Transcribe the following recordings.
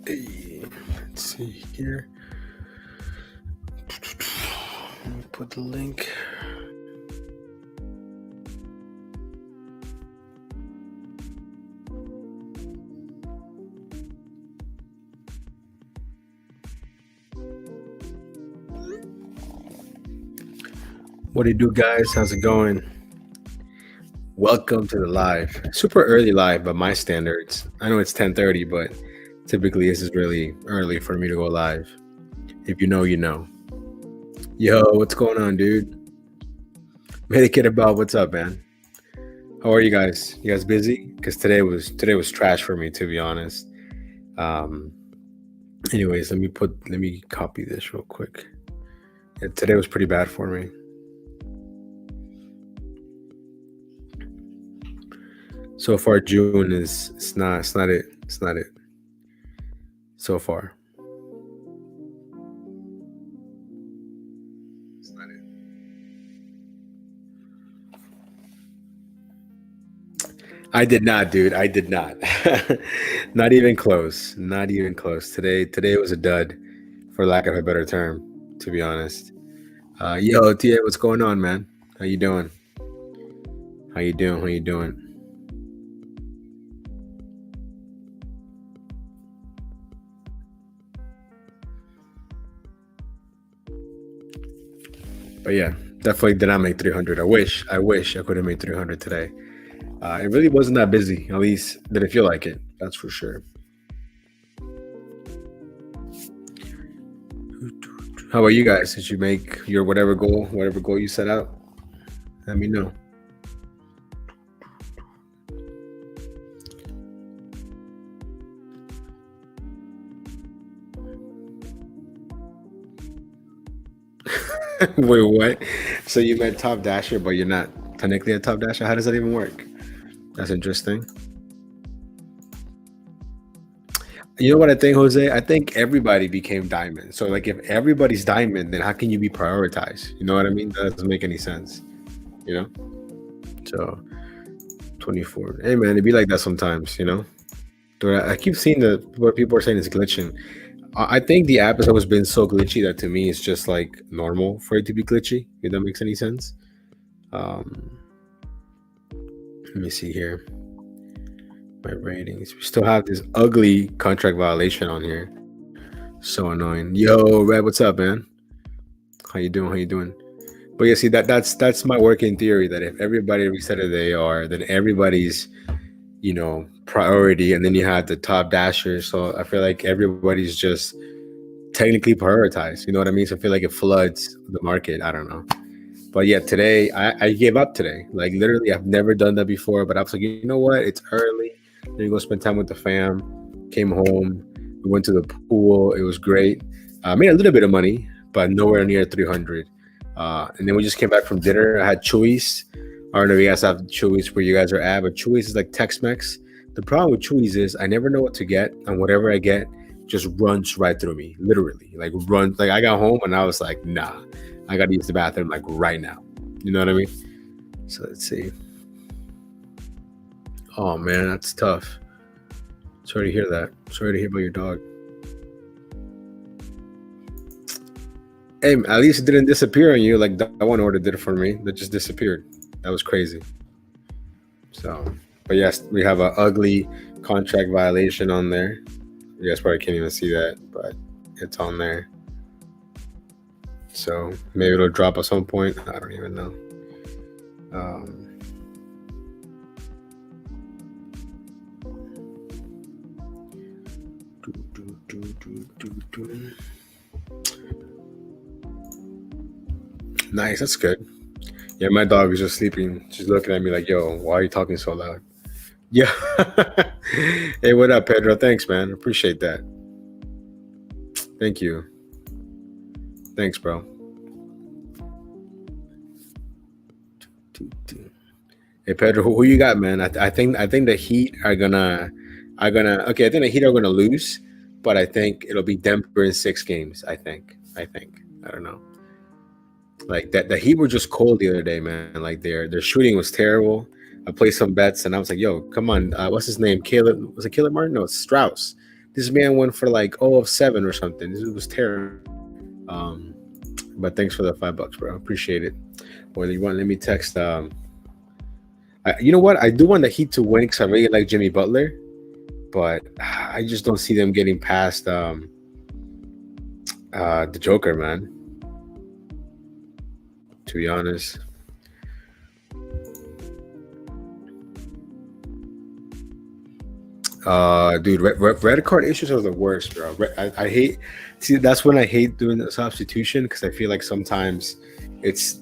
Hey, let's see here. Let me put the link. What do you do, guys? How's it going? Welcome to the live. Super early live by my standards. I know it's 10:30, but typically this is really early for me to go live. If you know, you know. Yo, what's going on, dude? Medikit about what's up, man? How are you guys? You guys busy? Because today was trash for me, to be honest. Um, anyways, let me copy this real quick. Yeah, today was pretty bad for me. So far, June is it's not it. It's not it. So far. It's not it. I did not, dude. I did not. Not even close. Not even close. Today was a dud, for lack of a better term, to be honest. Yo, TA, what's going on, man? How you doing? How you doing? How you doing? But yeah, definitely did not make 300. I wish I could have made 300 today. It really wasn't that busy. At least didn't feel like it. That's for sure. How about you guys? Did you make your whatever goal you set out? Let me know. Wait, what? So you met Top Dasher, but you're not technically a Top Dasher? How does that even work? That's interesting. You know what I think, Jose? I think everybody became diamond. So like if everybody's diamond, then how can you be prioritized? You know what I mean? That doesn't make any sense. You know? So 24. Hey man, it be like that sometimes, you know? But I keep seeing the what people are saying is glitching. I think the app has always been so glitchy that to me it's just like normal for it to be glitchy, if that makes any sense. Um, let me see here. My ratings. We still have this ugly contract violation on here. So annoying. Yo, Red, what's up, man? How you doing? How you doing? But yeah, see that's my working theory that if everybody resetted their AR, then everybody's priority, and then you had the top dashers. So I feel like everybody's just technically prioritized. You know what I mean? So I feel like it floods the market. I don't know. But yeah, today I gave up today. Like literally, I've never done that before. But I was like, you know what? It's early. Let me go spend time with the fam. Came home. We went to the pool. It was great. I made a little bit of money, but nowhere near 300. And then we just came back from dinner. I had Chewy's. I don't know if you guys have Chewy's where you guys are at, but Chewy's is like Tex-Mex. The problem with Chewy's is I never know what to get, and whatever I get just runs right through me, literally. Like runs. Like I got home and I was like, nah, I gotta use the bathroom like right now. You know what I mean? So let's see. Oh man, that's tough. Sorry to hear that. Sorry to hear about your dog. Hey, at least it didn't disappear on you like that one order did for me. That just disappeared. That was crazy. So, but yes, we have an ugly contract violation on there. You guys probably can't even see that, but it's on there. So maybe it'll drop at some point. I don't even know. Nice, that's good. Yeah, my dog is just sleeping. She's looking at me like, "Yo, why are you talking so loud?" Yeah. Hey, what up, Pedro? Thanks, man. Appreciate that. Thank you. Thanks, bro. Hey, Pedro, who you got, man? I think the Heat are gonna. Okay, I think the Heat are gonna lose, but I think it'll be Denver in 6 games. I think. I don't know. Like that, the Heat were just cold the other day, man. Like their shooting was terrible. I played some bets and I was like, "Yo, come on, what's his name? Caleb, was it Caleb Martin? No, it's Strauss. This man went for like 0 of 7 or something. This was terrible." Um, but thanks for the $5, bro. Appreciate it. Or you want? Let me text. You know what? I do want the Heat to win because I really like Jimmy Butler, but I just don't see them getting past the Joker, man. To be honest. Dude, red card issues are the worst, bro. I hate. See, that's when I hate doing the substitution because I feel like sometimes it's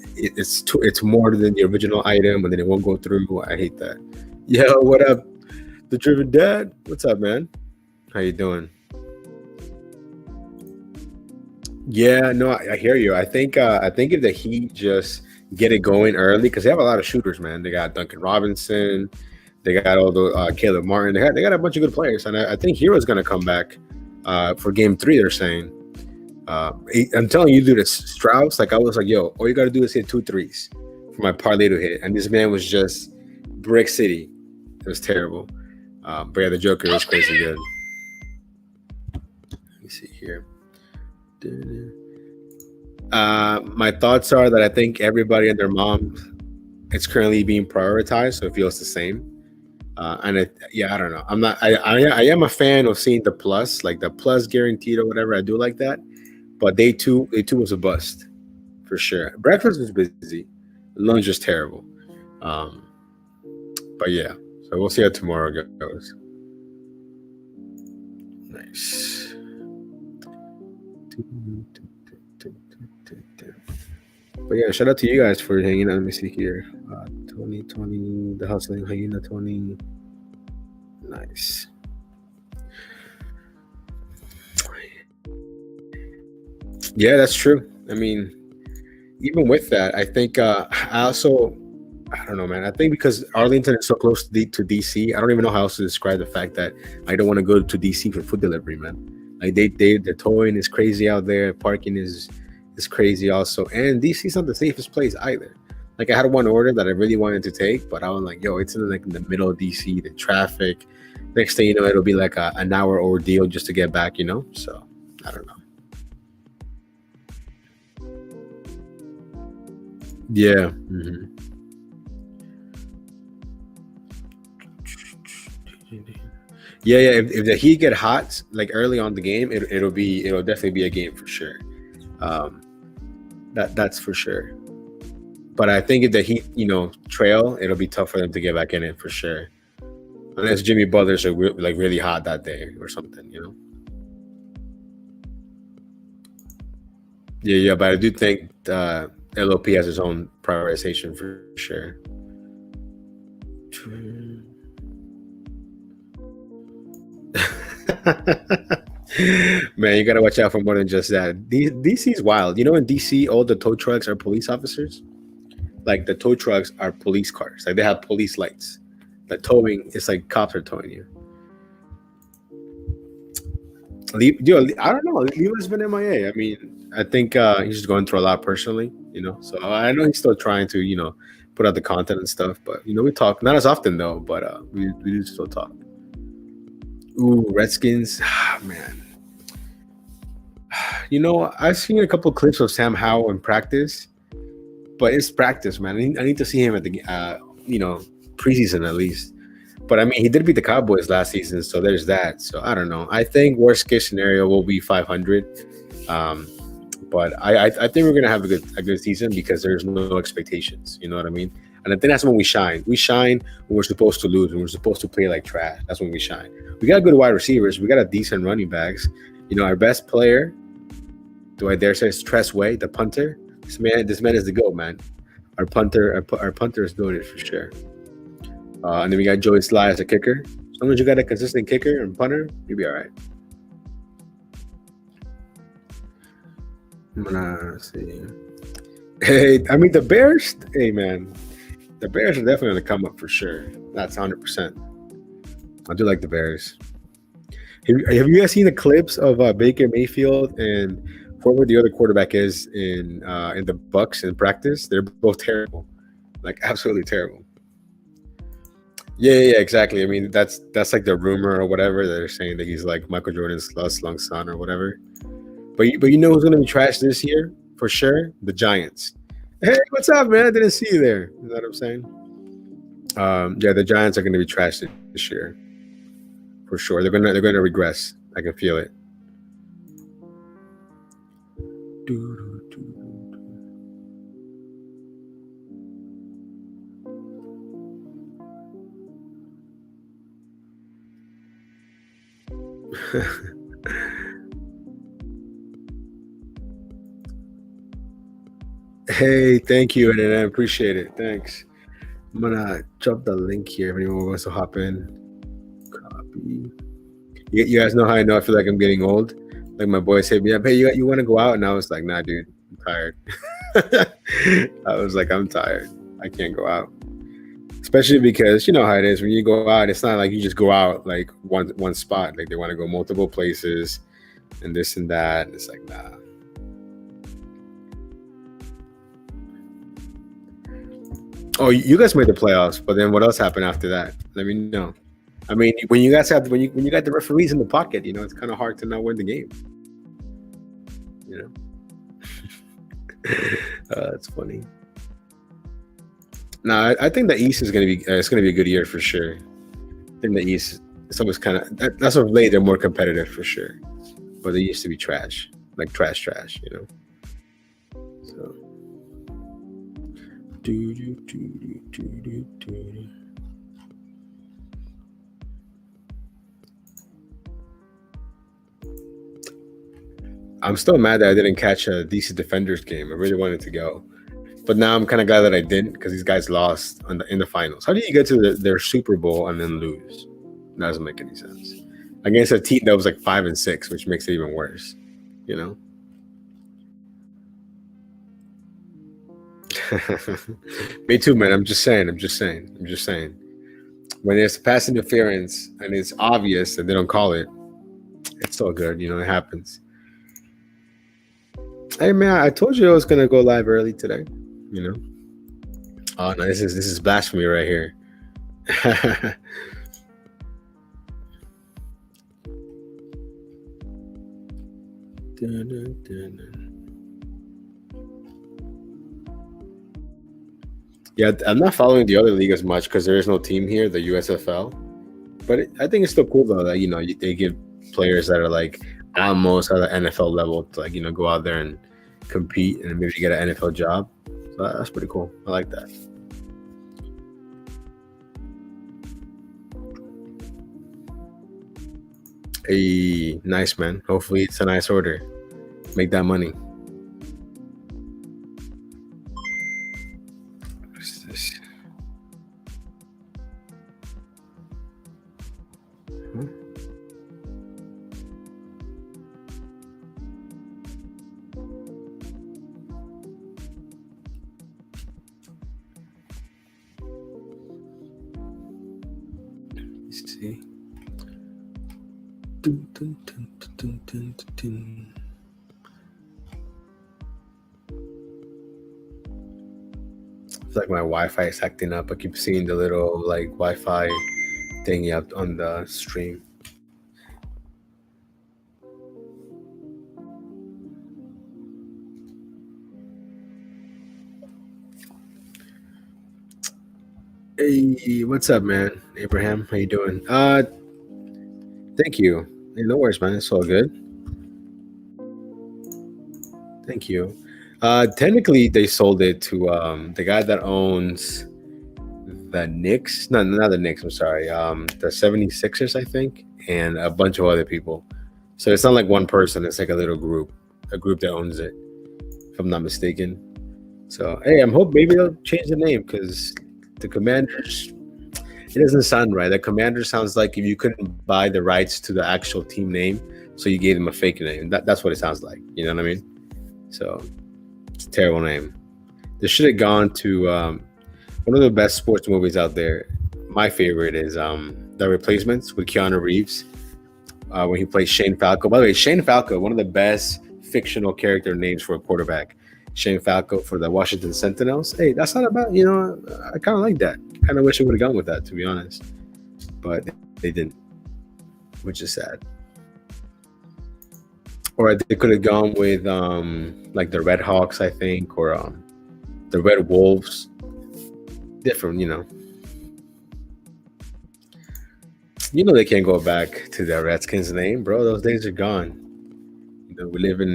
more than the original item, and then it won't go through. I hate that. Yo, what up, the Driven Dad? What's up, man? How you doing? Yeah, no, I hear you. I think if the Heat just get it going early because they have a lot of shooters, man. They got Duncan Robinson, they got all the Caleb Martin. They got a bunch of good players, and I think Hero's gonna come back for Game 3. They're saying. I'm telling you, dude, it's Strauss. Like I was like, yo, all you gotta do is hit 2 threes for my parlay to hit, and this man was just brick city. It was terrible. But yeah, the Joker is crazy good. Let me see here. My thoughts are that I think everybody and their mom it's currently being prioritized, so it feels the same. Yeah, I don't know. I'm not. I am a fan of seeing the plus, like the plus guaranteed or whatever. I do like that, but day two was a bust for sure. Breakfast was busy, lunch was terrible. Um, but yeah, so we'll see how tomorrow goes. Nice. But yeah, shout out to you guys for hanging out. Let me see here. 2020, the hustling hyena 20. Nice. Yeah, that's true. I mean, even with that, I think I also I don't know, man. I think because Arlington is so close to DC, I don't even know how else to describe the fact that I don't want to go to DC for food delivery, man. Like the towing is crazy out there, parking is crazy also, and DC's not the safest place either. Like I had one order that I really wanted to take, but I was like, yo, it's in the middle of DC, the traffic. Next thing you know, it'll be like an hour ordeal just to get back, you know. So I don't know. Yeah. Yeah, yeah. If the Heat get hot like early on the game, it'll definitely be a game for sure. Um, that's for sure. But I think if the Heat, trail, it'll be tough for them to get back in it for sure. Unless Jimmy Butler's like really hot that day or something, you know. Yeah, yeah. But I do think LOP has his own prioritization for sure. Man, you gotta watch out for more than just that. DC's wild. You know, in DC, all the tow trucks are police officers. Like the tow trucks are police cars. Like they have police lights. The towing is like cops are towing you. I don't know. Leo's been MIA. I mean, I think he's just going through a lot personally. So I know he's still trying to put out the content and stuff. But we talk not as often though. But we do still talk. Ooh, Redskins. Man. I've seen a couple clips of Sam Howell in practice, but it's practice, man. I need to see him at the preseason at least. But I mean, he did beat the Cowboys last season, so there's that. So I don't know. I think worst case scenario will be 500. Um, but I think we're gonna have a good season because there's no expectations. You know what I mean? And I think that's when we shine. We shine when we're supposed to lose, when we're supposed to play like trash. That's when we shine. We got good wide receivers. We got a decent running backs. Our best player, do I dare say, is Tress Way, the punter. This man is the GOAT, man. Our punter is doing it for sure. And then we got Joey Sly as a kicker. As long as you got a consistent kicker and punter, you'll be all right. I'm gonna see. Hey, I mean the Bears. Hey, man, the Bears are definitely gonna come up for sure. That's 100%. I do like the Bears. Have you guys seen the clips of Baker Mayfield and whoever the other quarterback is in the Bucks in practice, they're both terrible, like absolutely terrible. Yeah, yeah, yeah, exactly. I mean, that's like the rumor or whatever. They're saying that he's like Michael Jordan's lost long son or whatever. But you know who's gonna be trash this year for sure? The Giants. Hey, what's up, man? I didn't see you there. You know what I'm saying? Yeah, the Giants are gonna be trash this year for sure. They're gonna regress. I can feel it. Hey, thank you, and I appreciate it. Thanks. I'm gonna drop the link here if anyone wants to hop in. Copy. You guys know how I know I feel like I'm getting old. Like my boys hit me up, hey, you want to go out? And I was like, nah, dude, I'm tired. I was like, I'm tired. I can't go out. Especially because you know how it is when you go out. It's not like you just go out like one spot. Like they want to go multiple places and this and that. And it's like, nah. Oh, you guys made the playoffs, but then what else happened after that? Let me know. I mean, when you guys have when you got the referees in the pocket, it's kind of hard to not win the game. You know, it's funny. No, I think the East is gonna be it's gonna be a good year for sure. I think the East is always kind of that's of late they're more competitive for sure, but they used to be trash, like trash. So. I'm still mad that I didn't catch a DC Defenders game. I really wanted to go, but now I'm kind of glad that I didn't because these guys lost in the finals. How do you get to their Super Bowl and then lose? That doesn't make any sense. Against a team that was like 5-6, which makes it even worse. You know. Me too, man. I'm just saying. When there's pass interference and it's obvious and they don't call it, it's all good. It happens. Hey, man, I told you I was gonna go live early today. Oh no, this is blasphemy right here. Yeah, I'm not following the other league as much because there is no team here, the USFL. But I think it's still cool though that they give players that are like almost at the NFL level to go out there and compete and maybe get an NFL job. So that's pretty cool. I like that. Hey, nice man. Hopefully it's a nice order. Make that money. What's this? Let's see. Dun, dun, dun, dun, dun, dun, dun. It's like my Wi-Fi is acting up. I keep seeing the little like Wi-Fi thingy up on the stream. Hey, what's up, man? Abraham, how you doing? Thank you. Hey, no worries, man. It's all good. Thank you. Technically, they sold it to the guy that owns the Knicks. No, not the Knicks. I'm sorry. The 76ers, I think, and a bunch of other people. So it's not like one person. It's like a little group, a group that owns it, if I'm not mistaken. So hey, I'm hope maybe they'll change the name because the Commanders. It doesn't sound right. The Commander sounds like if you couldn't buy the rights to the actual team name, so you gave them a fake name. That's what it sounds like. You know what I mean? So it's a terrible name. They should have gone to one of the best sports movies out there. My favorite is The Replacements with Keanu Reeves when he plays Shane Falco. By the way, Shane Falco, one of the best fictional character names for a quarterback. Shane Falco for the Washington Sentinels. Hey, that's not about, you know, I kind of like that. Kind of wish I would have gone with that, to be honest. But they didn't, which is sad. Or they could have gone with like the Red Hawks, I think, or the Red Wolves. Different, you know. You know they can't go back to the Redskins name, bro. Those days are gone. You know, we live in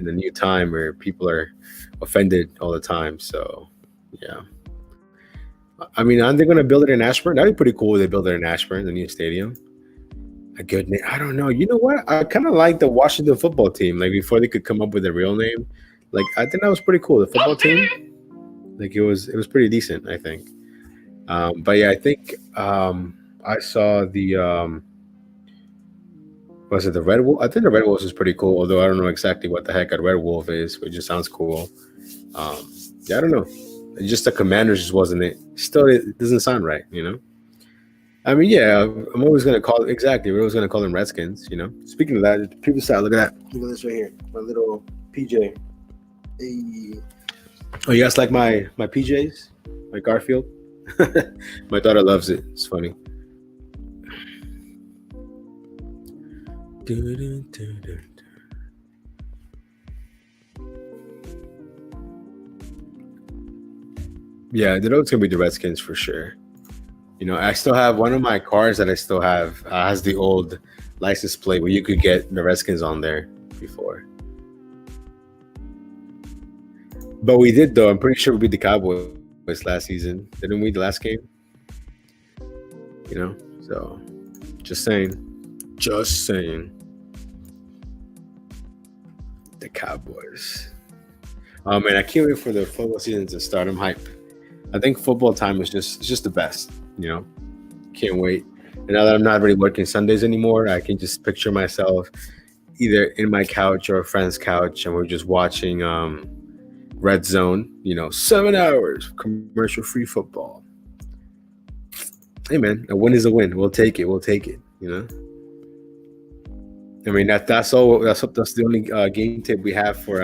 a new time where people are offended all the time. So, yeah. I mean, aren't they going to build it in Ashburn? That'd be pretty cool if they build it in Ashburn, the new stadium. A good name. I don't know. You know what? I kind of like the Washington football team. Like before they could come up with a real name. Like I think that was pretty cool. The football team. Like it was pretty decent, I think. But yeah, I think I saw the was it the Red Wolf? I think the Red Wolves is pretty cool, although I don't know exactly what the heck a Red Wolf is, but it just sounds cool. Yeah, I don't know. It's just the Commanders just wasn't it. Still, it doesn't sound right, you know. I mean, yeah, I'm always gonna call exactly. We're always gonna call them Redskins, you know. Speaking of that, people style. Look at that. Look at this right here. My little PJ. Hey. Oh, you guys like my PJs? My Garfield. My daughter loves it. It's funny. Yeah, they know it's gonna be the Redskins for sure. You know, I still have one of my cars that I still have has the old license plate where you could get the Redskins on there before. But we did though. I'm pretty sure we beat the Cowboys last season. Didn't we the last game? You know, so just saying, just saying, the Cowboys. Oh man, I can't wait for the football season to start. I'm hype. I think football time is just the best. You know, can't wait. And now that I'm not really working Sundays anymore, I can just picture myself either in my couch or a friend's couch, and we're just watching Red Zone. You know, 7 hours commercial free football. Hey man, a win is a win. We'll take it. We'll take it. You know. I mean that's all. That's the only game tip we have for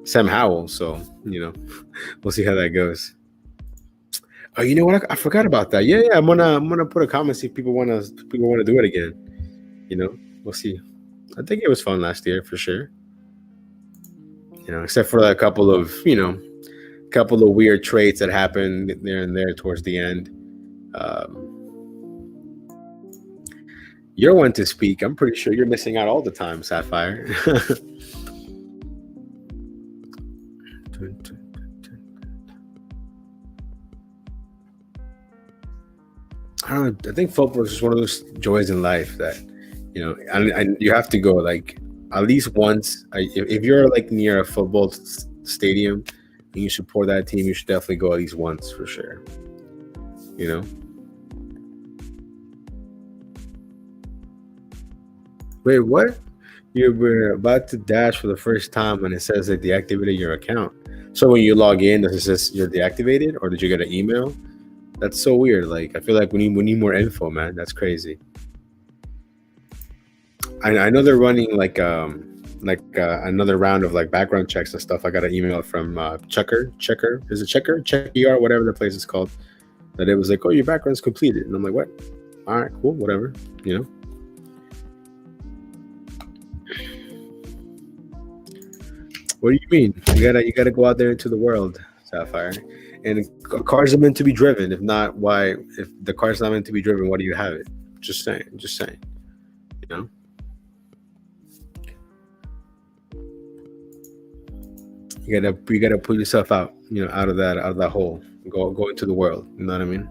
Sam Howell. So you know, we'll see how that goes. Oh, you know what? I forgot about that. Yeah, yeah. I'm gonna put a comment see if people wanna do it again. You know, we'll see. I think it was fun last year for sure. You know, except for a couple of weird traits that happened there and there towards the end. Um, you're one to speak. I'm pretty sure you're missing out all the time, Sapphire. I don't know. I think football is just one of those joys in life that, you know, and you have to go like at least once. If you're like near a football stadium and you support that team, you should definitely go at least once for sure. You know. Wait, what? You were about to dash for the first time and it says that deactivated your account. So when you log in, does it says you're deactivated or did you get an email? That's so weird. Like I feel like we need more info, man. That's crazy. I know they're running another round of like background checks and stuff. I got an email from Checker. Is it Check ER, whatever the place is called. That it was like, oh, your background's completed, and I'm like, what? All right, cool, whatever. You know. What do you mean? You gotta go out there into the world, Sapphire. And cars are meant to be driven. If not, why? If the car's not meant to be driven, why do you have it? Just saying. Just saying. You know. You gotta put yourself out. You know, out of that hole. Go into the world. You know what I mean?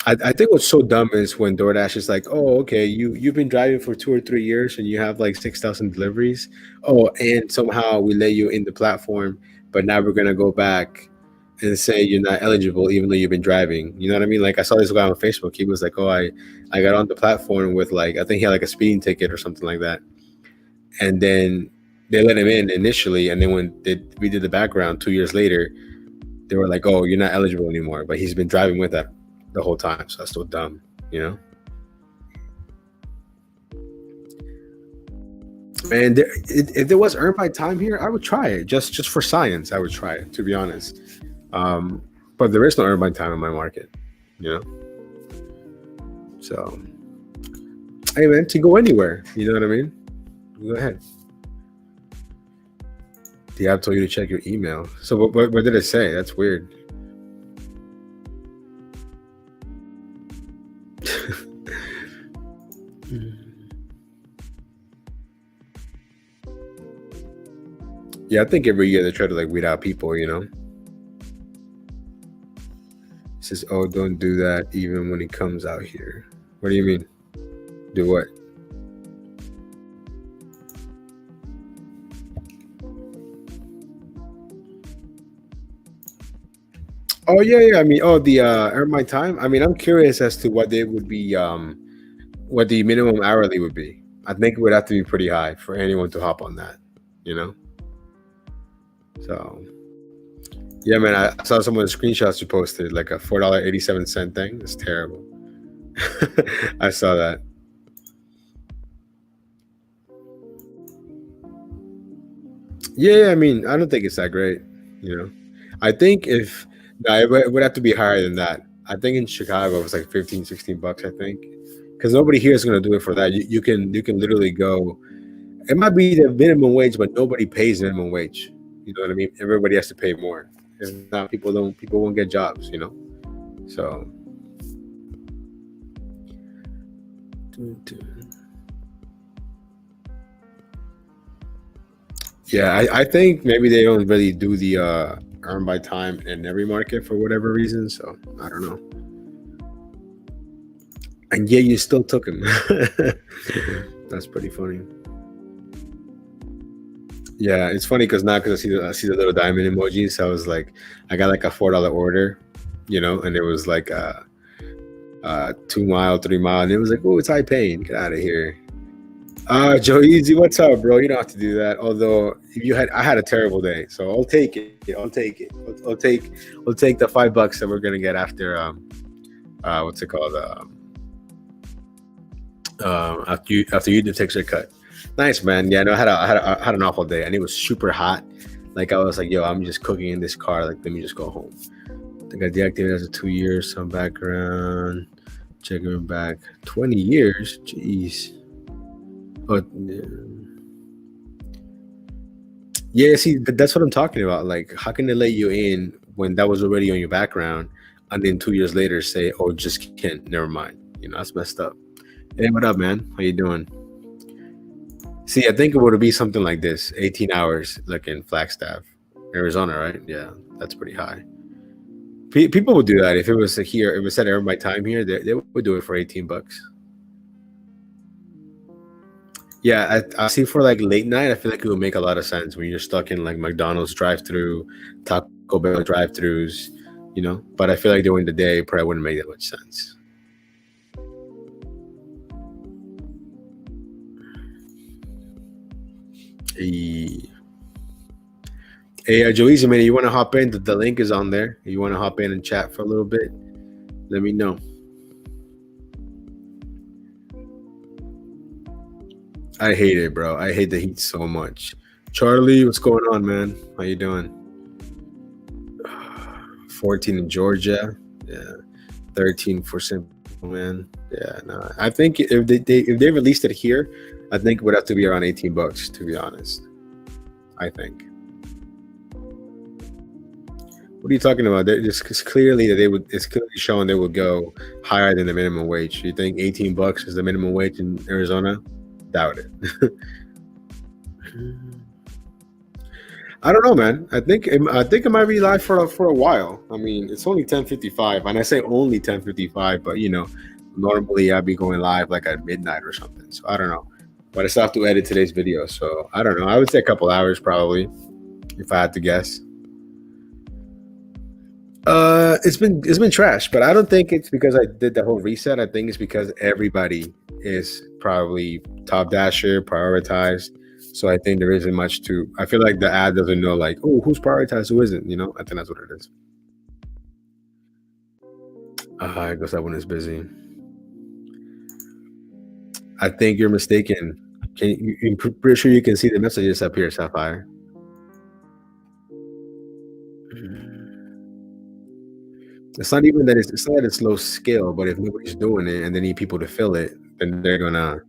I think what's so dumb is when DoorDash is like, oh, okay, you've been driving for 2 or 3 years and you have like 6,000 deliveries. Oh, and somehow we let you in the platform, but now we're gonna go back and say you're not eligible even though you've been driving. You know what I mean? Like I saw this guy on Facebook. He was like, oh, I got on the platform with like I think he had like a speeding ticket or something like that, and then they let him in initially, and then we did the background 2 years later, they were like, oh, you're not eligible anymore. But he's been driving with that the whole time, so that's so dumb, you know. And if there was earn by time here, I would try it just for science. I would try it, to be honest. Um, but there is no earn by time in my market, you know. So hey man, to go anywhere, you know what I mean? Go ahead. The app told you to check your email. So what did it say? That's weird. Yeah, I think every year they try to like weed out people, you know. It says, "Oh, don't do that even when he comes out here." What do you mean? Do what? Oh yeah, yeah. I mean, oh the earn my time. I mean, I'm curious as to what they would be, what the minimum hourly would be. I think it would have to be pretty high for anyone to hop on that, you know. So yeah, man. I saw some of the screenshots you posted, like a $4.87 thing. It's terrible. I saw that. Yeah, yeah, I mean, I don't think it's that great, you know. I think if no, it would have to be higher than that. I think in Chicago it was like 15, 16 bucks, I think. Because nobody here is gonna do it for that. You can literally go. It might be the minimum wage, but nobody pays minimum wage. You know what I mean? Everybody has to pay more. If not, people won't get jobs, you know? So yeah, I think maybe they don't really do the earn by time in every market for whatever reason. So I don't know. And yeah, you still took him. That's pretty funny. Yeah, it's funny because now because I see the little diamond emojis, I was like, I got like a $4 order, you know, and it was like 2 mile, 3 mile, and it was like, oh, it's high paying. Get out of here. Joe Easy, what's up, bro? You don't have to do that. Although if I had a terrible day, so I'll take it. I'll take it. I'll take the $5 that we're gonna get after what's it called? After you takes your cut. Nice, man. Yeah, no, I had an awful day, and it was super hot. Like I was like, yo, I'm just cooking in this car. Like, let me just go home. I think I deactivated after 2 years. Some background. Checking back. 20 years. Jeez. Oh, yeah. See, that's what I'm talking about. Like, how can they let you in when that was already on your background, and then 2 years later say, "Oh, just can't. Never mind." You know, that's messed up. Hey, what up, man? How you doing? See, I think it would be something like this: 18 hours, like in Flagstaff, Arizona, right? Yeah, that's pretty high. People would do that if it was here. If it said every my time here, they would do it for 18 bucks. Yeah, I see for like late night. I feel like it would make a lot of sense when you're stuck in like McDonald's drive-through, Taco Bell drive-throughs, you know. But I feel like during the day, probably wouldn't make that much sense. Hey, hey Joey's, man, you want to hop in? The link is on there. You want to hop in and chat for a little bit? Let me know. I hate it, bro. I hate the heat so much. Charlie, what's going on, man? How you doing? 14 in Georgia. Yeah. 13 for Simple, man. Yeah, no. I think if they released it here, I think it would have to be around 18 bucks, to be honest. I think. What are you talking about? It's clearly that they would. It's clearly showing they would go higher than the minimum wage. You think 18 bucks is the minimum wage in Arizona? Doubt it. I don't know, man. I think it might be live for a while. I mean, it's only 10:55, and I say only 10:55, but normally I'd be going live like at midnight or something. So I don't know, but I still have to edit today's video. So I don't know. I would say a couple hours probably, if I had to guess. It's been trash, but I don't think it's because I did the whole reset. I think it's because everybody is probably top dasher prioritized. So I think there isn't much to. I feel like the ad doesn't know like, oh, who's prioritized, who isn't. I think that's what it is. I guess that one is busy. I think you're mistaken. I'm pretty sure you can see the messages up here, Sapphire. It's not even that it's not that it's low skill, but if nobody's doing it and they need people to fill it, then they're gonna,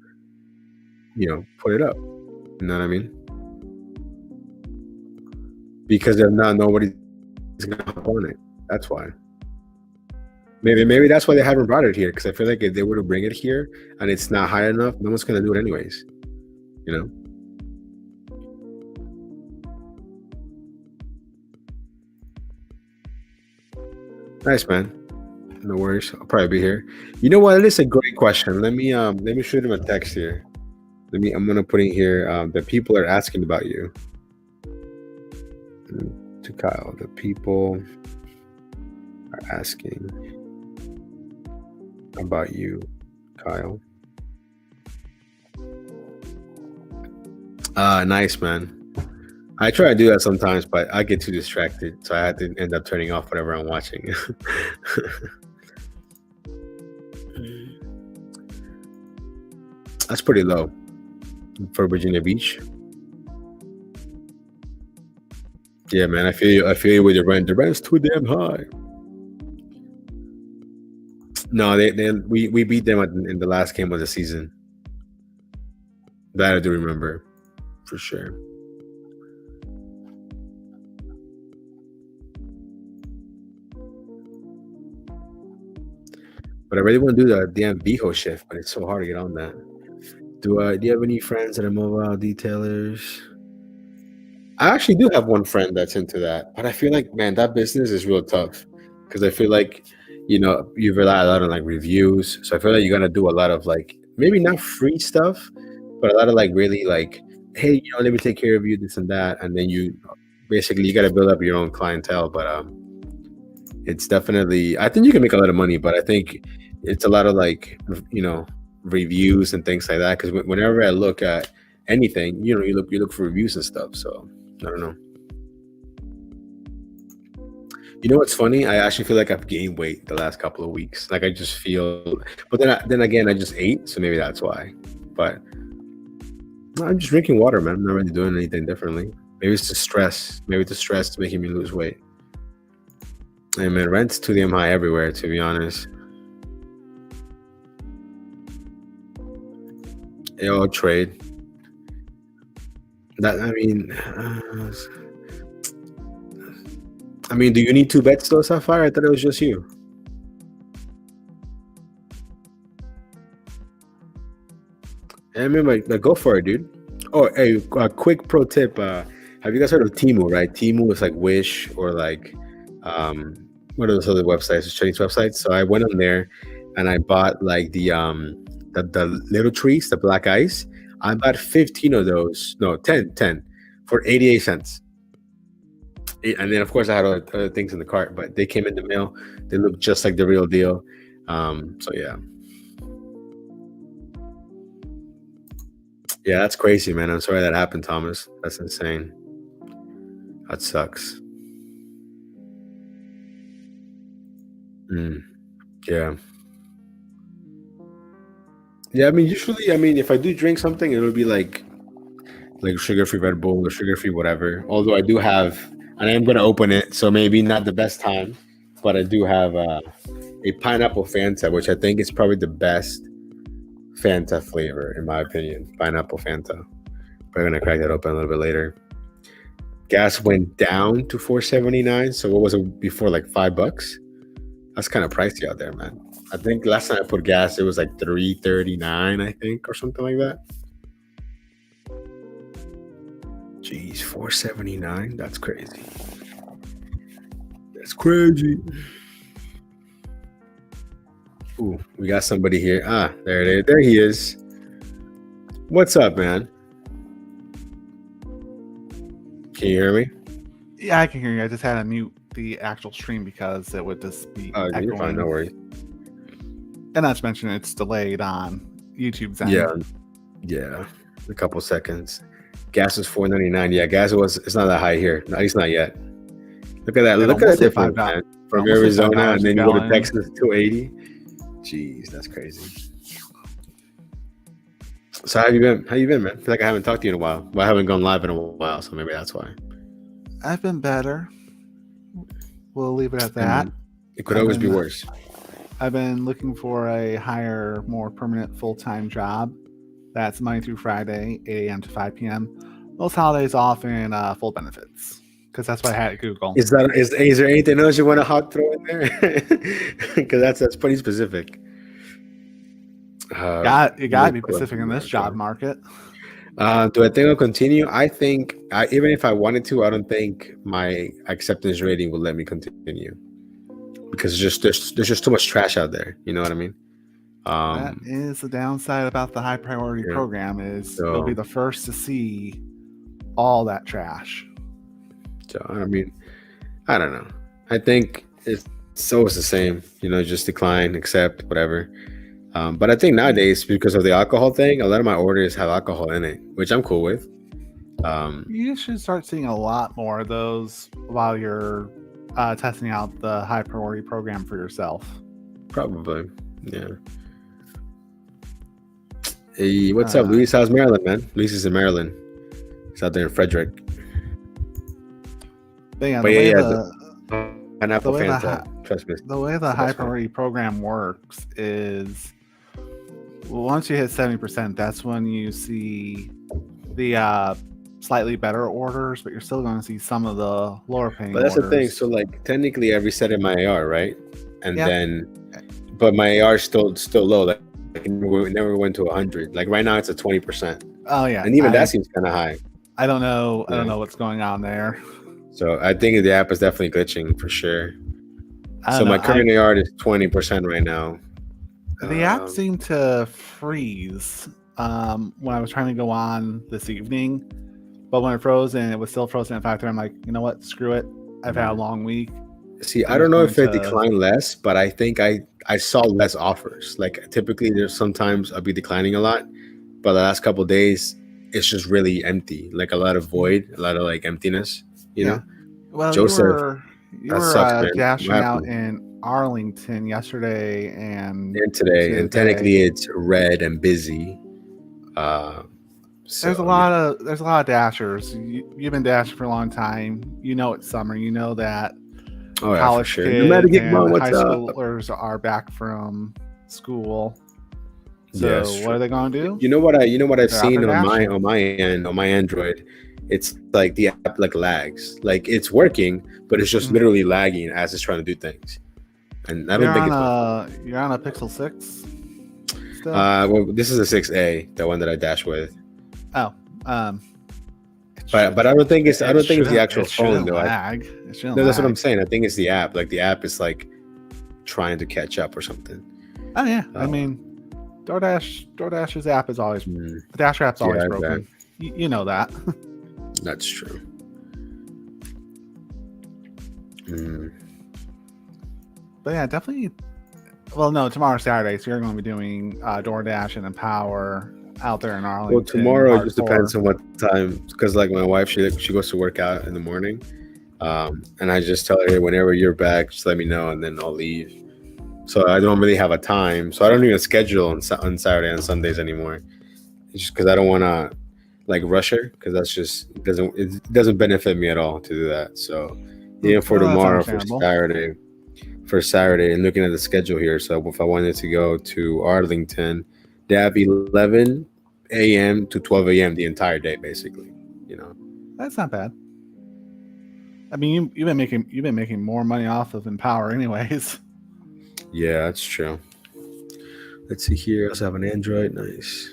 put it up. You know what I mean? Because if not, nobody's gonna hop on it. That's why. Maybe that's why they haven't brought it here. Because I feel like if they were to bring it here and it's not high enough, no one's gonna do it anyways. You know? Nice, man. No worries. I'll probably be here. You know what? It is a great question. Let me shoot him a text here. I'm gonna put in here that people are asking about you. To Kyle, the people are asking about you, Kyle. Nice, man. I try to do that sometimes, but I get too distracted, so I had to end up turning off whatever I'm watching. That's pretty low for Virginia Beach. Yeah, man, I feel you. I feel you with the rent. The rent's too damn high. No, we beat them in the last game of the season. That I do remember, for sure. But I really want to do the damn Biho shift, but it's so hard to get on that. Do you have any friends that are mobile detailers? I actually do have one friend that's into that, but I feel like, man, that business is real tough because I feel like, you rely a lot on like reviews. So I feel like you gotta do a lot of like maybe not free stuff, but a lot of like really like, hey, let me take care of you, this and that, and then you gotta build up your own clientele. But it's definitely, I think you can make a lot of money, but I think it's a lot of like, reviews and things like that. Because whenever I look at anything, you look for reviews and stuff. So I don't know. You know what's funny? I actually feel like I've gained weight the last couple of weeks. Like I just feel, but then again, I just ate, so maybe that's why. But no, I'm just drinking water, man. I'm not really doing anything differently. Maybe it's the stress. Maybe it's the stress to making me lose weight. Hey, man, rent's too damn high everywhere, to be honest. They all trade. That I mean, do you need two bets though, Sapphire? I thought it was just you. I mean, like, go for it, dude. Oh, hey, a quick pro tip. Have you guys heard of Temu, right? Temu is like Wish or like, what are those other websites, Chinese websites? So I went on there and I bought like the little trees, the black ice. I bought 15 of those. No, 10 for 88 cents. And then, of course, I had other things in the cart, but they came in the mail. They look just like the real deal. So, yeah. Yeah, that's crazy, man. I'm sorry that happened, Thomas. That's insane. That sucks. Yeah. Yeah, I mean, usually, if I do drink something, it'll be like sugar-free Red Bull or sugar-free whatever. Although I do have, and I am going to open it, so maybe not the best time, but I do have a pineapple Fanta, which I think is probably the best Fanta flavor, in my opinion. Pineapple Fanta. Probably going to crack that open a little bit later. Gas went down to $4.79. So what was it before, like $5? That's kind of pricey out there, man. I think last time I put gas, it was like $3.39, I think, or something like that. Jeez, $4.79. That's crazy. That's crazy. Ooh, we got somebody here. There it is. There he is. What's up, man? Can you hear me? Yeah, I can hear you. I just had to mute the actual stream because it would just be echoing. You're fine, no worries. And not to mention it's delayed on YouTube's end. Yeah. A couple seconds. Gas is $4.99. Yeah, it's not that high here. At least not yet. Look at that. Look at that difference, man. From Arizona and then you go to Texas, $2.80. Jeez, that's crazy. So how have you been? How you been, man? I feel like I haven't talked to you in a while. Well, I haven't gone live in a while, so maybe that's why. I've been better. We'll leave it at I that. mean, it could I've always be been worse. I've been looking for a higher, more permanent full-time job. That's Monday through Friday, 8 a.m. to 5 p.m. Most holidays off and full benefits, because that's what I had at Google. Is there anything else you want to hot throw in there? Because that's pretty specific. You got to Real be quick, specific in this job market. do I think I'll continue? I think even if I wanted to, I don't think my acceptance rating will let me continue because there's just too much trash out there. You know what I mean? That is the downside about the high priority Yeah. program is So- you'll be the first to see all that trash. So I mean, I don't know. I think it's always the same. Just decline, accept, whatever. But I think nowadays, because of the alcohol thing, a lot of my orders have alcohol in it, which I'm cool with. You should start seeing a lot more of those while you're testing out the high priority program for yourself. Probably, yeah. Hey, what's up, Luis? How's Maryland, man? Luis is in Maryland. He's out there in Frederick. But yeah, Pineapple Fanta. Trust me. The way the high priority program works is once you hit 70%, that's when you see the slightly better orders, but you're still going to see some of the lower paying But that's orders. the thing. So like technically I resetted my AR, right? And then but my AR is still low. Like it never went to 100. Like right now it's at 20%. Oh yeah. And even that seems kind of high. I don't know. I don't know what's going on there. So I think the app is definitely glitching for sure. So my current AR is 20% right now. The app seemed to freeze when I was trying to go on this evening, but when it froze and it was still frozen at 5:30, I'm like, you know what? Screw it. I've had a long week. See, I don't know if it declined less, but I think I saw less offers. Like typically, there's sometimes I'll be declining a lot, but the last couple of days it's just really empty. Like a lot of void, a lot of like emptiness. You know. Well, Joseph, you were dashing out in Arlington yesterday and today, and technically it's red and busy. There's a lot of dashers. You've been dashing for a long time. You know it's summer. You know that college kids and high schoolers are back from school. So what are they going to do? You know what I've seen on my Android. It's like the app like lags. Like it's working, but it's just literally lagging as it's trying to do things. And I don't think you're on a Pixel 6 still? Well, this is a 6A, the one that I dash with. Oh, but I don't think it's the actual phone though. Lag. No, that's what I'm saying. I think it's the app. Like the app is like trying to catch up or something. Oh yeah, I mean, DoorDash's app is always the Dasher app's always broken. You know that. That's true. But yeah, definitely. Well, no, tomorrow's Saturday, so you're going to be doing DoorDash and Empower out there in Arlington. Well, tomorrow it just depends on what time, because like my wife, she goes to work out in the morning, and I just tell her, hey, whenever you're back, just let me know, and then I'll leave. So I don't really have a time, so I don't even schedule on Saturday and Sundays anymore. It's just because I don't want to like rush her, because that's just it doesn't benefit me at all to do that. So even for tomorrow, for Saturday, and looking at the schedule here, so if I wanted to go to Arlington, they have 11 a.m. to 12 a.m. the entire day, basically. That's not bad. I mean, you've been making more money off of Empower, anyways. Yeah, that's true. Let's see here. I also have an Android. Nice.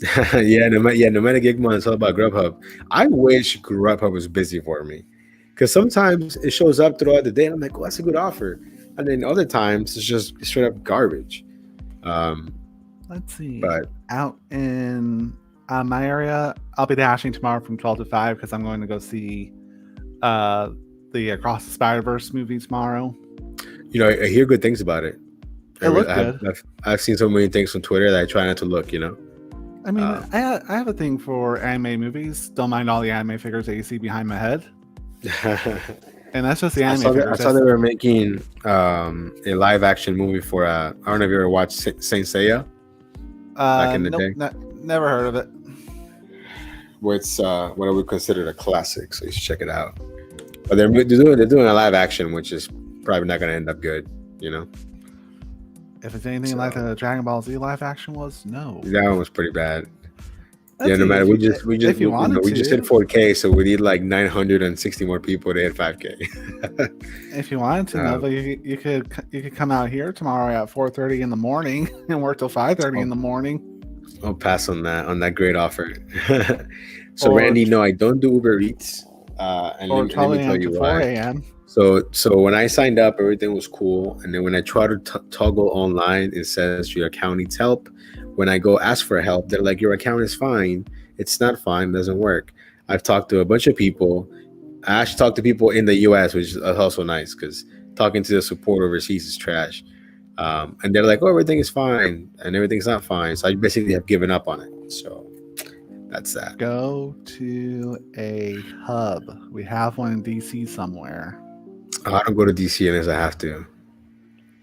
No matter gig month, it's all about Grubhub. I wish Grubhub was busy for me, because sometimes it shows up throughout the day, and I'm like, "Oh, that's a good offer," and then other times it's just straight up garbage. Let's see. But out in my area, I'll be dashing tomorrow from 12 to 5 because I'm going to go see the Across the Spider-Verse movie tomorrow. I hear good things about it. It looked good. I've seen so many things on Twitter that I try not to look. I mean, I have a thing for anime movies. Don't mind all the anime figures that you see behind my head. And that's just the anime figures. I saw they were making a live action movie for I don't know if you ever watched Saint Seiya. back in the Nope, day. never heard of it. What's what I would consider a classic, so you should check it out. But they're doing a live action, which is probably not going to end up good, you know. If it's anything like the Dragon Ball Z live action was, no. That one was pretty bad. Let's yeah, no see, matter. if We you- just we if just you we, wanted we just to. hit 4K, so we need like 960 more people to hit 5K. If you wanted to, Nova, you could come out here tomorrow at 4:30 in the morning and work till 5:30 in the morning. I'll pass on that great offer. So Randy, no, I don't do Uber Eats. And Or let me 12 tell a.m. you to 4 why. a.m. So when I signed up, everything was cool, and then when I try to toggle online, it says your account needs help. When I go ask for help, they're like, your account is fine. It's not fine. It doesn't work. I've talked to a bunch of people. I actually talked to people in the U.S., which is also nice because talking to the support overseas is trash. And they're like, oh, everything is fine, and everything's not fine. So I basically have given up on it. So that's that. Go to a hub. We have one in DC somewhere. I don't go to DC unless I have to.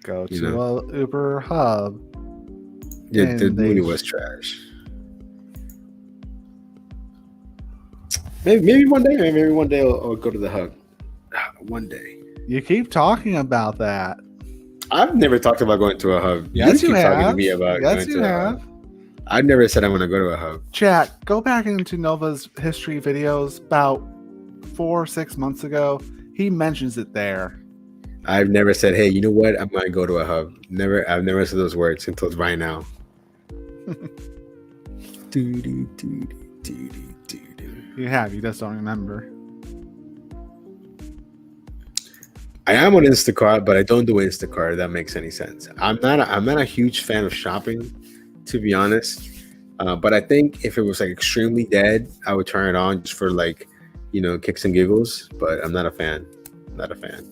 Go to a Uber hub. Yeah, the movie was trash. Maybe one day. Maybe one day I'll go to the hub. One day. You keep talking about that. I've never talked about going to a hub. Yes, you keep have. talking to me about yes, going you to have. a hub. I never said I want to go to a hub. Chat, go back into Nova's history videos about 4 or 6 months ago. He mentions it there. I've never said, hey, you know what? I'm going to go to a hub. I've never said those words until right now. You have. You just don't remember. I am on Instacart, but I don't do Instacart. If that makes any sense. I'm not a huge fan of shopping, to be honest. But I think if it was like extremely dead, I would turn it on just for like, kicks and giggles. But I'm not a fan. Not a fan.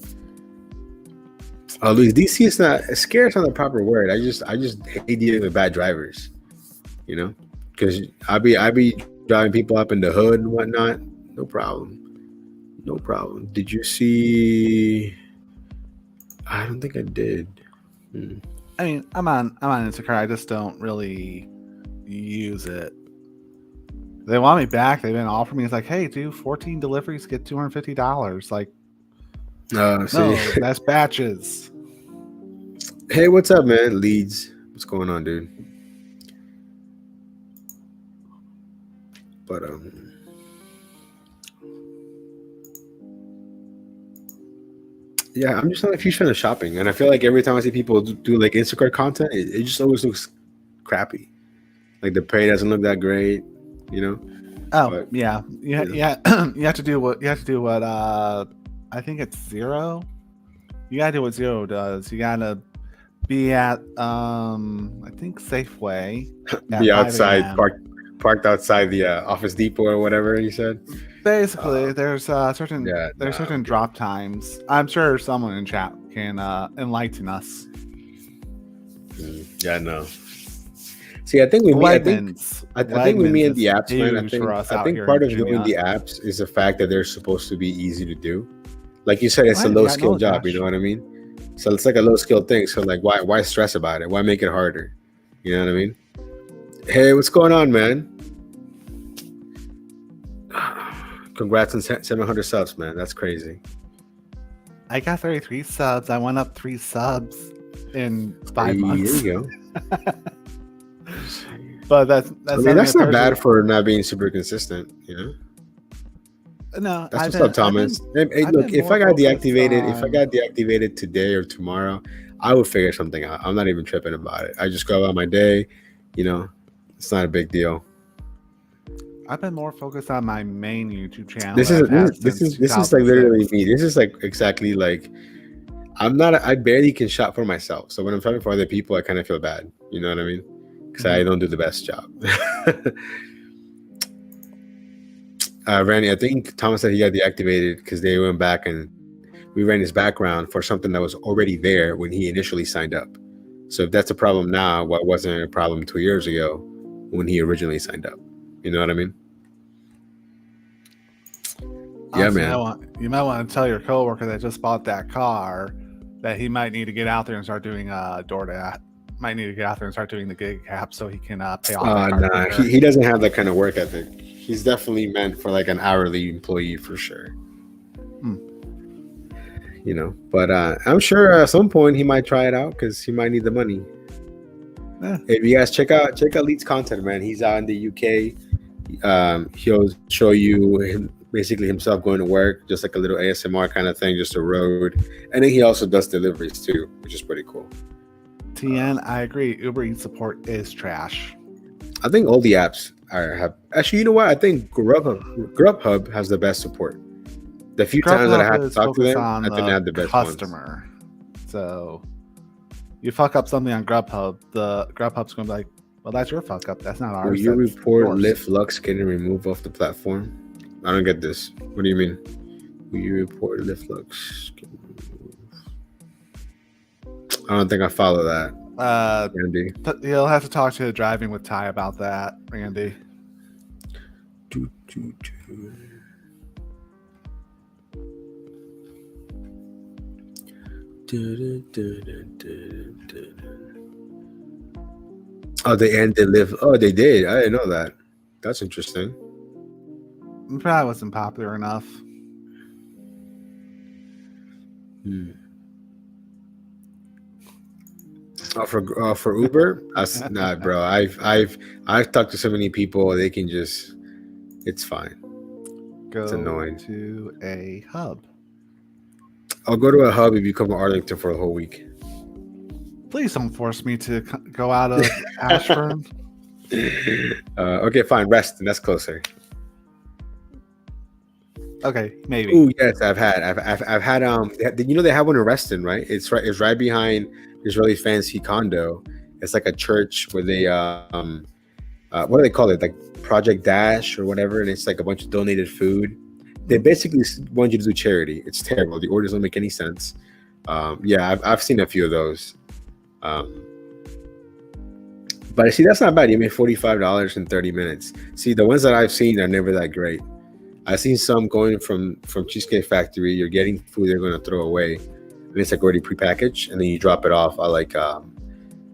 Luis, DC is not scarce. Is not the proper word. I just hate dealing with bad drivers. Because I be driving people up in the hood and whatnot. No problem. Did you see? I don't think I did. I mean, I'm on Instacart. I just don't really use it. They want me back. They've been offering me. It's like, hey, do 14 deliveries, get $250. Like, no, that's batches. Hey, what's up, man? Leeds, what's going on, dude? But yeah, I'm just not a huge fan of shopping, and I feel like every time I see people do like Instacart content, it just always looks crappy. Like the pay doesn't look that great, Oh, but, yeah. You have to do what I think it's Zero. You gotta do what Zero does. You gotta be at I think Safeway. Be outside, parked outside the Office Depot or whatever you said. Basically, there's certain drop times. I'm sure someone in chat can enlighten us. Yeah, no. See, I think with me, I think with me and the apps, man, I think part of doing the apps is the fact that they're supposed to be easy to do. Like you said, it's a low skill job. You know what I mean? So it's like a low skill thing. So like, why stress about it? Why make it harder? You know what I mean? Hey, what's going on, man? Congrats on 700 subs, man. That's crazy. I got 33 subs. I went up 3 subs in 5 months. There you go. But that's not bad for not being super consistent, No, that's what's up, Thomas. Hey, look, if I got deactivated today or tomorrow, I would figure something out. I'm not even tripping about it. I just go about my day. It's not a big deal. I've been more focused on my main YouTube channel. This is like literally me. This is like exactly like I barely can shop for myself. So when I'm shopping for other people, I kind of feel bad. You know what I mean? Because I don't do the best job. Randy, I think Thomas said he got deactivated because they went back and we ran his background for something that was already there when he initially signed up. So if that's a problem now, what wasn't a problem 2 years ago when he originally signed up? You know what I mean? Yeah, man. You might want to tell your coworker that just bought that car that he might need to get out there and start doing DoorDash. might need to get out there and start doing the gig cap so he can pay off that card Nah, he doesn't have that kind of work ethic. He's definitely meant for like an hourly employee for sure. But I'm sure at some point he might try it out because he might need the money. If you guys check out Leeds content, man, he's out in the UK. He'll show you basically himself going to work, just like a little ASMR kind of thing, just a road. And then he also does deliveries too, which is pretty cool. TN, I agree. Uber Eats support is trash. I think all the apps have. Actually, you know what? I think Grubhub has the best support. The few times that I had to talk to them, I think they had the best customer. So you fuck up something on Grubhub, the Grubhub's going to be like, well, that's your fuck up. That's not ours. Will you report Lyft Lux getting removed off the platform? I don't get this. What do you mean? Will you report Lyft Lux getting removed? I don't think I follow that. Randy. You'll have to talk to Driving with Ty about that, Randy. Oh, they ended Lyft. Oh, they did. I didn't know that. That's interesting. It probably wasn't popular enough. Oh, for Uber? Nah, bro. I've talked to so many people. They can just. It's fine. Go it's annoying. To a hub. I'll go to a hub if you come to Arlington for a whole week. Please don't force me to go out of Ashburn. Okay, fine. Reston, that's closer. Okay, maybe. Oh yes, I've had. They have one in Reston, right? It's right behind this really fancy condo. It's like a church where they what do they call it? Like Project Dash or whatever, and it's like a bunch of donated food. They basically want you to do charity. It's terrible. The orders don't make any sense. I've seen a few of those. But see, that's not bad. You made $45 in 30 minutes. See, the ones that I've seen are never that great. I've seen some going from Cheesecake Factory. You're getting food they're going to throw away, and it's like already prepackaged, and then you drop it off at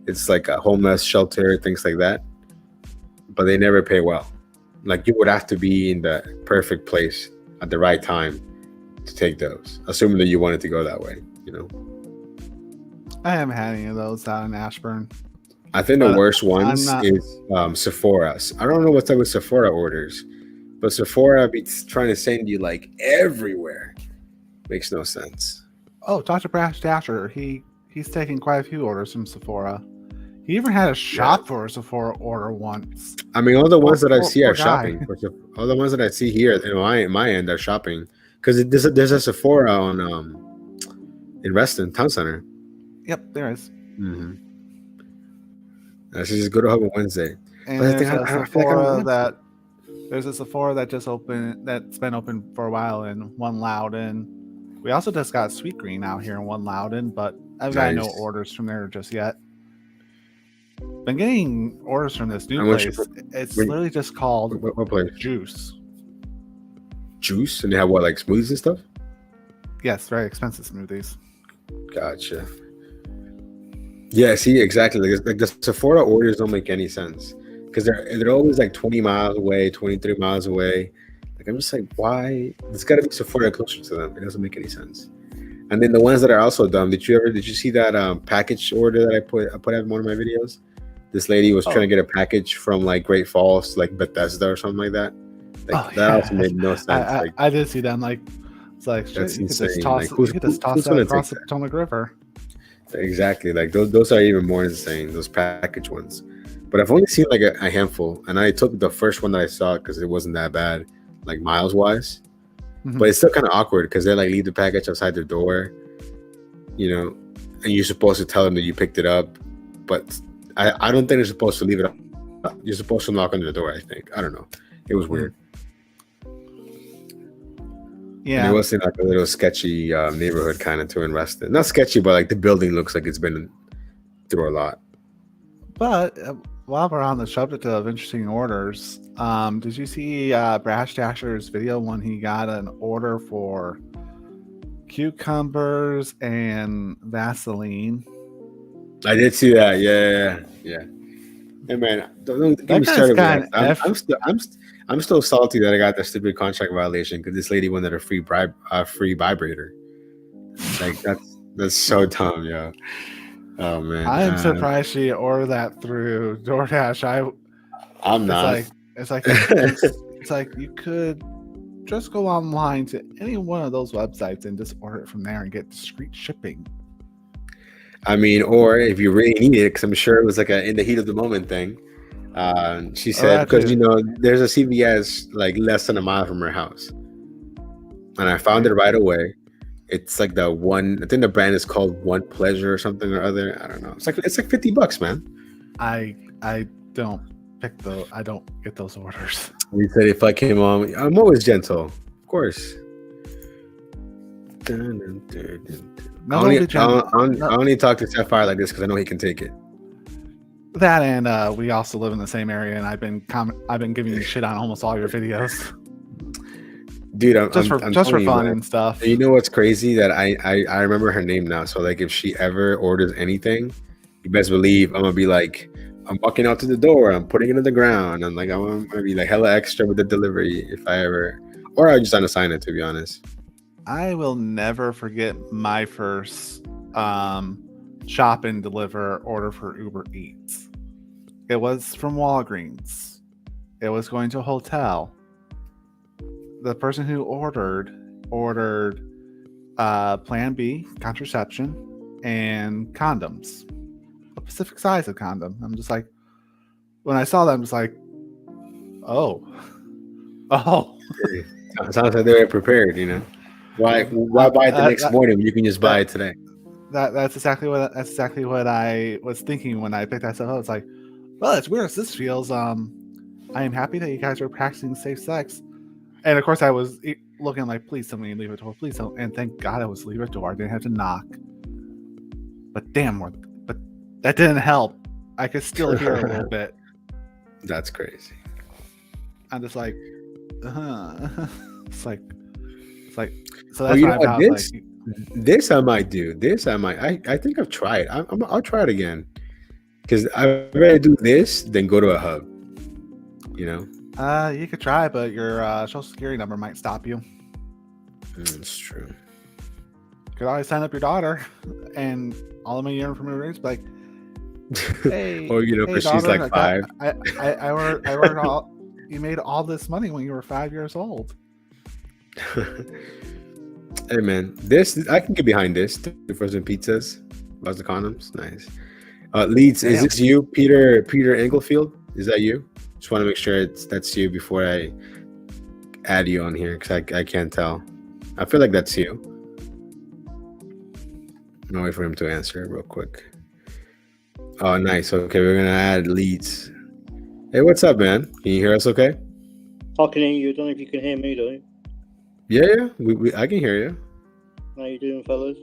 it's like a homeless shelter, things like that. But they never pay well. Like you would have to be in the perfect place at the right time to take those, assuming that you wanted to go that way. I haven't had any of those out in Ashburn. I think the worst ones is Sephora. I don't know what's up with Sephora orders, but Sephora be trying to send you like everywhere. Makes no sense. Oh, Dr. Brash Dasher, he's taking quite a few orders from Sephora. He even had a shop for a Sephora order once. I mean, all the ones that I see are shopping. All the ones that I see here in my end are shopping because there's a Sephora on in Reston Town Center. Yep, there is. Mm-hmm. I should just go to Hub on Wednesday. And there's a Sephora that just opened, that's been open for a while in One Loudon. We also just got Sweet Green out here in One Loudon, but I've got no orders from there just yet. Been getting orders from this new place. It's literally just called what place? Juice. Juice? And they have what, like smoothies and stuff? Yes, very expensive smoothies. Gotcha. Yeah, see, exactly. Like the Sephora orders don't make any sense because they're always like 20 miles away, 23 miles away. Like I'm just like, why? There's got to be Sephora closer to them. It doesn't make any sense. And then the ones that are also dumb. Did you see that package order that I put out in one of my videos? This lady was trying to get a package from like Great Falls to like Bethesda or something like that. Like that also made no sense. I did see that. I'm like, it's like that's you insane. Could just toss that across the Potomac River. Exactly. Like those are even more insane. Those package ones. But I've only seen like a handful, and I took the first one that I saw because it wasn't that bad, like miles wise. Mm-hmm. But it's still kind of awkward because they like leave the package outside their door, and you're supposed to tell them that you picked it up, but I don't think they're supposed to leave it up. You're supposed to knock on the door, I think. I don't know. It was weird. Yeah. And it was in like a little sketchy neighborhood kind of to invest in. Not sketchy, but like the building looks like it's been through a lot. But while we're on the subject of interesting orders, did you see Brash Dasher's video when he got an order for cucumbers and Vaseline? I did see that. Yeah. Hey man, don't get That me guy's started with got that. an F. I'm still salty that I got that stupid contract violation because this lady wanted a free vibrator. Like that's so dumb, yo. Oh man, I am surprised she ordered that through DoorDash. I'm It's not. like it's like you could just go online to any one of those websites and just order it from there and get discreet shipping. I mean, or if you really need it, because I'm sure it was like a in the heat of the moment thing. She Oh, said that because too. there's a CVS like less than a mile from her house, and I found Okay. it right away. It's like the one. I think the brand is called One Pleasure or something or other. I don't know. It's like $50, man. I don't I don't get those orders. He said if I came on, I'm always gentle, of course. I No, don't only be gentle. I only talk to Sapphire like this because I know he can take it. That and we also live in the same area, and I've been giving you shit on almost all your videos, Dude, I'm just for telling you, fun man. and stuff. You know what's crazy? That I remember her name now. So like, if she ever orders anything, you best believe I'm gonna be like, I'm walking out to the door, I'm putting it on the ground, and like I'm gonna be like hella extra with the delivery if I ever, or I just unassign it to be honest. I will never forget my first shop and deliver order for Uber Eats. It was from Walgreens. It was going to a hotel. The person who ordered Plan B, contraception, and condoms. A specific size of condom. I'm just like, when I saw that, I'm just like, oh. Sounds like they were prepared, you know. Why buy it the next morning when you can just buy it today? That's exactly what I was thinking when I picked that stuff up. It's like, well, it's weird as this feels. I am happy that you guys are practicing safe sex. And of course, I was looking like, please, somebody leave a door, please don't. And thank God I was leave a door. I didn't have to knock. But but that didn't help. I could still hear a little bit. That's crazy. I'm just like, it's like, so Well, that's you why know what? I was like, This I might do. This I might. I think I've tried. I'll try it again because I'd rather do this than go to a hub. You know. You could try, but your social security number might stop you. That's true. You could always sign up your daughter, and all of my year from her is like, hey, or hey, because daughter, she's like 5. I worked all. You made all this money when you were 5 years old. Hey man, this I can get behind this. 2 frozen pizzas, lots of condoms, nice. Leeds, is this you, Peter Englefield? Is that you? Just want to make sure that's you before I add you on here because I can't tell. I feel like that's you. I'll wait for him to answer real quick. Oh, nice. Okay, we're gonna add Leeds. Hey, what's up, man? Can you hear us? Okay. I can hear you. I don't know if you can hear me, though. Yeah. I can hear you. How you doing, fellas?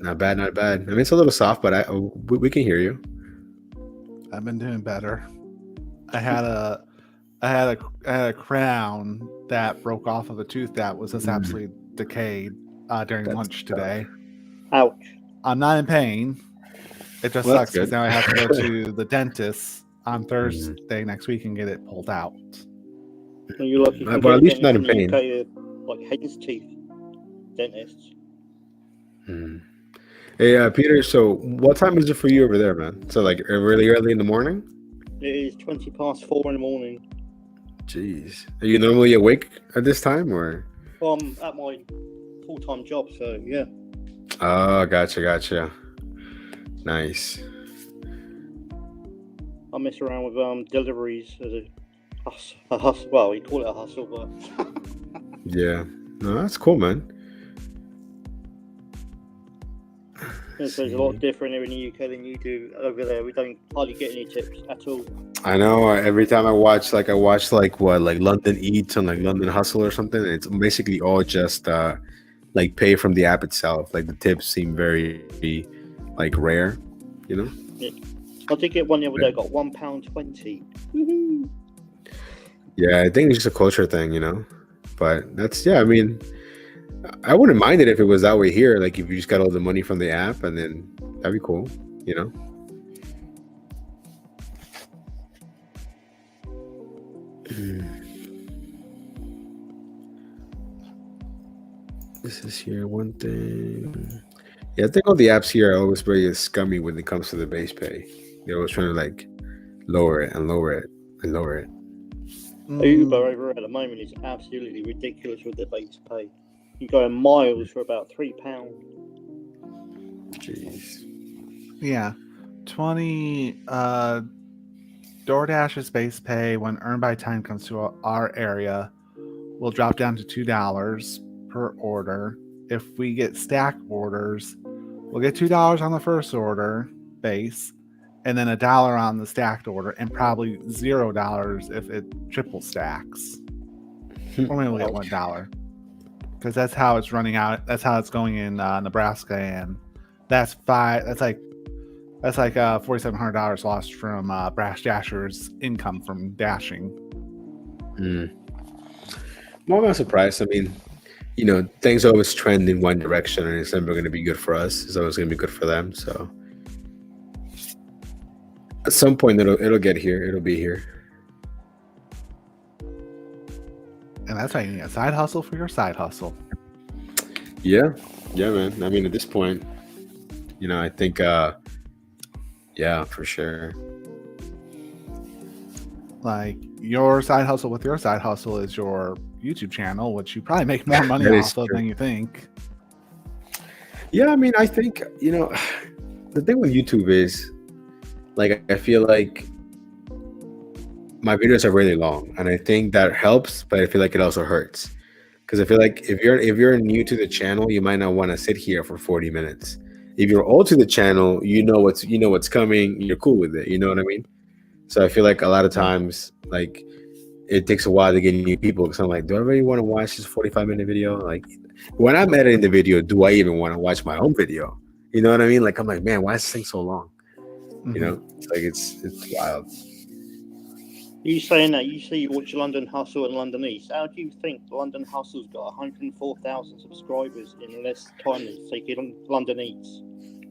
Not bad. I mean, it's a little soft, but we can hear you. I've been doing better. I had a crown that broke off of a tooth that was just absolutely decayed during lunch today. Ouch. I'm not in pain. It just sucks because now I have to go to the dentist on Thursday next week and get it pulled out. Well, you're lucky. But at least not in pain. Like hen's teeth dentists. Hey, Peter. So, what time is it for you over there, man? So, like, really early in the morning? It is 4:20 in the morning. Jeez, are you normally awake at this time, or? Well, I'm at my full-time job, so yeah. Oh, gotcha. Nice. I mess around with deliveries as a hustle. Well, you call it a hustle, but yeah, no, that's cool, man. It's a lot different here in the UK than you do over there. We don't hardly get any tips at all. I know. Every time I watch London Eats and like London Hustle or something, it's basically all just like pay from the app itself. Like the tips seem very like rare, you know. Yeah. I did get one the other day. I got £1.20. Yeah, I think it's just a culture thing, you know. But that's I mean, I wouldn't mind it if it was that way here. Like if you just got all the money from the app, and then that'd be cool. you know. This is here one thing. Yeah, I think all the apps here are always very scummy when it comes to the base pay. They're always trying to like lower it and lower it and lower it. Uber over at the moment is absolutely ridiculous with the base pay. You go in miles for about £3. Jeez. Yeah, 20 DoorDash's base pay when earned by time comes to our area will drop down to $2 per order. If we get stack orders, we'll get $2 on the first order base, and then $1 on the stacked order, and probably $0 if it triple stacks. Or maybe we'll get $1 because that's how it's running out. That's how it's going in Nebraska, and that's like $4,700 lost from Brash Dasher's income from dashing. Well, I'm not surprised. I mean, you know, things always trend in one direction, and it's never going to be good for us. It's always going to be good for them. So at some point, it'll get here. It'll be here. And that's why you need a side hustle for your side hustle. Yeah, man. I mean, at this point, you know, I think, yeah, for sure. Like your side hustle with your side hustle is your YouTube channel, which you probably make more money off of than you think. Yeah, I mean, I think, you know, the thing with YouTube is, like, I feel like my videos are really long, and I think that helps, but I feel like it also hurts. Because I feel like if you're new to the channel, you might not want to sit here for 40 minutes. If you're old to the channel, you know what's coming, you're cool with it, you know what I mean? So I feel like a lot of times, like, it takes a while to get new people, because I'm like, do I really want to watch this 45-minute video? Like, when I'm editing the video, do I even want to watch my own video? You know what I mean? Like, I'm like, man, why is this thing so long? Mm-hmm. You know, it's like it's wild. You saying that you watch London Hustle and London East. How do you think London Hustle's got 104,000 subscribers in less time than say London East?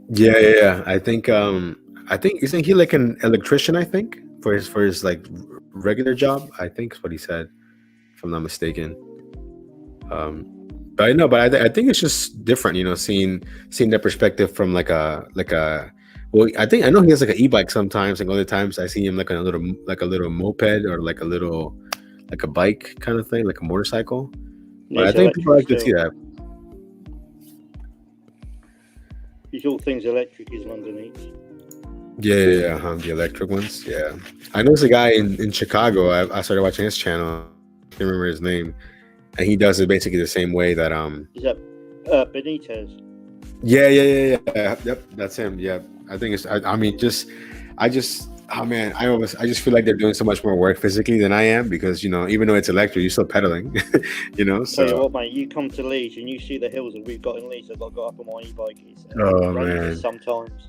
Yeah. I think isn't he like an electrician? I think for his like regular job. I think is what he said, if I'm not mistaken. But I know, but I think it's just different, you know, seeing that perspective from like a. Well, I know he has like an e-bike sometimes, and other times I see him like a little moped or like a bike kind of thing, like a motorcycle. But I think people like to see that. These all things electric is London East. Yeah, the electric ones. Yeah, I know there's a guy in Chicago. I started watching his channel. I can't remember his name, and he does it basically the same way that Is that Benitez? Yeah. Yep, that's him. Yeah, I think it's. I just feel like they're doing so much more work physically than I am, because, you know, even though it's electric, you're still pedaling. You know. So tell you what, mate, you come to Leeds and you see the hills that we've got in Leeds. I've got to go up on my e-bike. Oh man. Sometimes.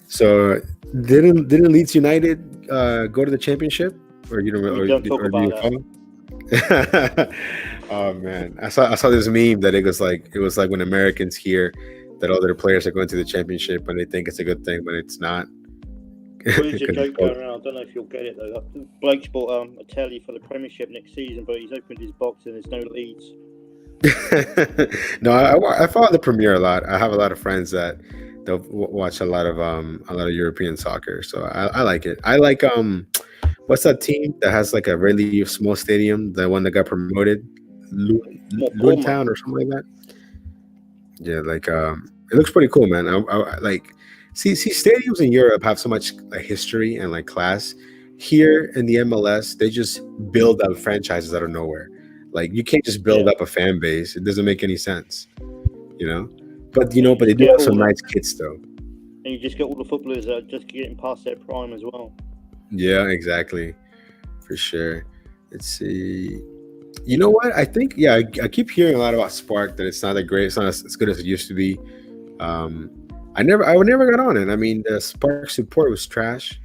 So didn't Leeds United go to the championship, or you know, We don't talk about that. Oh man, I saw this meme that it was like when Americans hear that all their players are going to the championship and they think it's a good thing, but it's not. There's a joke going around. I don't know if you'll get it though. Blake's bought a telly for the Premiership next season, but he's opened his box and there's no Leeds. No, I follow the Premier a lot. I have a lot of friends that they'll watch a lot of European soccer, so I like it. I like what's that team that has like a really small stadium? The one that got promoted, Town or something like that. Yeah, like it looks pretty cool, man. I like see stadiums in Europe have so much like history and like class. Here in the MLS, they just build up franchises out of nowhere. Like, you can't just build up a fan base. It doesn't make any sense, you know. But they do have some nice kits though. And you just get all the footballers that are just getting past their prime as well. Yeah, exactly, for sure. Let's see. You know what? I think I keep hearing a lot about Spark, that it's not that great. It's not as good as it used to be. I never got on it. I mean, the Spark support was trash.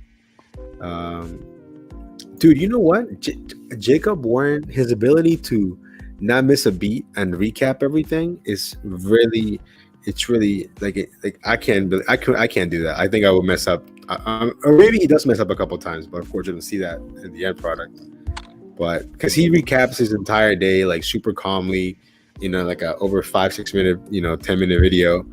Dude, you know what? Jacob Warren, his ability to not miss a beat and recap everything is really it's really like I can't do that. I think I would mess up, or maybe he does mess up a couple times, but of course you don't see that in the end product. But because he recaps his entire day like super calmly, like a over 5-6 minute, 10-minute video,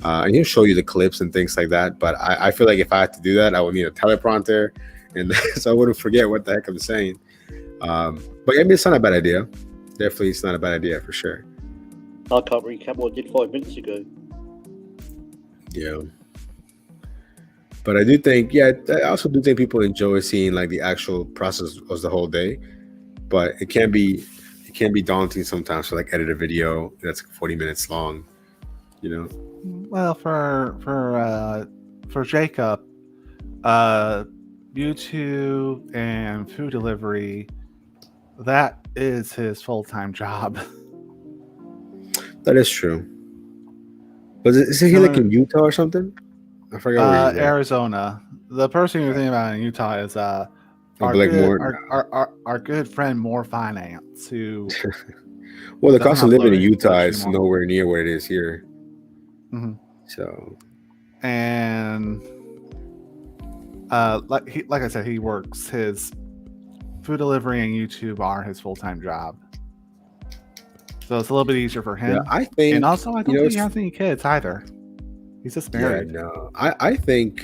and he'll show you the clips and things like that. But I feel like if I had to do that, I would need a teleprompter, and so I wouldn't forget what the heck I'm saying. But I mean, it's not a bad idea. Definitely, it's not a bad idea for sure. I can't recap what I did 5 minutes ago. Yeah. But I do think, I also do think people enjoy seeing like the actual process of the whole day. But it can be daunting sometimes to like edit a video that's 40 minutes long, Well, for Jacob, YouTube and food delivery, that is his full-time job. That is true. But is he like in Utah or something? I forgot where he's Arizona. The person you're thinking about in Utah is our good friend More Finance, who well, the cost of living in Utah is nowhere near what it is here. Mm-hmm. So, and like I said, he works his food delivery and YouTube are his full-time job. So it's a little bit easier for him. Yeah, I think, and also I don't think he has any kids either. He's just married. Yeah, no, I think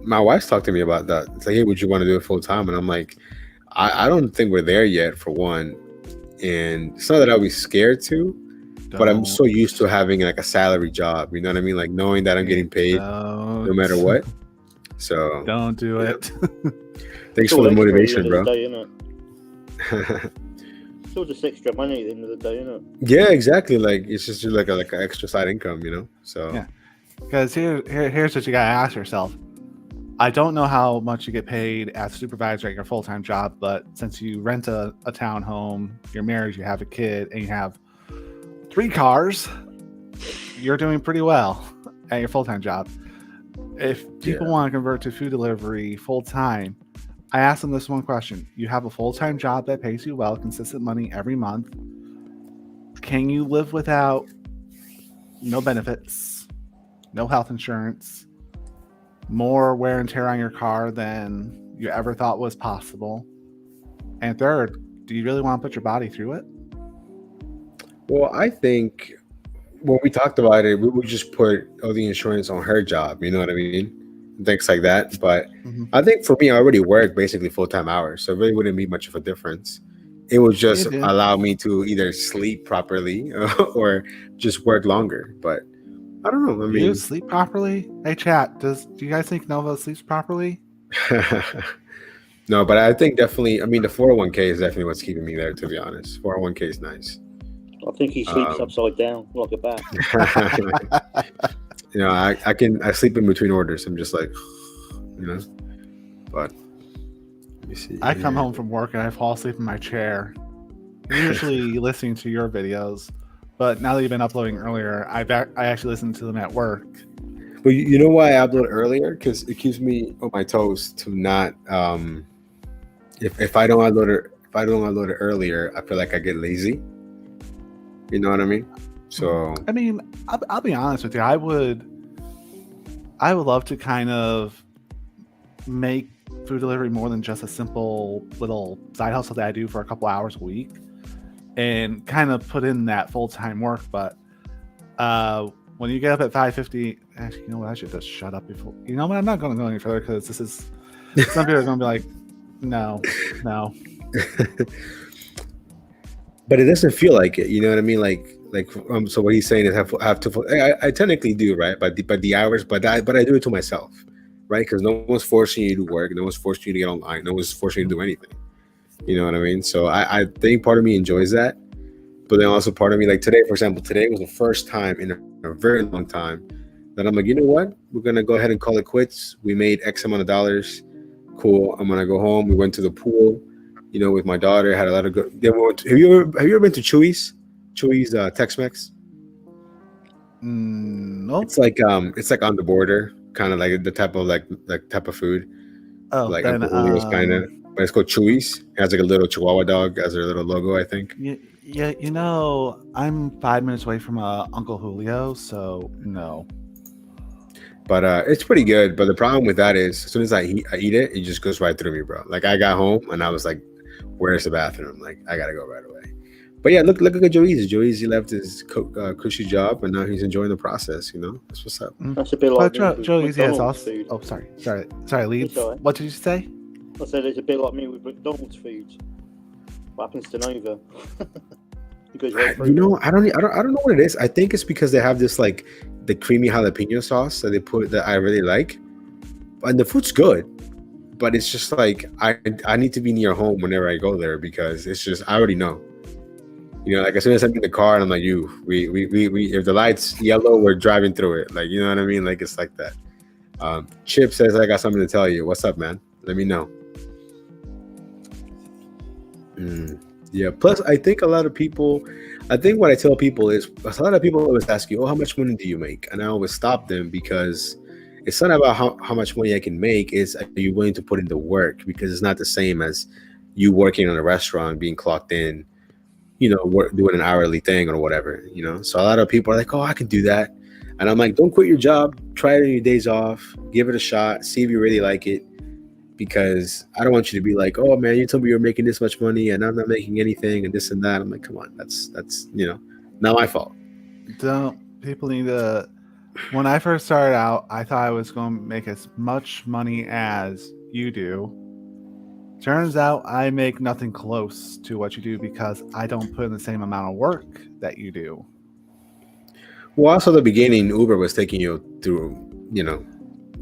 my wife's talked to me about that. It's like, hey, would you want to do it full time? And I'm like, I don't think we're there yet, for one. And it's not that I'll be scared to, but I'm so used to having like a salary job. You know what I mean? Like knowing that I'm getting paid no matter what. So don't do it. Thanks for the motivation, bro. Still just extra money at the end of the day, isn't it? Yeah, exactly. Like it's just like an extra side income, So yeah, because here's what you gotta ask yourself. I don't know how much you get paid as a supervisor at your full-time job, but since you rent a townhome, you're married, you have a kid, and you have 3 cars, you're doing pretty well at your full-time job. If people want to convert to food delivery full-time, I asked them this one question. You have a full-time job that pays you well, consistent money every month. Can you live without no benefits, no health insurance, more wear and tear on your car than you ever thought was possible? And third, do you really want to put your body through it? Well, I think when we talked about it, we would just put all the insurance on her job. You know what I mean? Things like that. But I think for me, I already work basically full-time hours, so it really wouldn't be much of a difference. It would just allow me to either sleep properly or just work longer. But I don't know. I mean, you sleep properly? Hey, chat. Do you guys think Nova sleeps properly? No, but I think definitely. I mean, the 401k is definitely what's keeping me there. To be honest, 401k is nice. I think he sleeps upside down like a bat. I sleep in between orders. I'm just like, but let me see. I come home from work and I fall asleep in my chair. I'm usually listening to your videos, but now that you've been uploading earlier, I actually listen to them at work. But you know why I upload earlier? Because it keeps me on my toes to not. If I don't upload it earlier, I feel like I get lazy. You know what I mean? So I mean, I'll be honest with you. I would love to kind of make food delivery more than just a simple little side hustle that I do for a couple hours a week, and kind of put in that full-time work. But when you get up at 5:50, actually, you know what? I should just shut up before. You know what? I'm not going to go any further because this is some people are going to be like, no. But it doesn't feel like it. You know what I mean? So what he's saying is have to. I technically do, right? But the hours, but I do it to myself, right? Because no one's forcing you to work. No one's forcing you to get online. No one's forcing you to do anything. You know what I mean? So I think part of me enjoys that, but then also part of me, like today, for example, today was the first time in a very long time that I'm like, you know what? We're gonna go ahead and call it quits. We made X amount of dollars. Cool. I'm gonna go home. We went to the pool. With my daughter, had a lot of good. Have you ever been to Chewy's? Chewy's Tex-Mex? No. It's like on the border, kind of like the type of food. Oh, like Julio's kind of, but it's called Chewy's. It has like a little Chihuahua dog as their little logo, I think. Yeah, I'm 5 minutes away from Uncle Julio, so no. But it's pretty good. But the problem with that is, as soon as I eat it, it just goes right through me, bro. Like I got home and I was like, "Where's the bathroom?" Like I gotta go right away. But yeah, look at Joe Easy. Joe Easy left his cushy job and now he's enjoying the process. That's what's up. That's a bit But like me with Joe Easy has McDonald's also. food. Oh, sorry, Leeds. It's all right. What did you say? I said it's a bit like me with McDonald's food. What happens to Nova? Because right through I don't know what it is. I think it's because they have this like the creamy jalapeno sauce that they put that I really like, and the food's good. But it's just like I need to be near home whenever I go there because it's just I already know. Like as soon as I'm in the car and I'm like, we if the light's yellow, we're driving through it. Like, you know what I mean? Like it's like that. Chip says I got something to tell you. What's up, man? Let me know. Yeah. Plus, I think what I tell people is a lot of people always ask you, "Oh, how much money do you make?" And I always stop them because it's not about how much money I can make. It's are you willing to put in the work? Because it's not the same as you working in a restaurant, being clocked in, doing an hourly thing or whatever. So a lot of people are like, "Oh, I can do that," and I'm like, "Don't quit your job. Try it on your days off. Give it a shot. See if you really like it." Because I don't want you to be like, "Oh man, you told me you were making this much money and I'm not making anything and this and that." I'm like, come on, that's not my fault. People need to. When I first started out, I thought I was going to make as much money as you do. Turns out I make nothing close to what you do because I don't put in the same amount of work that you do. Well, also the beginning, Uber was taking you through,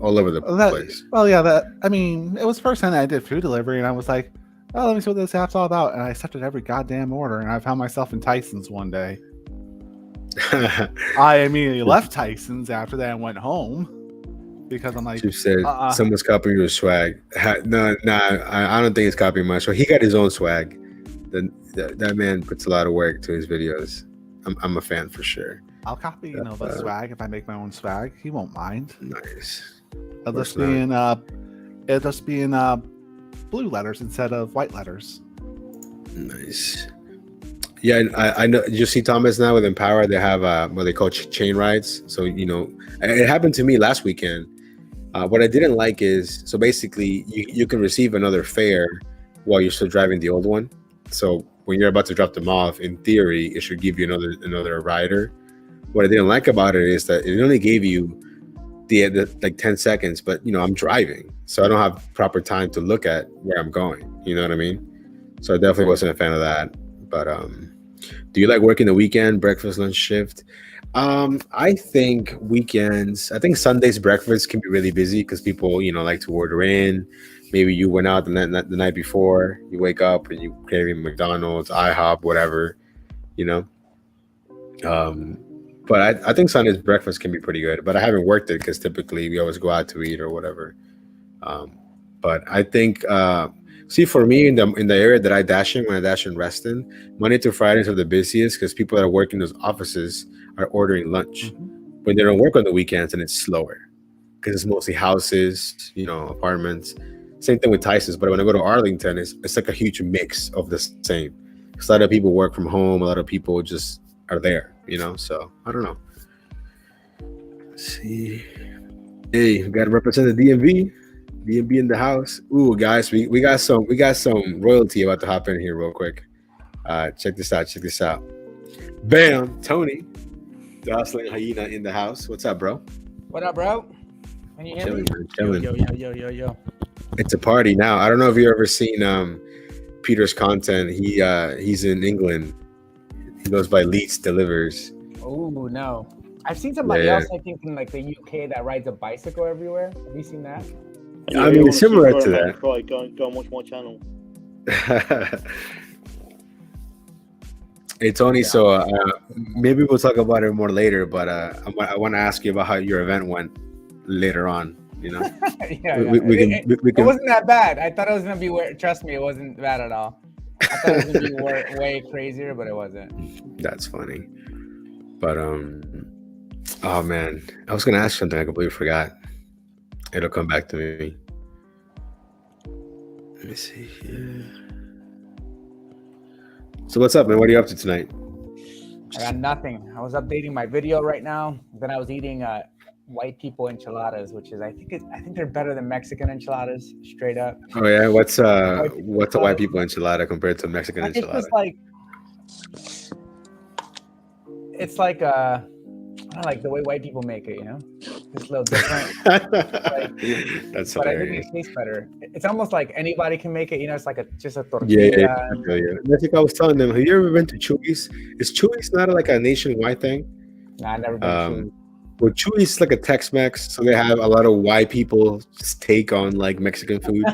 all over the place. Well, yeah, it was the first time that I did food delivery, and I was like, oh, let me see what this app's all about. And I accepted every goddamn order, and I found myself in Tyson's one day. I immediately left Tyson's after that and went home because I'm like, you said someone's copying your swag. No, I don't think it's copying my swag. He got his own swag. That man puts a lot of work to his videos. I'm a fan for sure. I'll copy, the swag if I make my own swag. He won't mind. Nice. It'll just be in blue letters instead of white letters. Nice. Yeah, I know. You see Thomas now with Empower. They have what they call chain rides. So it happened to me last weekend. What I didn't like is basically you can receive another fare while you're still driving the old one. So when you're about to drop them off, in theory, it should give you another rider. What I didn't like about it is that it only gave you the like 10 seconds, but I'm driving, so I don't have proper time to look at where I'm going. You know what I mean? So I definitely wasn't a fan of that. But do you like working the weekend, breakfast, lunch shift? I think Sundays breakfast can be really busy because people like to order in. Maybe you went out the night before, you wake up and you craving McDonald's, IHOP, whatever, but I think Sunday's breakfast can be pretty good, but I haven't worked it because typically we always go out to eat or whatever. But I think, for me in the area that I dash in, when I dash in Reston, Monday to Fridays are the busiest because people that are working in those offices are ordering lunch. Mm-hmm. When they don't work on the weekends, and it's slower because it's mostly houses, apartments. Same thing with Tyson's, but when I go to Arlington, it's like a huge mix of the same. A lot of people work from home. A lot of people just are there, so I don't know. Let's see. Hey, we got to represent the DMV in the house. Ooh, guys, we got some royalty about to hop in here real quick. Check this out. Bam, Tony, the hustling hyena in the house. What's up, bro? What up, bro? Can you hear me? Chilling. Yo. It's a party now. I don't know if you've ever seen Peter's content. He's in England. He goes by Leeds Delivers. Oh no, I've seen somebody else. I think in like the UK that rides a bicycle everywhere. Have you seen that? Yeah, I mean, it's similar to that. Right, go and watch my channel. Hey Tony, so maybe we'll talk about it more later. But I want to ask you about how your event went later on. We can. It wasn't that bad. I thought it was gonna be weird. Trust me, it wasn't bad at all. I thought it was gonna be way crazier, but it wasn't. That's funny. But oh man, I was gonna ask something. I completely forgot. It'll come back to me. Let me see here. So what's up, man? What are you up to tonight? I got nothing. I was updating my video right now. Then I was eating white people enchiladas, which is I think they're better than Mexican enchiladas, straight up. Oh yeah, what's a white people enchilada compared to a Mexican enchilada? It's just like I don't like the way white people make it, you know? Just a little different. That's hilarious. But I think it tastes better. It's almost like anybody can make it, you know, it's like just a tortilla. Yeah. I think I was telling them, have you ever been to Chuy's? Is Chuy's not like a nationwide thing? Nah, I've never been to. Well, Chuy's is like a Tex-Mex, so they have a lot of white people just take on like Mexican food.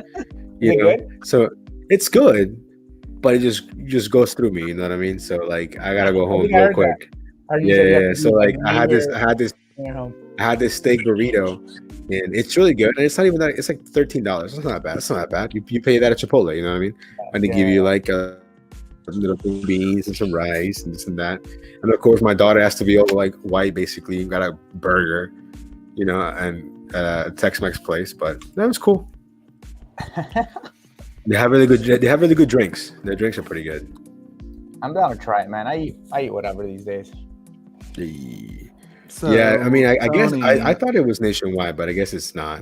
You know? Good? So it's good, but it just goes through me, you know what I mean? So like I gotta go home real quick. Yeah. So like I had this steak burrito, and it's really good. And it's not even that. It's like $13. It's not bad. It's not that bad. You pay that at Chipotle. You know what I mean? And they give you like little beans and some rice and this and that. And of course, my daughter has to be all like white. Basically, you got a burger, you know, and a Tex-Mex place. But that was cool. They have really good drinks. Their drinks are pretty good. I'm down to try it, man. I eat whatever these days. So, yeah, I mean, I guess I thought it was nationwide, but I guess it's not.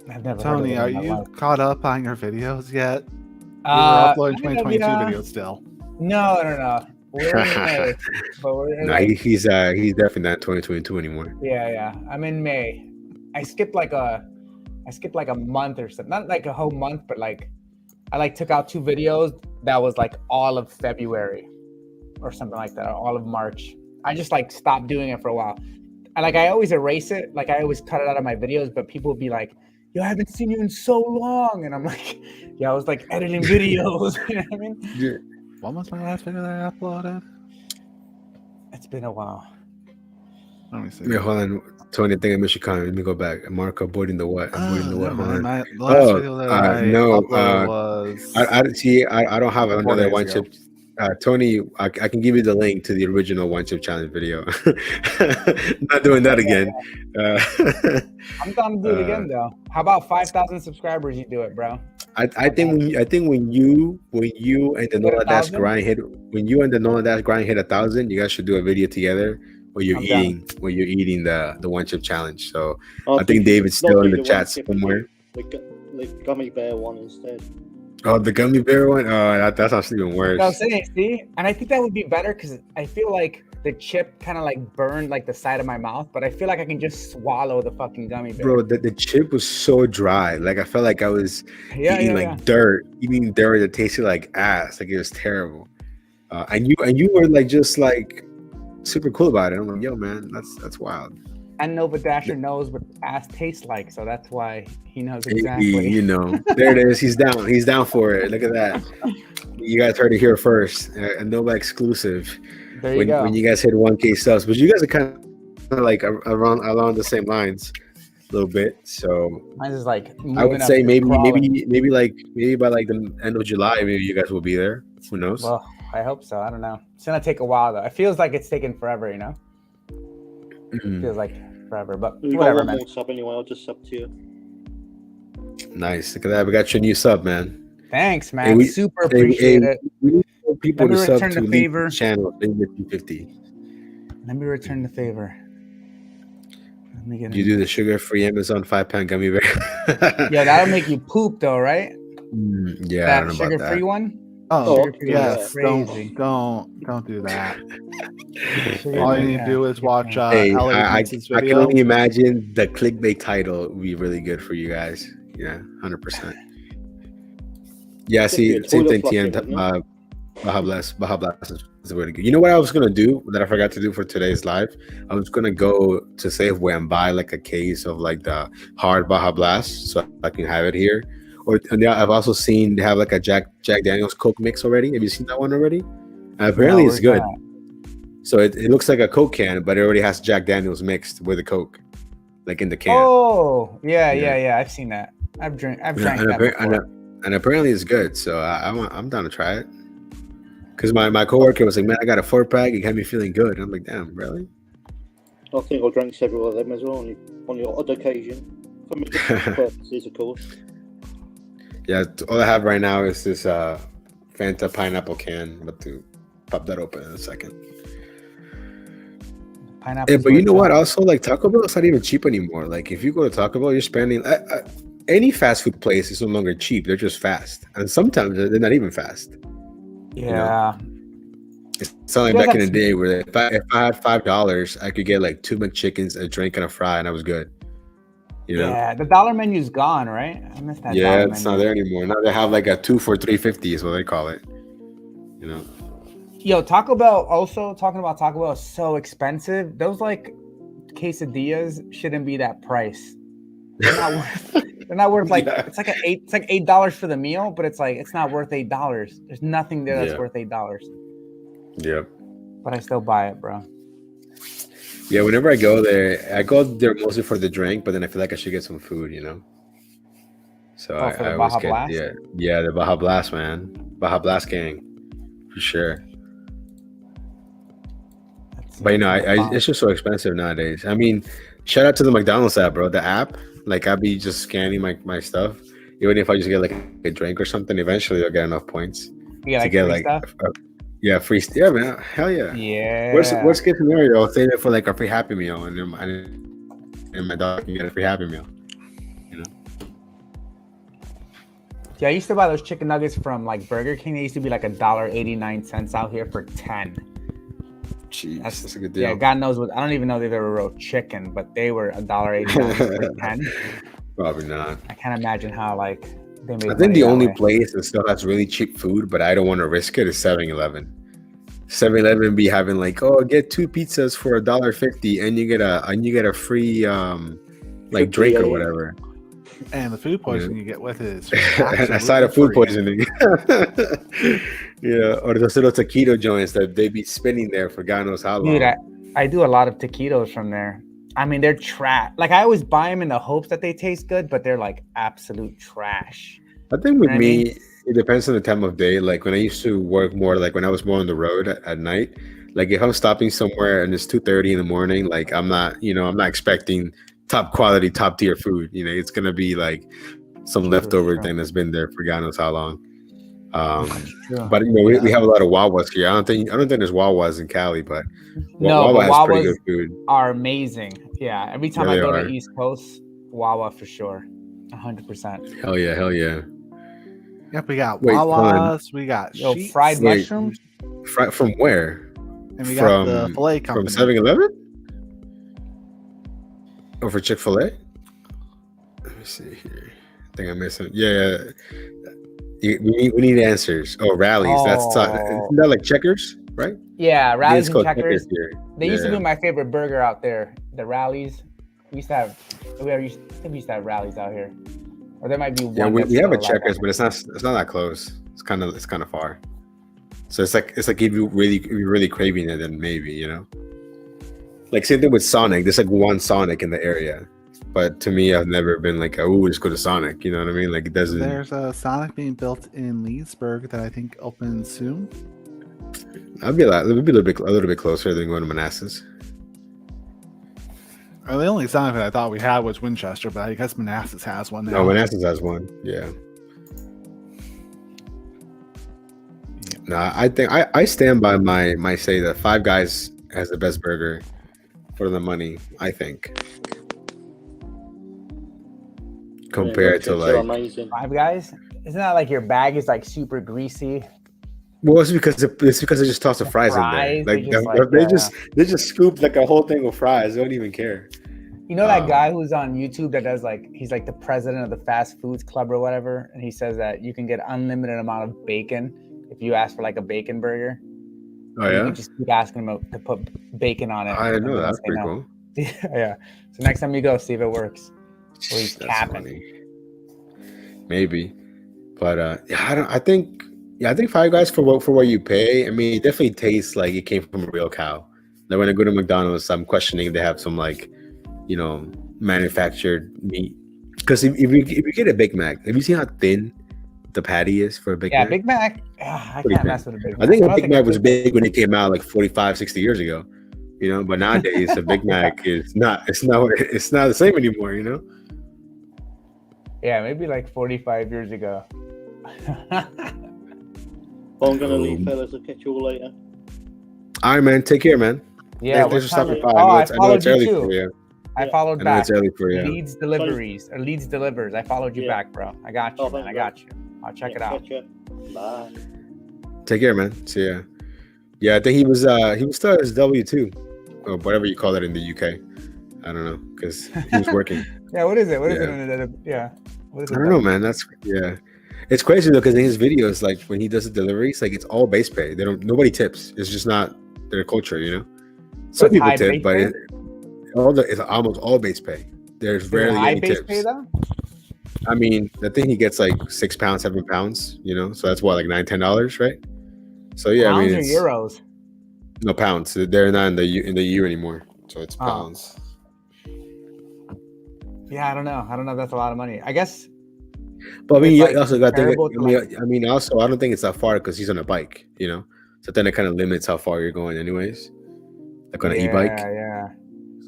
I've never. Tony, are you caught up on your videos yet? We're uploading 2022 videos still. No. We're in May, but we're in he's definitely not 2022 anymore. Yeah. I'm in May. I skipped like a month or something. Not like a whole month, but like I took out 2 videos that was like all of February or something like that, or all of March. I just like stopped doing it for a while. I always erase it. Like I always cut it out of my videos, but people would be like, yo, I haven't seen you in so long. And I'm like, yeah, I was like editing videos. You know what I mean? Yeah. When was my last video that I uploaded? It's been a while. Let me see. Yeah, hold on. Tony, I think I missed your comment. Let me go back. Mark avoiding the what? Avoiding the what? My last video that I uploaded was... I don't have another one chip. Tony, I can give you the link to the original one chip challenge video. Not doing that again. I'm down to do it again though. How about 5,000 subscribers? You do it, bro. I think when you and the Nola Dash grind hit 1,000, you guys should do a video together where you're eating the one chip challenge. So I think David's still in the chat somewhere. The gummy bear one instead. Oh, the gummy bear one? Oh, that's actually even worse. I was saying, see? And I think that would be better because I feel like the chip kind of like burned like the side of my mouth, but I feel like I can just swallow the fucking gummy bear. Bro, the chip was so dry. Like I felt like I was eating dirt that tasted like ass. Like it was terrible. And you were like just like super cool about it. I'm like, yo, man, that's wild. And Nova Dasher knows what ass tastes like, so that's why he knows exactly. You know, there it is. He's down. He's down for it. Look at that. You guys heard it here first. A Nova exclusive. There you go. When you guys hit 1K subs, but you guys are kind of like along the same lines a little bit. So mine's is like I would say maybe by like the end of July, maybe you guys will be there. Who knows? Well, I hope so. I don't know. It's gonna take a while though. It feels like it's taking forever, you know. Mm-hmm. Feels like forever, but you whatever, got one man. more sub anyway. I'll just sub to you. Nice. Look at that. We got your new sub, man. Thanks, man. Super appreciate it. We need people to sub to the favor. Channel 50. Let me return the favor. Let me get you do the sugar-free Amazon 5-pound gummy bear. Yeah, that'll make you poop though, right? Yeah, that I don't know about sugar-free that. one. Oh, yes. Don't do that. All you need to do is watch I can only imagine the clickbait title would be really good for you guys. Yeah, 100%. Yeah, see, same thing, TN. Baja Blast is really good. You know what I was going to do that I forgot to do for today's live? I was going to go to Safeway and buy like a case of like the hard Baja Blast so I can have it here. And I've also seen they have like a Jack Daniel's Coke mix already. Have you seen that one already? Apparently it's good. So it looks like a Coke can, but it already has Jack Daniel's mixed with the Coke, like in the can. Oh, yeah. I've seen that. I've drank that before. And apparently it's good. So I'm down to try it. Because my coworker was like, man, I got a 4-pack. It got me feeling good. I'm like, damn, really? I think I drank several of them as well on the odd occasion. For medicinal purposes, of course. Yeah, all I have right now is this Fanta pineapple can. I'm about to pop that open in a second. Pineapple. But you know what? Also, like Taco Bell is not even cheap anymore. Like if you go to Taco Bell, you're spending any fast food place is no longer cheap. They're just fast, and sometimes they're not even fast. Yeah. It's something back in the day where if I had $5, I could get like 2 McChickens, a drink, and a fry, and I was good. You know? Yeah, the dollar menu's gone, right? I miss that. Yeah, it's not there anymore. Now they have like a 2 for $3.50 is what they call it. You know. Yo, Taco Bell. Also, talking about Taco Bell is so expensive. Those like quesadillas shouldn't be that price. They're not worth. They're not worth like it's like $8 for the meal, but it's not worth $8. There's nothing there that's worth $8. Yep. But I still buy it, bro. Yeah, whenever I go there mostly for the drink, but then I feel like I should get some food, you know. So I always get Blast? the Baja Blast, man. Baja Blast gang, for sure. But you know, it's just so expensive nowadays. I mean, shout out to the McDonald's app, bro. The app, like I'll be just scanning my stuff. Even if I just get like a drink or something, eventually I'll get enough points to get like stuff. Free stuff. Yeah, man. Hell yeah. Yeah. Worst case scenario, I'll save it for like a free Happy Meal, and my dog can get a free Happy Meal. You know. Yeah, I used to buy those chicken nuggets from like Burger King. They used to be like $1.89 out here for 10. Jeez, that's a good deal. Yeah, God knows what. I don't even know if they were real chicken, but they were $1.89 for 10. Probably not. I can't imagine how like they made. I think the only place that still has really cheap food, but I don't want to risk it, is 7-Eleven. 7-Eleven be having like, oh, get 2 pizzas for $1.50, and you get a free like drink or whatever. And the food poisoning you get with it is a side of food poisoning. Yeah, or those little taquito joints that they be spinning there for God knows how long. Dude, I do a lot of taquitos from there. I mean, they're trash. Like I always buy them in the hopes that they taste good, but they're like absolute trash. I think with me, it depends on the time of day. Like when I used to work more, like when I was more on the road at night, like if I'm stopping somewhere and it's 2:30 in the morning, like I'm not expecting top quality, top tier food. You know, it's gonna be like some leftover thing that's been there for God knows how long. But you know, we have a lot of Wawas here. I don't think there's Wawas in Cali, but Wawa has pretty good food. Are amazing. Yeah, every time I go to East Coast, Wawa for sure, 100%. Hell yeah. Yep, we got Wawas. We got fried mushrooms. From where? And we got the filet company. From 7-Eleven? Or for Chick-fil-A? Let me see here. I think I missed it. Yeah. We need answers. Oh, Rallies. Isn't that like Checkers, right? Yeah, Rallies and Checkers. They used to be my favorite burger out there. The Rallies. We used to have Rallies out here. Or there might be one. Yeah, we have a Checkers, but it's not that close. It's kind of far. So it's like if you're really craving it, then maybe, you know. Like same thing with Sonic. There's like one Sonic in the area. But to me, I've never been like, oh, just go to Sonic. You know what I mean? Like it doesn't. There's a Sonic being built in Leesburg that I think opens soon. It'll be a little bit closer than going to Manassas. Well, the only Sonic that I thought we had was Winchester, but I guess Manassas has one now. No, Manassas has one. Yeah. No, I think I stand by my say that Five Guys has the best burger for the money, I think. Compared to like amazing. Five Guys, isn't that like your bag is like super greasy? Well, it's because they just toss the fries in there. They just scoop like a whole thing of fries. They don't even care. You know that guy who's on YouTube that does like he's like the president of the fast foods club or whatever, and he says that you can get unlimited amount of bacon if you ask for like a bacon burger. Oh yeah. You just keep asking him to put bacon on it. I didn't know that. That's pretty cool. Yeah. So next time you go, see if it works. Or he's capping. Funny. Maybe, but I think Five Guys for what you pay. I mean, it definitely tastes like it came from a real cow. Like when I go to McDonald's, I'm questioning if they have some like, you know, manufactured meat. Because if you get a Big Mac, have you seen how thin the patty is for a Big Mac? Yeah, Big Mac. I can't mess with a Big Mac. I think a Big Mac was big when it came out like 45, 60 years ago. You know, but nowadays a Big Mac is not. It's not the same anymore. You know. Yeah, maybe like 45 years ago. Well, I'm gonna leave, fellas. I'll catch you all later. All right, man. Take care, man. Yeah, Thanks for stopping by. I I know it's followed you early too. for you. I followed I know back. it's early for you. Leeds deliveries or Leeds delivers. I followed you back, bro. I got you, man. I got you. I'll check it out. Bye. Take care, man. See ya. Yeah, I think he was still at his W-2 or whatever you call it in the UK. I don't know because he was working. Yeah, what is it? What is it? Yeah. What is it? I don't know, man. It's crazy though because in his videos, like when he does the deliveries, like it's all base pay. Nobody tips. It's just not their culture, you know. Some people tip, but it's almost all base pay. There's rarely any tips. Pay, though? I mean, I think he gets like £6, £7, you know. So that's what, like $9-10, right? So yeah, pounds I mean, or euros? No, pounds. They're not in the EU anymore, so it's pounds. Yeah, I don't know. That's a lot of money, I guess. But I mean, you also got to think. I mean, also, I don't think it's that far because he's on a bike, you know. So then it kind of limits how far you're going, anyways. Like on an e-bike. Yeah.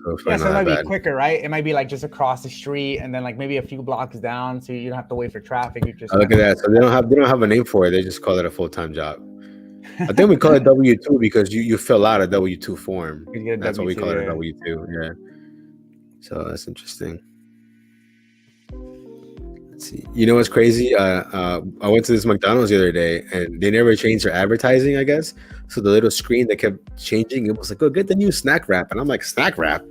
So it might be quicker, right? It might be like just across the street and then like maybe a few blocks down, so you don't have to wait for traffic. You just look at that. So they don't have a name for it. They just call it a full-time job. I think we call it W-2 because you fill out a W-2 form. That's what we call it, a W-2. Yeah. So that's interesting. Let's see. You know what's crazy? I went to this McDonald's the other day and they never changed their advertising, I guess. So the little screen that kept changing, it was like, "Oh, get the new snack wrap." And I'm like, "Snack wrap?"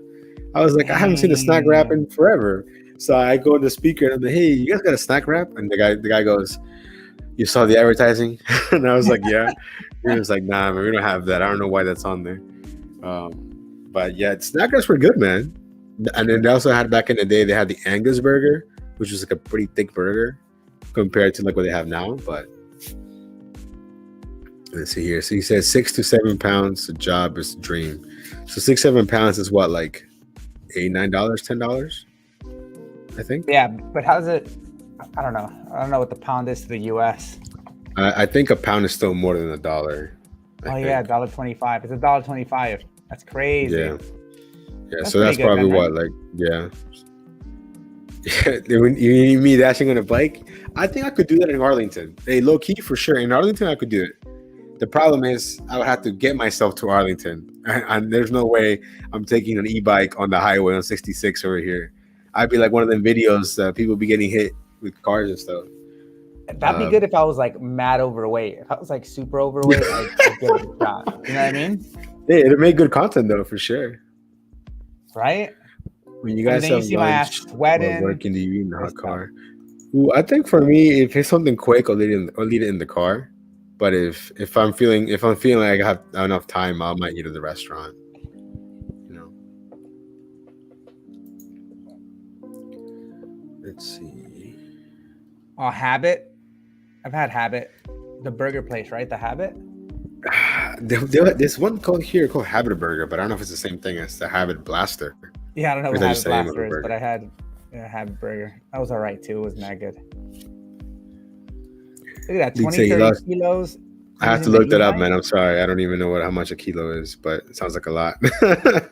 I was like, "I haven't seen a snack wrap in forever." So I go to the speaker and I'm like, "Hey, you guys got a snack wrap?" And the guy goes, "You saw the advertising?" And I was like, "Yeah." He was like, "Nah, man, we don't have that. I don't know why that's on there." But yeah, snack wraps were good, man. And then they also had back in the day, they had the Angus burger, which was like a pretty thick burger compared to like what they have now. But let's see here. So he says 6 to 7 pounds. The job is the dream. So 6-7 pounds is what, like $8-9, $10, I think. Yeah, but how's it? I don't know. I don't know what the pound is to the U.S. I think a pound is still more than $1. Yeah, $1.25. It's $1.25. That's crazy. Yeah. So that's probably what, like, yeah. When you need me dashing on a bike, I think I could do that in Arlington. Hey, low key for sure. In Arlington, I could do it. The problem is I would have to get myself to Arlington, and there's no way I'm taking an e-bike on the highway on 66 over here. I'd be like one of them videos people be getting hit with cars and stuff. That'd be good if I was like mad overweight. If I was like super overweight, I'd give it a shot. You know what I mean? Yeah, it'd make good content though, for sure. Right? When you guys have lunch or working, do you eat in the hot car? Ooh, I think for me, if it's something quick, I'll eat it in the car. But if I'm feeling like I have enough time, I might eat at the restaurant. You know. Let's see. Oh, Habit. I've had Habit, the burger place, right? The Habit. There's one called Habit Burger, but I don't know if it's the same thing as the Habit Blaster. Yeah, I don't know what Habit Blaster is, but I had Habit Burger. That was all right too. It wasn't that good. Look at that, 20-30 kilos. I have to look that up, man. I'm sorry. I don't even know how much a kilo is, but it sounds like a lot. A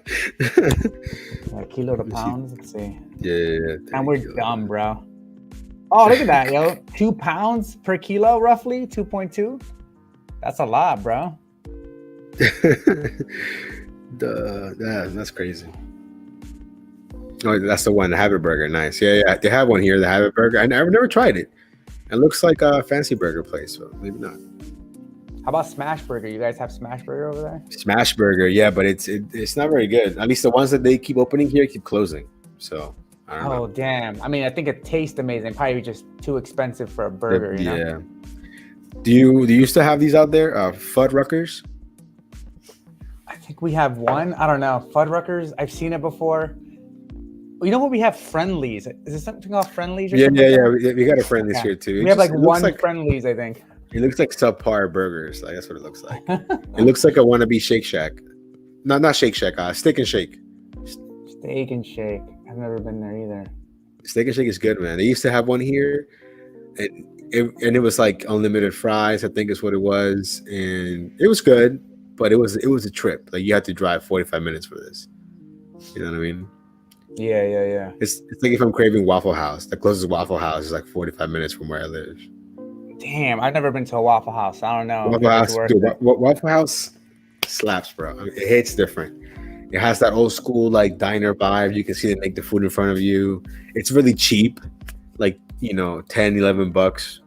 kilo to pounds. Let's see. Yeah. And we're dumb, bro. Oh, look at that, yo. 2 pounds per kilo, roughly 2.2. That's a lot, bro. That's crazy. Oh, that's the one, the Habit Burger. Nice. Yeah. They have one here, the Habit Burger. I've never tried it. It looks like a fancy burger place, so maybe not. How about Smash Burger? You guys have Smash Burger over there? Smash Burger, yeah, but it's not very good. At least the ones that they keep opening here keep closing. So I don't know. Oh damn! I mean, I think it tastes amazing. Probably just too expensive for a burger. You know? Yeah. Do you still have these out there? Fuddruckers? I think we have one. I don't know. Fuddruckers. I've seen it before. You know what? We have Friendlies. Is there something called Friendlies? Yeah. We got a Friendlies here too. We have like one Friendlies, I think. It looks like subpar burgers. Like that's what it looks like. It looks like a wannabe Shake Shack. Not Shake Shack. Steak and Shake. Steak and Shake. I've never been there either. Steak and Shake is good, man. They used to have one here, and it was like unlimited fries, I think is what it was, and it was good, but it was a trip. Like you had to drive 45 minutes for this. You know what I mean? Yeah. It's like if I'm craving Waffle House, the closest Waffle House is like 45 minutes from where I live. Damn, I've never been to a Waffle House. I don't know. Waffle House, dude, Waffle House slaps, bro. I mean, it hits different. It has that old school like diner vibe. You can see they make the food in front of you. It's really cheap, like 10, $11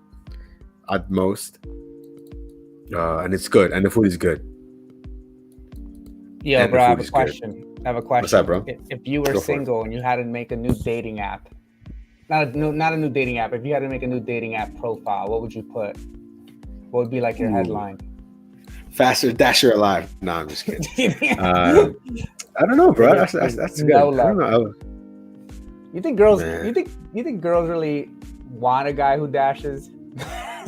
at most, and it's good. And the food is good. Yo, bro, I have a question. What's up, bro? If you were single and you had to make a new dating app, not a new dating app. If you had to make a new dating app profile, what would you put? What would be like your headline? Faster, Dasher alive. No, I'm just kidding. I don't know, bro. That's good. No I don't know. You think girls? You think girls really want a guy who dashes? I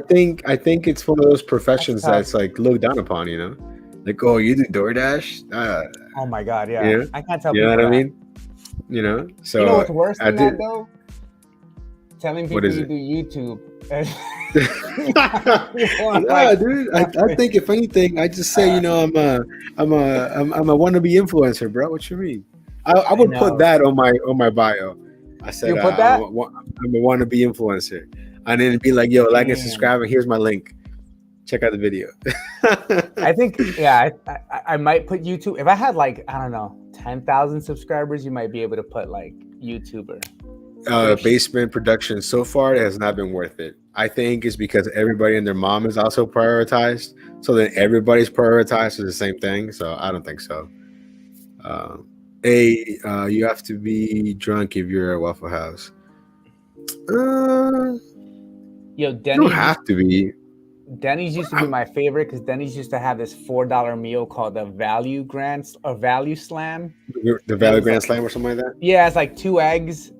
think it's one of those professions that's like looked down upon. Like, oh, you do DoorDash? Oh my god, yeah. You know? I can't tell. You know what I mean? So you know what's worse than that though? Telling people you do YouTube. Yeah, dude. I think if anything, I just say, I'm a wannabe influencer, bro. What you mean? I would put that on my bio. I said, you put that? I'm a wannabe influencer, and then it'd be like, yo, like and subscribe, and here's my link. Check out the video. I think, I might put YouTube. If I had 10,000 subscribers, you might be able to put YouTuber. Basement production so far, it has not been worth it. I think it's because everybody and their mom is also prioritized. So then everybody's prioritized for the same thing. So I don't think so. You have to be drunk if you're at Waffle House. Yo, Denny's. You don't have to be. Denny's used to be my favorite because Denny's used to have this $4 meal called the Value Slam. The Value Grand Slam or something like that? Yeah, it's like 2 eggs,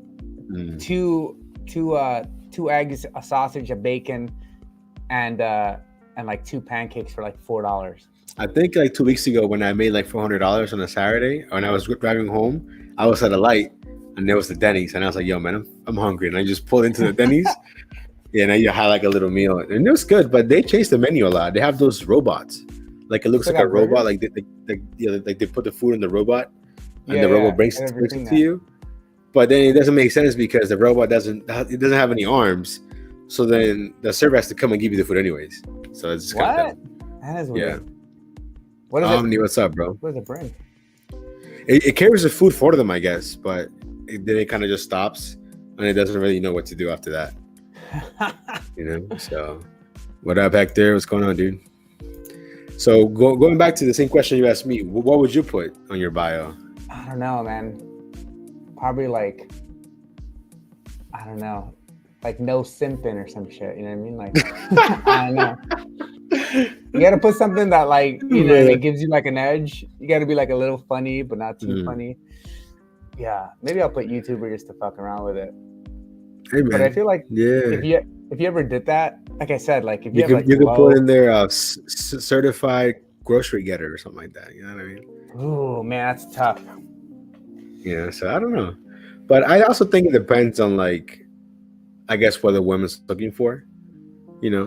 two eggs, a sausage, a bacon, and 2 pancakes for $4. I think 2 weeks ago when I made $400 on a Saturday, when I was driving home, I was at a light and there was the Denny's, and I was like, yo, man, I'm hungry. And I just pulled into the Denny's. Yeah, now you had a little meal, and it was good. But they changed the menu a lot. They have those robots, it looks like a robot, like they put the food in the robot, and the robot brings it to you. But then it doesn't make sense because the robot doesn't have any arms, so then the server has to come and give you the food anyways. So it's just what? That is weird. Yeah. What is Omni, what's up, bro? What does it bring? It carries the food for them, I guess, but then it kind of just stops, and it doesn't really know what to do after that. So what up, Hector? What's going on, dude? So going back to the same question you asked me, what would you put on your bio? I don't know, man. Probably I don't know, no simping or some shit. You know what I mean? I don't know. You gotta put something that it gives you an edge. You gotta be a little funny, but not too funny. Yeah, maybe I'll put YouTuber just to fuck around with it. Hey, man. But I feel if you ever did that, like I said, if you could put in there certified grocery getter or something like that. You know what I mean? Oh man, that's tough. Yeah, so I don't know, but I also think it depends on I guess what the woman's looking for.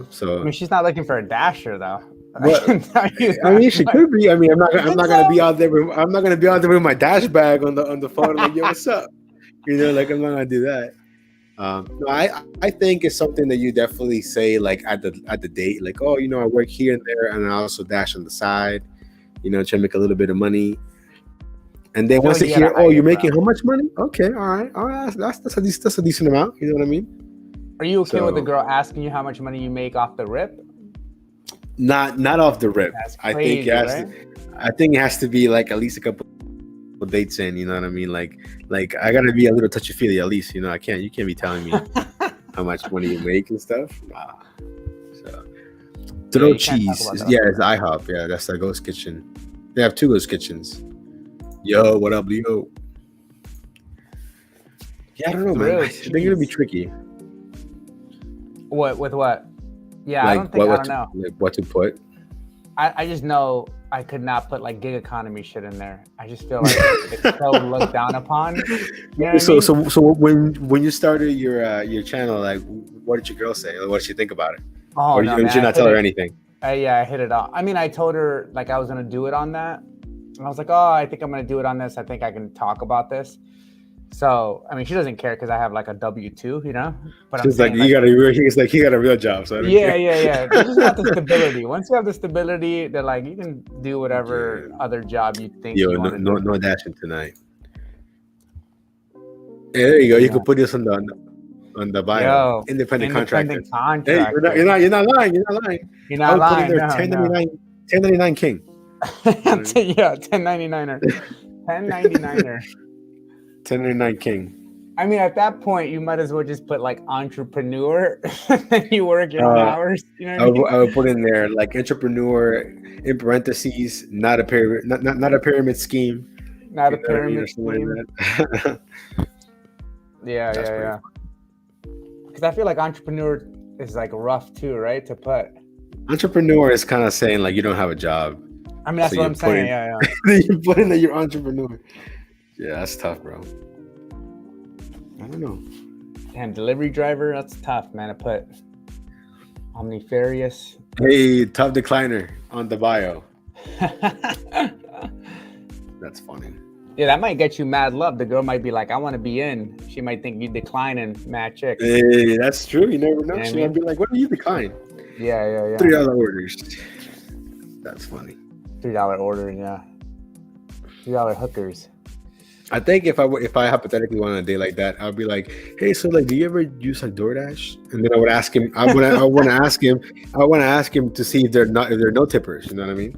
So I mean, she's not looking for a dasher though. I mean, she could be. I mean, I'm not gonna be out there. I'm not gonna be out there with my dash bag on the phone. Like, yo, what's up? I'm not gonna do that. No, I think it's something that you definitely say at the date, oh, I work here and there, and I also dash on the side, try to make a little bit of money. And then once they hear, oh, you're making how much money? Okay, all right, that's a decent amount. You know what I mean? Are you okay with the girl asking you how much money you make off the rip? Not off the rip. That's crazy, I think it has to be at least a couple dates in, you know what I mean? Like I gotta be a little touchy feely at least, you can't be telling me how much money you make and stuff. Nah. So throw cheese. It's IHOP. Yeah, that's the ghost kitchen. They have 2 ghost kitchens. Yo, what up, Leo? Yeah, I don't know, man. I think it'll be tricky. What with what? Yeah, I don't know. What to put? I just know I could not put gig economy shit in there. I just feel it's so looked down upon. You know so when you started your channel, what did your girl say? What did she think about it? Oh, or did you not tell her anything? I hit it off. I mean, I told her I was gonna do it on that, and I was like, oh, I think I'm gonna do it on this. I think I can talk about this. So I mean, she doesn't care because I have like a W-2, you know. But She's like, you got a real. He's like, he got a real job. So I don't care. yeah. They just want the stability. Once you have the stability, they're like, you can do whatever other job you think you want to do. No dashing tonight. Yeah, there you go. You can put this on the bio. Yo, independent contractor. Hey, you're not lying. You're not lying. You're not lying. There, 1099 King. Yeah, 1099er. 1099er. 1099 King. I mean, at that point, you might as well just put like entrepreneur, and you work your own hours. You know what I would put in there like entrepreneur in parentheses, not a pyramid, not a pyramid scheme. Not a pyramid scheme. Like yeah. Because I feel like entrepreneur is like rough too, right? To put. Entrepreneur is kind of saying like you don't have a job. I mean, that's what I'm saying. Yeah. You put in that you're entrepreneur. Yeah, that's tough, bro. I don't know. Damn, delivery driver, that's tough, man. I put omnifarious. Hey, tough decliner on the bio. That's funny. Yeah, that might get you mad love. The girl might be like, I want to be in. She might think you declining mad chicks. Hey, that's true. You never know. She might be like, what do you decline? Yeah. $3 orders. That's funny. $3 order, yeah. $3 hookers. I think if I hypothetically went on a date like that, I'd be like, hey, so like, do you ever use like DoorDash? And then I would ask him. I want to ask him to see if they're no tippers. You know what I mean?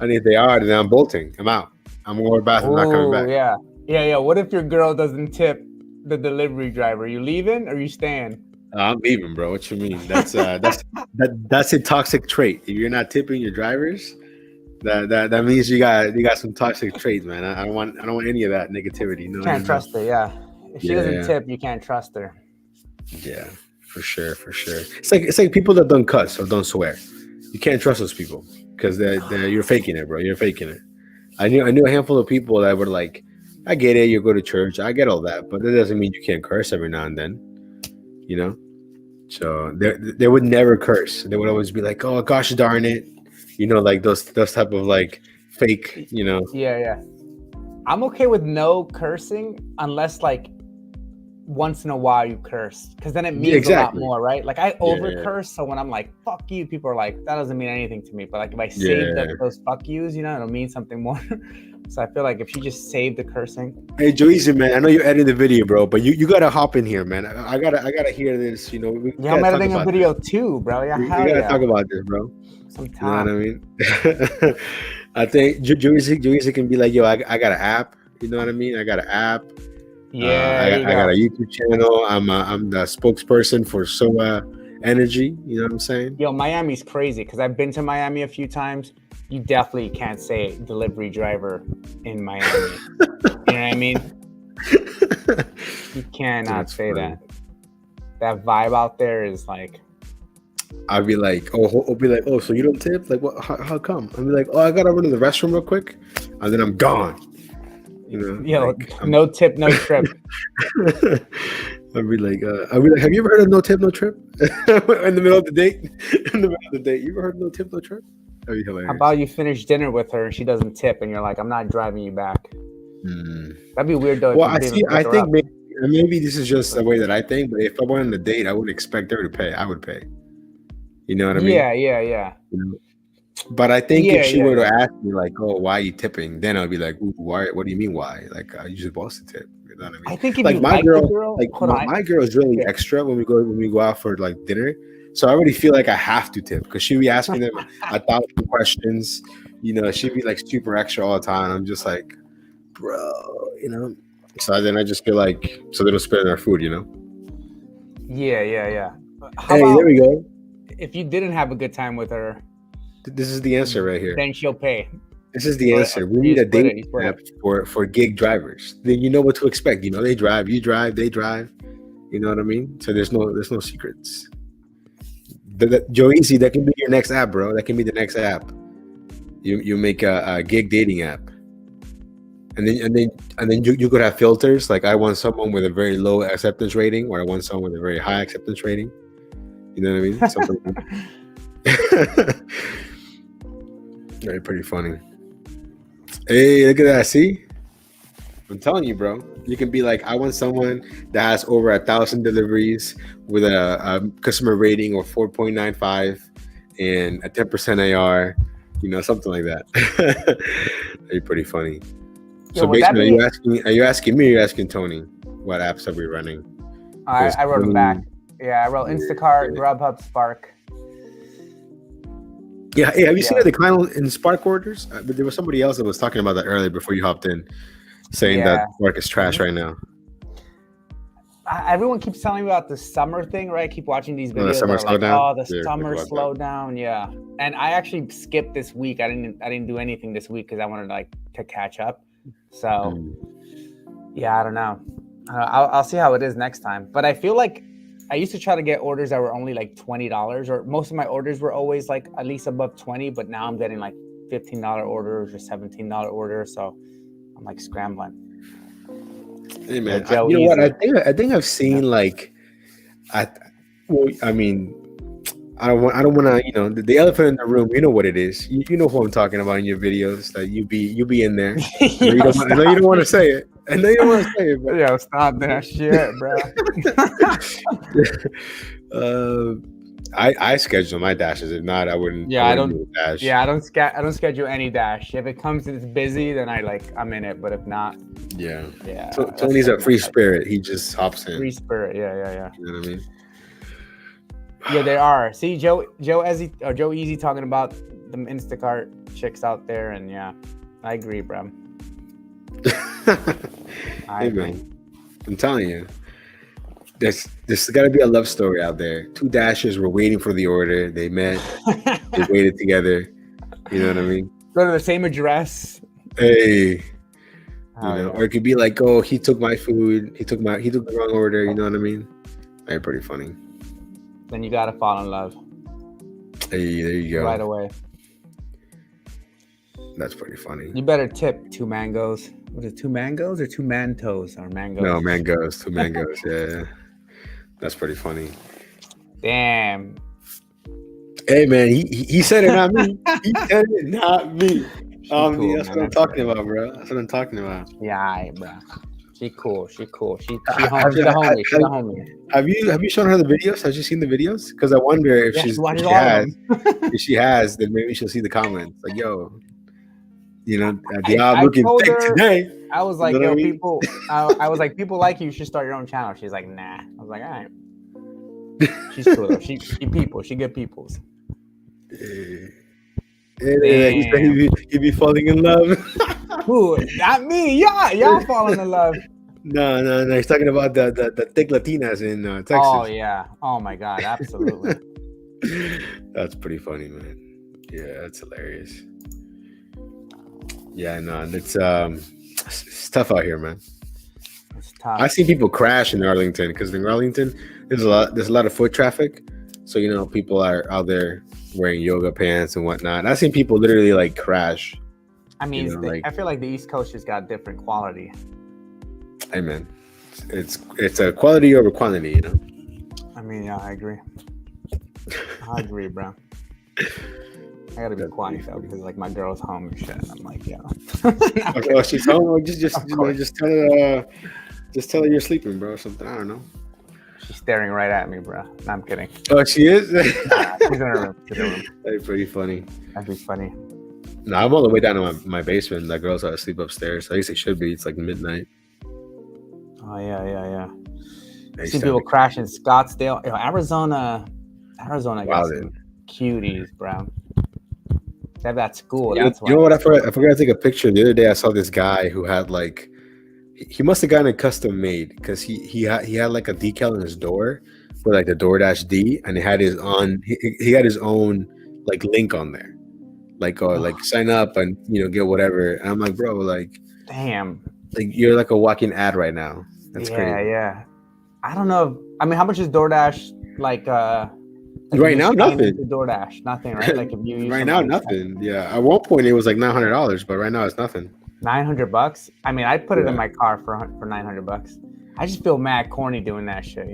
And if they are, then I'm bolting. I'm out. I'm going to the bathroom. Not coming back. Yeah. What if your girl doesn't tip the delivery driver? You leaving or you staying? I'm leaving, bro. What you mean? That's a toxic trait. If you're not tipping your drivers, that means you got some toxic traits, man. I don't want any of that negativity. No, can't trust her. Yeah, if she doesn't tip, you can't trust her. Yeah, for sure. It's like people that don't cuss or don't swear. You can't trust those people because you're faking it, bro. You're faking it. I knew a handful of people that were like, I get it, you go to church, I get all that, but that doesn't mean you can't curse every now and then, you know. So they would never curse. They would always be like, oh gosh darn it. You know, like those type of like fake, you know. Yeah. I'm okay with no cursing unless like once in a while you curse, because then it means a lot more, right? Like I over curse, so when I'm like fuck you, people are like that doesn't mean anything to me. But like if I save those fuck yous, you know, it'll mean something more. So I feel like if you just save the cursing. Hey Joyce, man, I know you're editing the video, bro, but you gotta hop in here, man. I gotta hear this. You know, I'm editing a video too, bro. Yeah, we gotta talk about this, bro. Sometime. You know what I mean? I think Joyce can be like, yo, I got an app. You know what I mean? I got an app. Yeah, I got a YouTube channel. I'm the spokesperson for SOA Energy. You know what I'm saying? Yo, Miami's crazy because I've been to Miami a few times. You definitely can't say delivery driver in Miami. You know what I mean? You cannot say that. That vibe out there is like. I'll be like, oh, so you don't tip? Like, what? How come? I'll be like, oh, I gotta run to the restroom real quick, and then I'm gone. You know, yo, like, no tip, no trip. I'll be like, have you ever heard of no tip, no trip? In the middle of the date, you ever heard of no tip, no trip? That'd be hilarious. How about you finish dinner with her and she doesn't tip, and you're like, I'm not driving you back. That'd be weird though. Well, I think maybe this is just the way that I think, but if I went on a date, I wouldn't expect her to pay. I would pay. You know what I mean? Yeah. You know? But I think if she were to ask me like, "Oh, why are you tipping?" Then I'll be like, "Why? What do you mean why? Like, I usually supposed to tip." You know what I mean? I think if like you my like girl, the girl, like my girl is really extra when we go out for like dinner. So I already feel like I have to tip because she'll be asking them 1,000 questions. You know, she'd be like super extra all the time. I'm just like, bro, you know. So then I just feel like so they don't spend our food, you know. Yeah. Hey, there we go. If you didn't have a good time with her, this is the answer right here. Then she'll pay. This is the answer. We need a dating app for gig drivers. Then you know what to expect. You know, they drive, you drive, they drive. You know what I mean? So there's no secrets. Joeasy, that can be your next app, bro. That can be the next app. You make a gig dating app, and then you could have filters like I want someone with a very low acceptance rating, or I want someone with a very high acceptance rating. You know what I mean? Something. Very pretty funny. Hey, look at that! See, I'm telling you, bro. You can be like, I want someone that has over 1,000 deliveries with a customer rating of 4.95 and a 10% AR, something like that. That'd be pretty funny. Yo, So would that basically, be- are you asking me or are you asking Tony what apps are we running? I wrote them back. Yeah, I wrote Instacart, Grubhub, Spark. Yeah, hey, have you seen the decline in Spark orders? But there was somebody else that was talking about that earlier before you hopped in, saying that Spark is trash right now. Everyone keeps telling me about the summer thing, right? I keep watching these videos. The summer slowdown. The summer slowdown. Yeah, and I actually skipped this week. I didn't do anything this week because I wanted to catch up. So, yeah, I don't know. I'll see how it is next time. But I feel like I used to try to get orders that were only like $20, or most of my orders were always like at least above 20. But now I'm getting like $15 orders or $17 orders. So I'm like scrambling. Hey man, you know what? I think I've seen I don't want to, the elephant in the room. You know what it is. You know who I'm talking about in your videos. That you be in there. I know you don't want to say it. I know you don't want to say it. But yo, stop that shit, bro. I schedule my dashes. If not, I wouldn't. Yeah, I don't do a dash. Yeah, I don't schedule any dash. If it comes and it's busy, then I'm in it. But if not, yeah. So Tony's a free spirit. He just hops in. Free spirit. Yeah. You know what I mean? Yeah, they are. See, Joe Easy talking about the Instacart chicks out there, and yeah, I agree, bro. Hey man, I'm telling you, there's got to be a love story out there. Two dashers were waiting for the order. They met. They waited together. You know what I mean? Go to the same address. Hey. Or it could be like, oh, he took my food. He took the wrong order. You know what I mean? They're pretty funny. Then you gotta fall in love. Hey, there you go. Right away. That's pretty funny. You better tip 2 mangoes. Was it 2 mangoes or 2 mantos or mangoes? No, mangoes. 2 mangoes. Yeah. That's pretty funny. Damn. Hey man, he said it, not me. He said it, not me. Cool, that's what I'm talking about, bro. That's what I'm talking about. Yeah, bro. She cool. She's the homie. She's the homie. Have you shown her the videos? Has she seen the videos? Because I wonder if if she has, then maybe she'll see the comments. Like, yo, looking thick today. I was like, yo, people. I was like, people like you. You should start your own channel. She's like, nah. I was like, all right. She's cool though. She people. She good peoples. He'd be falling in love. Who? Not me. Y'all falling in love. No. He's talking about the thick Latinas in Texas. Oh yeah. Oh my God. Absolutely. That's pretty funny, man. Yeah, that's hilarious. Yeah, no, it's tough out here, man. It's tough. I see people crash in Arlington because in Arlington there's a lot of foot traffic, so people are out there wearing yoga pants and whatnot. I've seen people literally crash. I mean, I feel like the East Coast just got different quality. Hey man, it's a quality over quantity, I mean, yeah, I agree. I agree, bro. I gotta be quiet though because my girl's home and shit. And I'm like, yo. Okay, she's home. Just tell her you're sleeping, bro, or something. I don't know. She's staring right at me, bro. No, I'm kidding. Oh, she is? She's in her room. That's pretty funny. That'd be funny. No, I'm all the way down to my basement. That girl's asleep upstairs. At least it should be. It's like midnight. Oh, yeah. I see people crash in Scottsdale. Arizona got some cuties, bro. They have that school. You know what? I forgot to take a picture. The other day, I saw this guy who had he must have gotten a custom made because he had a decal on his door with the DoorDash D, and he had his own link on there, sign up and get whatever. And I'm like, bro, damn, you're like a walking ad right now. That's crazy. Yeah. I don't know. How much is DoorDash right now? Nothing. DoorDash, nothing, right? If you use right now, nothing. Yeah, at one point it was $900, but right now it's nothing. $900? I mean, I'd put it in my car for $900. I just feel mad corny doing that shit,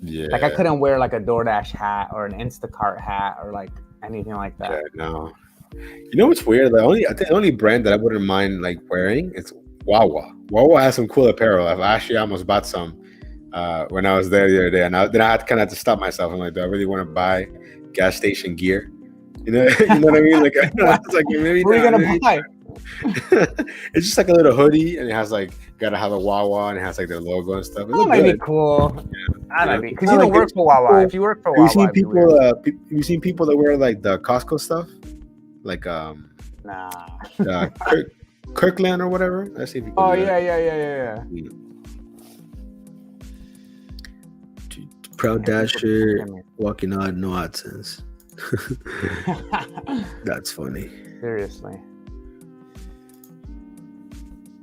Yeah. I couldn't wear a DoorDash hat or an Instacart hat or anything like that. Yeah, no. You know what's weird? I think the only brand that I wouldn't mind wearing is Wawa. Wawa has some cool apparel. I've actually almost bought some when I was there the other day, and then I had kind of to stop myself. I'm like, do I really want to buy gas station gear? You know, you know what I mean? Like, it's like maybe what are you not. gonna buy? It's just like a little hoodie, and it has like gotta have a Wawa, and it has like their logo and stuff. It That might be cool. That might be because you don't work for Wawa. If you work for Wawa, have you seen people? You seen people that wear like the Costco stuff, like nah, Kirkland or whatever. Let's see if you can. Oh yeah. Proud Dasher walking on no AdSense. That's funny. Seriously.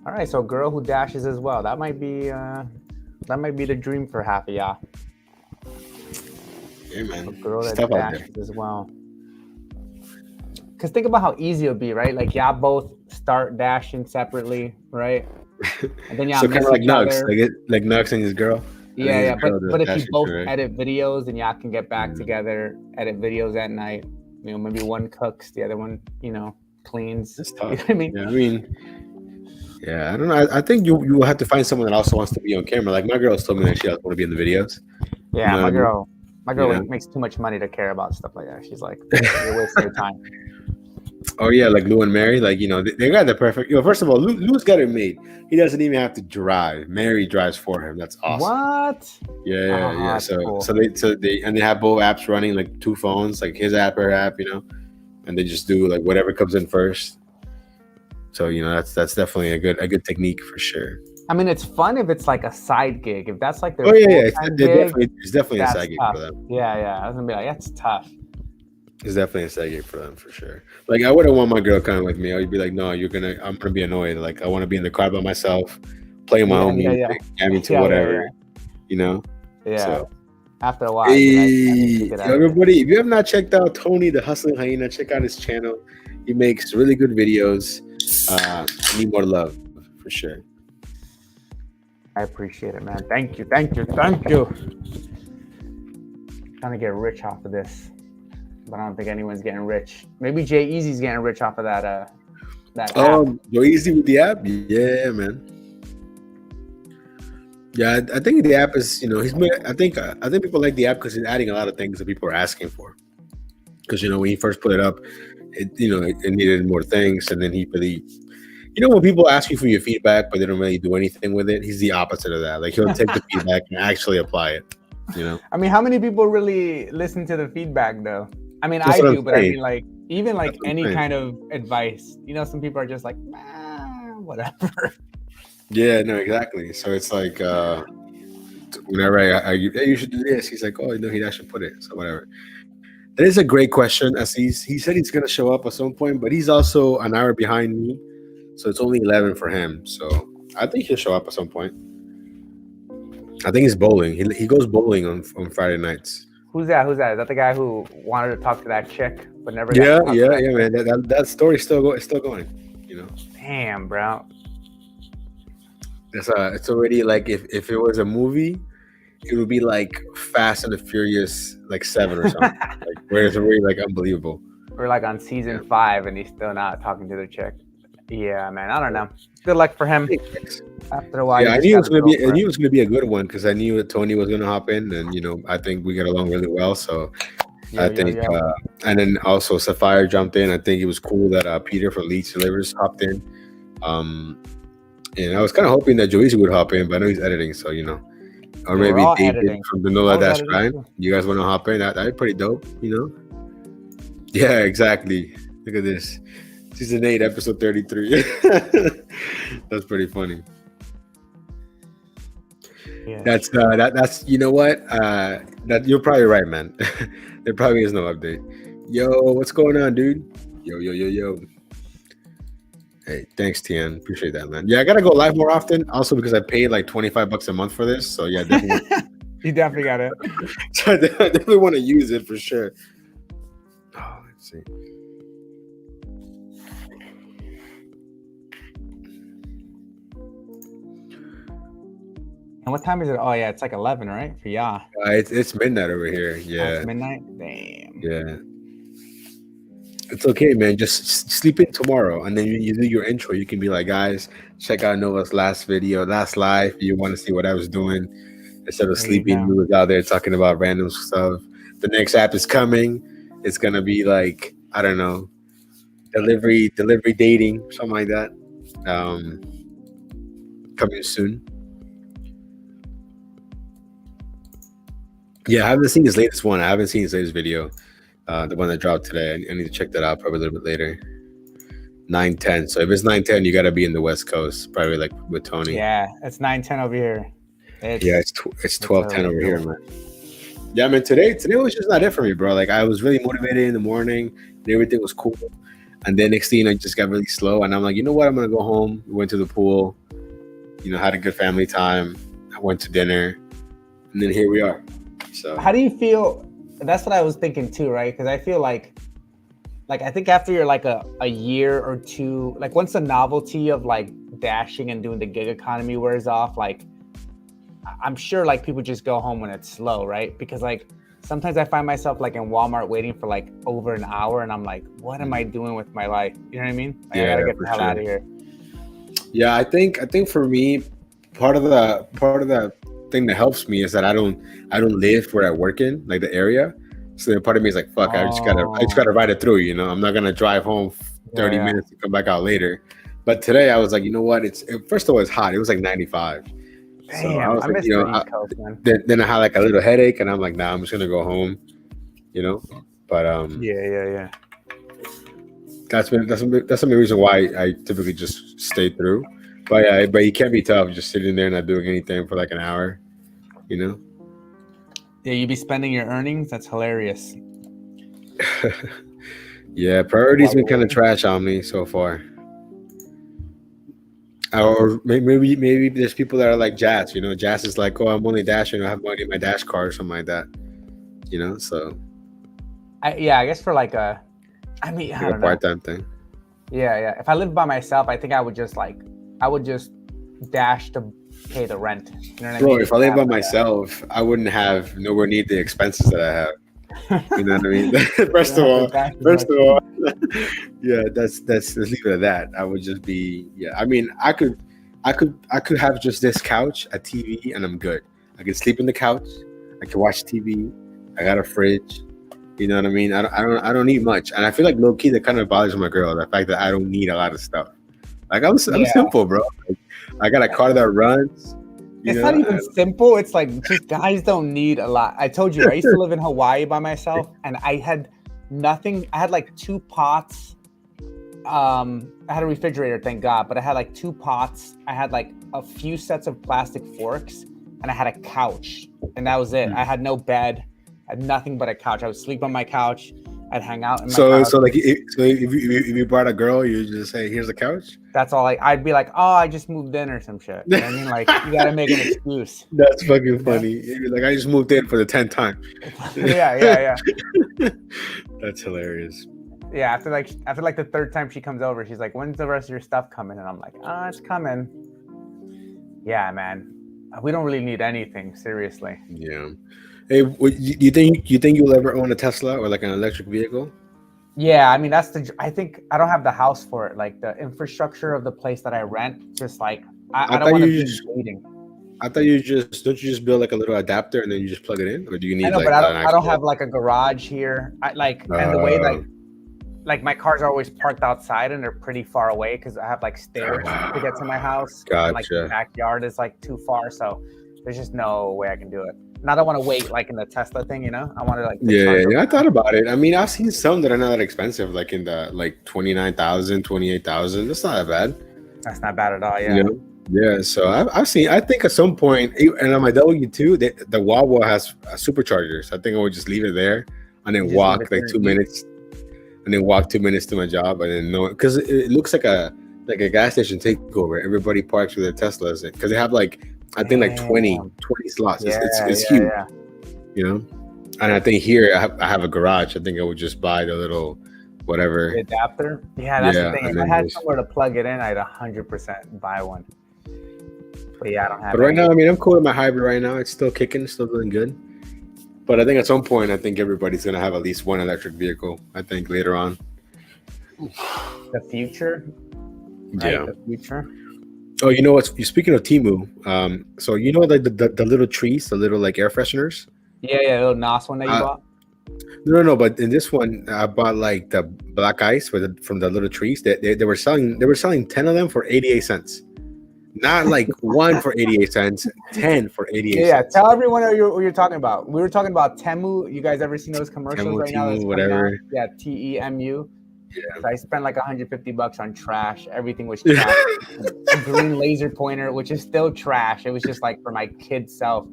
All right, so girl who dashes as well. That might be the dream for half of y'all. Yeah, man. A girl that dashes as well. Because think about how easy it'll be, right? Like y'all both start dashing separately, right? And then y'all so kind of like Nux, other. like Nux and his girl. Yeah. But if you both edit videos and y'all can get back together, edit videos at night, you know, maybe one cooks, the other one, you know, cleans. That's tough. You know what I mean? Yeah, I don't know. I think you will have to find someone that also wants to be on camera. Like my girl told me that she doesn't want to be in the videos. Yeah, you know my girl makes too much money to care about stuff like that. She's like, you're wasting your time. Oh yeah, like Lou and Mary, like, you know, they got the perfect. You know, first of all, Lou's got it made. He doesn't even have to drive. Mary drives for him. That's awesome. What? Yeah. Cool. So they have both apps running, like two phones, like his app, her app, you know, and they just do like whatever comes in first. So, you know, that's definitely a good technique for sure. I mean, it's fun if it's like a side gig. If that's like their it's definitely a side gig tough. for them. Yeah. I was gonna be like, that's tough. It's definitely a side gig for them for sure. Like I wouldn't want my girl kind of like me. I'd be like, no, I'm gonna be annoyed. Like I want to be in the car by myself, playing my own music, jamming to whatever, you know. Yeah. So, after a while, hey, everybody, if you have not checked out Tony the Hustling Hyena, check out his channel. He makes really good videos. Need more love for sure. I appreciate it, man. Thank you. Trying to get rich off of this, but I don't think anyone's getting rich. Maybe Jay Easy's getting rich off of that app. Joe Easy with the app, yeah, man. Yeah, I think the app is, you know, I think people like the app because it's adding a lot of things that people are asking for. Because, you know, when he first put it up, it needed more things, and then he really, you know, when people ask you for your feedback but they don't really do anything with it, he's the opposite of that. Like he'll take the feedback and actually apply it. You know. I mean, how many people really listen to the feedback though? I mean, I do, but I mean, like even like any kind of advice, you know, some people are just like, whatever. Yeah, no, exactly. So it's like whenever I you should do this, he's like, oh, no, he actually put it. So whatever. That is a great question. As he said he's gonna show up at some point, but he's also an hour behind me, so it's only 11 for him. So I think he'll show up at some point. I think he's bowling. He goes bowling on Friday nights. Who's that? Is that the guy who wanted to talk to that chick but never? Yeah, man. That story's still going. You know. Damn, bro. It's already like if it was a movie, it would be like Fast and the Furious, like 7 or something. Like where it's already like unbelievable. We're like on season 5 and he's still not talking to the chick. Yeah, man. I don't know. Good luck for him. After a while, yeah, I knew it was gonna be a good one because I knew that Tony was gonna hop in, and you know, I think we get along really well. So I think, and then also Sapphire jumped in. I think it was cool that Peter from Leeds Delivers hopped in. And I was kind of hoping that Joyce would hop in, but I know he's editing, so you know, or maybe David from the Nola Dash Grind. You guys want to hop in? That'd be pretty dope, you know. Yeah, exactly. Look at this. Season 8, episode 33. That's pretty funny. Yeah. That's you know what? That you're probably right, man. There probably is no update. Yo, what's going on, dude? Yo. Hey, thanks, Tian. Appreciate that, man. Yeah, I gotta go live more often. Also because I paid like $25 a month for this. So yeah, definitely. You definitely got it. So I definitely want to use it for sure. Oh, let's see. And what time is it? Oh yeah, it's like 11, right? For y'all. It's midnight over here. Yeah. It's midnight. Damn. Yeah. It's okay, man. Just sleep in tomorrow, and then you do your intro. You can be like, guys, check out Noah's last video, last live. You want to see what I was doing instead of There you sleeping. go. We was out there talking about random stuff. The next app is coming. It's gonna be like, I don't know, delivery dating, something like that. Um, Coming soon. Yeah, I haven't seen his latest one. I haven't seen his latest video. The one that dropped today. I need to check that out probably a little bit later. 9:10. So if it's 9:10, you gotta be in the West Coast, probably like with Tony. Yeah, it's 9:10 over here. It's 12:10 over here, man. Yeah, man. Today was just not it for me, bro. Like I was really motivated in the morning, and everything was cool. And then next thing, I just got really slow, and I'm like, you know what? I'm gonna go home. Went to the pool, had a good family time. I went to dinner, and then here we are. So how do you feel? That's what I was thinking too, right? Because I feel like I think after you're like a year or two, like once the novelty of like dashing and doing the gig economy wears off, like I'm sure like people just go home when it's slow, right? Because like sometimes I find myself like in Walmart waiting for like over an hour, and I'm like, what am I doing with my life? You know what I mean? Like, I gotta get the hell out of here. Yeah, I think for me, part of the thing that helps me is that I don't live where I work in, like the area. So part of me is like, fuck, I just gotta ride it through, I'm not gonna drive home 30 minutes to come back out later. But today I was like, you know what? First of all, it's hot. It was like 95. Damn, so I was I like, miss the East Coast, man. Then I had like a little headache, and I'm like, nah, I'm just gonna go home, But yeah. That's the main reason why I typically just stay through. But you can't be tough just sitting there not doing anything for like an hour, Yeah, you be spending your earnings. That's hilarious. Yeah, priorities been kind of trash on me so far. Or maybe there's people that are like Jazz. Jazz is like, oh, I'm only dashing. I have money in my dash card or something like that. So. I guess for like I don't know. Part-time thing. Yeah. If I lived by myself, I think I would just dash to pay the rent. You know what I mean? Bro, if I lived by myself, I wouldn't have nowhere near the expenses that I have. You know what I mean? First of all, yeah, let's leave it at that. I would just be, I mean, I could have just this couch, a TV, and I'm good. I can sleep in the couch. I can watch TV. I got a fridge. You know what I mean? I don't need much, and I feel like low key that kind of bothers my girl. The fact that I don't need a lot of stuff. Like I'm simple, bro. Like, I got a car that runs. It's not even simple. It's like just guys don't need a lot. I told you, I used to live in Hawaii by myself, and I had nothing. I had like 2 pots. I had a refrigerator, thank God, but I had like 2 pots. I had like a few sets of plastic forks, and I had a couch, and that was it. I had no bed. I had nothing but a couch. I would sleep on my couch. I'd hang out in my couch. So if you brought a girl, you just say, "Here's a couch." That's all. I'd be like, "Oh, I just moved in" or some shit. You know what I mean? Like, you gotta make an excuse. That's fucking funny. You'd be like, I just moved in for the 10th time. Yeah. That's hilarious. Yeah, after like the 3rd time she comes over, she's like, "When's the rest of your stuff coming?" And I'm like, it's coming." Yeah, man. We don't really need anything, seriously. Yeah. Hey, you think you'll ever own a Tesla or like an electric vehicle? Yeah, I mean I think I don't have the house for it. Like the infrastructure of the place that I rent, just like I don't want to be waiting. I thought don't you just build like a little adapter and then you just plug it in, or do you need? I know, but I don't have like a garage here. And the way like my cars are always parked outside and they're pretty far away because I have like stairs to get to my house. Gotcha. And, like the backyard is like too far, so there's just no way I can do it. And I don't want to wait like in the Tesla thing, I want to like. Yeah. I thought about it. I mean, I've seen some that are not that expensive, like in the like 29,000, 28,000. That's not that bad. That's not bad at all. Yeah. Yeah. So I've seen. I think at some point, and on my W2, the Wawa has superchargers. I think I would just leave it there and then walk like 2 minutes, and then walk 2 minutes to my job, and then because it looks like a gas station takeover. Everybody parks with their Teslas because they have like. I think like 20 slots. It's huge, And I think here I have a garage. I think I would just buy the little whatever the adapter. Yeah, that's the thing. If I had somewhere to plug it in, I'd 100% buy one. But yeah, I don't have. But right now, I mean, I'm cool with my hybrid right now. It's still kicking, still doing good. But I think at some point, I think everybody's gonna have at least one electric vehicle. I think later on. The future. Right? Yeah. The future. Oh, you know what? Speaking of Temu, so you know the little trees, the little like air fresheners. Yeah, the little NOS one that you bought. No. But in this one, I bought like the black ice from the little trees. They were selling 10 of them for 88 cents. Not like one for 88 cents, 10 for 88 Yeah, cents. tell everyone what you're talking about. We were talking about Temu. You guys ever seen those commercials Temu, right now? That's whatever. coming out? Yeah, TEMU. Yeah. So I spent like $150 on trash. Everything was trash. A green laser pointer, which is still trash. It was just like for my kid self.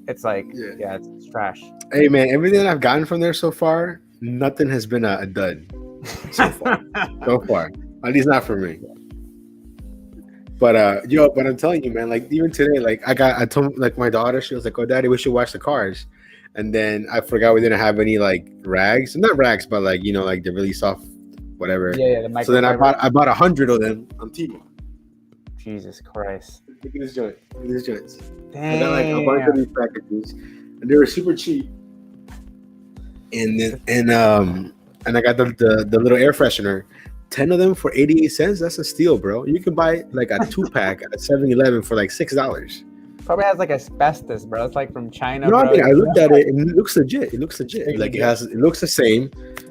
It's like, yeah, it's trash. Hey man, everything I've gotten from there so far, nothing has been a dud so far. So far, at least not for me. But but I'm telling you, man, like even today, like I told like my daughter, she was like, "Oh, daddy, we should wash the cars," and then I forgot we didn't have any like rags, not rags, but like like the really soft, whatever. Yeah, the so then I bought 100 of them on Temu. Jesus Christ! Look at this joint. Look at these joints. Damn. I got like a bunch of these packages, and they were super cheap. And I got the little air freshener. 10 of them for 88 cents. That's a steal, bro. You can buy like a 2-pack at 7-Eleven for like $6. Probably has like asbestos, bro. It's like from China. No, bro. I mean I looked at it and it looks legit. It looks legit. Like it looks the same,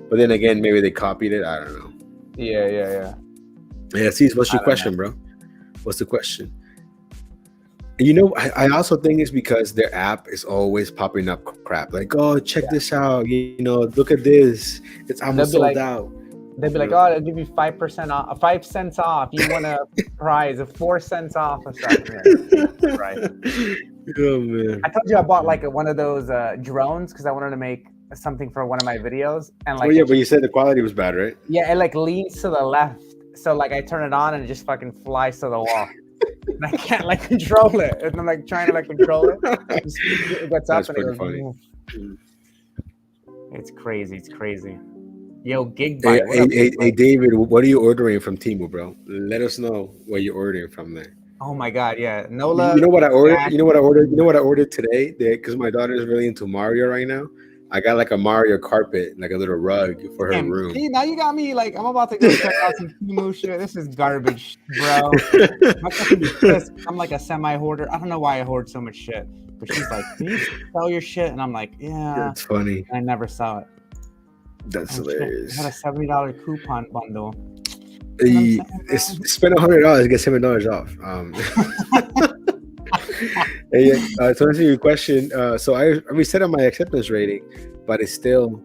but then again, maybe they copied it. I don't know. Yeah. Yeah, see, what's your question, bro? What's the question? You know, I also think it's because their app is always popping up crap. Like, oh, check this out. You know, look at this. It's almost sold out. They'd be like, oh, I'll give you 5% off, 5 cents off. You want a prize of 4 cents off or something. Right. Oh, man. I told you I bought like one of those drones because I wanted to make something for one of my videos. And like, oh, yeah, but you said the quality was bad, right? Yeah, it like leans to the left. So like I turn it on and it just fucking flies to the wall. And I can't like control it. And I'm like trying to like control it. It gets up and it goes, funny. It's crazy. Yo, Gig Hey, Bite. hey, David, what are you ordering from Temu, bro? Let us know what you're ordering from there. Oh my God, yeah. Nola. You know what I ordered? You know what I ordered today? Because my daughter is really into Mario right now. I got like a Mario carpet, like a little rug for her room. See, now you got me like I'm about to go check out some Temu shit. This is garbage, bro. I'm like a semi-hoarder. I don't know why I hoard so much shit. But she's like, "Can you sell your shit?" And I'm like, "Yeah." That's funny. I never saw it. That's hilarious. I had a $70 coupon bundle. Spend $100, get $7 off. To answer your question, so I reset on my acceptance rating, but it still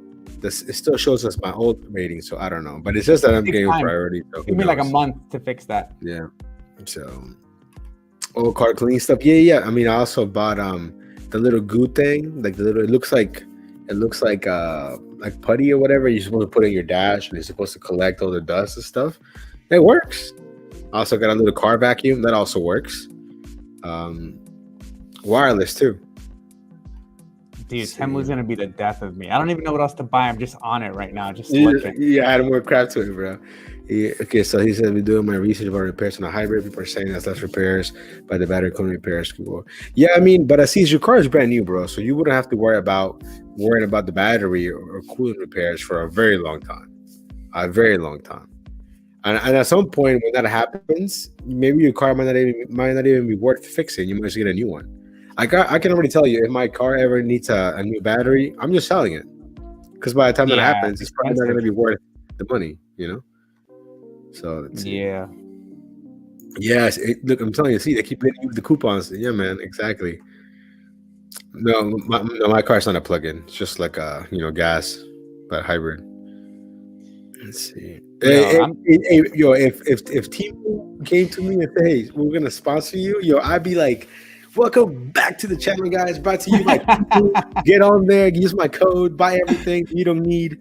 shows us my old rating. So I don't know, but it's just that I'm getting priority. So give me like a month to fix that. Yeah. So old car clean stuff. Yeah. I mean, I also bought the little goo thing, like the little. It looks like putty or whatever. You're supposed to put in your dash, and it's supposed to collect all the dust and stuff. It works. I also got a little car vacuum that also works. Wireless too. Dude, Temu's gonna be the death of me. I don't even know what else to buy. I'm just on it right now, just looking. Yeah, I had more crap to it, bro. Yeah, okay, so he said, we're doing my research about repairs on a hybrid. People are saying that's less repairs, but the battery couldn't repair school. Yeah, I mean, but I see your car is brand new, bro. So you wouldn't have to worrying about the battery or cooling repairs for a very long time. And at some point when that happens, maybe your car might not even be worth fixing. You might just get a new one. I can already tell you, if my car ever needs a new battery, I'm just selling it. Because by the time that happens, it's probably not going to be worth the money, you know? So yeah. Yes, look, I'm telling you, see, they keep getting you the coupons. Yeah, man, exactly. No, my car's not a plug-in. It's just like a gas, but hybrid. Let's see. If Team came to me and said, "Hey, we're gonna sponsor you," I'd be like, "Welcome back to the channel, guys. Brought to you by get on there, use my code, buy everything you don't need."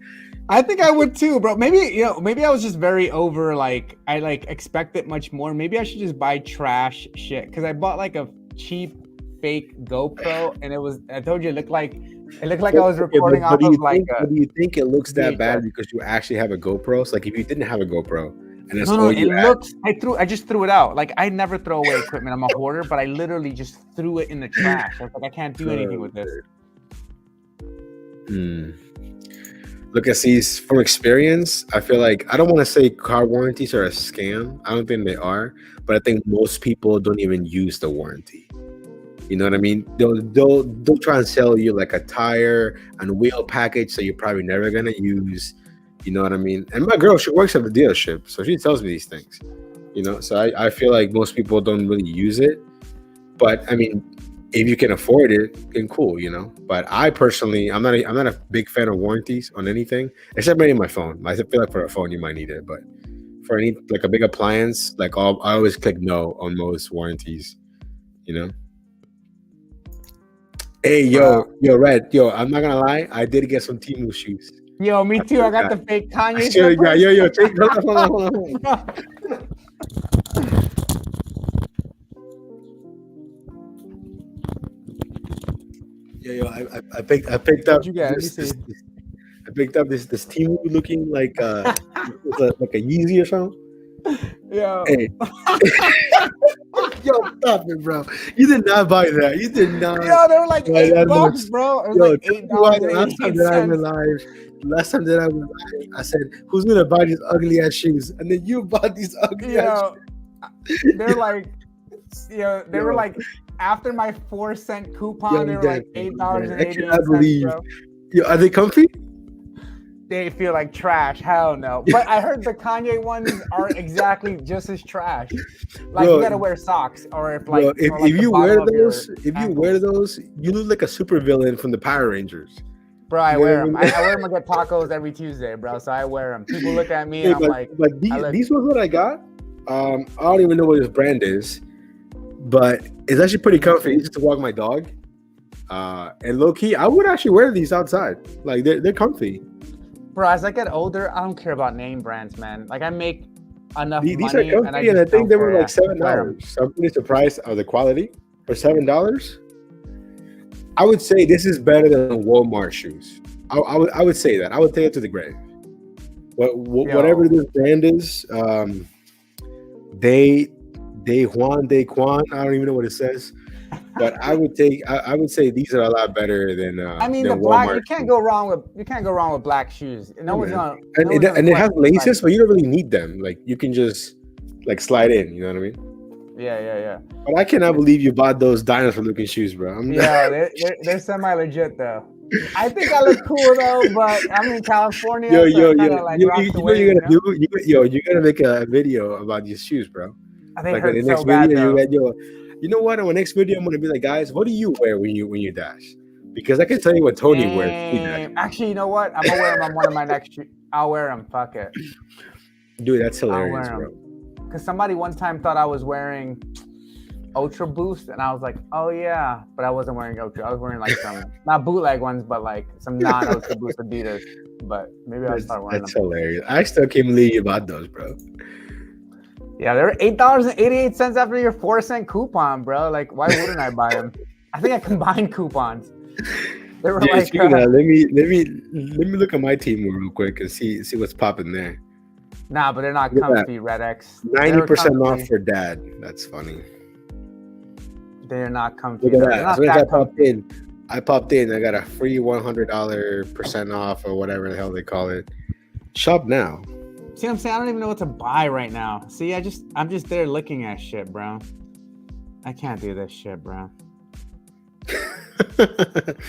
I think I would too, bro. Maybe I was just very over. Like I expected much more. Maybe I should just buy trash shit because I bought like a cheap fake GoPro, and I told you it looked like I was recording off of like. Do you think it looks that bad because you actually have a GoPro? So like if you didn't have a GoPro, and it's I just threw it out. Like I never throw away equipment. I'm a hoarder, but I literally just threw it in the trash. I was like, I can't do anything with this. Look at these from experience. I feel like I don't want to say car warranties are a scam. I don't think they are, but I think most people don't even use the warranty. You know what I mean? They'll try and sell you like a tire and wheel package that you're probably never gonna use. You know what I mean? And my girl, she works at the dealership, so she tells me these things. You know, so I feel like most people don't really use it. But I mean, if you can afford it, then cool, you know. But I personally, I'm not a big fan of warranties on anything, except maybe my phone. I feel like for a phone you might need it, but for any like a big appliance, like I always click no on most warranties, you know. Hey, yo, Red, yo, I'm not gonna lie, I did get some Temu shoes. Yo, me too. I got the fake Kanye. Yo, take hold on. Yo, I picked up. You got? I picked up this Temu looking like like a Yeezy or something. Yo. Hey. Yo, stop it, bro. You did not buy that. You did not. Yo, they were like $8, bro. It was like $8. Last time that I was live, I said, "Who's gonna buy these ugly ass shoes?" And then you bought these ugly ass shoes. They're like, they were like after my 4-cent coupon, they were like $8.88. I believe. Bro. Yo, are they comfy? They feel like trash. Hell no. But I heard the Kanye ones are exactly just as trash. Like you gotta wear socks, or if like if you wear those, you look like a supervillain from the Power Rangers. Bro, I wear them. I wear them to get tacos every Tuesday, bro. So I wear them. People look at me and I'm like, these ones that I got. I don't even know what this brand is, but it's actually pretty comfy. Just to walk my dog. And low key, I would actually wear these outside. Like they're comfy. Bro, as I get older, I don't care about name brands, man. Like I make enough these money, are comfy, and I think they were like $7. So I'm pretty surprised of the quality for $7. I would say this is better than Walmart shoes. I would say that. I would take it to the grave. Whatever this brand is, Daquan. I don't even know what it says. But I would say these are a lot better than. I mean, the black. You can't go wrong with black shoes. No one's gonna. And it has laces, but you don't really need them. Like you can just like slide in. You know what I mean? Yeah. But I cannot believe you bought those dinosaur-looking shoes, bro. They're semi-legit though. I think I look cool though, but I'm in California. You're gonna make a video about these shoes, bro. I think like the next so video, bad, you know what? In the next video, I'm gonna be like, guys, what do you wear when you dash? Because I can tell you what Tony wears. Actually, you know what? I'm gonna wear them on one of my next. I'll wear them. Fuck it, dude. That's hilarious, bro. Because somebody one time thought I was wearing Ultra Boost, and I was like, oh yeah, but I wasn't wearing Ultra. I was wearing like some not bootleg ones, but like some non-Ultra Boost Adidas. But maybe I'll start wearing them. That's hilarious. I still can't believe you bought those, bro. Yeah, they're $8.88 after your 4-cent coupon, bro. Like, why wouldn't I buy them? I think I combined coupons. They were like, let me look at my team real quick and see what's popping there. Nah, but they're not comfy, Red X. 90% off for dad. That's funny. They're not comfy. Look at that. As soon as I popped in. I got a free $100% off or whatever the hell they call it. Shop now. See what I'm saying? I don't even know what to buy right now. See, I'm just there looking at shit, bro. I can't do this shit, bro.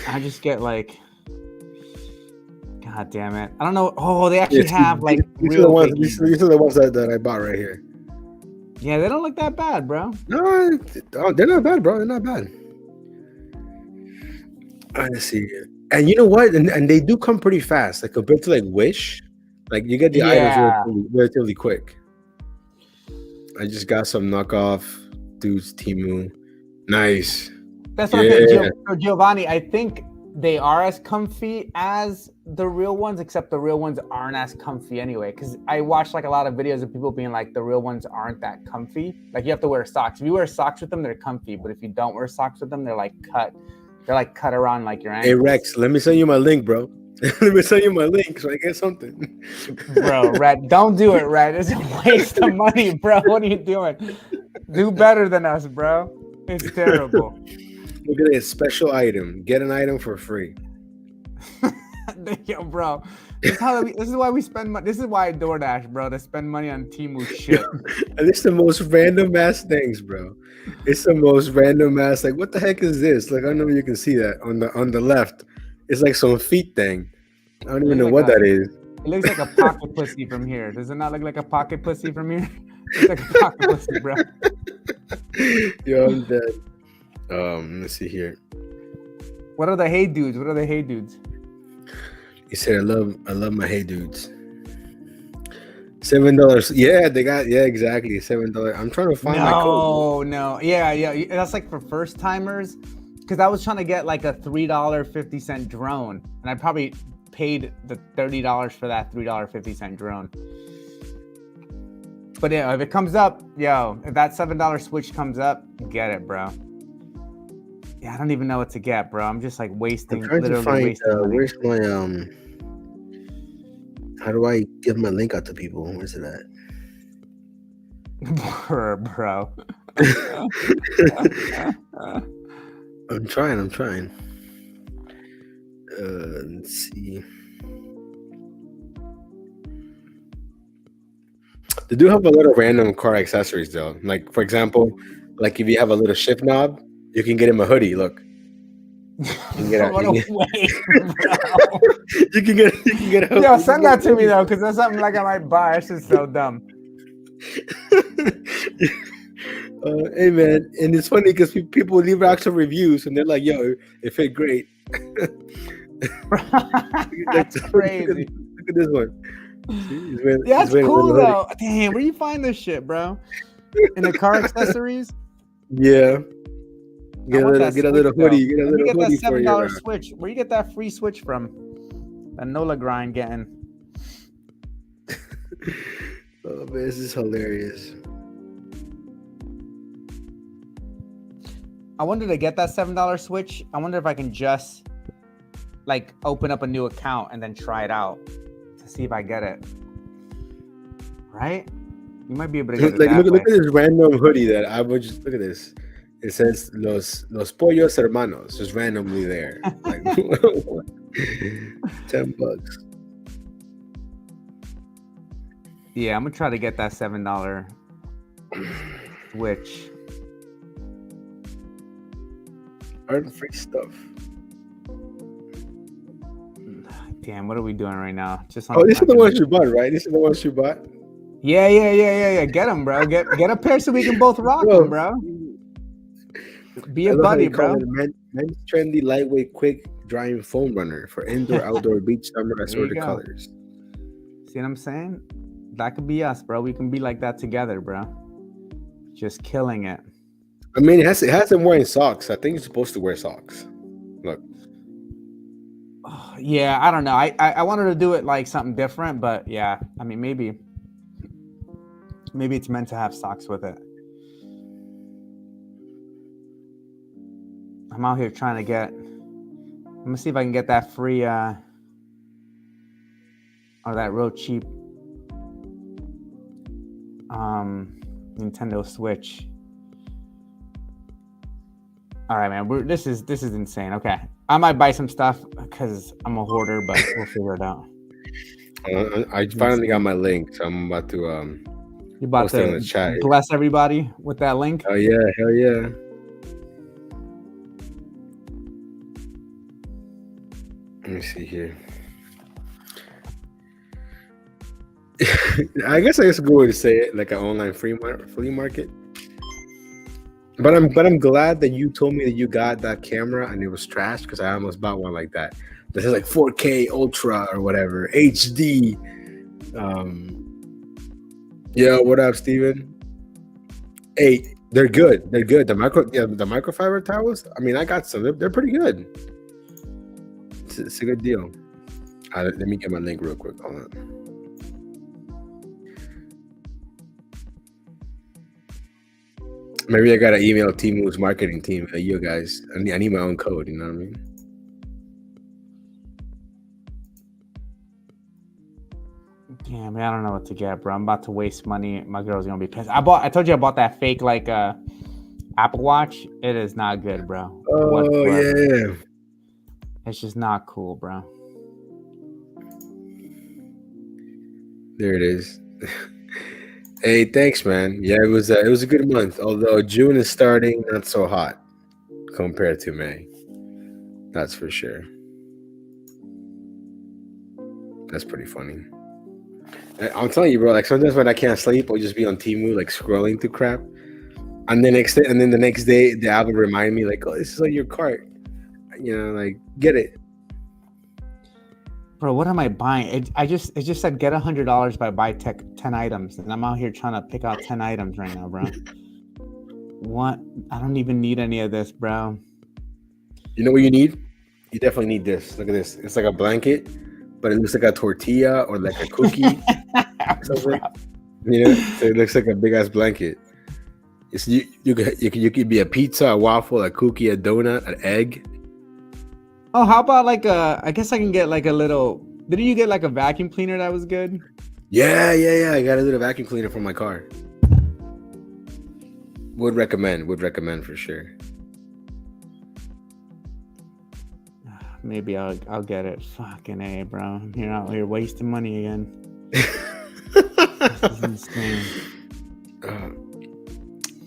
I just get like, God damn it! I don't know. Oh, they actually have like these are the ones. These are the ones that I bought right here. Yeah, they don't look that bad, bro. No, they're not bad, bro. They're not bad. Let's see. And you know what? And they do come pretty fast, like compared to like Wish. Like you get the items relatively quick. I just got some knockoff dudes Temu. Nice. That's what I think, Giovanni. I think they are as comfy as the real ones, except the real ones aren't as comfy anyway. Because I watched like a lot of videos of people being like, the real ones aren't that comfy. Like you have to wear socks. If you wear socks with them, they're comfy. But if you don't wear socks with them, they're like cut. They're like cut around like your ankles. Hey Rex, let me send you my link, bro. Let me send you my link so I get something. Bro, Red, don't do it, Red. It's a waste of money, bro. What are you doing? Do better than us, bro. It's terrible. Look at this special item. Get an item for free. Yo, bro. This is why we spend money. This is why I DoorDash, bro, to spend money on Temu shit. And it's the most random ass things, bro. It's the most random ass. Like, what the heck is this? Like, I don't know if you can see that on the left. It's like some feet thing. I don't even know what that is. It looks like a pocket pussy from here. Does it not look like a pocket pussy from here? It's like a pocket pussy, bro. Yo, I'm dead. Let's see here. What are the hey dudes? What are the hey dudes? He said, I love my hey dudes. $7. Yeah, they got exactly $7. I'm trying to find my code. No. Yeah. That's like for first timers. Because I was trying to get like a $3.50 drone, and I probably paid the $30 for that $3.50 drone. But yeah, if it comes up, if that $7 Switch comes up, get it, bro. Yeah, I don't even know what to get, bro. I'm just like wasting. I'm trying to find where's my How do I give my link out to people? Where's it at? Bro. I'm trying. Let's see. They do have a lot of random car accessories though. Like for example, like if you have a little shift knob, you can get him a hoodie. Look. You can get a Yo, send that to me though, because that's something like I might buy. That's just so dumb. Hey man, and it's funny because people leave actual reviews and they're like, "Yo, it fit great." That's crazy. Look at this one. That's cool though. Damn, where you find this shit, bro? In the car accessories? Yeah. Get a little hoodie. Get a little hoodie for you. $7 Switch. Where you get that free Switch from? That Nola grind getting. Oh man, this is hilarious. I wanted to get that $7 Switch. I wonder if I can just like open up a new account and then try it out to see if I get it. Right? You might be able to get it like look at this random hoodie that I would just look at this. It says los pollos hermanos, just randomly there. Like $10. Yeah, I'm gonna try to get that $7 Switch. Earn free stuff. Damn, what are we doing right now? Just this is the ones you bought, right? This is the ones you bought. Yeah. Get them, bro. Get a pair so we can both rock them, bro. Be a buddy, bro. Men's trendy, lightweight, quick drying foam runner for indoor, outdoor, beach, summer, assorted colors. See what I'm saying? That could be us, bro. We can be like that together, bro. Just killing it. I mean, it has him wearing socks. I think you're supposed to wear socks. Look. Yeah, I don't know. I wanted to do it like something different, but yeah, I mean, maybe it's meant to have socks with it. I'm out here trying to get. I'm gonna see if I can get that free or that real cheap Nintendo Switch. All right, man. This is insane. Okay, I might buy some stuff because I'm a hoarder, but we'll figure it out. I finally got my link, so I'm about to you about to in the chat. Bless everybody with that link. Oh yeah, hell yeah. Let me see here. I guess it's a good way to say it, like an online flea market. But I'm glad that you told me that you got that camera and it was trash because I almost bought one like that. This is like 4K Ultra or whatever, HD. Yeah, what up, Steven? Hey, they're good. They're good. The microfiber towels. I mean, I got some. They're pretty good. It's a good deal. Let me get my link real quick. Hold on. Maybe I gotta email Temu's marketing team. Hey, you guys, I need my own code. You know what I mean? Yeah, man, I don't know what to get, bro. I'm about to waste money. My girl's gonna be pissed. I told you I bought that fake like Apple Watch. It is not good, bro. Oh yeah. It's just not cool, bro. There it is. Hey, thanks, man. Yeah, it was a good month. Although June is starting not so hot compared to May. That's for sure. That's pretty funny. I'm telling you, bro. Like sometimes when I can't sleep, I'll just be on Temu, like scrolling through crap, and the next day, the app will remind me, like, "Oh, this is on your cart." You know, like get it. Bro, what am I buying? It just said get $100 by buy 10 items, and I'm out here trying to pick out 10 items right now, bro. What? I don't even need any of this, bro. You know what you need? You definitely need this. Look at this. It's like a blanket, but it looks like a tortilla or like a cookie. You know, so it looks like a big ass blanket. It's you could be a pizza, a waffle, a cookie, a donut, an egg. Oh, how about like I guess I can get like a little. Didn't you get like a vacuum cleaner that was good? Yeah. I got a little vacuum cleaner for my car. Would recommend for sure. Maybe I'll get it. Fucking A, bro. You're out here wasting money again. This is insane.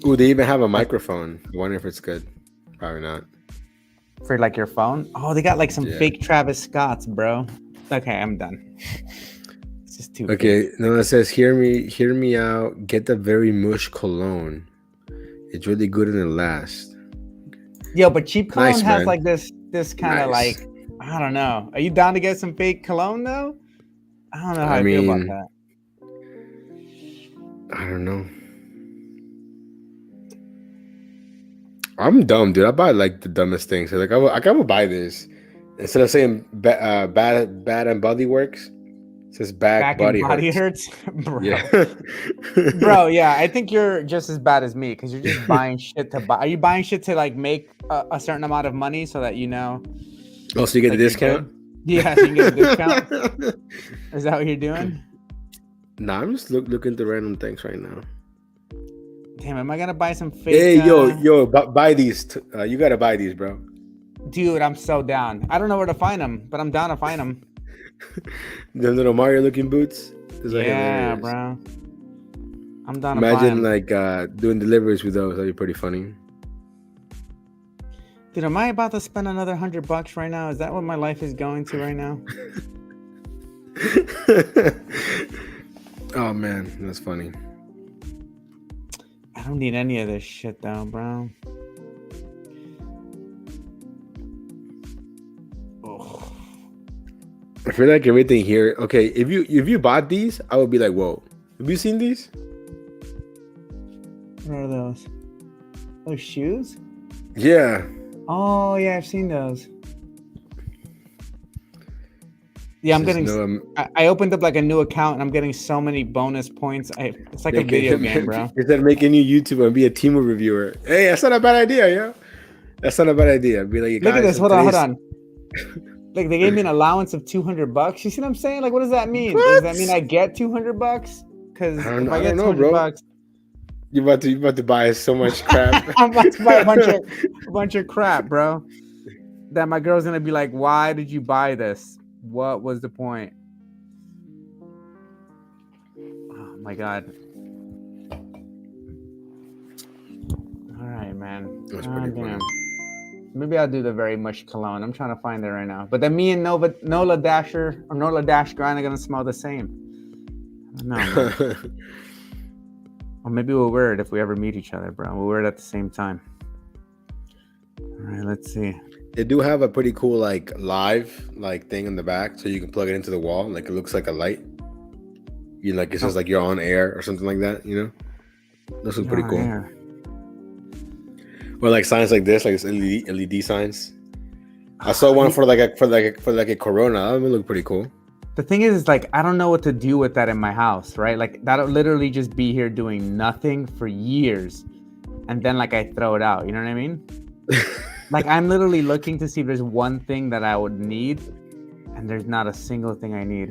Ooh, they even have a microphone. I wonder if it's good. Probably not. For like your phone? Oh, they got like some fake Travis Scotts, bro. Okay, I'm done. It's just too okay. No, it says hear me out. Get the Very Mush cologne. It's really good and it lasts. Yo, but cheap cologne Nice, has man. like this kind of like, I don't know. Are you down to get some fake cologne though? I don't know how I feel about that. I don't know. I'm dumb, dude. I buy like the dumbest things. So, like I would buy this instead of saying bad and body works. It says back body hurts. Bro. Yeah. Bro, yeah. I think you're just as bad as me because you're just buying shit to buy. Are you buying shit to like make a certain amount of money so that you know? Oh, so you get a discount? Yeah, so you get a discount. Is that what you're doing? Nah, I'm just looking through random things right now. Damn, am I gonna buy some fake? Hey, yo, buy these. You gotta buy these, bro. Dude, I'm so down. I don't know where to find them, but I'm down to find them. The little Mario looking boots. Yeah, bro. I'm down. Imagine like doing deliveries with those. That'd be pretty funny. Dude, am I about to spend another $100 right now? Is that what my life is going to right now? Oh man, that's funny. I don't need any of this shit though, bro. Ugh. I feel like everything here. Okay, if you bought these, I would be like, whoa. Have you seen these? What are those? Those shoes? Yeah. Oh yeah, I've seen those. Yeah, I'm getting. I opened up like a new account and I'm getting so many bonus points. It's like a video game, bro. Instead of making a new YouTuber and be a Temu reviewer. Hey, that's not a bad idea, yo. That's not a bad idea. Be like, look at this. Hold on. Like they gave me an allowance of $200. You see what I'm saying? Like, what does that mean? What? Does that mean I get $200? Because if I get $200, you're about to buy so much crap. I'm about to buy a bunch of crap, bro. That my girl's gonna be like, "Why did you buy this? What was the point?" Oh my god. All right, man. That's pretty funny. Maybe I'll do the Very Mush cologne. I'm trying to find it right now. But then me and Nola Dash Grind are gonna smell the same. I don't know, man. Or maybe we'll wear it if we ever meet each other, bro. We'll wear it at the same time. All right, let's see. They do have a pretty cool like live like thing in the back, so you can plug it into the wall. Like it looks like a light. You like it says like you're on air or something like that. You know, those look pretty cool. Air. Or like signs like this, like it's LED signs. I saw one for like a Corona. That would look pretty cool. The thing is like I don't know what to do with that in my house, right? Like that'll literally just be here doing nothing for years, and then like I throw it out. You know what I mean? Like I'm literally looking to see if there's one thing that I would need, and there's not a single thing I need.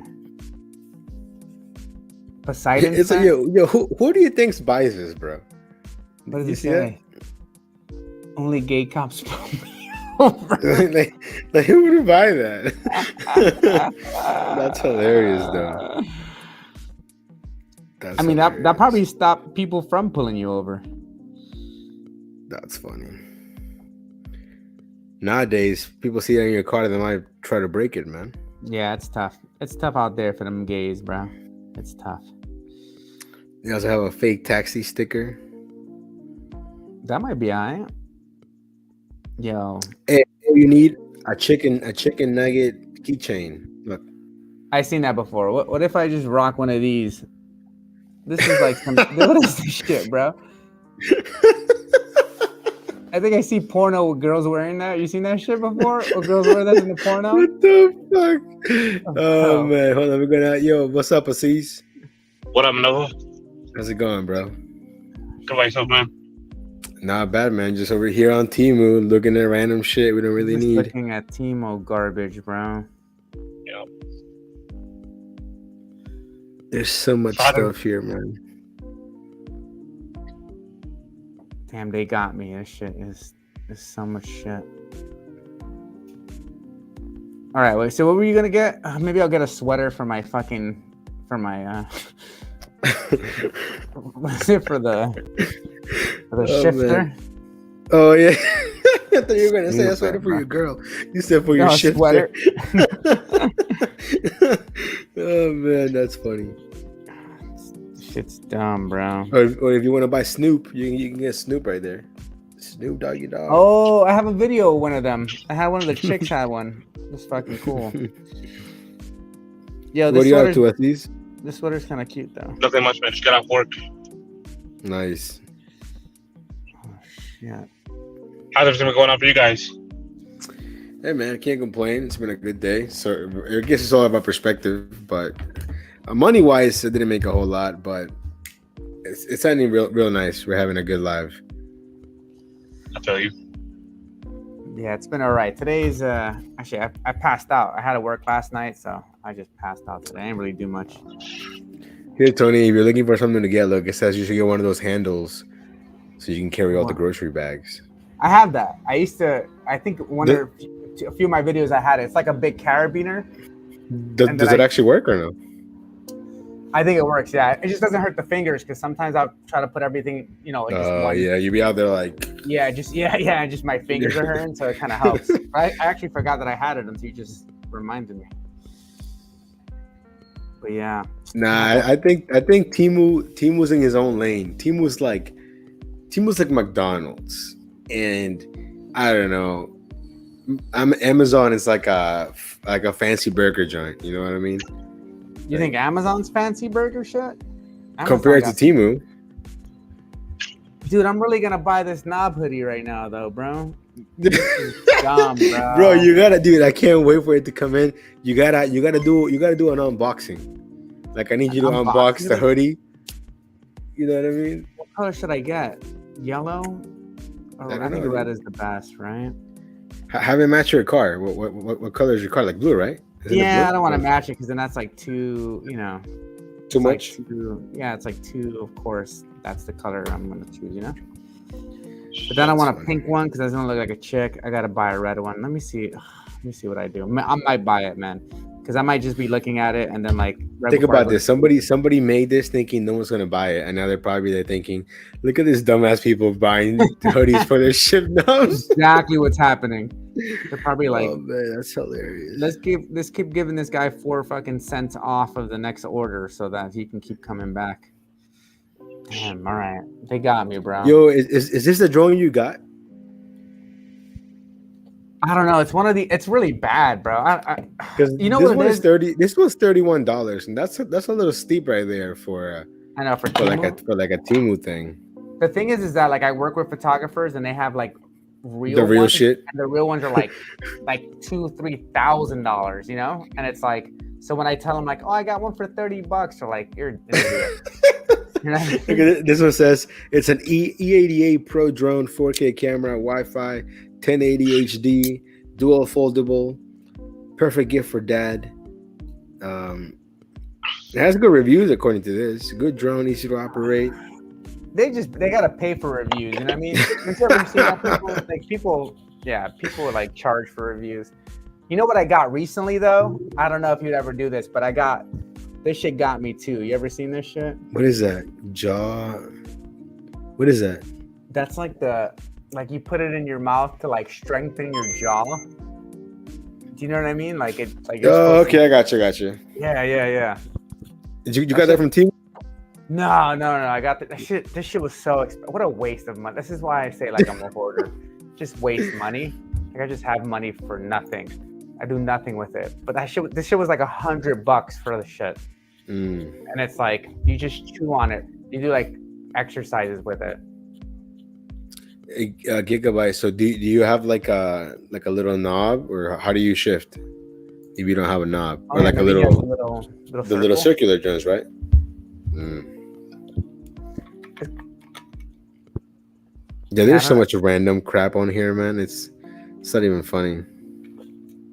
Poseidon. It's like, yo, who do you think buys this, bro? What does it say? Only gay cops pull me over. like who would buy that? That's hilarious, though. That's I mean, that probably stopped people from pulling you over. That's funny. Nowadays, people see it in your car, they might try to break it, man. Yeah, it's tough. It's tough out there for them gays, bro. It's tough. You also have a fake taxi sticker. That might be alright. Yo. Hey, you need a chicken nugget keychain. Look. I seen that before. What if I just rock one of these? This is like some what is this shit, bro? I think I see porno with girls wearing that. You seen that shit before? Or girls wear that in the porno? What the fuck? Oh man, hold on. We're gonna what's up, Aziz? What up, Nova? How's it going, bro? Good about yourself, man. Not bad, man. Just over here on Temu looking at random shit we don't really just need. Looking at Temu garbage, bro. Yeah. There's so much stuff here, man. Damn, they got me. This shit is so much shit. All right, wait. So what were you gonna get? Maybe I'll get a sweater for my what's it for the shifter? Man. Oh yeah. I thought you were gonna say a sweater for your girl. You said for your shifter. Sweater. Oh man, that's funny. Shit's dumb, bro. Or if you want to buy Snoop, you can get Snoop right there. Snoop Doggy Dog. Oh, I have a video of one of them. I had one of the chicks had one. It's fucking cool. Yo, what are you up to with these? This sweater's kind of cute though. Nothing much, man. Just got off work. Nice. Oh shit. How's everything going on for you guys? Hey man, I can't complain. It's been a good day. So I guess it's all about perspective, but money wise, it didn't make a whole lot, but it's sounding real nice. We're having a good live. I feel you. Yeah, it's been all right. Today's actually I passed out. I had to work last night, so I just passed out today. I didn't really do much. Here, Tony, if you're looking for something to get, look, it says you should get one of those handles so you can carry all the grocery bags. I have that. I think a few of my videos I had it. It's like a big carabiner. Does it actually work or no? I think it works, yeah. It just doesn't hurt the fingers because sometimes I'll try to put everything, like just one. Yeah, you be out there like... Yeah, just my fingers are hurting, so it kind of helps. I actually forgot that I had it until you just reminded me. But yeah. Nah, I think Temu's in his own lane. Temu's like McDonald's, and I don't know. Amazon is like a fancy burger joint. You know what I mean? You think Amazon's fancy burger shit? Compared to Temu? Dude, I'm really gonna buy this knob hoodie right now, though, bro. This is dumb, bro. Bro, you gotta, dude. I can't wait for it to come in. You gotta do an unboxing. Like I need you to unbox the hoodie. You know what I mean? What color should I get? Yellow? I think red is the best, right? Have it match your car. What color is your car? Like blue, right? Yeah, I don't want to match it because then that's like too much. Yeah, it's like too. Of course, that's the color I'm gonna choose. But then I want a pink one because that's gonna look like a chick. I gotta buy a red one. Let me see what I do. I might buy it, man, because I might just be looking at it and then like. Think about this. Somebody made this thinking no one's gonna buy it, and now they're thinking, look at this dumbass people buying hoodies for their ship nubs. Exactly what's happening. They're probably like, oh man, that's hilarious. Let's keep giving this guy 4 fucking cents off of the next order so that he can keep coming back. Damn, all right, they got me, bro. Yo, is this the drone you got? I don't know. It's it's really bad, bro. Because this one is $30. This one's $31, and that's a little steep right there for. I know for like a Temu thing. The thing is that like I work with photographers and they have like real ones, shit, and the real ones are like $2,000-$3,000, and it's like, so when I tell them like, oh, I got one for $30, they're like, you're an idiot. This one says it's an E88 Pro drone, 4K camera, Wi-Fi, 1080 HD, dual foldable, perfect gift for dad. It has good reviews according to this. Good drone, easy to operate. They gotta pay for reviews. You know what I mean? Have you ever seen that people like charge for reviews. You know what I got recently though? I don't know if you'd ever do this, but This shit got me too. You ever seen this shit? What is that? Jaw. What is that? That's like you put it in your mouth to like strengthen your jaw. Do you know what I mean? Like it's like. Oh, okay, I got you. Yeah. Did you got that from Team? No. I got that shit. This shit was so expensive. What a waste of money. This is why I say like I'm a hoarder. Just waste money. Like I just have money for nothing. I do nothing with it. But this shit was like $100 for the shit. And it's like you just chew on it. You do like exercises with it. Gigabyte. So do you have like a little knob, or how do you shift if you don't have a knob, or like a little circular joints, right? Yeah, there's so much random crap on here, man. It's not even funny.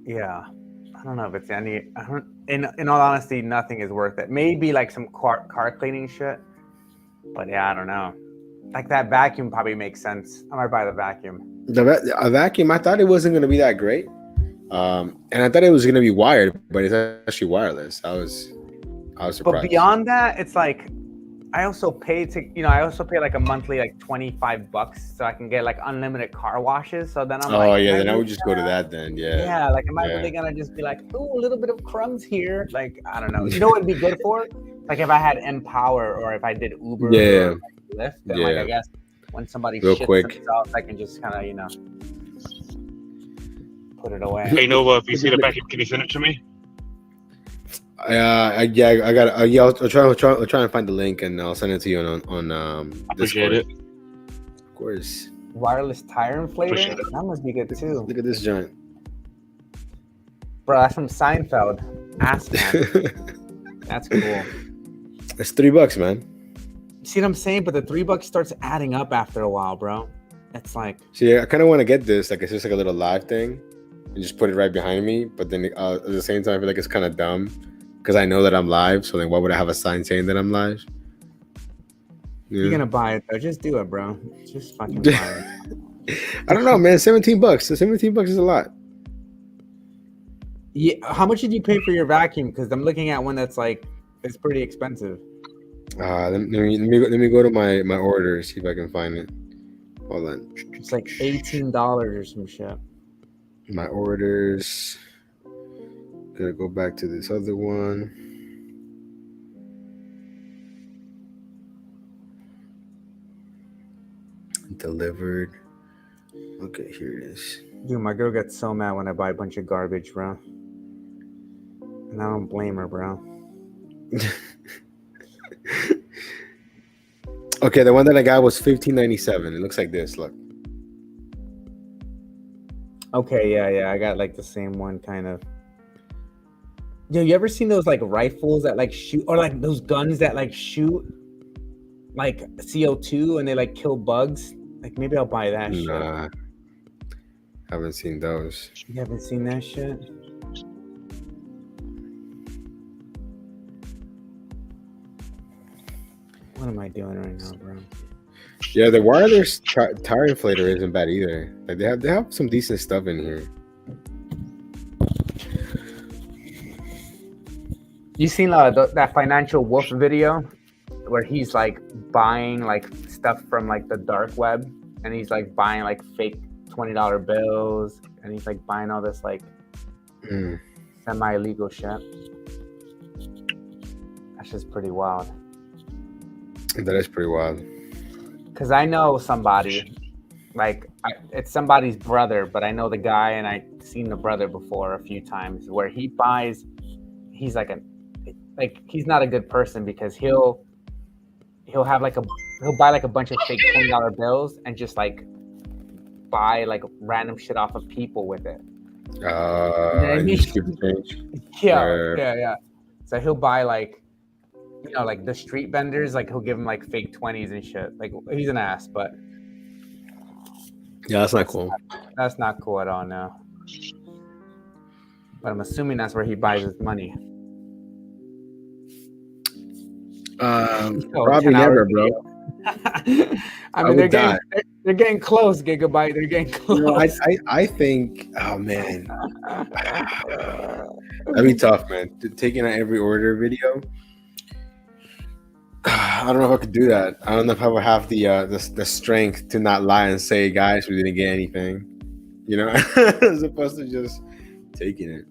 Yeah, I don't know if it's any. In all honesty, nothing is worth it. Maybe like some car cleaning shit, but yeah, I don't know. Like that vacuum probably makes sense. I might buy the vacuum. A vacuum. I thought it wasn't gonna be that great, and I thought it was gonna be wired, but it's actually wireless. I was surprised. But beyond that, it's like I also pay like a monthly like $25 so I can get like unlimited car washes. So then I'm then I would just go to that then. Yeah. Like am I really gonna just be like, oh, a little bit of crumbs here? Like I don't know. You know what it'd be good for? Like if I had Empower or if I did Uber or Lyft, then like I guess when somebody shits themselves, I can just kind of put it away. Hey Nova, if you see the vacuum, can you send it to me? I got. I'll try and find the link and I'll send it to you on Appreciate Discord. it. Of course. Wireless tire inflator. That must be good too. Look at this joint, bro. That's from Seinfeld. Ass man. That's cool. It's $3, man. See what I'm saying? But the $3 starts adding up after a while, bro. It's like. See, I kind of want to get this. Like it's just like a little live thing, and just put it right behind me. But then at the same time, I feel like it's kind of dumb. Because I know that I'm live, so then why would I have a sign saying that I'm live? Yeah. You're gonna buy it though. Just do it, bro. Just fucking buy it. I don't know, man. $17. So $17 is a lot. Yeah. How much did you pay for your vacuum? Because I'm looking at one that's like it's pretty expensive. Let me go to my orders, see if I can find it. Hold on. It's like $18 or some shit. My orders. Gotta go back to this other one. Delivered. Okay, here it is. Dude, my girl gets so mad when I buy a bunch of garbage, bro. And I don't blame her, bro. Okay, the one that I got was $15.97. It looks like this. Look. Okay, yeah. I got like the same one, kind of. Yo, you ever seen those like rifles that like shoot, or like those guns that like shoot like CO2 and they like kill bugs? Like maybe I'll buy that shit. Nah, haven't seen those. You haven't seen that shit? What am I doing right now, bro? Yeah, the wireless tire inflator isn't bad either. Like they have some decent stuff in here. You seen that Financial Wolf video where he's like buying like stuff from like the dark web, and he's like buying like fake $20 bills, and he's like buying all this like semi-illegal shit. That's just pretty wild. That is pretty wild. Cause I know somebody, like it's somebody's brother, but I know the guy, and I've seen the brother before a few times where he buys. He's like he's not a good person because he'll buy like a bunch of fake $20 bills and just like buy like random shit off of people with it. Yeah. So he'll buy like, like the street vendors, like he'll give them like fake 20s and shit. Like he's an ass, but yeah, that's not cool. That's not cool at all, no. But I'm assuming that's where he buys his money. Probably never, bro. I mean, They're getting close, Gigabyte. They're getting close. You know, I think, oh man, that'd be tough, man. Taking out every order video. I don't know if I could do that. I don't know if I would have the strength to not lie and say, guys, we didn't get anything. You know, as opposed to just taking it.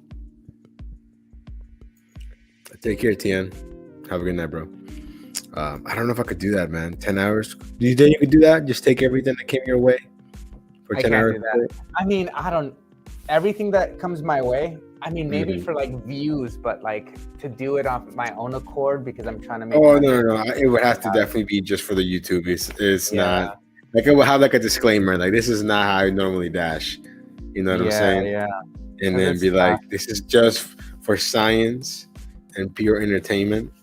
Take care, Tian. Have a good night, bro. I don't know if I could do that, man. 10 hours. Do you think you could do that? Just take everything that came your way for 10 hours? I mean, everything that comes my way. I mean, maybe for like views, but like to do it on my own accord because I'm trying to make. Oh no! It would have to definitely be just for the YouTube. It's not like it will have like a disclaimer, like this is not how I normally dash. You know what I'm saying? Yeah. And then be like, this is just for science and pure entertainment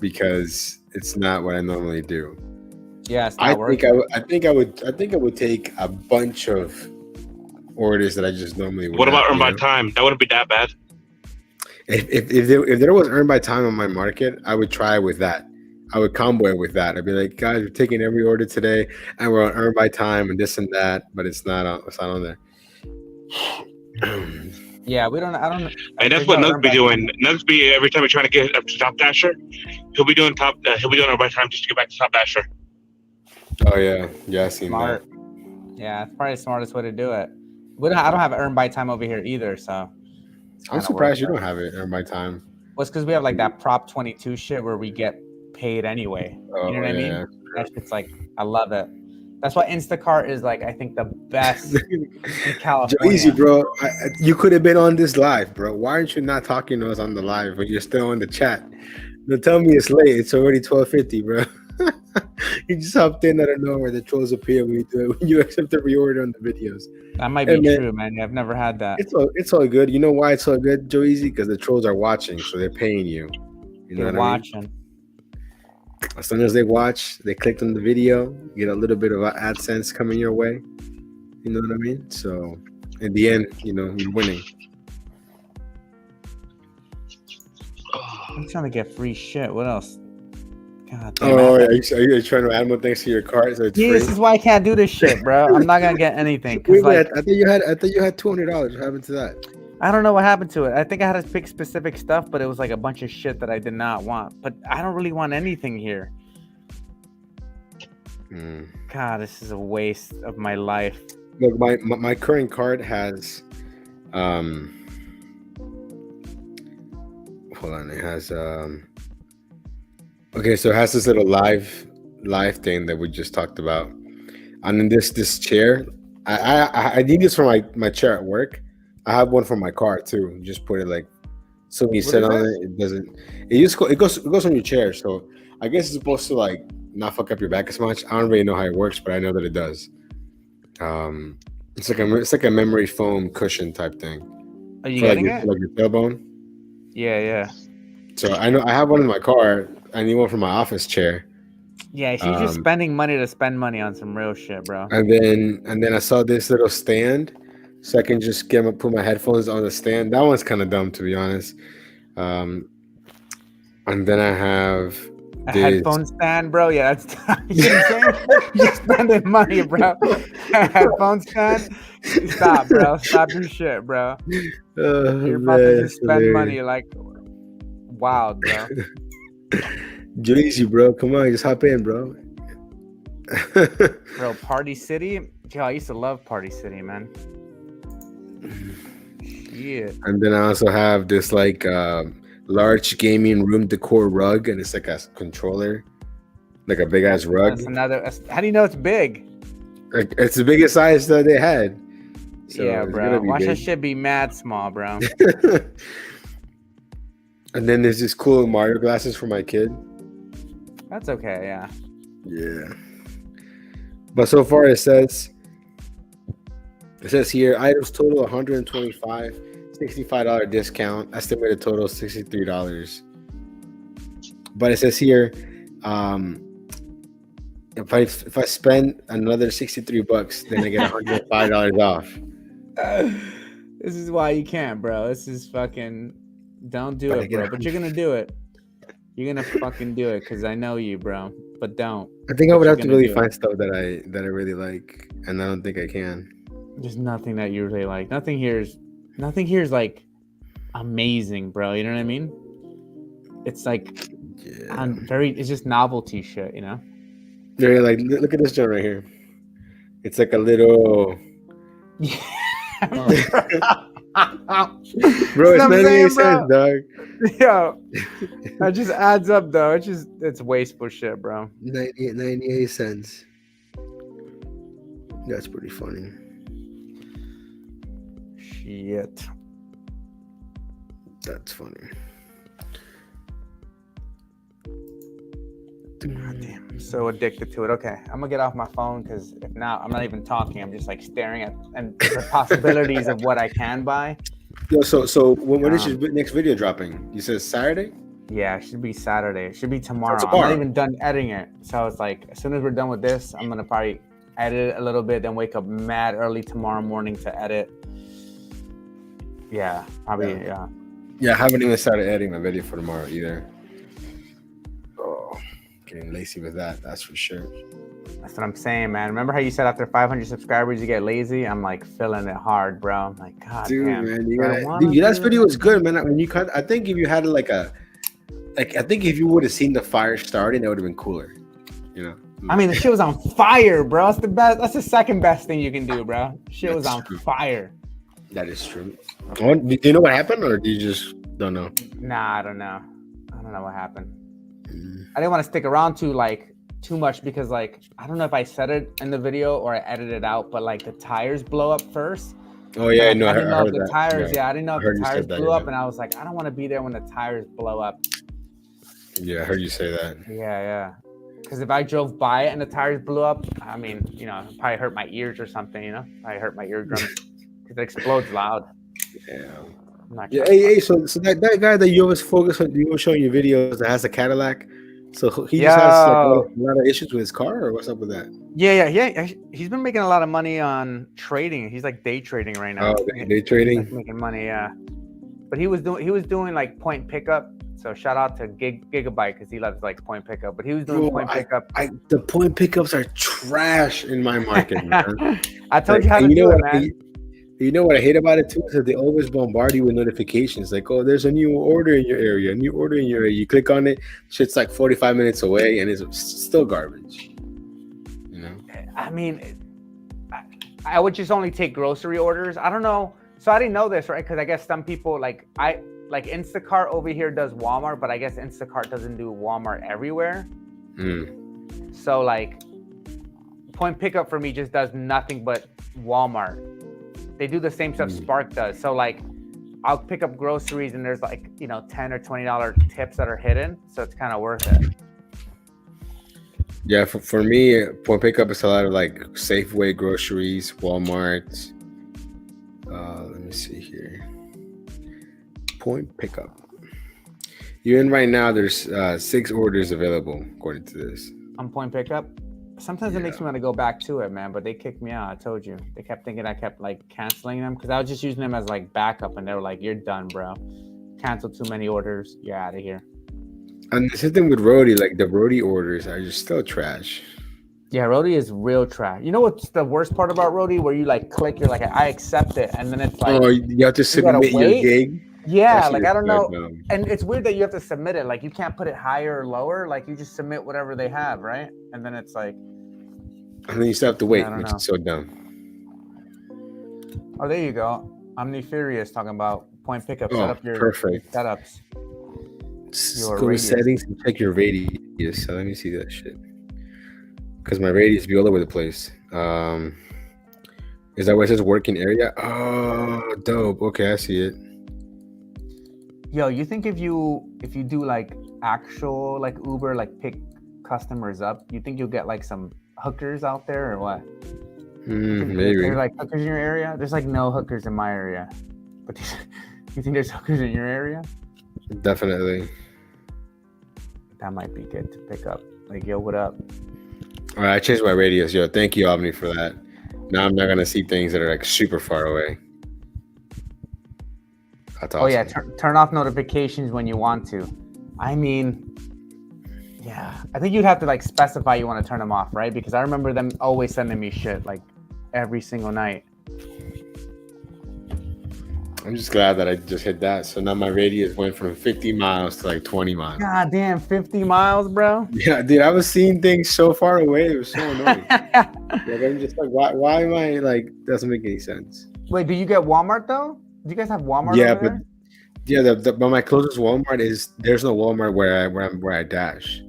because it's not what I normally do. Yeah, it's not working. I think I would take a bunch of orders that I just normally would. What about earn by time? That wouldn't be that bad. If there was earn by time on my market, I would try with that. I would combo it with that. I'd be like, guys, we're taking every order today, and we're on earn by time and this and that, but it's not on there. Yeah, we don't. I don't. And that's what Nugs be doing. Nugs be every time we're trying to get up to Top Dasher, he'll be doing earn by time just to get back to Top Dasher. Oh yeah, I seen that. Yeah, it's probably the smartest way to do it. I don't have earn by time over here either, so I'm surprised you don't have it earn by time. Well, it's because we have like that Prop 22 shit where we get paid anyway. You know what I mean? That shit's like, I love it. That's why Instacart is like, I think the best in California. Easy, bro. You could have been on this live, bro. Why aren't you not talking to us on the live when you're still in the chat? Don't tell me it's late. It's already 12:50, bro. You just hopped in out of nowhere. The trolls appear when you do it. When you accept the reorder on the videos. That might be true, man. I've never had that. It's all good. You know why it's all good, Joe Easy? Because the trolls are watching, so they're paying you. They're watching. As soon as they watch, they clicked on the video, get a little bit of AdSense coming your way. You know what I mean? So, in the end, you're winning. I'm trying to get free shit. What else? God damn. Are you trying to add more things to your cart? So it's free? This is why I can't do this shit, bro. I'm not gonna get anything. Wait, I thought you had $200. What happened to that? I don't know what happened to it. I think I had to pick specific stuff, but it was like a bunch of shit that I did not want. But I don't really want anything here. God, this is a waste of my life. Look, my current card has hold on, it has okay, so it has this little live thing that we just talked about. And then this chair, I need this for my chair at work. I have one for my car too. Just put it like so when you sit on it, it doesn't. It goes on your chair. So I guess it's supposed to like not fuck up your back as much. I don't really know how it works, but I know that it does. It's like a memory foam cushion type thing. Are you getting it? Like your tailbone. Yeah. So I know I have one in my car. I need one for my office chair. Yeah, she's just spending money to spend money on some real shit, bro. And then I saw this little stand. So I can just put my headphones on the stand. That one's kind of dumb, to be honest. And then I have a headphone stand, bro. Yeah, that's you're spending money, bro. Headphone stand. Stop, bro. Stop your shit, bro. You're about to just spend money like wild, bro. Easy, bro. Come on, just hop in, bro. Bro, Party City. Yo, I used to love Party City, man. Yeah. And then I also have this like large gaming room decor rug, and it's like a controller, like a big ass rug. That's another. How do you know it's big? Like, it's the biggest size that they had. So yeah, bro. Watch that shit be mad small, bro. And then there's this cool Mario glasses for my kid. That's okay, yeah. Yeah. But so far it says here items total $125, $65 discount, estimated total $63. But it says here, if I spend another $63, then I get $105 off. This is why you can't, bro. This is fucking. Don't do it, bro. But you're gonna do it. You're gonna fucking do it because I know you, bro. But don't. I think I But would you're have to gonna really do find it. stuff that I really like, and I don't think I can. There's nothing that you really like. Nothing here is like amazing, bro. You know what I mean? It's like it's just novelty shit, you know? They're like, look at this joint right here. It's like a little. Bro, Bro, it's 98 cents, dog. Yo, that just adds up, though. It's wasteful shit, bro. 98 cents. That's pretty funny. Shit. That's funny. God damn, I'm so addicted to it. Okay, I'm gonna get off my phone because if not, I'm not even talking. I'm just like staring at and the possibilities of what I can buy. Yo, so when is your next video dropping? You said Saturday? Yeah, it should be Saturday. It should be tomorrow. Tomorrow. I'm not even done editing it. So it's like as soon as we're done with this, I'm gonna probably edit it a little bit, then wake up mad early tomorrow morning to edit. Yeah, probably yeah. Yeah, I haven't even started editing my video for tomorrow either. Oh, getting lazy with that's for sure. That's what I'm saying, man. Remember how you said after 500 subscribers you get lazy? I'm like feeling it hard, bro. I'm like, God dude, damn, man, your last video was good, man. When you cut, I think if you had I think if you would have seen the fire starting, that would have been cooler. You know. I mean, the shit was on fire, bro. That's the best. That's the second best thing you can do, bro. Shit was on fire. That is true. Do you know what happened, or do you just don't know? Nah, I don't know. I don't know what happened. I didn't want to stick around too much because I don't know if I said it in the video or I edited it out, but the tires blow up first. Oh yeah, no, I didn't know if the that. tires. Yeah, I didn't know if the tires blew up, yeah. and I was like, I don't want to be there when the tires blow up. Yeah, I heard you say that. Yeah. Because if I drove by it and the tires blew up, I mean, it probably hurt my ears or something. Probably hurt my eardrums because it explodes loud. Yeah. Hey. So that guy that you always focus on, you were showing your videos that has a Cadillac. So he just has a lot of issues with his car, or what's up with that? Yeah. He's been making a lot of money on trading. He's day trading right now. Oh, day trading, making money. Yeah, but he was doing point pickup. So shout out to Gigabyte because he loves point pickup. But he was doing point pickup. The point pickups are trash in my market, man. I told you how to do it, man. You know what I hate about it too is that they always bombard you with notifications like, oh, there's a new order in your area, You click on it, shit's 45 minutes away, and it's still garbage. I mean, I would just only take grocery orders. I don't know. So I didn't know this, right? Because I guess some people Instacart over here does Walmart, but I guess Instacart doesn't do Walmart everywhere. So point pickup for me just does nothing but Walmart. They do the same stuff Spark does. So I'll pick up groceries and there's $10 or $20 tips that are hidden. So it's kind of worth it. Yeah, for me, point pickup is a lot of Safeway groceries, Walmart. Let me see here. Point pickup. Even right now, there's 6 orders available according to this. On point pickup? Sometimes it makes me want to go back to it, man, but they kicked me out. I told you. They kept thinking I kept canceling them because I was just using them as backup, and they were like, "You're done, bro. Cancel too many orders. You're out of here." And the same thing with Roadie, the Roadie orders are just still trash. Yeah, Roadie is real trash. You know what's the worst part about Roadie? Where you click, you're I accept it, and then it's you have to submit your gig. Yeah, I don't know. And it's weird that you have to submit it. You can't put it higher or lower. You just submit whatever they have, right? And then it's and then you still have to wait, which is so dumb. Oh, there you go. Omnifurious talking about point pickup. Set up your perfect setups. Go to settings and check your radius. So let me see that shit. Because my radius be all over the place. Is that where it says working area? Oh, dope. Okay, I see it. Yo, you think if you do actual Uber pick customers up, you think you'll get some hookers out there or what? Maybe. There's hookers in your area? There's no hookers in my area. But you think there's hookers in your area? Definitely. That might be good to pick up. Yo, what up? All right, I changed my radius. Yo, thank you, Omni, for that. Now I'm not gonna see things that are super far away. That's awesome. Oh yeah, turn off notifications when you want to. I mean, yeah, I think you'd have to like specify you want to turn them off, right? Because I remember them always sending me shit like every single night. I'm just glad that I just hit that. So now my radius went from 50 miles to like 20 miles. God damn, 50 miles, bro. Yeah, dude, I was seeing things so far away. It was so annoying. Like, I'm just like, why am I like, doesn't make any sense. Wait, do you get Walmart though? Do you guys have Walmart Yeah, over but there? yeah, but my closest Walmart there's no Walmart where I dash.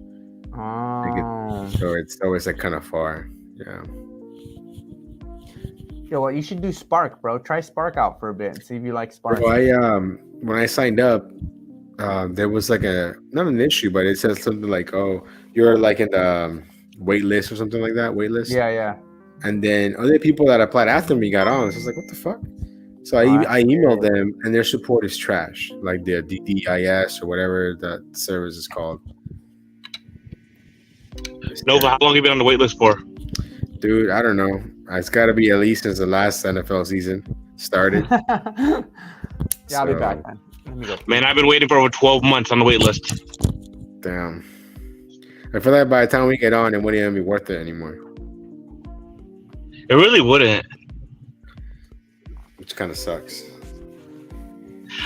Oh. So it's always like kind of far. Yeah. Yo, well, you should do Spark, bro. Try Spark out for a bit and see if you like Spark. Bro, when I signed up, there was like not an issue, but it says something like, "Oh, you're like in the wait list or something like that." Wait list. Yeah. And then other people that applied after me got on. So I was like, "What the fuck?" So I emailed them, and their support is trash. Like the DDIS or whatever that service is called. Nova, how long have you been on the wait list for? Dude, I don't know. It's got to be at least since the last NFL season started. Yeah, I'll be back, man. Let me go. Man, I've been waiting for over 12 months on the wait list. Damn. I feel like by the time we get on, it wouldn't even be worth it anymore. It really wouldn't. Which kind of sucks.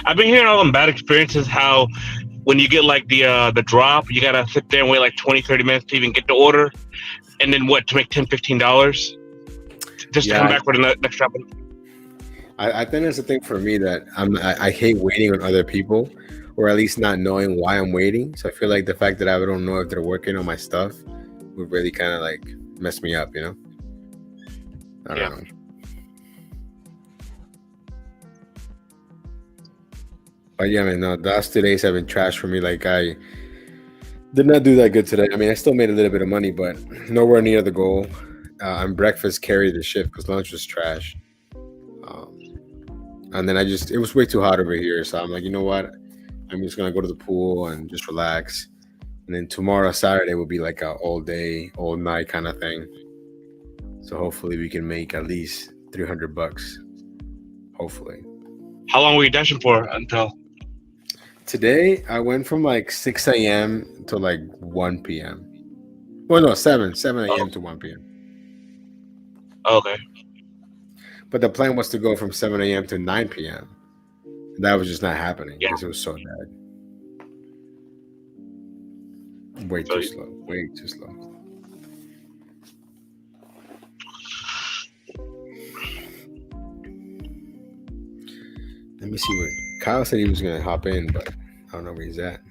I've been hearing all them bad experiences, how when you get like the drop, you gotta sit there and wait like 20-30 minutes to even get the order, and then to make $10-15 just to come back for the next drop. I think that's the thing for me, that I hate waiting on other people, or at least not knowing why I'm waiting. So I feel like the fact that I don't know if they're working on my stuff would really kind of like mess me up, you know? I don't know. But yeah, man, no, the last 2 days have been trash for me. Like, I did not do that good today. I mean, I still made a little bit of money, but nowhere near the goal. And breakfast carried the shift because lunch was trash. And then it was way too hot over here. So I'm like, you know what? I'm just going to go to the pool and just relax. And then tomorrow, Saturday, will be like a all day, all night kind of thing. So hopefully we can make at least $300. Hopefully. How long were you dashing for until? Today, I went from like 6 a.m. to like 1 p.m. Well, no, 7 a.m. to 1 p.m. Okay. But the plan was to go from 7 a.m. to 9 p.m. That was just not happening because it was so bad. Way too slow. Let me see what Kyle said. He was going to hop in, but I don't know where he's at.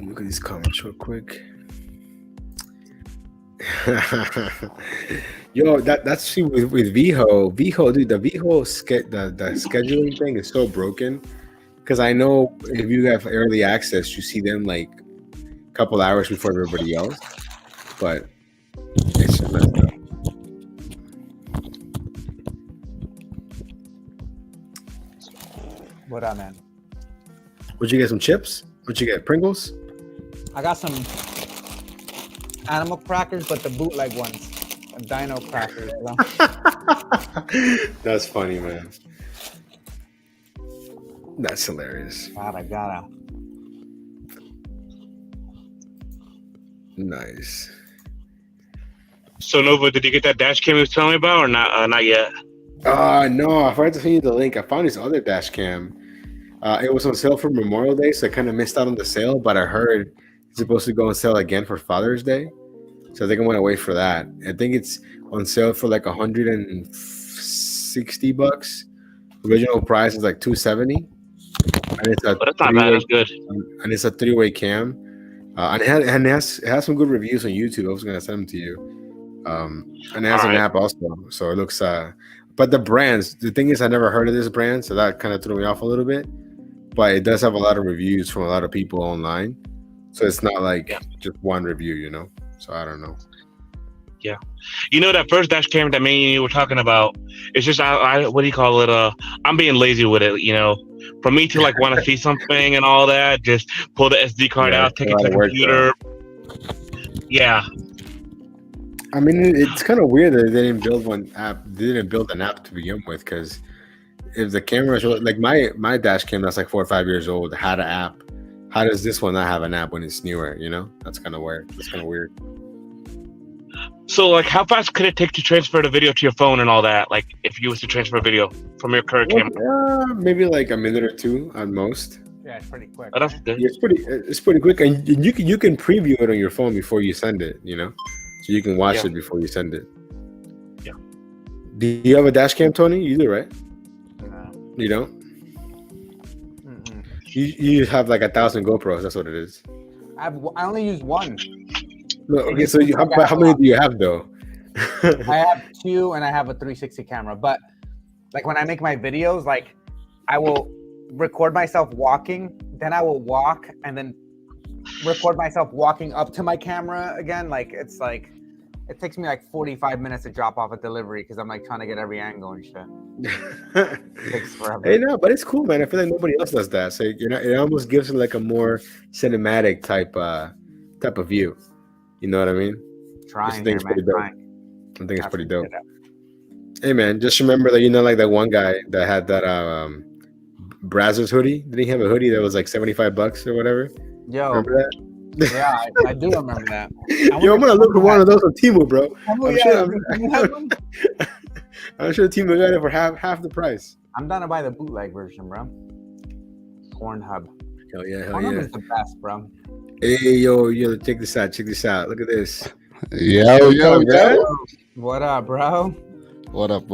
Look at these comments real quick. Yo, that's with Viho, dude. The Viho the scheduling thing is so broken. Because I know if you have early access, you see them like a couple hours before everybody else. But it's just messed up. What up, man? Would you get some chips? What'd you get? Pringles? I got some animal crackers, but the bootleg ones. Dino crackers. You know? That's funny, man. That's hilarious. Gotta. Nice. So Nova, did you get that dash cam you was telling me about, or not? Not yet. No, I forgot to send you the link. I found this other dash cam. It was on sale for Memorial Day, so I kind of missed out on the sale. But I heard it's supposed to go on sale again for Father's Day, so I think I'm gonna wait for that. I think it's on sale for like $160. Original price is like $270, and it's a that's not bad. That's good. And it's a 3-way cam, and it has some good reviews on YouTube. I was gonna send them to you, and it has an app also, so it looks. But the brands, the thing is, I never heard of this brand, so that kind of threw me off a little bit. But it does have a lot of reviews from a lot of people online, so it's not like just one review, you know. So I don't know. Yeah, you know that first dash cam that me and you were talking about. It's just what do you call it? I'm being lazy with it. You know, for me to like want to see something and all that, just pull the SD card Yeah, out, it's take a it to lot the of work, computer. Yeah, I mean, it's kind of weird that they didn't build one app. They didn't build an app to begin with, because if the camera, like my dash cam that's like 4 or 5 years old, had an app. How does this one not have an app when it's newer? You know, that's kind of weird. That's kind of weird. so like, how fast could it take to transfer the video to your phone and all that? Like, if you was to transfer video from your current camera, Maybe like a minute or two at most. Yeah, it's pretty quick. oh, that's Right? good. Yeah, it's pretty quick, and you can preview it on your phone before you send it. You know, so you can watch it before you send it. Yeah. Do you have a dash cam, Tony? You do, right? No. You don't. Mm-mm. You have like 1,000 GoPros. That's what it is. I only use one. No, okay, so how many do you have though? I have 2, and I have a 360 camera. But like when I make my videos, like I will record myself walking, then I will walk, and then record myself walking up to my camera again. Like it's like it takes me like 45 minutes to drop off a delivery because I'm like trying to get every angle and shit. It takes forever. Hey, no, but it's cool, man. I feel like nobody else does that. So it almost gives it like a more cinematic type of view. You know what I mean? Trying, I think here, man. Trying. I think it's pretty dope. Hey, man, just remember that like that one guy that had that Brazzers hoodie. Did he have a hoodie that was like $75 or whatever? Yo, remember that? Yeah, I do remember that. Yo, I'm gonna look for one of those on Temu, bro. I'm sure Temu got it for half the price. I'm down to buy the bootleg version, bro. Pornhub. Hell yeah, Pornhub is the best, bro. Hey, yo, check this out. Look at this. Yo. What up, bro? What up?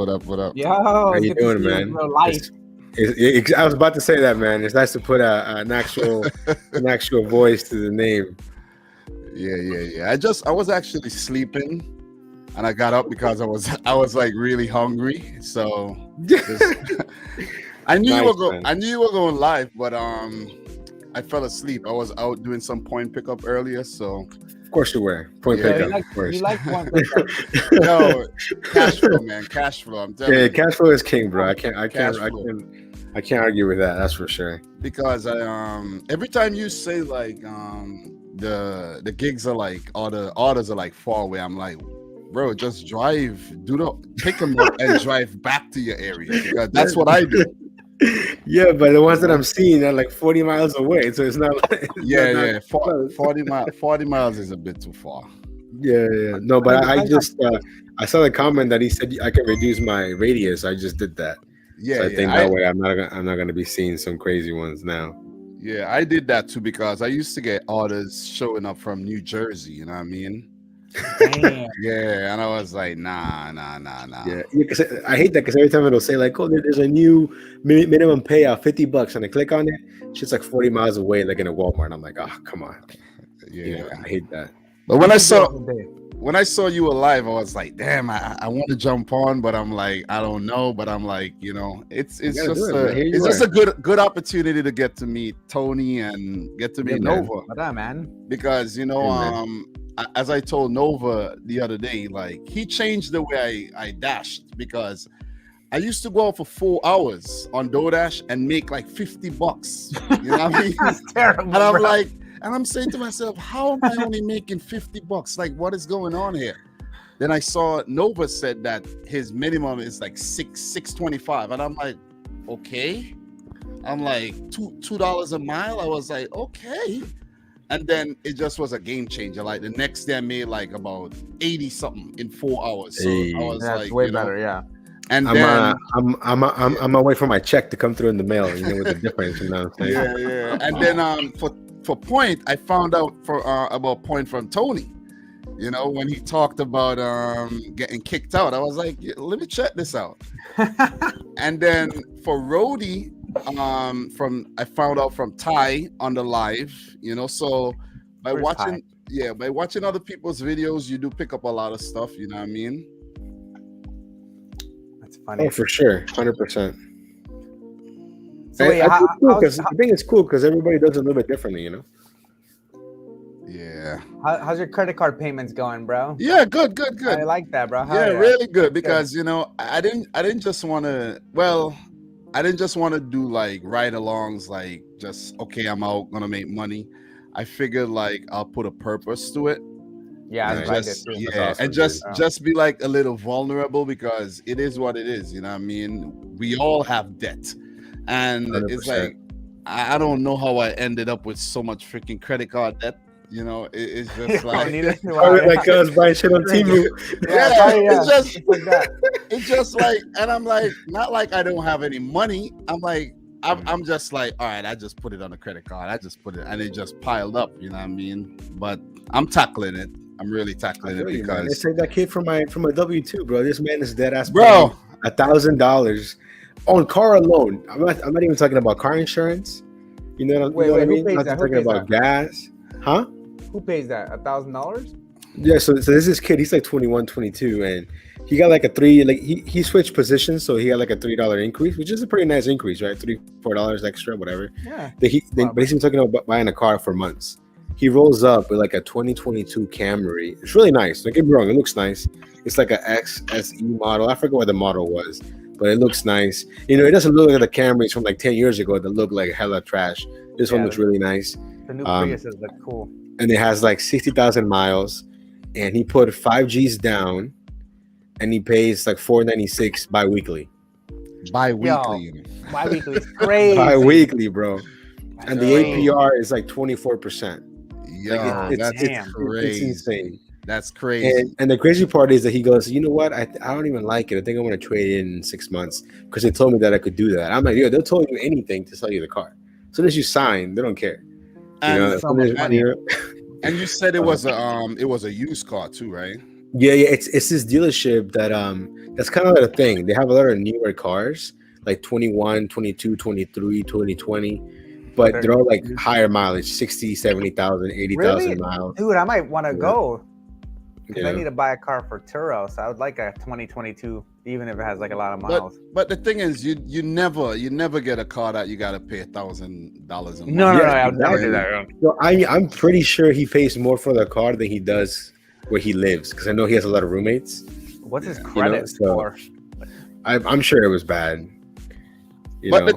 Yo, how you doing, man? Life. I was about to say that, man. It's nice to put an actual voice to the name. Yeah. I was actually sleeping, and I got up because I was like really hungry. So I knew you were going live, but I fell asleep. I was out doing some point pickup earlier, so. Of course you were. Point pickup, of course. You like point pickup. No, cash flow, man. Cash flow. I'm telling you. Cash flow is king, bro. I can't argue with that. That's for sure. Because every time you say like the gigs are like, or the orders are like far away, I'm like, bro, just drive. Pick them up and drive back to your area. Because that's what I do. Yeah, but the ones that I'm seeing are like 40 miles away, so it's not like 40 miles is a bit too far. Yeah. No, but I just I saw the comment that he said I can reduce my radius. I just did that. Yeah, so I think that way I'm not gonna be seeing some crazy ones now. Yeah, I did that too because I used to get orders showing up from New Jersey. You know what I mean? Damn. Yeah, and I was like, nah. Yeah, because I hate that because every time it'll say like, oh, there's a new minimum payout, $50, and I click on it, it's like 40 miles away, like in a Walmart. I'm like, oh, come on. Yeah, I hate that. But when I saw you alive, I was like, damn, I want to jump on, but I'm like, I don't know. But I'm like, it's just a good opportunity to get to meet Tony and get to meet Nova. What up, man? Because as I told Nova the other day, like he changed the way I dashed because I used to go out for 4 hours on DoorDash and make like $50. You know what I mean? That's terrible. And I'm like, and I'm saying to myself, how am I only making $50? Like, what is going on here? Then I saw Nova said that his minimum is like $6.25, and I'm like, okay. I'm like $2 a mile. I was like, okay. And then it just was a game changer. Like the next day I made like about 80 something in 4 hours. So I was like, way better, yeah. And I'm away for my check to come through in the mail, with the difference. You know what I'm saying? Yeah. And then for point, I found out about point from Tony. When he talked about getting kicked out, I was like, let me check this out. And then for Rody, I found out from Ty on the live, so by watching other people's videos, you do pick up a lot of stuff, you know what I mean? That's funny. Oh, for sure, 100%. So I think it's cool because everybody does it a little bit differently, Yeah. Yeah. How's your credit card payments going, bro? Yeah, good. I like that, bro. Yeah, really good because I didn't just want to. Well, I didn't just want to do like ride-alongs, like just okay, I'm out gonna make money. I figured like I'll put a purpose to it. Yeah, And I did just too. That's yeah, awesome, and just be like a little vulnerable because it is what it is. You know what I mean? We all have debt, and it's 100%. like I don't know how I ended up with so much freaking credit card debt. You know, it's just like Probably like us buying shit on Temu. it's just like, and I'm like, not like I don't have any money. I'm like, I'm just like, all right, I just put it on a credit card. I just put it, and it just piled up. You know what I mean? But I'm tackling it. I'm really tackling it because it's like that kid from a W2, bro. This man is dead ass, bro. $1,000 on car alone. I'm not even talking about car insurance. You know what I mean? I'm not talking about gas, huh? Who pays that? $1,000? Yeah. So this is kid. He's like 21, 22, and he got like a he switched positions, so he got like a $3 increase, which is a pretty nice increase, right? $3-4 extra, whatever. Yeah. But he's been talking about buying a car for months. He rolls up with like a 2022 Camry. It's really nice. Don't get me wrong, it looks nice. It's like a XSE model. I forget what the model was, but it looks nice. You know, it doesn't look like the Camrys from like 10 years ago that look like hella trash. This one looks really nice. The new Priuses look cool. And it has like 60,000 miles. And he put 5 G's down, and he pays like $496 bi-weekly. Bi-weekly is crazy. Bi-weekly, bro. And the APR is like 24%. Yo, that's crazy. It's insane. That's crazy. And the crazy part is that he goes, you know what? I don't even like it. I think I'm going to trade it in 6 months because they told me that I could do that. I'm like, yo, they'll tell you anything to sell you the car. As soon as you sign, they don't care. And and you said it was a used car too, right? Yeah. It's this dealership that that's kind of like a thing. They have a lot of newer cars, like 21, 22, 23, 2020. But they're all like higher mileage, 60, 70,000, 80,000 miles. Dude, I might want to go. Because I need to buy a car for Turo, so I would like a 2022, even if it has like a lot of miles. But the thing is, you never get a car that you got to pay $1,000 a month. No, I would never do that. So I'm pretty sure he pays more for the car than he does where he lives, because I know he has a lot of roommates. What's his credit score? I'm sure it was bad. But the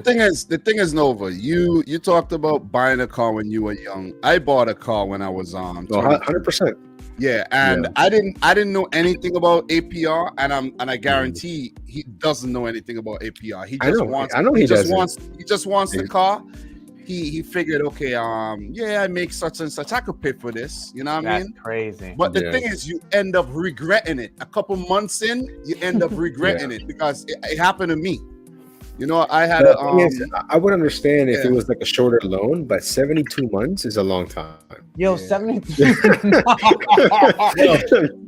thing is, Nova, you talked about buying a car when you were young. I bought a car when I was 100%. Yeah, and I didn't know anything about APR, and I guarantee he doesn't know anything about APR. He just wants the car. He figured, okay, I make such and such. I could pay for this. You know what I mean? That's crazy. But the thing is, you end up regretting it. A couple months in, you end up regretting it because it happened to me. You know, I had I would understand if it was like a shorter loan, but 72 months is a long time. Yo, 72.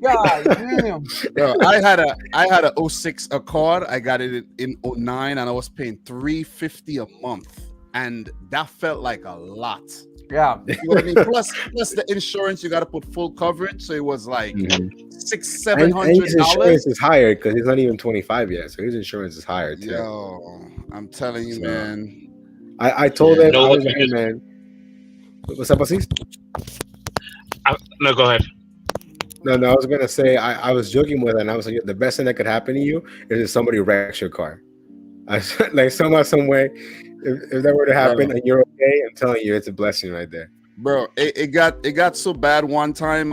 God damn. Yo, I had a 06 Accord. I got it in 09, and I was paying $350 a month, and that felt like a lot. Yeah. You know what I mean? Plus the insurance, you got to put full coverage, so it was like $600-700. And his insurance is higher because he's not even 25 yet, so his insurance is higher too. Yo, I'm telling you, man. I told him, I was like, hey, man. What's up, Aziz? No, go ahead. No, I was gonna say I was joking with her, and I was like, the best thing that could happen to you is if somebody wrecks your car. Like somehow, some way, if that were to happen and you're okay, I'm telling you, it's a blessing right there. Bro, it got so bad one time.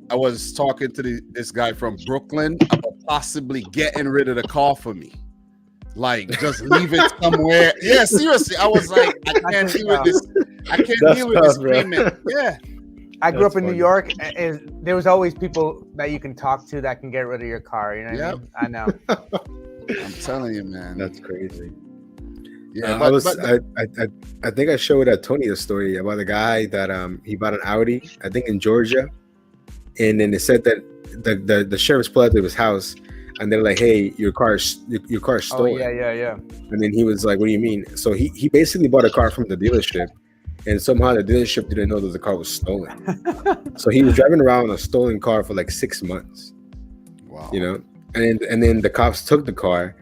I was talking to this guy from Brooklyn about possibly getting rid of the car for me. Like, just leave it somewhere. Yeah, seriously. I was like, I can't deal with this. I can't deal with this payment. Yeah. I grew up in New York, and there was always people that you can talk to that can get rid of your car. You know what I mean? I know. I'm telling you, man. That's crazy. Yeah, I think I showed Tony the story about the guy that he bought an Audi, I think in Georgia, and then it said that the sheriff's pulled up to his house, and they're like, "Hey, your car's stolen." Oh yeah. And then he was like, "What do you mean?" So he basically bought a car from the dealership, and somehow the dealership didn't know that the car was stolen. So he was driving around a stolen car for like 6 months. Wow. You know, and then the cops took the car.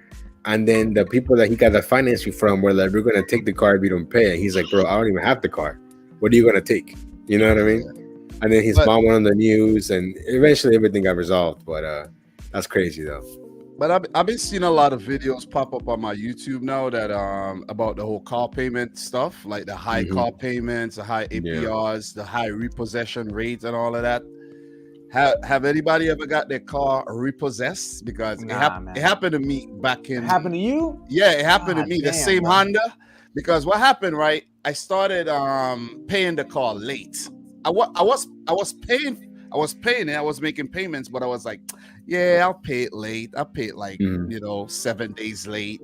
And then the people that he got the financing from were like, "We're gonna take the car if you don't pay it." He's like, "Bro, I don't even have the car. What are you gonna take?" You know what I mean? And then his mom went on the news, and eventually everything got resolved. But that's crazy though. But I've been seeing a lot of videos pop up on my YouTube now that about the whole car payment stuff, like the high car payments, the high APRs, the high repossession rates, and all of that. Have anybody ever got their car repossessed? Because it happened to me back in. It happened to you? Yeah, it happened to me. The same bro. Honda. Because what happened, right? I started paying the car late. I was paying it. I was making payments, but I was like, yeah, I'll pay it late. I'll pay it like 7 days late.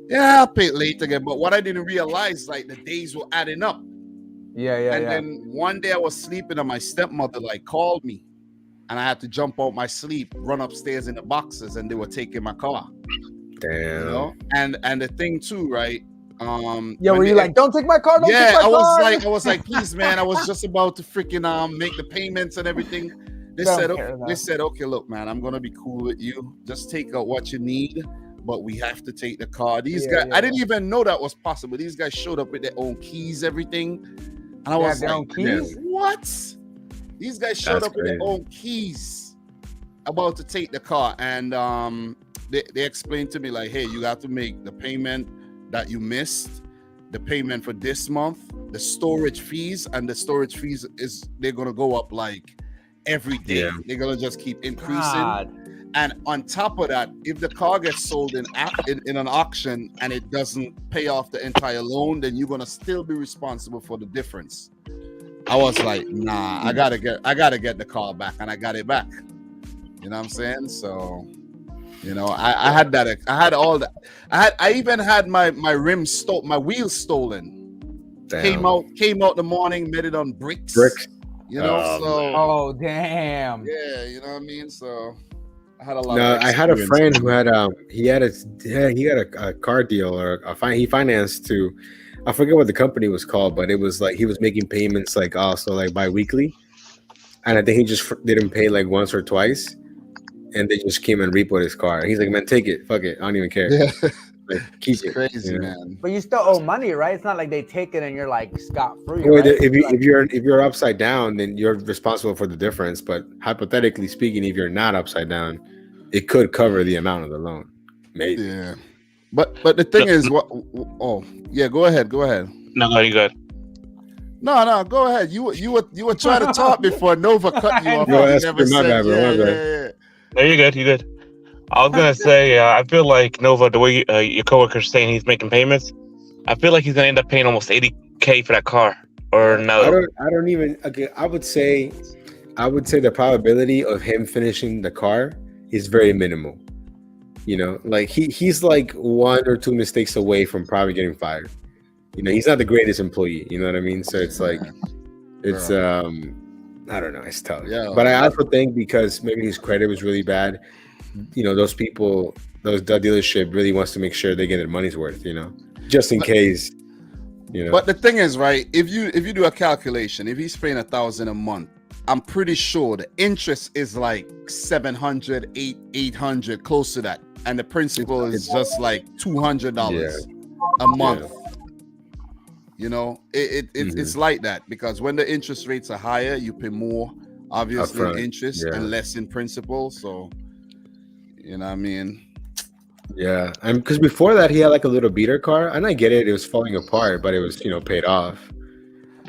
Yeah, I'll pay it late again. But what I didn't realize, like the days were adding up. And then one day I was sleeping and my stepmother like called me. And I had to jump out my sleep, run upstairs in the boxes, and they were taking my car. Damn. You know, and the thing too, right? Were you like, don't take my car? Don't take my car? I was like, please, man. I was just about to freaking make the payments and everything. They said, okay, look, man, I'm gonna be cool with you. Just take out what you need, but we have to take the car. These guys, I didn't even know that was possible. These guys showed up with their own keys, everything, and I was like, what? These guys showed up with their own keys, about to take the car, and they explained to me like, hey, you got to make the payment that you missed, the payment for this month, the storage fees, and the storage fees they're gonna go up like every day. Yeah. They're gonna just keep increasing. God. And on top of that, if the car gets sold in an auction and it doesn't pay off the entire loan, then you're gonna still be responsible for the difference. I was like, nah, I gotta get the car back, and I got it back. You know what I'm saying? So, you know, I had that. I had all that. I even had my rims stolen, my wheels stolen. Damn. Came out the morning, made it on bricks. You know, oh damn. Yeah, you know what I mean. So I had a lot. No, I had a friend who had he had a car deal or he financed to. I forget what the company was called, but it was like he was making payments like also like bi-weekly, and I think he just didn't pay like once or twice, and they just came and repoed his car. He's like, "Man, take it, fuck it, I don't even care." Yeah, like, keep it. Crazy, man. But you still owe money, right? It's not like they take it and you're like scot free. Well, right? If you're upside down, then you're responsible for the difference. But hypothetically speaking, if you're not upside down, it could cover the amount of the loan. Maybe. Yeah. But the thing is, what? Oh, yeah. Go ahead. No, you good. No. Go ahead. You were trying to talk before Nova cut you off. No, that's my bad, bro. Yeah. No, you're good. You're good. I was gonna say, I feel like Nova, the way your coworker's saying he's making payments, I feel like he's gonna end up paying almost $80K for that car. Or no? I don't even. Okay, I would say the probability of him finishing the car is very minimal. You know, like he's like 1 or 2 mistakes away from probably getting fired. You know, he's not the greatest employee. You know what I mean? So it's like, it's I don't know. It's tough. Yeah, but I also think because maybe his credit was really bad. You know, that dealership really wants to make sure they get their money's worth. You know, just in case. You know. But the thing is, right? If you do a calculation, if he's paying $1,000 a month, I'm pretty sure the interest is like $700, $800, close to that. And the principal is just like $200 a month. Yeah. You know, it's like that because when the interest rates are higher, you pay more, obviously, in interest and less in principal. So, you know what I mean? Yeah. And because before that, he had like a little beater car. And I get it. It was falling apart, but it was, paid off.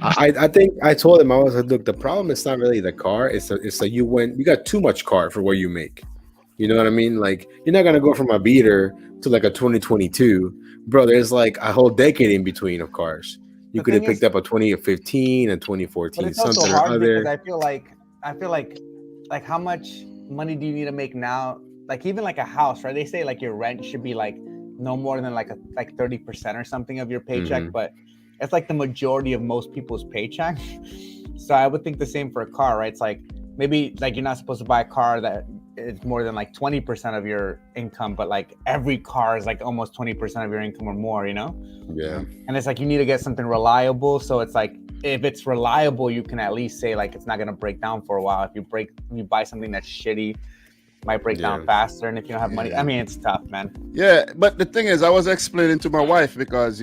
I think I told him, I was like, look, the problem is not really the car. It's like you got too much car for what you make. You know what I mean? Like, you're not going to go from a beater to like a 2022. Bro, there's like a whole decade in between of cars. You could have picked up a 2015 and 2014, something or other. Because I feel like how much money do you need to make now? Like even like a house, right? They say like your rent should be like no more than like 30% or something of your paycheck, but it's like the majority of most people's paycheck. So I would think the same for a car, right? It's like maybe like you're not supposed to buy a car that is more than like 20% of your income, but like every car is like almost 20% of your income or more, you know? Yeah. And it's like you need to get something reliable. So it's like if it's reliable, you can at least say like it's not gonna break down for a while. If you buy something that's shitty, it might break down faster. And if you don't have money, I mean, it's tough, man. Yeah, but the thing is, I was explaining to my wife because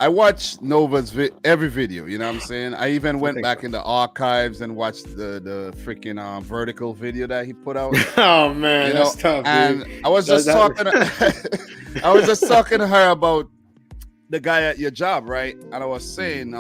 I watched Nova's every video. You know what I'm saying? I even went back in the archives and watched the freaking vertical video that he put out. Oh man, you know, that's tough. And Dude. I was just talking. I was just talking to her about the guy at your job, right? And I was saying,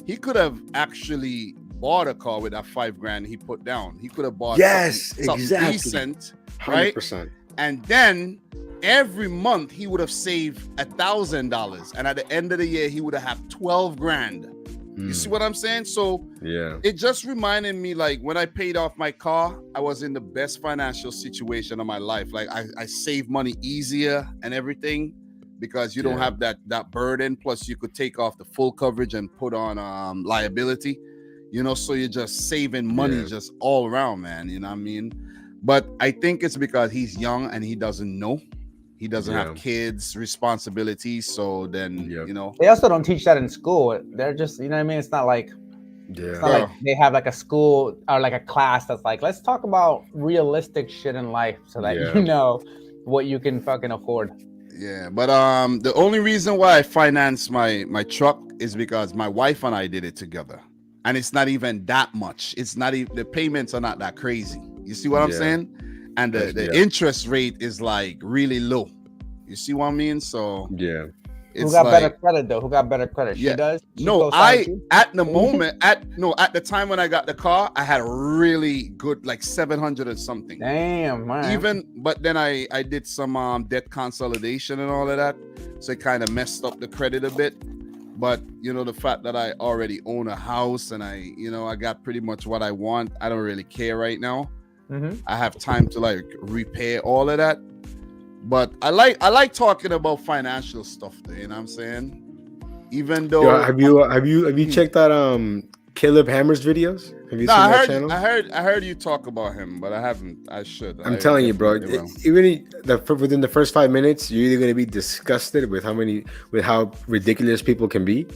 he could have actually bought a car with that $5,000 he put down. He could have bought something exactly. decent, right? 100%. And then every month he would have saved $1,000, and at the end of the year he would have had $12,000. You see what I'm saying? So yeah, it just reminded me, like, when I paid off my car, I was in the best financial situation of my life. Like I saved money easier and everything, because you don't have that burden. Plus you could take off the full coverage and put on liability, you know, so you're just saving money just all around, man. You know what I mean? But I think it's because he's young and he doesn't know. He doesn't have kids, responsibilities. So then, you know. They also don't teach that in school. They're just, you know what I mean? It's not like, it's not like they have like a school or like a class that's like, let's talk about realistic shit in life so that you know what you can fucking afford. Yeah, but the only reason why I financed my truck is because my wife and I did it together. And it's not even that much. It's not even, the payments are not that crazy. You see what I'm saying? And the interest rate is like really low. You see what I mean? So who got better credit though? Who got better credit? She does? No, I at the moment at the time when I got the car, I had a really good, like 700 or something. Damn, man. But then I did some debt consolidation and all of that, so it kind of messed up the credit a bit. But you know, the fact that I already own a house and I got pretty much what I want, I don't really care right now. I have time to like repair all of that. But I like talking about financial stuff though, you know what I'm saying? Even though have you checked out Caleb Hammer's videos? Have you seen that channel? I heard you talk about him, but I haven't. I should. I'm telling you, bro. Even within the first 5 minutes, you're either gonna be disgusted with how ridiculous people can be.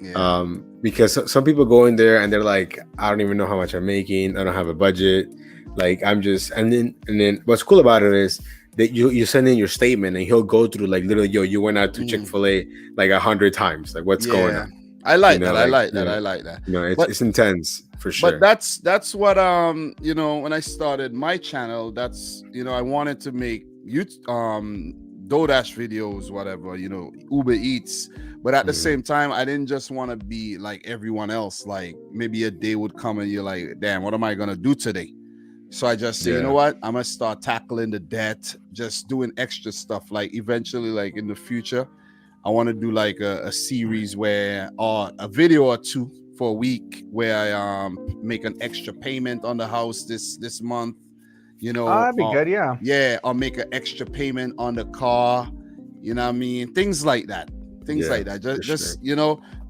Yeah. Because some people go in there and they're like, I don't even know how much I'm making. I don't have a budget. Like I'm just, and then what's cool about it is that you send in your statement and he'll go through like literally, you went out to Chick-fil-A like 100 times. Like what's going on? I like that. I like that. You know, it's intense for sure. But that's what when I started my channel, that's I wanted to make DoorDash videos, whatever, Uber Eats. But at the same time, I didn't just want to be like everyone else. Like maybe a day would come and you're like, damn, what am I gonna do today? So I just say, you know what? I'm gonna start tackling the debt, just doing extra stuff. Like eventually, like in the future, I want to do like a series or a video or two for a week where I make an extra payment on the house this month. That'd be good, yeah. Yeah, or make an extra payment on the car. You know what I mean? Things like that. Just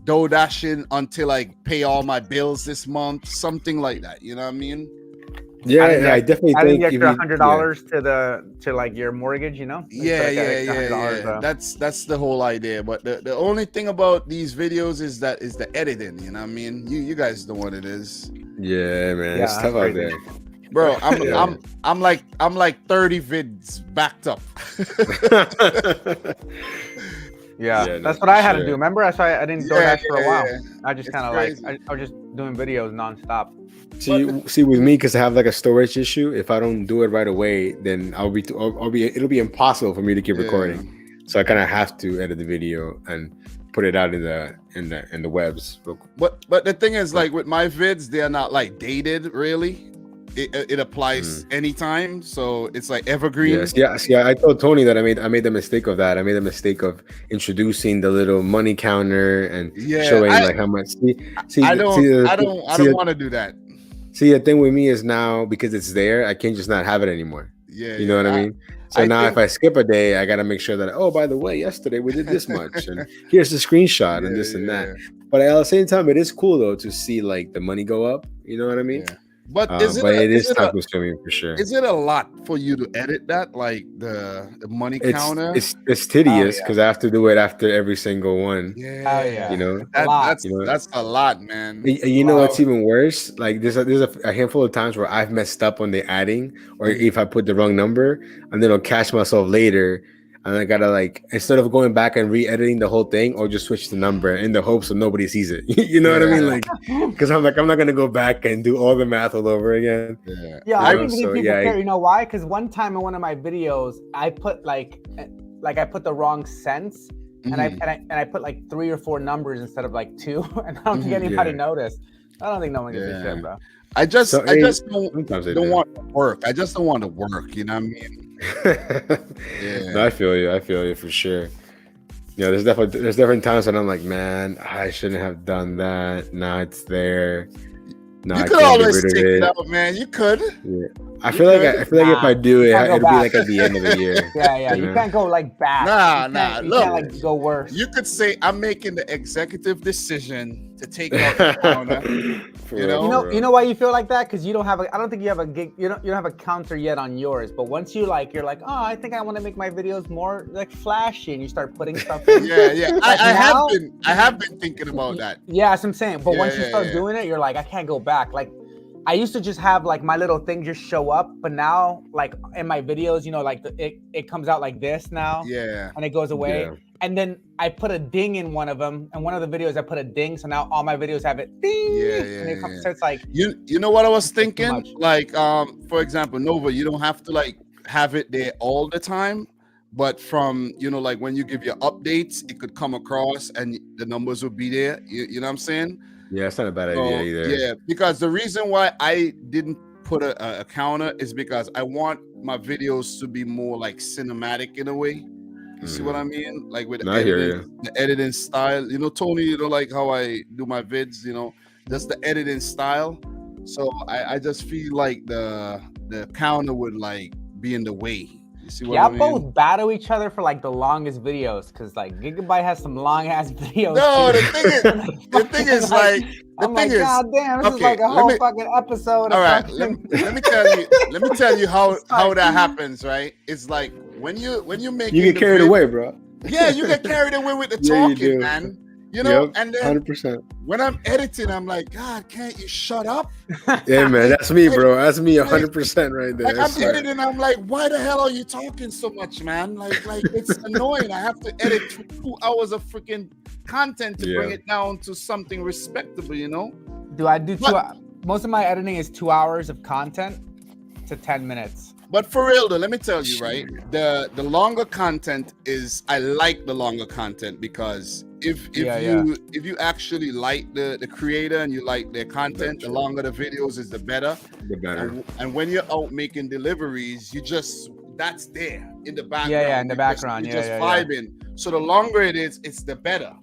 door dashing until I pay all my bills this month. Something like that. You know what I mean? Yeah, I definitely think the extra $100 to like your mortgage, Yeah. That's the whole idea. But the only thing about these videos is the editing. You know what I mean? You guys know what it is. Yeah, man, it's tough out there, bro. I'm like 30 vids backed up. That's what I had to do. Remember, I didn't DoorDash for a while. I just kind of like I was just doing videos nonstop. See, with me, because I have like a storage issue. If I don't do it right away, then it'll be impossible for me to keep recording. So I kind of have to edit the video and put it out in the webs. But the thing is, like with my vids, they are not like dated really. It applies anytime, so it's like evergreen. Yes, yeah. I told Tony that I made the mistake of that. I made the mistake of introducing the little money counter and showing like how much. I don't want to do that. See, the thing with me is now because it's there, I can't just not have it anymore. Yeah, you know what I mean. So now, if I skip a day, I gotta make sure that by the way, yesterday we did this much, and here's the screenshot and this and that. But at the same time, it is cool though to see like the money go up. You know what I mean? Yeah. But it is time consuming for sure. Is it a lot for you to edit that, like the money counter? It's tedious because I have to do it after every single one. Yeah, that's a lot, man. You know what's even worse? Like there's a handful of times where I've messed up on the adding, or if I put the wrong number, and then I'll catch myself later. and I gotta like instead of going back and re-editing the whole thing, or just switch the number in the hopes of nobody sees it. You know what I mean? Like, because I'm not gonna go back and do all the math all over again. Yeah, I think people care. You know why? Because one time in one of my videos, I put like I put the wrong cents, and I put like 3 or 4 numbers instead of like 2, and I don't think anybody noticed. I don't think no one gives a shit, bro. I just don't want to work. I just don't want to work. You know what I mean? No, I feel you for sure. Yeah, there's different times when I'm like, man, I shouldn't have done that. Now it's there. Now you could always take it out, man. You could. Yeah. I feel like if I do it, it'll be like at the end of the year. Yeah. You can't go like back. Nah. You can't like go worse. You could say I'm making the executive decision to take out the counter. You know why you feel like that? Because you don't have I don't think you have a gig. You don't have a counter yet on yours. But once you're like, oh, I think I want to make my videos more like flashy, and you start putting stuff in. Yeah. I have been thinking about that. Yeah, that's what I'm saying. But once you start doing it, you're like, I can't go back. Like, I used to just have like my little thing just show up, but now like in my videos, like it comes out like this now. Yeah. And it goes away. Yeah. And then I put a ding in one of them, and one of the videos I put a ding, so now all my videos have it ding. Yeah. So it's like you know what I was thinking? Like for example, Nova, you don't have to like have it there all the time, but from like when you give your updates, it could come across and the numbers will be there. You know what I'm saying? Yeah, it's not a bad idea either. Yeah, because the reason why I didn't put a counter is because I want my videos to be more like cinematic in a way. You see what I mean? Like with the editing style. Tony, like how I do my vids, just the editing style. So I just feel like the counter would like be in the way. You see what I mean? Both battle each other for like the longest videos, because like Gigabyte has some long ass videos. No, the thing is like God damn, this is like a whole fucking episode. All right, let me tell you how that happens, right? It's like when you make you get carried away, bro. Yeah, you get carried away with the talking, man. And then 100%. When I'm editing, I'm like, God, can't you shut up? Yeah, man, that's me, bro. That's me 100% right there. Like I'm editing, I'm like, why the hell are you talking so much, man? Like it's annoying. I have to edit 2 hours of freaking content to bring it down to something respectable, Do I do most of my editing is 2 hours of content to 10 minutes. But for real though, let me tell you, right? The longer content is, I like the longer content because if you actually like the creator and you like their content, the longer the videos is the better. The better. And when you're out making deliveries, that's there in the background. Yeah, in the background. You're just vibing. So the longer it is, it's the better.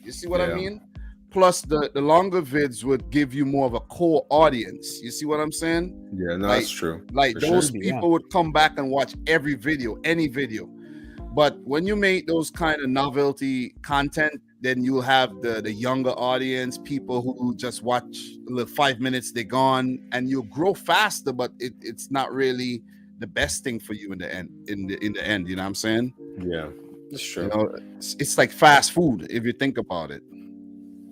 You see what I mean? Plus, the longer vids would give you more of a core audience. You see what I'm saying? Yeah, no, that's true. Like those people would come back and watch every video, any video. But when you make those kind of novelty content, then you'll have the younger audience, people who just watch the 5 minutes, they're gone, and you'll grow faster. But it's not really the best thing for you in the end. In the end, you know what I'm saying? Yeah, that's true. It's like fast food if you think about it.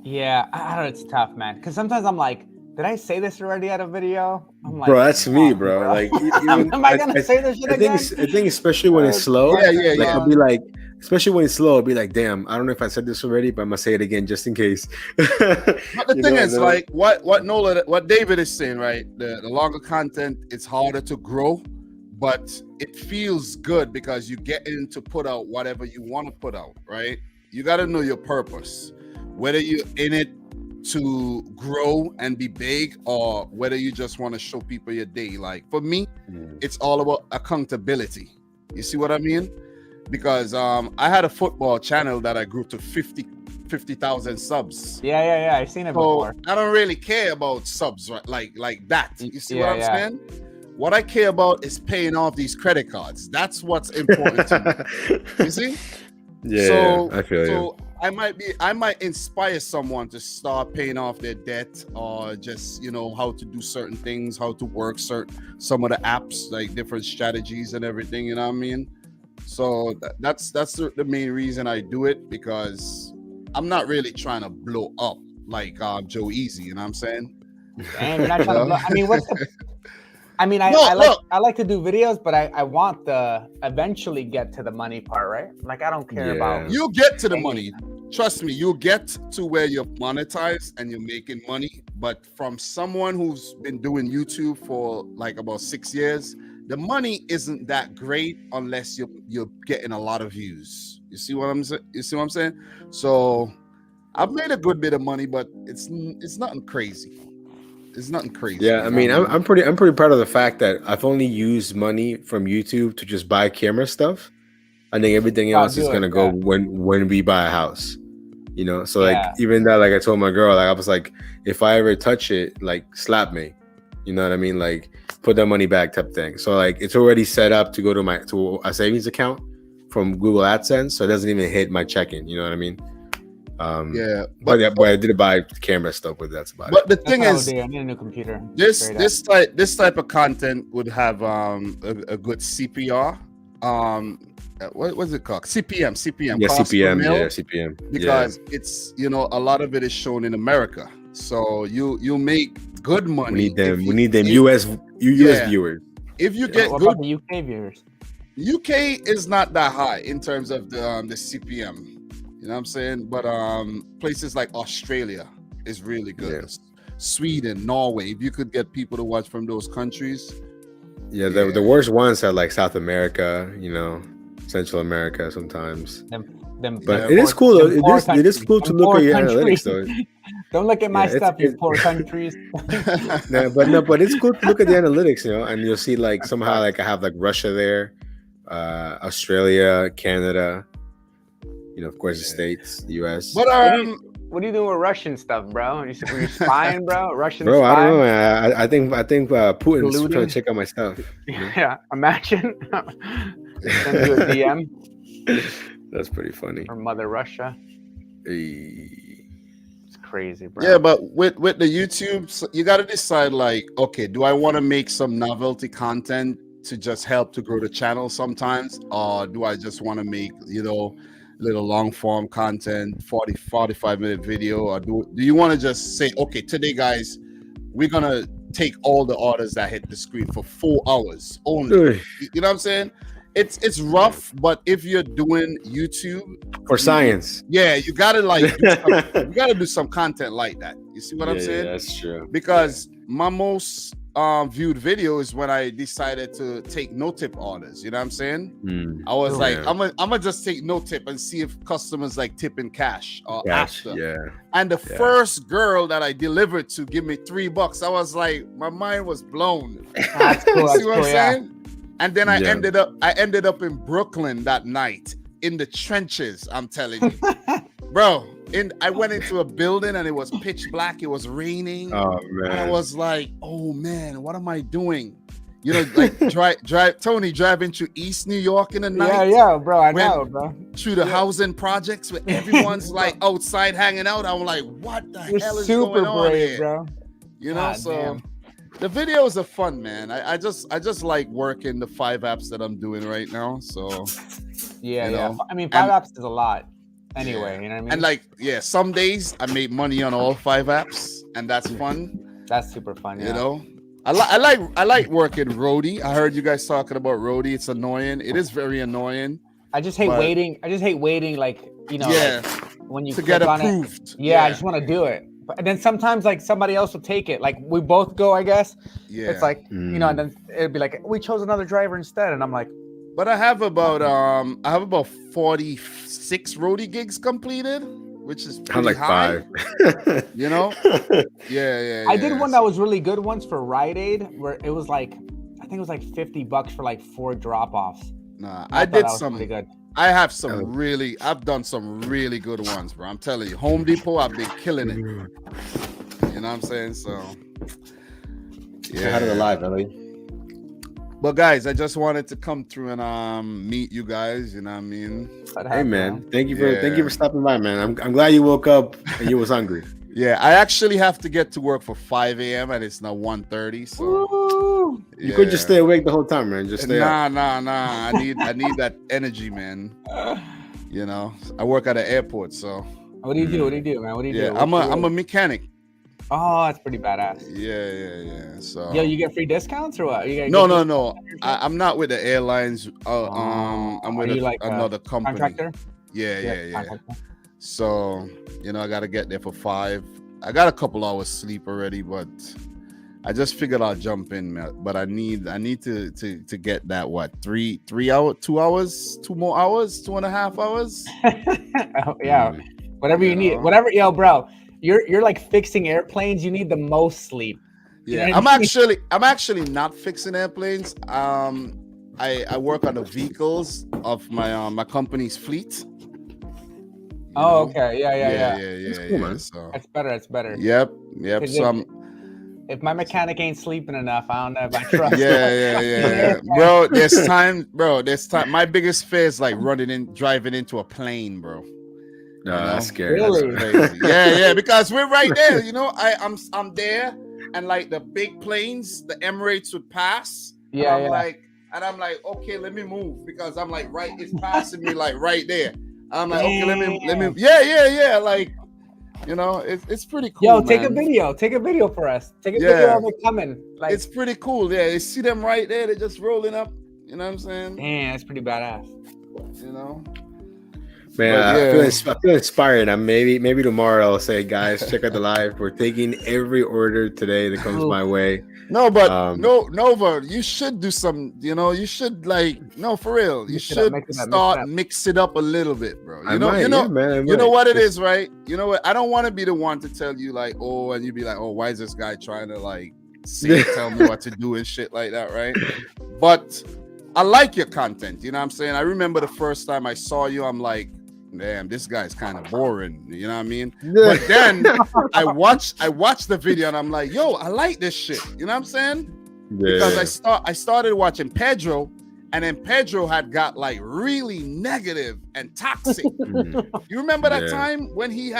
Yeah, I don't know. It's tough, man. Because sometimes I'm like, did I say this already at a video? I'm like, bro, that's me, bro. Like, am I gonna say this shit again? I think especially when it's slow. Yeah. I'll be like, especially when it's slow, I'll be like, damn, I don't know if I said this already, but I'm gonna say it again just in case. But the thing is, like, what David is saying, right? The longer content, it's harder to grow, but it feels good because you get in to put out whatever you want to put out, right? You got to know your purpose. Whether you're in it to grow and be big, or whether you just want to show people your day. Like for me, it's all about accountability. You see what I mean? Because I had a football channel that I grew to 50,000 subs. Yeah. I've seen it before. I don't really care about subs, right? Like that. You see what I'm saying? What I care about is paying off these credit cards. That's what's important to me. You see? Yeah, I feel you. I might inspire someone to start paying off their debt, or just how to do certain things, how to work some of the apps, like different strategies and everything. You know what I mean? So that's the main reason I do it, because I'm not really trying to blow up like Joe Easy. You know what I'm saying? Damn, you're not trying to blow. I mean, I mean, No, I like to do videos, but I want the eventually get to the money part, right? Like I don't care about. you'll get to the money. Trust me, you'll get to where you're monetized and you're making money. But from someone who's been doing YouTube for like about 6 years, the money isn't that great unless you're getting a lot of views. You see what I'm saying? So I've made a good bit of money, but it's nothing crazy. It's nothing crazy. Yeah, I mean, I'm pretty proud of the fact that I've only used money from YouTube to just buy camera stuff. I think everything else is gonna go when we buy a house. You know, so like even that, like I told my girl, like I was like, if I ever touch it, like slap me. You know what I mean? Like put that money back type thing. So like it's already set up to go to a savings account from Google AdSense, so it doesn't even hit my checking. You know what I mean? But I did buy camera stuff with that's about it. But the thing is, I need a new computer. This type of content would have a good CPR. What was it called? CPM. Yeah, CPM. Yeah, CPM. Because it's a lot of it is shown in America, so you make good money. We need them US viewers. If you get what good about the UK viewers, UK is not that high in terms of the CPM. You know what I'm saying? But places like Australia is really good. Yeah. Sweden, Norway. If you could get people to watch from those countries. Yeah, the worst ones are like South America, Central America sometimes. But it is cool though. It is cool to look at your analytics though. Don't look at my stuff, you poor countries. but it's cool to look at the analytics, and you'll see like somehow like I have like Russia there, Australia, Canada, of course the States, the US. But what are you doing with Russian stuff, bro? Were you spying, bro? Russian bro, spy? I don't know, man. I think Putin's trying to check out my stuff. Yeah, imagine. Send you a DM. That's pretty funny. From Mother Russia. It's crazy, bro. Yeah, but with the YouTube, you got to decide like, okay, do I want to make some novelty content to just help to grow the channel sometimes, or do I just want to make little long form content, 45-minute video, or do you want to just say, okay, today guys, we're gonna take all the orders that hit the screen for 4 hours only. You know what I'm saying? It's rough, but if you're doing YouTube for science, you gotta do some content like that. You see what I'm saying? Yeah, that's true. Because my most viewed video is when I decided to take no tip orders. You know what I'm saying? I was I'm gonna just take no tip and see if customers like tip in cash or after. Yeah. And the first girl that I delivered to give me $3, I was like, my mind was blown. That's cool. See what I'm saying? And then I ended up in Brooklyn that night in the trenches. I'm telling you, bro. I went into a building and it was pitch black. It was raining. Oh man! And I was like, oh man, what am I doing? Like driving to East New York in the night. Yeah, bro. I know, bro. Through the housing projects where everyone's like outside hanging out. I'm like, what the hell is going on here, bro? Damn. The videos are fun, man. I just like working the 5 apps that I'm doing right now. So yeah. I mean, 5 apps is a lot. Anyway, you know what I mean? And some days I make money on all 5 apps, and that's fun. That's super fun. Yeah. I like working roadie. I heard you guys talking about roadie. It's annoying. It is very annoying. I just hate waiting. like like, when you to get approved. I just want to do it. And then sometimes like somebody else will take it. Like we both go, I guess. Yeah. It's like and then it'd be like we chose another driver instead, and I'm like. But I have about 46 roadie gigs completed, which is pretty like high. 5. Yeah. I did one that was really good once for Rite Aid, where it was like I think it was like $50 for like 4 drop-offs. Nah, I did some pretty good. I've done some really good ones, bro. I'm telling you, Home Depot, I've been killing it. You know what I'm saying? So yeah, how did it live, Ellie? But guys, I just wanted to come through and meet you guys. You know what I mean? Hey man, thank you for stopping by, man. I'm glad you woke up and you was hungry. Yeah, I actually have to get to work for 5 a.m. and it's now 1:30. So you could just stay awake the whole time, man. Just stay up. Nah. I need that energy, man. I work at an airport, so. What do you do? What do you do, man? What do you do? I'm a mechanic. Oh, that's pretty badass. Yeah. So Yo, you get free discounts or what? no. I'm not with the airlines. I'm with another company. Contractor? Yeah. So I gotta get there for 5. I got a couple hours sleep already, but I just figured I'll jump in. But I need to get that 3 hour, 2 hours, 2 more hours, 2.5 hours. Oh, yeah, whatever you need, whatever. Yo, bro, you're like fixing airplanes. You need the most sleep. Yeah, I'm actually not fixing airplanes. I work on the vehicles of my company's fleet. Okay. Yeah. It's cool, man. So It's better. Yep. So if my mechanic ain't sleeping enough, I don't know if I trust. Yeah. Bro, there's time. My biggest fear is like driving into a plane, bro. No, that's scary. Really? That's crazy. Yeah, because we're right there. I'm there, and like the big planes, the Emirates would pass. I'm like, okay, let me move because I'm like it's passing me like right there. I'm like, okay, let me. Yeah. Like, it's pretty cool. Yo, take a video for us. Take a video of it coming. Like, it's pretty cool. Yeah, you see them right there. They're just rolling up. You know what I'm saying? Damn, that's pretty badass. Man, I feel inspired. Maybe tomorrow I'll say, guys, check out the live. We're taking every order today that comes my way. No, but Nova, you should do some. You should for real. You should mix it up a little bit, bro. You know what it is, right? You know what? I don't want to be the one to tell you and you be like, oh, why is this guy trying to tell me what to do and shit like that, right? But I like your content. You know what I'm saying? I remember the first time I saw you, I'm like, damn, this guy's kind of boring. You know what I mean? But then I watched the video and I'm like, yo, I like this shit. You know what I'm saying? Yeah. Because I started watching Pedro, and then Pedro had got really negative and toxic. You remember that time when he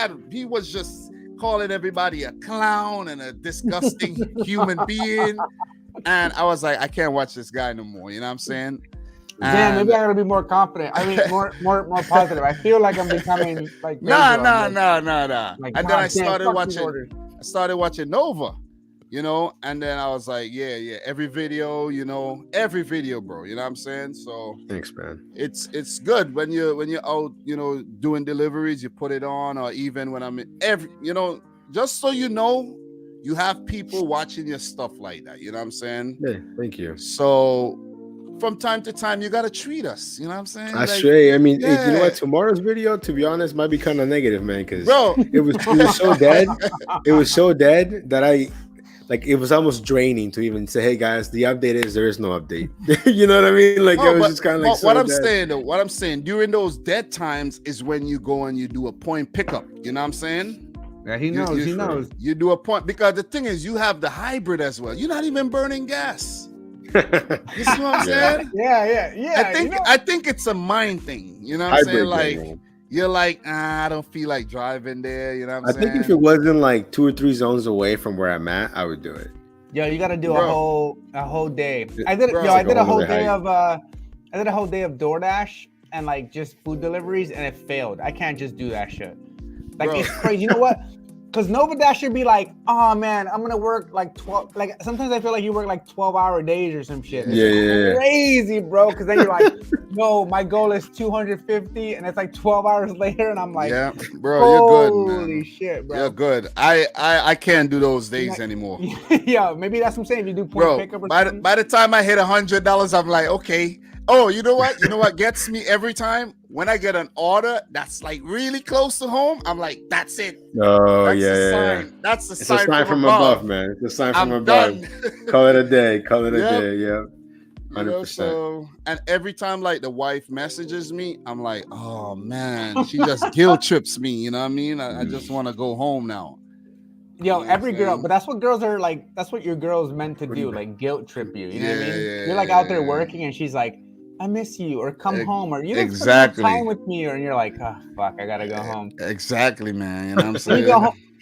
was just calling everybody a clown and a disgusting human being? And I was like, I can't watch this guy no more. You know what I'm saying? Yeah, maybe I gotta be more confident. I mean, more positive. I feel like I'm becoming like. Nah. And then I started watching Nova, and then I was like, yeah, every video, bro. You know what I'm saying? So thanks, man. It's good when you're out, doing deliveries, you put it on, or even when I'm just so you have people watching your stuff like that. You know what I'm saying? Yeah, thank you. So from time to time, you gotta treat us. You know what I'm saying? I say. I mean, hey, you know what? Tomorrow's video, to be honest, might be kind of negative, man. Because it was so dead. It was so dead that it was almost draining to even say, "Hey guys, the update is there is no update." You know what I mean? It was just kind of like. What I'm saying during those dead times is when you go and you do a point pickup. You know what I'm saying? Yeah, he knows. He knows. You do a point because the thing is, you have the hybrid as well. You're not even burning gas. You see what I'm saying? Yeah. I think it's a mind thing. You know what I'm saying? You're like, I don't feel like driving there. You know what I'm saying? I think if it wasn't 2 or 3 zones away from where I'm at, I would do it. Yo, you got to do a whole day. I did a whole day of DoorDash and just food deliveries, and it failed. I can't just do that shit. It's crazy. You know what? Because Nova Dash should be like, oh man, I'm gonna work 12. Sometimes I feel like you work 12-hour days or some shit. It's crazy, bro. Because then you're like, no, my goal is 250, and it's 12 hours later, and I'm like, yeah, bro, you're good, man. Holy shit, bro. You're good. I can't do those days anymore. Yeah, maybe that's what I'm saying. If you do point pickup or something. By the time I hit $100, I'm like, okay. Oh, you know what? You know what gets me every time? When I get an order that's really close to home, I'm like, that's it. Oh, sign. That's the sign. It's a sign from above, man. It's a sign from above. Call it a day. Call it a day. Yeah. 100%. And every time the wife messages me, I'm like, oh man, she just guilt trips me. You know what I mean? I just want to go home now. Yo, every girl, but that's what girls are that's what your girl's meant to do, guilt trip you. You know what I mean? You're out there working and she's like, I miss you, or come home, or you don't spend time with me, and you're like, oh fuck, I gotta go home. Exactly, man. You know what I'm saying?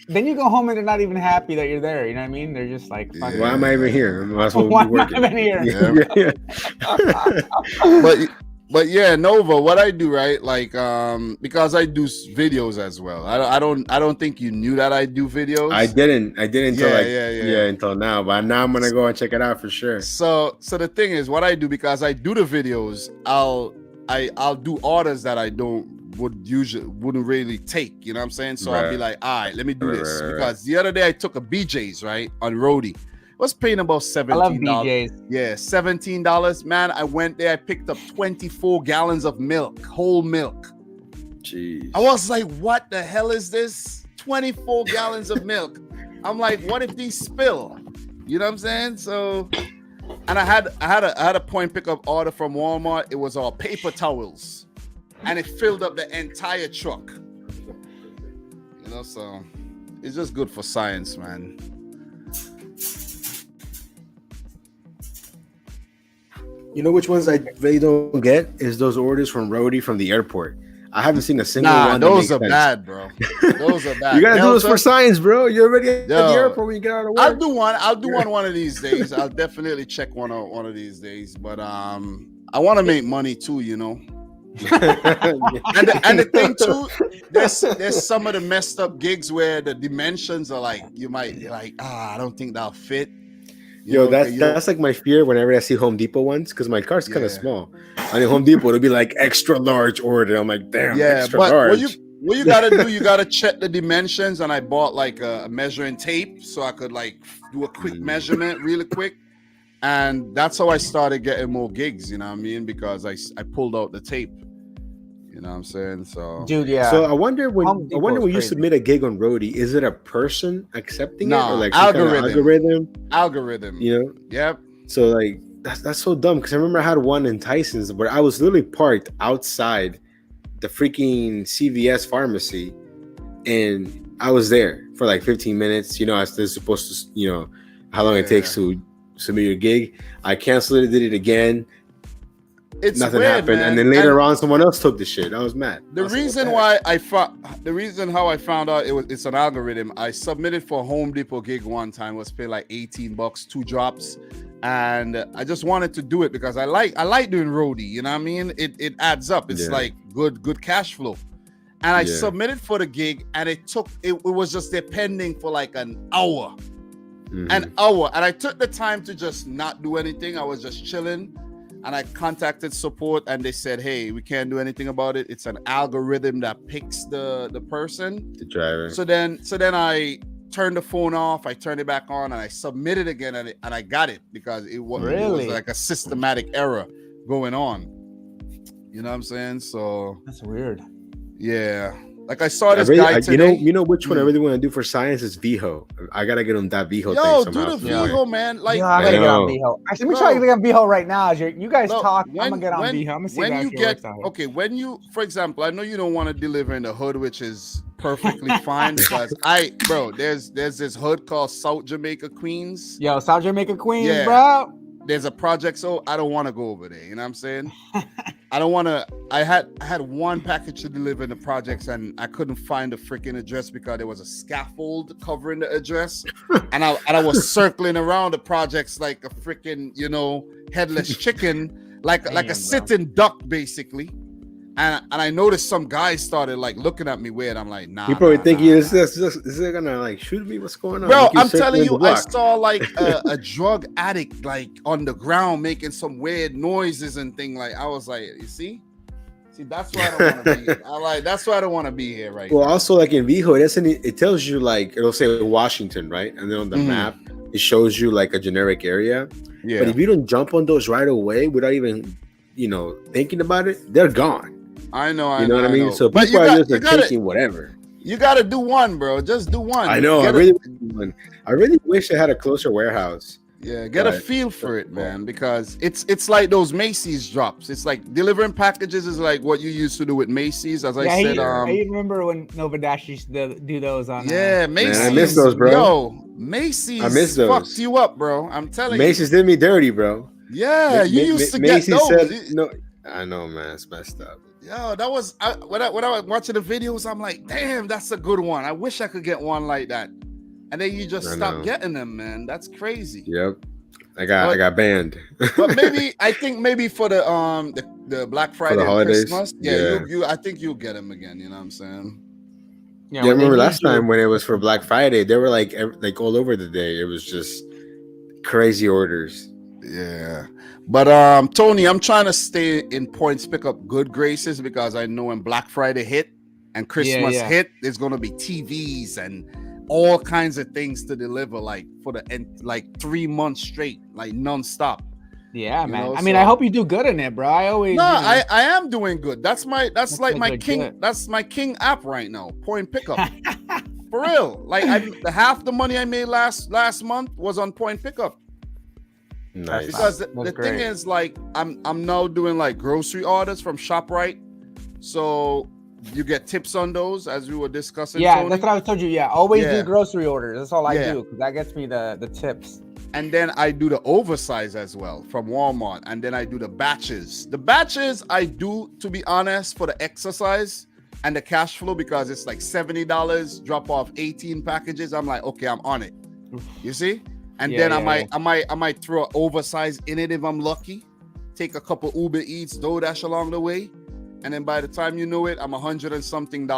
Then you go home and they're not even happy that you're there. You know what I mean? They're just like, fuck. Why am I even here? Why am I even here? But But yeah, Nova, what I do, right? Like, because I do videos as well. I don't think you knew that I do videos. I didn't until yeah, until now. But now I'm gonna go and check it out for sure. So the thing is, what I do, because I do the videos, I'll do orders that I wouldn't really take. You know what I'm saying? So I'll be like, all right, let me do this. Because the other day I took a BJ's, right, on roadie. Was paying about $17. I love BJ's. Yeah, $17. Man, I went there. I picked up 24 gallons of milk, whole milk. Jeez. I was like, what the hell is this? 24 gallons of milk. I'm like, what if these spill? You know what I'm saying? So, and I had a point pickup order from Walmart. It was all paper towels, and it filled up the entire truck. You know, so it's just good for science, man. You know which ones I really don't get is those orders from Rody from the airport. I haven't seen a single one. Those are bad, bro. Those are bad. You gotta do this for science, bro. You're already at the airport when you get out of work. I'll do one of these days. I'll definitely check one out one of these days. But I want to make money too, you know. and the thing too, there's some of the messed up gigs where the dimensions are like, you might be like, I don't think that'll fit. That's like my fear whenever I see Home Depot ones, because my car's kind of small. I mean, Home Depot, it'll be like extra large order. I'm like, damn, extra large. What you gotta do, you gotta check the dimensions. And I bought like a measuring tape so I could like do a quick measurement really quick. And that's how I started getting more gigs, you know what I mean? Because I pulled out the tape. You know what I'm saying? So, dude, yeah. So I wonder when you submit a gig on Roadie, is it a person accepting it or like algorithm? You know? Yep. So like that's so dumb, because I remember I had one in Tyson's where I was literally parked outside the freaking CVS pharmacy, and I was there for like 15 minutes. You know, I was supposed to, you know, how long it takes to submit your gig. I canceled it, did it again. Nothing happened, man. And then later on, someone else took the shit. I was mad. The reason how I found out it's an algorithm. I submitted for a Home Depot gig one time. Was paid like $18, 2 drops, and I just wanted to do it because I like doing roadie. You know what I mean? It adds up. It's like good cash flow. And I submitted for the gig, and it was just there pending for like an hour, and I took the time to just not do anything. I was just chilling. And I contacted support, and they said, "Hey, we can't do anything about it. It's an algorithm that picks the person, the driver." So then I turned the phone off. I turned it back on, and I submitted again, and I got it because it was like a systematic error going on. You know what I'm saying? So that's weird. Yeah. Like I saw this guy today. You know which one I really want to do for science is VHO. I gotta get on that VHO thing somehow. Do the VHO, man. Like, I gotta get on VHO. Actually, let me try to get on VHO right now. As you guys talk, I'm gonna get on VHO. I'm gonna see when you get when you, for example, I know you don't want to deliver in the hood, which is perfectly fine because there's this hood called South Jamaica Queens. Yo, South Jamaica Queens, bro. There's a project, so I don't want to go over there. You know what I'm saying? I don't want to. I had one package to deliver in the projects, and I couldn't find the freaking address because there was a scaffold covering the address, and I was circling around the projects like a freaking headless chicken, like a sitting duck basically. And I noticed some guys started like looking at me weird. I'm like, nah. You probably thinking, is it gonna like shoot me? What's going on? Bro, like I'm telling you, I saw like a drug addict like on the ground making some weird noises and thing. Like I was like, you see, that's why I don't want to be here. That's why I don't want to be here right now. Also like in VHO, it tells you like it'll say Washington, right? And then on the map, it shows you like a generic area. Yeah. But if you don't jump on those right away without even thinking about it, they're gone. I know. You know what I mean? So people are just taking whatever. You got to do one, bro. Just do one. I know. I really wish I had a closer warehouse. Yeah, get a feel for it, man, because it's like those Macy's drops. It's like delivering packages is like what you used to do with Macy's, as I said. I remember when Nova Dash used to do those on. Yeah, Macy's. Man, I miss those, bro. Yo, Macy's. I miss those. Fucked you up, bro. I'm telling you. Macy's did me dirty, bro. Yeah, you used to get those. Said, no, I know, man. It's messed up. Yo, that was when I was watching the videos. I'm like, damn, that's a good one. I wish I could get one like that. And then you just stop getting them, man. That's crazy. Yep, I got banned. But I think maybe for the the Black for Friday the and holidays. Christmas. Yeah, you I think you'll get them again. You know what I'm saying? Yeah, I remember last time when it was for Black Friday, they were like all over the day. It was just crazy orders. Yeah. But Tony, I'm trying to stay in points pickup good graces because I know when Black Friday hit and Christmas hit, there's gonna be TVs and all kinds of things to deliver, like for like 3 months straight, like nonstop. Yeah, man. I mean, I hope you do good in it, bro. I always I am doing good. That's my king app right now. Point pickup. For real. Like the half the money I made last month was on point pickup. Nice. Because the thing is, like, I'm now doing like grocery orders from ShopRite, so you get tips on those, as we were discussing. Yeah, Tony. that's what I told you. Yeah, always do grocery orders. That's all I do, because that gets me the tips. And then I do the oversize as well from Walmart, and then I do the batches. The batches I do, to be honest, for the exercise and the cash flow, because it's like $70, drop off 18 packages. I'm like, okay, I'm on it. You see? And then I might throw an oversize in it if I'm lucky. Take a couple Uber Eats, DoorDash along the way. And then by the time you know it, I'm $100 and something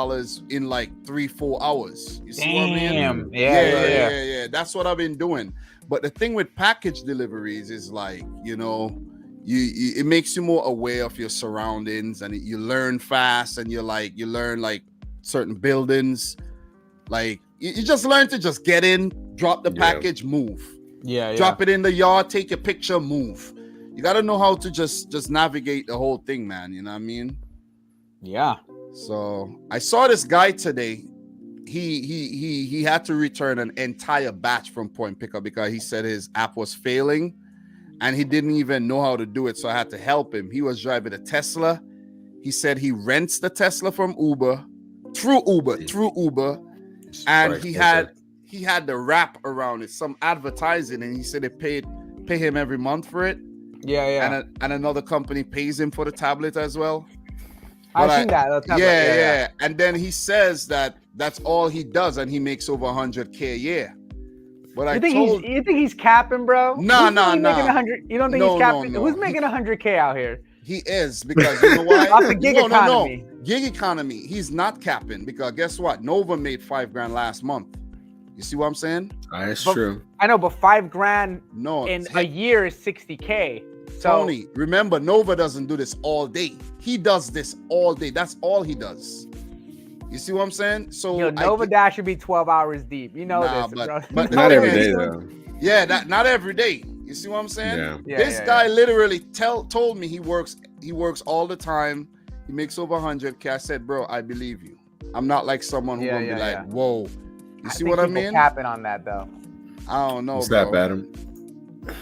in like 3-4 hours. You see what I mean? Yeah. That's what I've been doing. But the thing with package deliveries is like, you know, it makes you more aware of your surroundings, and you learn fast, and you learn like certain buildings. Like you just learn to just get in, drop the package, move. Drop it in the yard, take your picture, move. You got to know how to just navigate the whole thing, man. You know what I mean? Yeah. So I saw this guy today. He had to return an entire batch from point pickup because he said his app was failing and he didn't even know how to do it. So I had to help him. He was driving a Tesla. He said he rents the Tesla from through Uber. And he had the wrap around it, some advertising, and he said they pay him every month for it. Yeah. And another company pays him for the tablet as well. I've seen that. Yeah. And then he says that's all he does, and he makes over 100K a year. But you think he's capping, bro? No. You don't think he's capping? No. Who's making 100K out here? He is, because you know why? Off the gig economy. No. Gig economy. He's not capping, because guess what? Nova made $5,000 last month. You see what I'm saying? That's true. I know, but $5,000 in a year is 60K. So, Tony, remember, Nova doesn't do this all day. He does this all day. That's all he does. You see what I'm saying? So Nova Dash should be 12 hours deep. You know this, bro. But not every day, though. Yeah, not every day. You see what I'm saying? Yeah. This guy literally told me he works all the time. He makes over 100K. I said, bro, I believe you. I'm not like someone who's gonna be like, whoa. You see what I mean? Capping on that though. I don't know. Stop at him.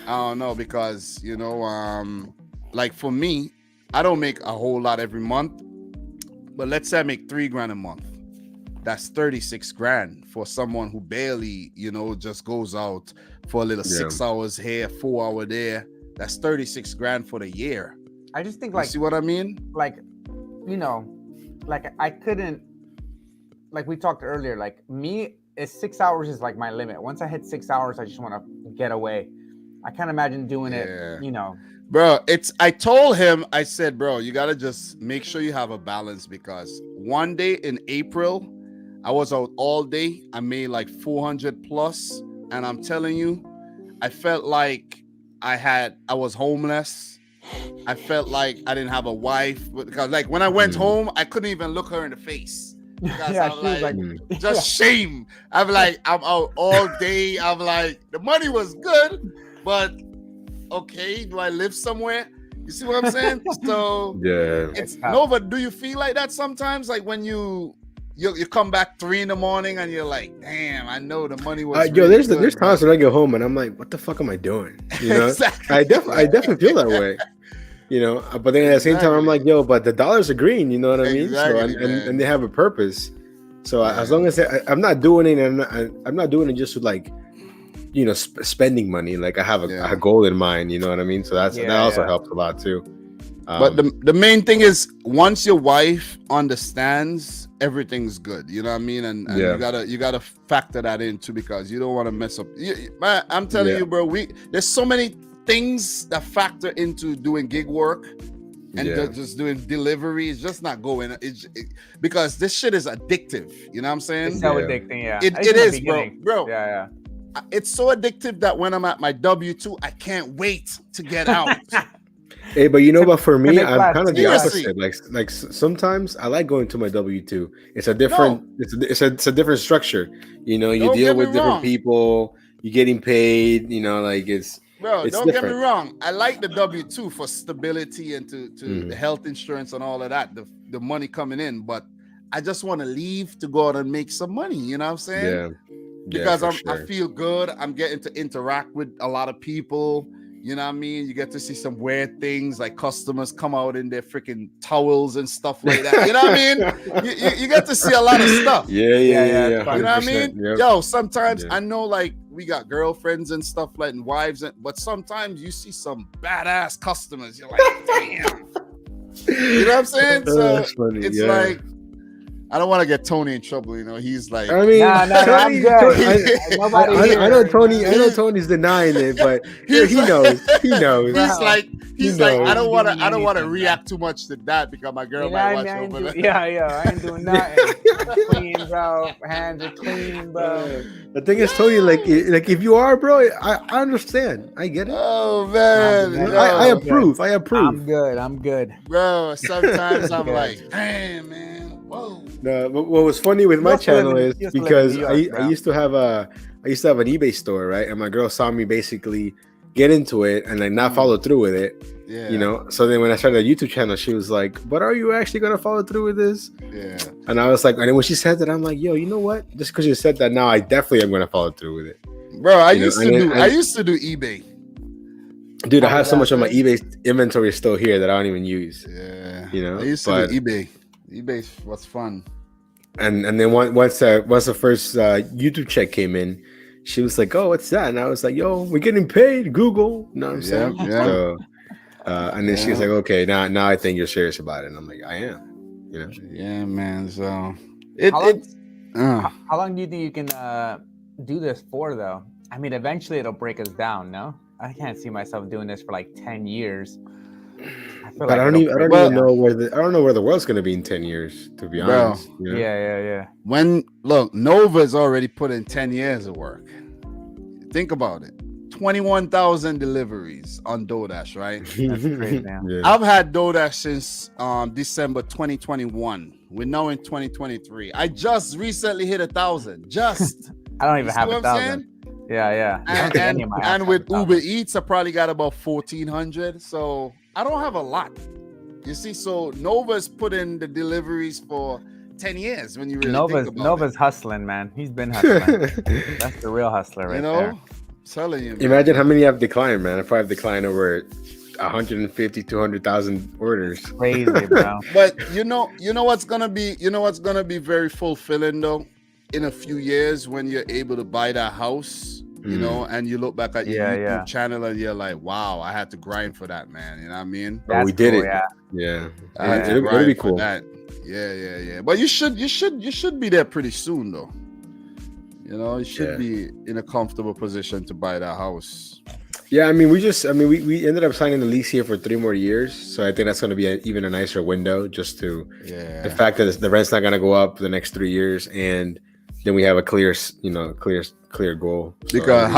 I don't know, because like for me, I don't make a whole lot every month, but let's say I make $3,000 a month. That's $36,000 for someone who barely, just goes out for a little 6 hours here, 4 hour there. That's $36,000 for the year. I just think, you see what I mean? Like, I couldn't, like we talked earlier, like me, 6 hours is like my limit. Once I hit 6 hours, I just want to get away. I can't imagine doing it, Bro, I told him, I said, bro, you got to just make sure you have a balance, because one day in April, I was out all day. I made like 400 plus. And I'm telling you, I felt like I was homeless. I felt like I didn't have a wife, because like when I went home, I couldn't even look her in the face. Yeah, she was like, just shame. I'm like, I'm out all day. I'm like, the money was good, but okay, do I live somewhere? You see what I'm saying? So it's Nova. Do you feel like that sometimes? Like when you come back 3 a.m. and you're like, damn, I know the money was. There's times when I go home and I'm like, what the fuck am I doing? Exactly. I definitely feel that way. But then at the same time, I'm like, but the dollars are green. You know what I mean? Exactly, so and they have a purpose. So as long as I'm not doing it, and I'm not doing it just with like, spending money. Like I have a goal in mind. You know what I mean? So that also helps a lot too. But the main thing is, once your wife understands, everything's good. You know what I mean? And you gotta factor that in too, because you don't want to mess up. Man, I'm telling you, bro. There's so many things that factor into doing gig work. and just doing delivery is just not going. Because this shit is addictive. You know what I'm saying? It's so addicting. Yeah, it is, bro. Yeah. It's so addictive that when I'm at my W2, I can't wait to get out. Hey, but but for me, I'm kind of the Seriously. opposite. Like sometimes I like going to my W2. It's a different, it's a different structure. You Don't deal get with me different wrong. people. You're getting paid. Like it's. Bro, It's don't different. get me wrong. I like the W2 for stability and to the health insurance and all of that, the money coming in. But I just want to leave to go out and make some money. You know what I'm saying? Yeah. Because for I sure. feel good. I'm getting to interact with a lot of people. You know what I mean? You get to see some weird things, like customers come out in their freaking towels and stuff like that. You know what I mean? You get to see a lot of stuff. Yeah. You know what I mean? Yep. Yo, sometimes Yeah. I know like we got girlfriends and stuff like and wives, but sometimes you see some badass customers. You're like, damn. You know what I'm saying? So That's funny, it's yeah. like, I don't want to get Tony in trouble. He's like, I mean, No, I'm good. Nobody I know here. Tony. I know Tony's denying it, but He's he like- knows. He knows. He's He like, knows. I don't want to Anything, react too much to that because my girl You know might what watch I mean? over there. Yeah, I ain't doing nothing. Clean, bro. Hands are clean, bro. The thing is, Tony, like if you are, bro, I understand. I get it. Oh man, I'm good. yo, I approve. I approve. I'm good. bro. Sometimes I'm Good. like, damn, man. Whoa. No, but what was funny with my You still live channel in- is you still live in because New York, I bro. used to have an eBay store, right? And my girl saw me basically get into it and like not follow through with it. Yeah. So then when I started a YouTube channel, she was like, "But are you actually gonna follow through with this?" Yeah. And I was like, and then when she said that, I'm like, "Yo, you know what? Just because you said that, now I definitely am gonna follow through with it." Bro, I You know, used and to then- do. I used to do eBay. Dude, I Oh, have so yeah, much of my man. eBay inventory still here that I don't even use. Yeah. You know, I used to do eBay. eBay was fun. And then once the first YouTube check came in, she was like, "Oh, what's that?" And I was like, "Yo, we're getting paid, Google." You know what I'm saying? Yeah. So, and then she was like, "Okay, now I think you're serious about it." And I'm like, "I am." You know? Yeah, man. So How long do you think you can do this for, though? I mean, eventually it'll break us down, no? I can't see myself doing this for like 10 years. But I don't even know where the world's gonna be in 10 years, to be Bro. honest. You know? Yeah. when look, Nova's already put in 10 years of work. Think about it. 21,000 deliveries on DoorDash, right? That's crazy, man. Yeah. I've had DoorDash since December 2021. We're now in 2023. I just recently hit 1,000. Just I don't even You see have what I'm 1,000. Yeah. I don't think any of my apps and have with 1,000. Uber Eats, I probably got about 1,400. So I don't have a lot. You see, so Nova's put in the deliveries for 10 years when you really think about Nova's hustling, man. He's been hustling. That's the real hustler it. right You know, there. I'm telling you. Man. Imagine how many I've declined, man. I probably have declined over 150, 200,000 orders. Crazy, bro. But you know what's gonna be very fulfilling though, in a few years when you're able to buy that house, you know, and you look back at your YouTube channel and you're like, wow, I had to grind for that, man. You know what I mean? Oh, we did cool, it. Yeah. Yeah. I had to It'll grind be for cool. that. Yeah. But you should be there pretty soon though. You know, you should be in a comfortable position to buy that house. Yeah, I mean, we ended up signing the lease here for 3 more years, so I think that's going to be even a nicer window. Just to the fact that the rent's not going to go up the next 3 years, and then we have a clear goal. So, Because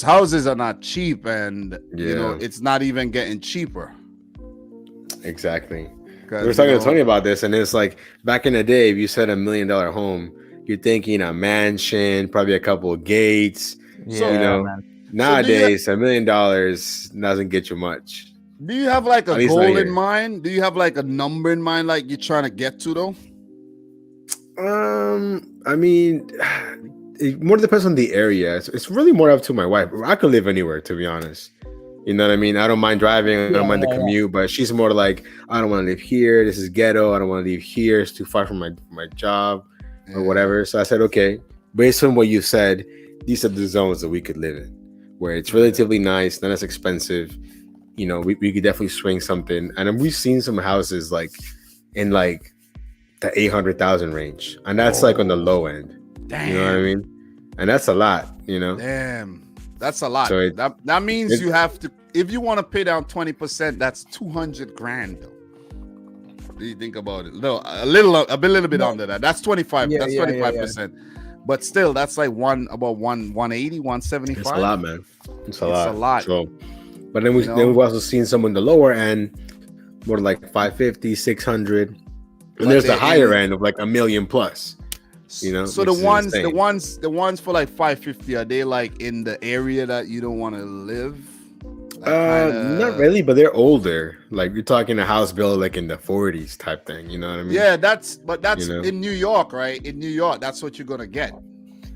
houses are not cheap, and you know it's not even getting cheaper. Exactly. We were talking to Tony about this, and it's like back in the day, if you said $1 million home, you're thinking a mansion, probably a couple of gates. Yeah, you know. man. Nowadays, $1 million doesn't get you much. Do you have like At a least goal not in here. mind? Do you have like a number in mind, like you're trying to get to though? I mean, it more depends on the area. It's really more up to my wife. I could live anywhere, to be honest. You know what I mean? I don't mind driving. I don't mind the commute, but she's more like, I don't want to live here. This is ghetto. I don't want to live here. It's too far from my job or whatever. So I said, okay, based on what you said, these are the zones that we could live in, where it's relatively nice, not as expensive. You know, we could definitely swing something. And we've seen some houses like in like the 800,000 range, and that's like on the low end. Damn. You know what I mean? And that's a lot, you know. Damn, that's a lot. So that means you have to, if you want to pay down 20%, that's 200 grand though. you think about it. No, a little bit under that. That's 25. Yeah, That's yeah, 25%. But still, that's like 180, 175. It's a lot, man. It's a It's lot. a lot. So, but then we've also seen some on the lower end, more like 550, 600. And But there's the they're higher in- end of like $1 million plus. You know, So which is insane. the ones for like 550, are they like in the area that you don't want to live? Like Not really, but they're older. Like you're talking a house built like in the 40s type thing. You know what I mean? Yeah, that's You know? in New York, right? In New York, that's what you're gonna get.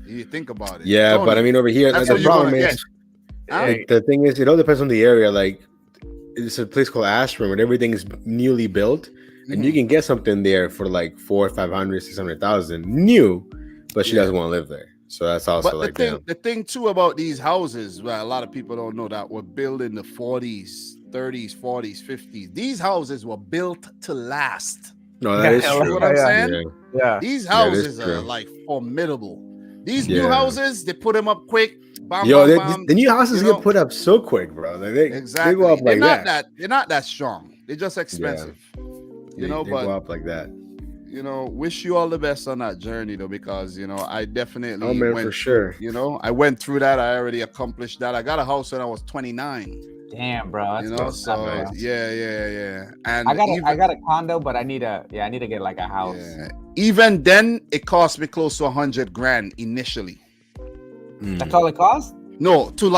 You think about it. Yeah, Tony, but I mean over here, that's the what you're problem gonna is Huh? like, the thing is it all depends on the area. Like it's a place called Ashburn where everything is newly built, and you can get something there for like 400, 500, 600,000 new, but she doesn't want to live there. So that's also But like the thing too about these houses, well, a lot of people don't know that were built in the 40s, 30s, 40s, 50s. These houses were built to last. no, that is Yeah, true. You know what I'm saying? Yeah. Yeah. These That is houses are true. like formidable. These new Yeah. houses, they put them up quick. Bam, Yo, bam, bam. the new houses you know? get put up so quick, bro. Like they Exactly. go up they're like not that. they're not that strong. They're just expensive. They But go up like that. wish you all the best on that journey though, because I definitely Oh man, went for sure. I went through that. I already accomplished that. I got a house when I was 29. Damn, bro. That's good stuff, So bro. yeah. And I got a condo, but I need to get like a house. yeah. Even then, it cost me close to $100,000 initially. That's all it costs? No, to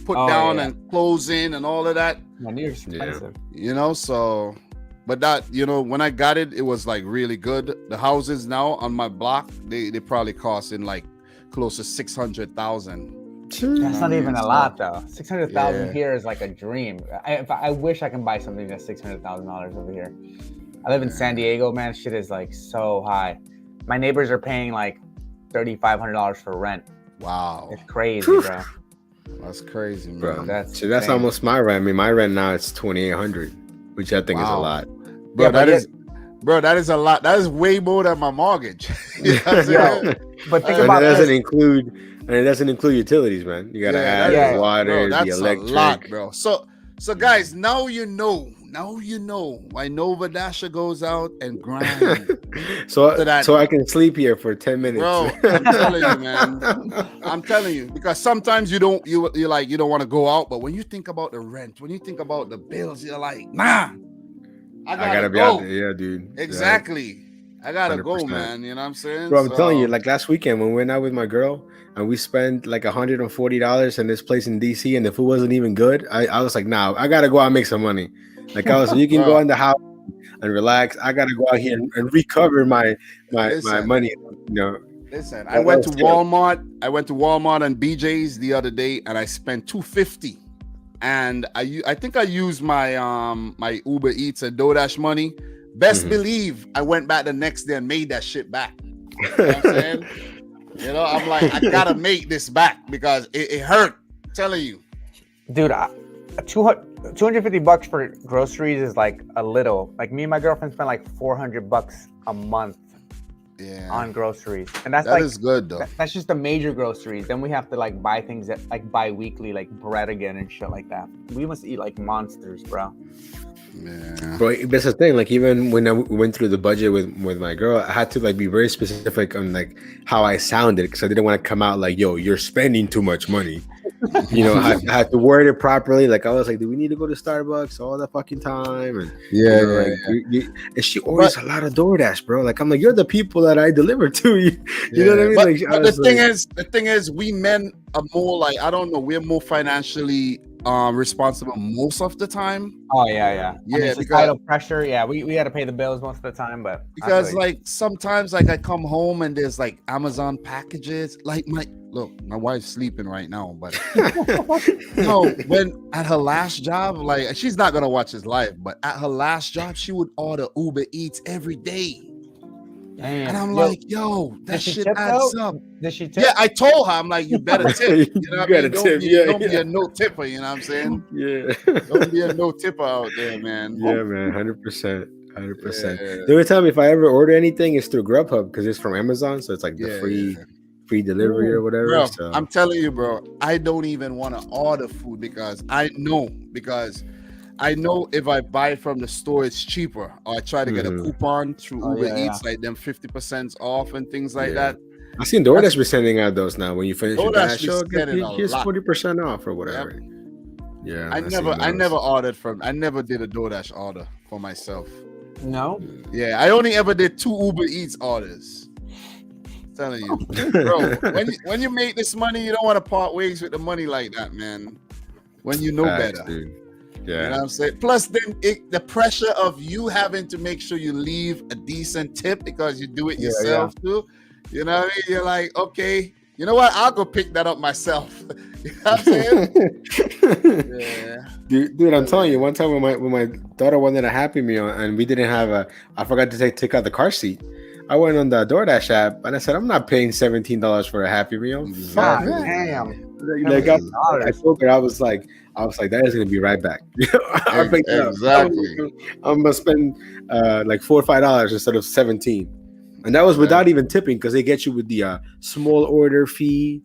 put Oh, down yeah. and close in and all of that. Man, you're expensive. So, but that when I got it, it was like really good. The houses now on my block, they probably cost in like close to 600,000. That's not even a lot though. 600,000 Yeah. here is like a dream. I wish I can buy something that's $600,000 over here. I live in San Diego, man. Shit is like so high. My neighbors are paying like $3,500 for rent. Wow, It's crazy, bro. that's crazy, man. Bro. That's So that's insane. almost my rent. I mean, my rent now is $2,800, which I think is a Wow. lot. Bro, Yeah, but that is a lot. That is way more than my mortgage. You know what I'm Yo, saying? But think And about it doesn't this. include, utilities, man. You gotta add that the is- water, bro, the that's electric. a lot, bro. So guys, now you know why Nova Dasher goes out and grinds. so After that- so I can sleep here for 10 minutes. Bro, I'm telling you, man. I'm telling you, because sometimes you don't want to go out, but when you think about the rent, when you think about the bills, you're like, nah, I gotta be go. out there. Yeah, dude. Yeah. Exactly. I gotta go, 100%. man. You know what I'm saying? Bro, I'm telling you, So- like last weekend when we went out with my girl and we spent like $140 in this place in DC and the food wasn't even good, I was like, nah, I gotta go out and make some money. Like I was, you can Bro. go in the house and relax. I gotta go out here and recover my Listen. money. Listen, That I went to was terrible. Walmart. I went to Walmart and BJ's the other day, and I spent $250. And I think I used my my Uber Eats and DoorDash money. Best Mhm. believe I went back the next day and made that shit back. You know what I'm saying? I'm like, I gotta make this back because it hurt. I'm telling you. Dude, 250 bucks for groceries is like a little. Like me and my girlfriend spend like 400 bucks a month Yeah, on groceries, and that's that like is good though. that's just the major groceries. Then we have to like buy things that like bi-weekly, like bread again and shit like that. We must eat like monsters, bro. Yeah. Bro, that's the thing. Like even when I went through the budget with my girl, I had to like be very specific on like how I sounded because I didn't want to come out like, "Yo, you're spending too much money." I had to word it properly. Like I was like, "Do we need to go to Starbucks all the fucking time?" And Yeah, and she orders a lot of DoorDash, bro. Like I'm like, "You're the people that I deliver to." You know what I mean? But, Like, I but the was thing is, we men are more like, I don't know, we're more financially responsible most of the time. Oh yeah. Yeah, I mean, societal pressure. Yeah, we got to pay the bills most of the time, but Because like sometimes like I come home and there's like Amazon packages. Like my wife's sleeping right now, but when at her last job, like she's not gonna watch this live, but at her last job, she would order Uber Eats every day. damn. And I'm Yo, like, yo, that did she shit tip, adds though? up. Did she tip? Yeah, I told her, I'm like, you better tip. You know what I You mean? gotta tip, Don't be yeah. a no tipper, you know what I'm saying? yeah, Don't be a no tipper out there, man. yeah, man, 100%. 100%. Yeah. The only time if I ever order anything is through Grubhub because it's from Amazon, so it's like the Yeah. free delivery or whatever. Bro, So. I'm telling you, bro, I don't even want to order food because I know I know if I buy it from the store, it's cheaper. Or I try to get a coupon through Uber Eats, like them 50% off and things like that. I've seen DoorDash be sending out those now. When you finish your dash, here's 40% off or whatever. Yep. Yeah, I never did a DoorDash order for myself. No. Yeah, I only ever did 2 Uber Eats orders. I'm telling you, bro. When you make this money, you don't want to part ways with the money like that, man. When you know better. Dude. Yeah. You know what I'm saying? Plus, then the pressure of you having to make sure you leave a decent tip because you do it yourself too. You know what I mean? You're like, okay, you know what? I'll go pick that up myself. You know what I'm saying? Yeah. Dude, I'm telling you, one time when my daughter wanted a Happy Meal and we didn't have I forgot to take out the car seat. I went on the DoorDash app and I said, I'm not paying $17 for a Happy Meal. God damn. Like I told her, I was like, that is gonna be right back. Exactly. I'm gonna spend like $4 or $5 instead of 17, and that was without even tipping because they get you with the small order fee,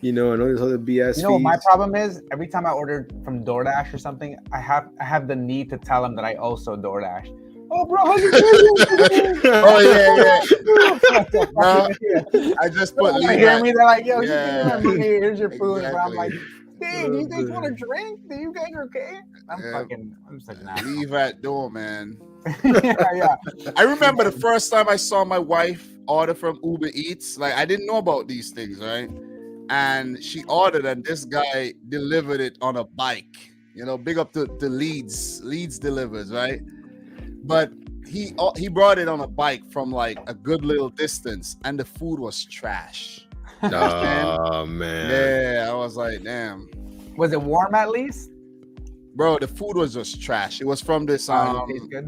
and all this other BS. You know what my problem is? Every time I order from DoorDash or something, I have the need to tell them that I also DoorDash. Oh, bro, how's it going? I just put. You hear me? They're like, yo, here's your food. Exactly. I'm like, hey, do you guys want a drink? Do you guys okay? I'm just like, nah. Leave at door, man. yeah. I remember the first time I saw my wife order from Uber Eats. Like, I didn't know about these things, right? And she ordered, and this guy delivered it on a bike. Big up to Leeds. Leeds delivers, right? But he brought it on a bike from like a good little distance, and the food was trash. Oh man. Yeah, I was like, damn. Was it warm at least? Bro, the food was just trash. It was from this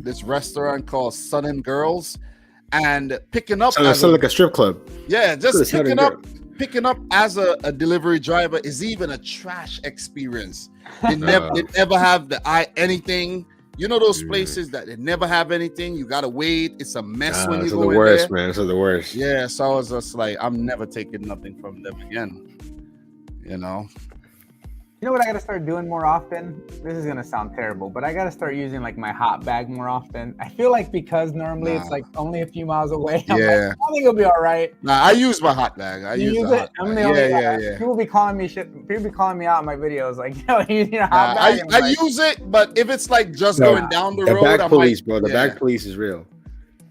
this restaurant called Sun and Girls, and picking up sounds like a strip club. Yeah, just picking up as a delivery driver is even a trash experience. They never have anything. Those places that they never have anything. You gotta wait. It's a mess when you go in there. It's the worst, man. It's the worst. Yeah, so I was just like, I'm never taking nothing from them again. You know what I gotta start doing more often? This is gonna sound terrible, but I gotta start using like my hot bag more often. I feel like because normally it's like only a few miles away. I'm like, I think it'll be all right. Nah, I use my hot bag. I use it. I'm the only guy. People be calling me shit. People be calling me out in my videos like, yo, you need a hot bag. I use it, but if it's like just going down the road, back police, bro. The back police is real.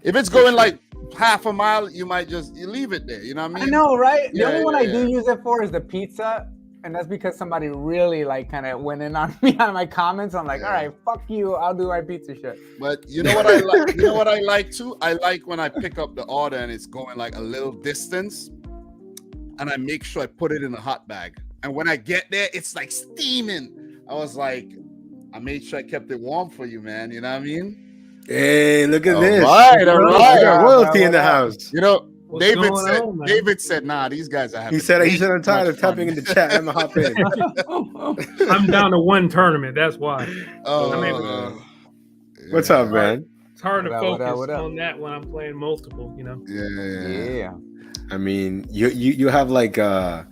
If it's going like half a mile, you might you leave it there. You know what I mean? I know, right? The only one I do use it for is the pizza. And that's because somebody really like kind of went in on me on my comments. I'm like, all right, fuck you. I'll do my pizza shit. But you know what I like? You know what I like too? I like when I pick up the order and it's going like a little distance, and I make sure I put it in a hot bag. And when I get there, it's like steaming. I was like, I made sure I kept it warm for you, man. You know what I mean? Hey, look at this. All right. Got royalty in the house. David said, nah, these guys are having. He said, I'm tired of tapping in the chat. I'm gonna hop in. I'm down to one tournament. That's why. What's up, man? It's hard to focus on that when I'm playing multiple. Yeah. I mean, you have like a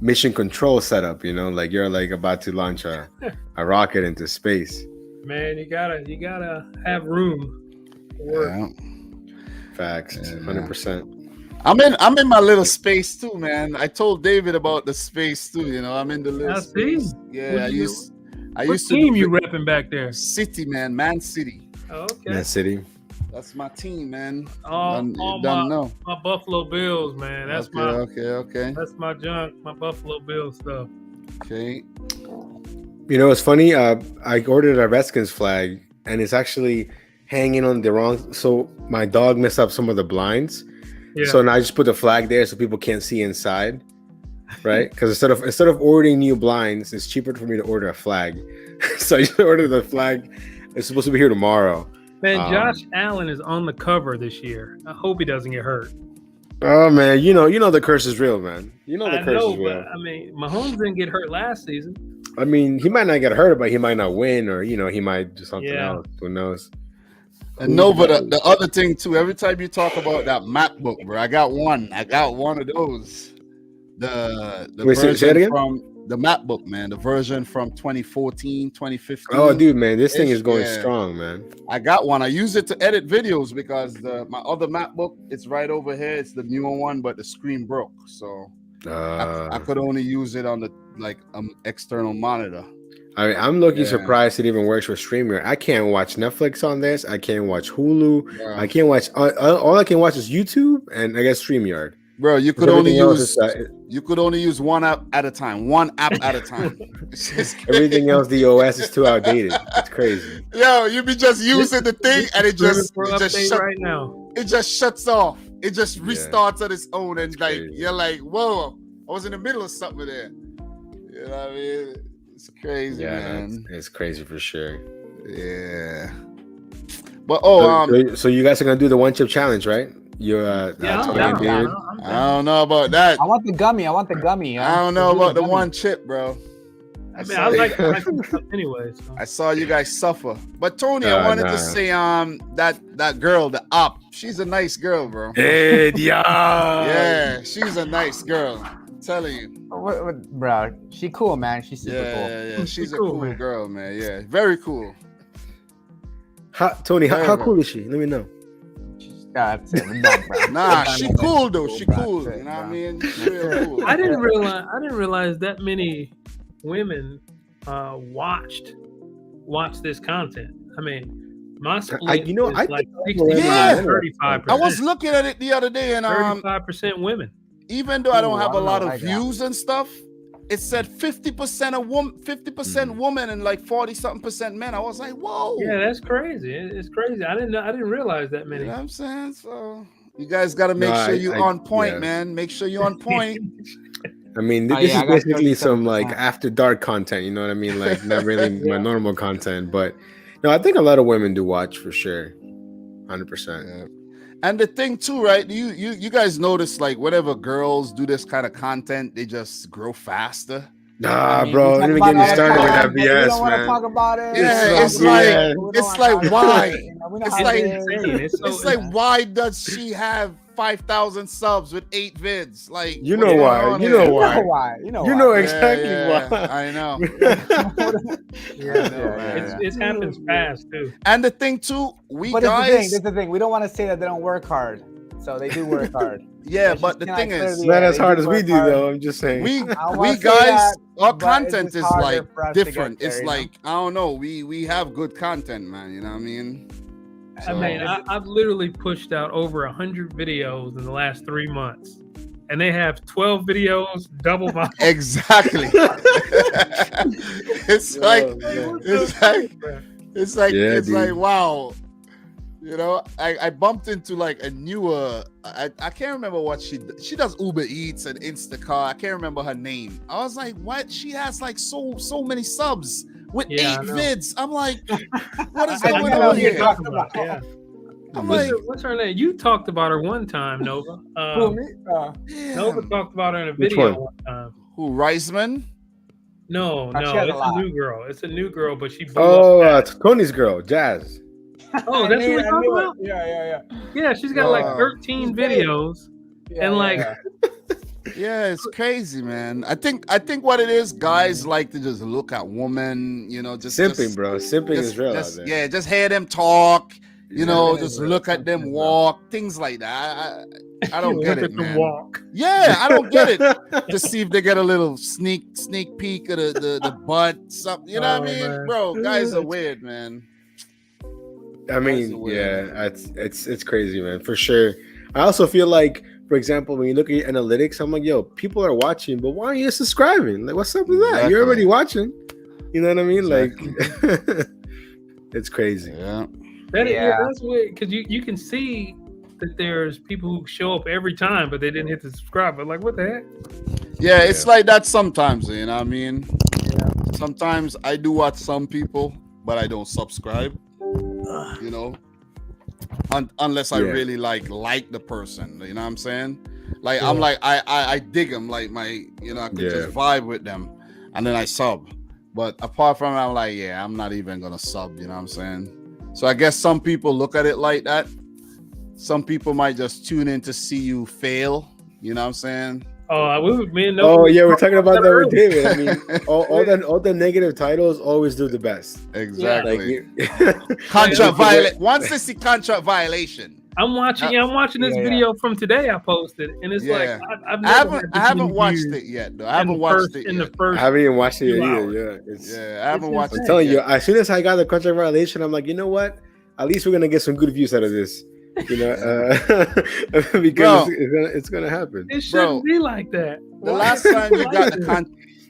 mission control setup. Like you're like about to launch a rocket into space. Man, you gotta have room to work. Yeah. Facts, 100%. I'm in my little space too, man. I told David about the space too. I'm in the little space. Yeah, I used to. Team you repping back there? City, Man City. Oh, okay. Man City. That's my team, man. My Buffalo Bills, man. That's okay. That's my junk. My Buffalo Bills stuff. Okay. It's funny. I ordered a Redskins flag, and it's actually hanging on the wrong. So my dog messed up some of the blinds. Yeah. So now I just put the flag there so people can't see inside, right? Because instead of ordering new blinds, it's cheaper for me to order a flag. So I just ordered the flag. It's supposed to be here tomorrow. Man, Josh Allen is on the cover this year. I hope he doesn't get hurt. Oh man, you know the curse is real, man. The curse is real. But, I mean, Mahomes didn't get hurt last season. I mean, he might not get hurt, but he might not win, or he might do something else. Who knows? And no, but the other thing too, every time you talk about that map book, bro, I got one of those. The Wait, say it again? from the MacBook, man, the version from 2014, 2015. Oh, dude, man, this thing is going strong, man. I got one. I use it to edit videos because my other MacBook, it's right over here. It's the newer one, but the screen broke, so I could only use it on the external monitor. I mean, I'm looking surprised it even works with StreamYard. I can't watch Netflix on this. I can't watch Hulu. Yeah. I can't watch. All I can watch is YouTube and I guess StreamYard. Bro, you could only use one app at a time. One app at a time. Everything else, the OS is too outdated. It's crazy. Yo, you be just using the thing and it just right now. It just shuts off. It just restarts on its own, and you're like, whoa, I was in the middle of something there. You know what I mean? It's crazy, man. It's crazy for sure. Yeah. But so you guys are gonna do the one chip challenge, right? You're I don't know about that. I want the gummy. I don't know about the one chip, bro. I mean, I like stuff anyway. So. I saw you guys suffer. But Tony, I wanted to say that girl, the op, she's a nice girl, bro. Hey, yeah, she's a nice girl. I'm telling you. Bro, she cool, man. She's super cool. Yeah, she's a cool girl, man. Yeah, very cool. Tony, how cool is she? Let me know. Nah, she cool though. She cool. You know what I mean? She's real cool. I didn't realize that many women watched this content. I mean, my split is like 35%. I was looking at it the other day, and 35% women. Even though I don't have a lot of views and stuff, it said 50% woman and like 40-something% men. I was like, whoa. Yeah, that's crazy. It's crazy. I didn't realize that many. You know what I'm saying? So you guys got to make sure you're on point, man. Make sure you're on point. I mean, this is basically some like after dark content. You know what I mean? Like not really my normal content, but no, I think a lot of women do watch for sure, 100%. Yeah. And the thing too, right? You guys notice like whenever girls do this kind of content, they just grow faster. Nah, bro, don't even get me started with that BS, we don't want to talk about it. Yeah, it's like why? It's like why does she have 5,000 subs with 8 vids? Like you know why? You know why? You know exactly why. I know. It happens fast too. And the thing too, This is the thing. We don't want to say that they don't work hard. So they do work hard. Yeah, but the thing is, not as hard as we do, though. I'm just saying. We guys, our content is like different. It's like I don't know. We have good content, man. You know what I mean? I mean, I've literally pushed out over 100 videos in the last 3 months, and they have 12 videos, double my. Exactly. It's like wow. You know, I bumped into like a newer. I can't remember what she does. Uber Eats and Instacart. I can't remember her name. I was like, what? She has like so many subs with 8 vids. I'm like, what is going on here? Yeah. I'm like, what's her name? You talked about her one time, Nova. Nova talked about her in a video one time. Who, Reisman? No, it's a new girl. It's a new girl, but she blew up. Tony's girl, Jazz. Oh, that's what we're talking about? Yeah. Yeah, she's got like 13 videos. And like yeah, it's crazy, man. I think what it is, guys like to just look at women, you know, just simping, bro. Simping is real out there. Yeah, just hear them talk, you know, just look at them walk, things like that. I don't get it, man. Walk. Yeah, I don't get it. To see if they get a little sneak peek of the butt, something. You know what I mean, man. Bro? Guys are weird, man. I mean, yeah, it's crazy, man, for sure. I also feel like, for example, when you look at your analytics, I'm like, yo, people are watching, but why aren't you subscribing? Like, what's up with that? Exactly. You're already watching. You know what I mean? Exactly. Like, it's crazy. Yeah. That's weird, because you can see that there's people who show up every time, but they didn't hit the subscribe. But like, what the heck? Yeah, it's like that sometimes, you know what I mean? Yeah. Sometimes I do watch some people, but I don't subscribe. You know, unless I really like the person, you know what I'm saying? Like I'm like I dig them, like I can just vibe with them, and then I sub. But apart from that, I'm like, I'm not even gonna sub, you know what I'm saying? So I guess some people look at it like that. Some people might just tune in to see you fail, you know what I'm saying? me and oh yeah, we're talking about that with David. I mean, all the negative titles always do the best. Exactly. Yeah. Contract violation. Once they see contract violation, I'm watching this video from today I posted, and it's like I haven't watched it yet though. I haven't watched it yet. I haven't even watched it either. I haven't watched it. I'm telling you, as soon as I got the contract violation, I'm like, you know what? At least we're gonna get some good views out of this. You know, because it's gonna happen. It shouldn't be like that. The last time you got the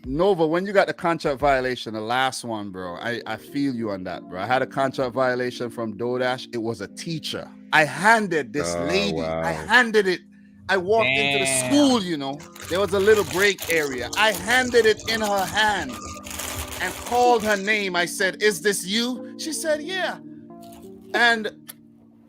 Nova, when you got the contract violation, the last one, bro, I feel you on that, bro. I had a contract violation from DoorDash. It was a teacher. I handed this lady. Wow. I handed it. I walked into the school. You know, there was a little break area. I handed it in her hand and called her name. I said, "Is this you?" She said, "Yeah," and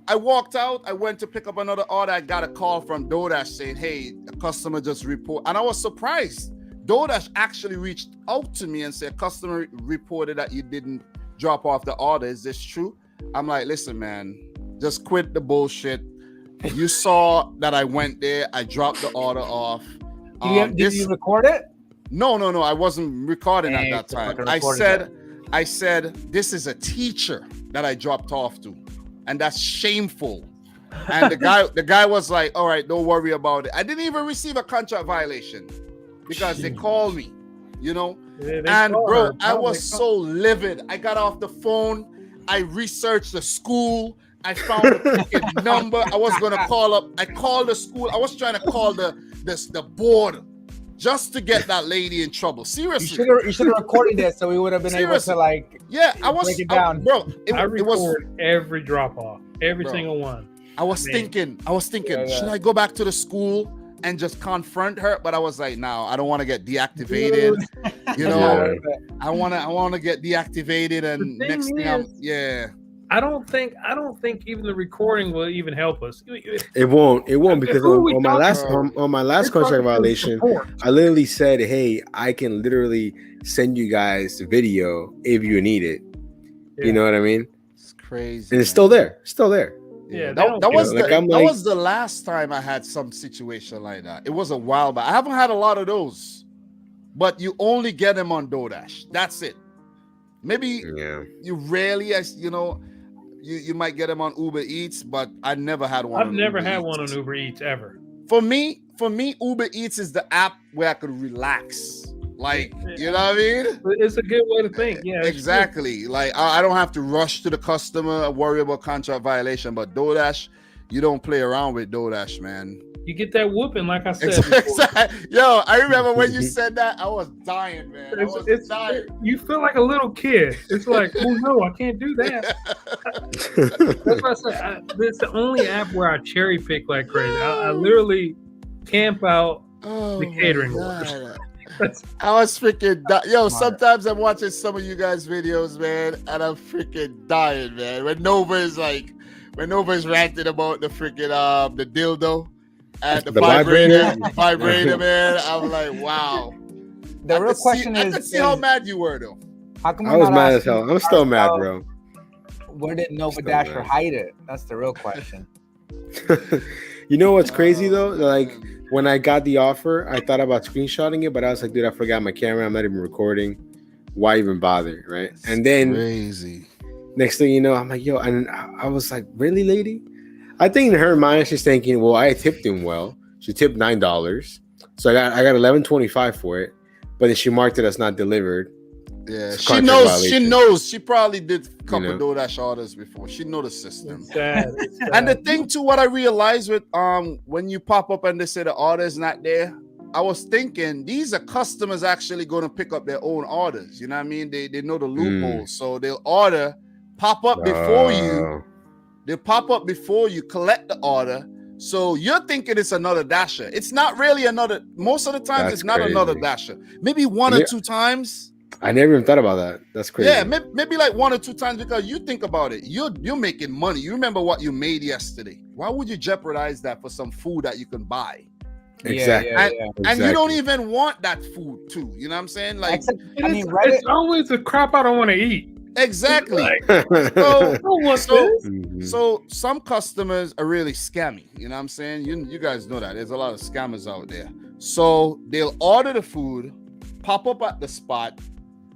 I walked out. I went to pick up another order. I got a call from DoorDash saying, "Hey, a customer just report," and I was surprised. DoorDash actually reached out to me and said, "Customer reported that you didn't drop off the order. Is this true?" I'm like, "Listen, man, just quit the bullshit. You saw that I went there. I dropped the order off." Did you record it? No. I wasn't recording at that time. I said, "This is a teacher that I dropped off to. And that's shameful." And the guy was like, "All right, don't worry about it." I didn't even receive a contract violation because they called me, you know. And bro, I was so livid. I got off the phone. I researched the school. I found a freaking number. I was gonna call up. I called the school. I was trying to call the board just to get that lady in trouble. Seriously, you should have recorded it so we would have been able to like. Yeah, I was break it down, bro. I record every drop off, every single one. I was thinking, should I go back to the school and just confront her? But I was like, no, I don't want to get deactivated. You know, I want to get deactivated, and next thing I don't think even the recording will even help us. It won't because on my last contract violation, I literally said, "Hey, I can literally send you guys the video if you need it." Yeah. You know what I mean? It's crazy. And it's still there. Yeah, that was the last time I had some situation like that. It was a while back. I haven't had a lot of those, but you only get them on DoorDash. That's it. Maybe you rarely, you know. You might get them on Uber Eats, but I never had one. I've never had one on Uber Eats ever. For me, Uber Eats is the app where I could relax. Like, you know what I mean? It's a good way to think. Yeah, exactly. Like, I don't have to rush to the customer and worry about contract violation. But DoorDash, you don't play around with DoorDash, man. You get that whooping, like I said. Exactly. Yo, I remember when you said that, I was dying, man. It's dying. You feel like a little kid. It's like, oh no, I can't do that. That's why I said it's the only app where I cherry pick like crazy. I literally camp out the catering orders. I was freaking sometimes I'm watching some of you guys' videos, man, and I'm freaking dying, man. When Nova's ranting about the freaking the dildo and the vibrator, man. I'm like, wow. The real question is, I could see how mad you were though. How come I was mad as hell. I'm still mad, bro. Where did Nova Dasher hide it? That's the real question. You know what's crazy though? Like, when I got the offer, I thought about screenshotting it, but I was like, dude, I forgot my camera. I'm not even recording. Why even bother, right? And then crazy. Next thing you know, I'm like, yo, and I was like, really, lady? I think in her mind, she's thinking, well, I tipped him well. She tipped $9, so I got $11.25 for it, but then she marked it as not delivered. Yeah, she knows. Violation. She knows. She probably did a couple of DoorDash orders before. She know the system. It's sad. And the thing too, what I realized with when you pop up and they say the order is not there, I was thinking these are customers actually going to pick up their own orders. You know what I mean? They know the loopholes, so they'll pop up before you. They'll pop up before you collect the order. So you're thinking it's another Dasher. It's not really another. Most of the times, it's not another Dasher. Maybe one or two times. I never even thought about that. That's crazy. Yeah, maybe like one or two times, because you think about it. You're making money. You remember what you made yesterday. Why would you jeopardize that for some food that you can buy? Exactly. And you don't even want that food too. You know what I'm saying? Like, it's always the crap I don't want to eat. Exactly. So some customers are really scammy. You know what I'm saying? You guys know that. There's a lot of scammers out there. So they'll order the food, pop up at the spot,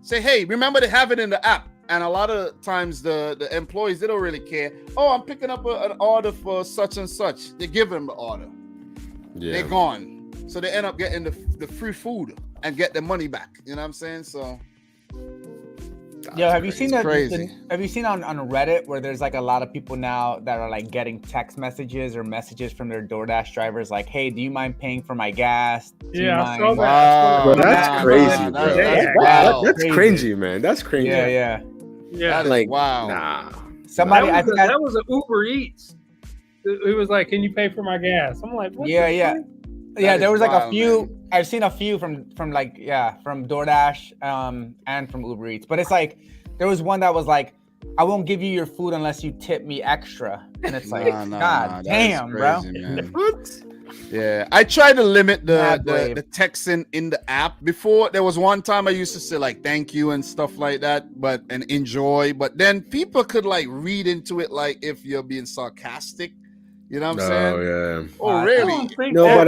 say, hey, remember they have it in the app. And a lot of times the employees, they don't really care. Oh, I'm picking up an order for such and such. They give them the order. Yeah. They're gone. So they end up getting the free food and get their money back. You know what I'm saying? So have you seen that? Have you seen on Reddit where there's like a lot of people now that are like getting text messages or messages from their DoorDash drivers like, "Hey, do you mind paying for my gas?" I saw that. Wow, bro, that's crazy, bro. That's cringy, man. That's cringy. Yeah. That's like, wow. Nah. Somebody, that was an Uber Eats. It was like, "Can you pay for my gas?" I'm like, what yeah. There was like a few. Man. I've seen a few from DoorDash and from Uber Eats, but it's like there was one that was like, I won't give you your food unless you tip me extra, and it's like, God damn, crazy, bro. What? Yeah, I try to limit the texting in the app. Before, there was one time I used to say like thank you and stuff like that, and enjoy, but then people could like read into it like if you're being sarcastic. You know what I'm saying? Oh, yeah. Oh, really? But you know, I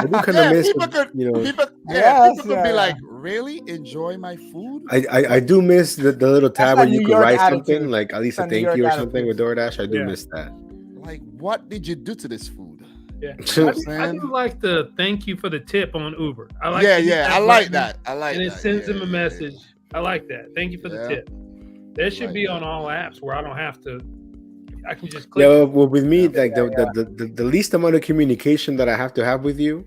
do kind of miss, people could be like, really? Enjoy my food? I do miss the little tab where you could write something, like at least a thank you or something with DoorDash. I do miss that. Like, what did you do to this food? Yeah. I do like the thank you for the tip on Uber. I like I like that. And it sends them a message. I like that. Thank you for the tip. That should be on all apps where I don't have to. I can just click. Yeah, well, with me, like the least amount of communication that I have to have with you,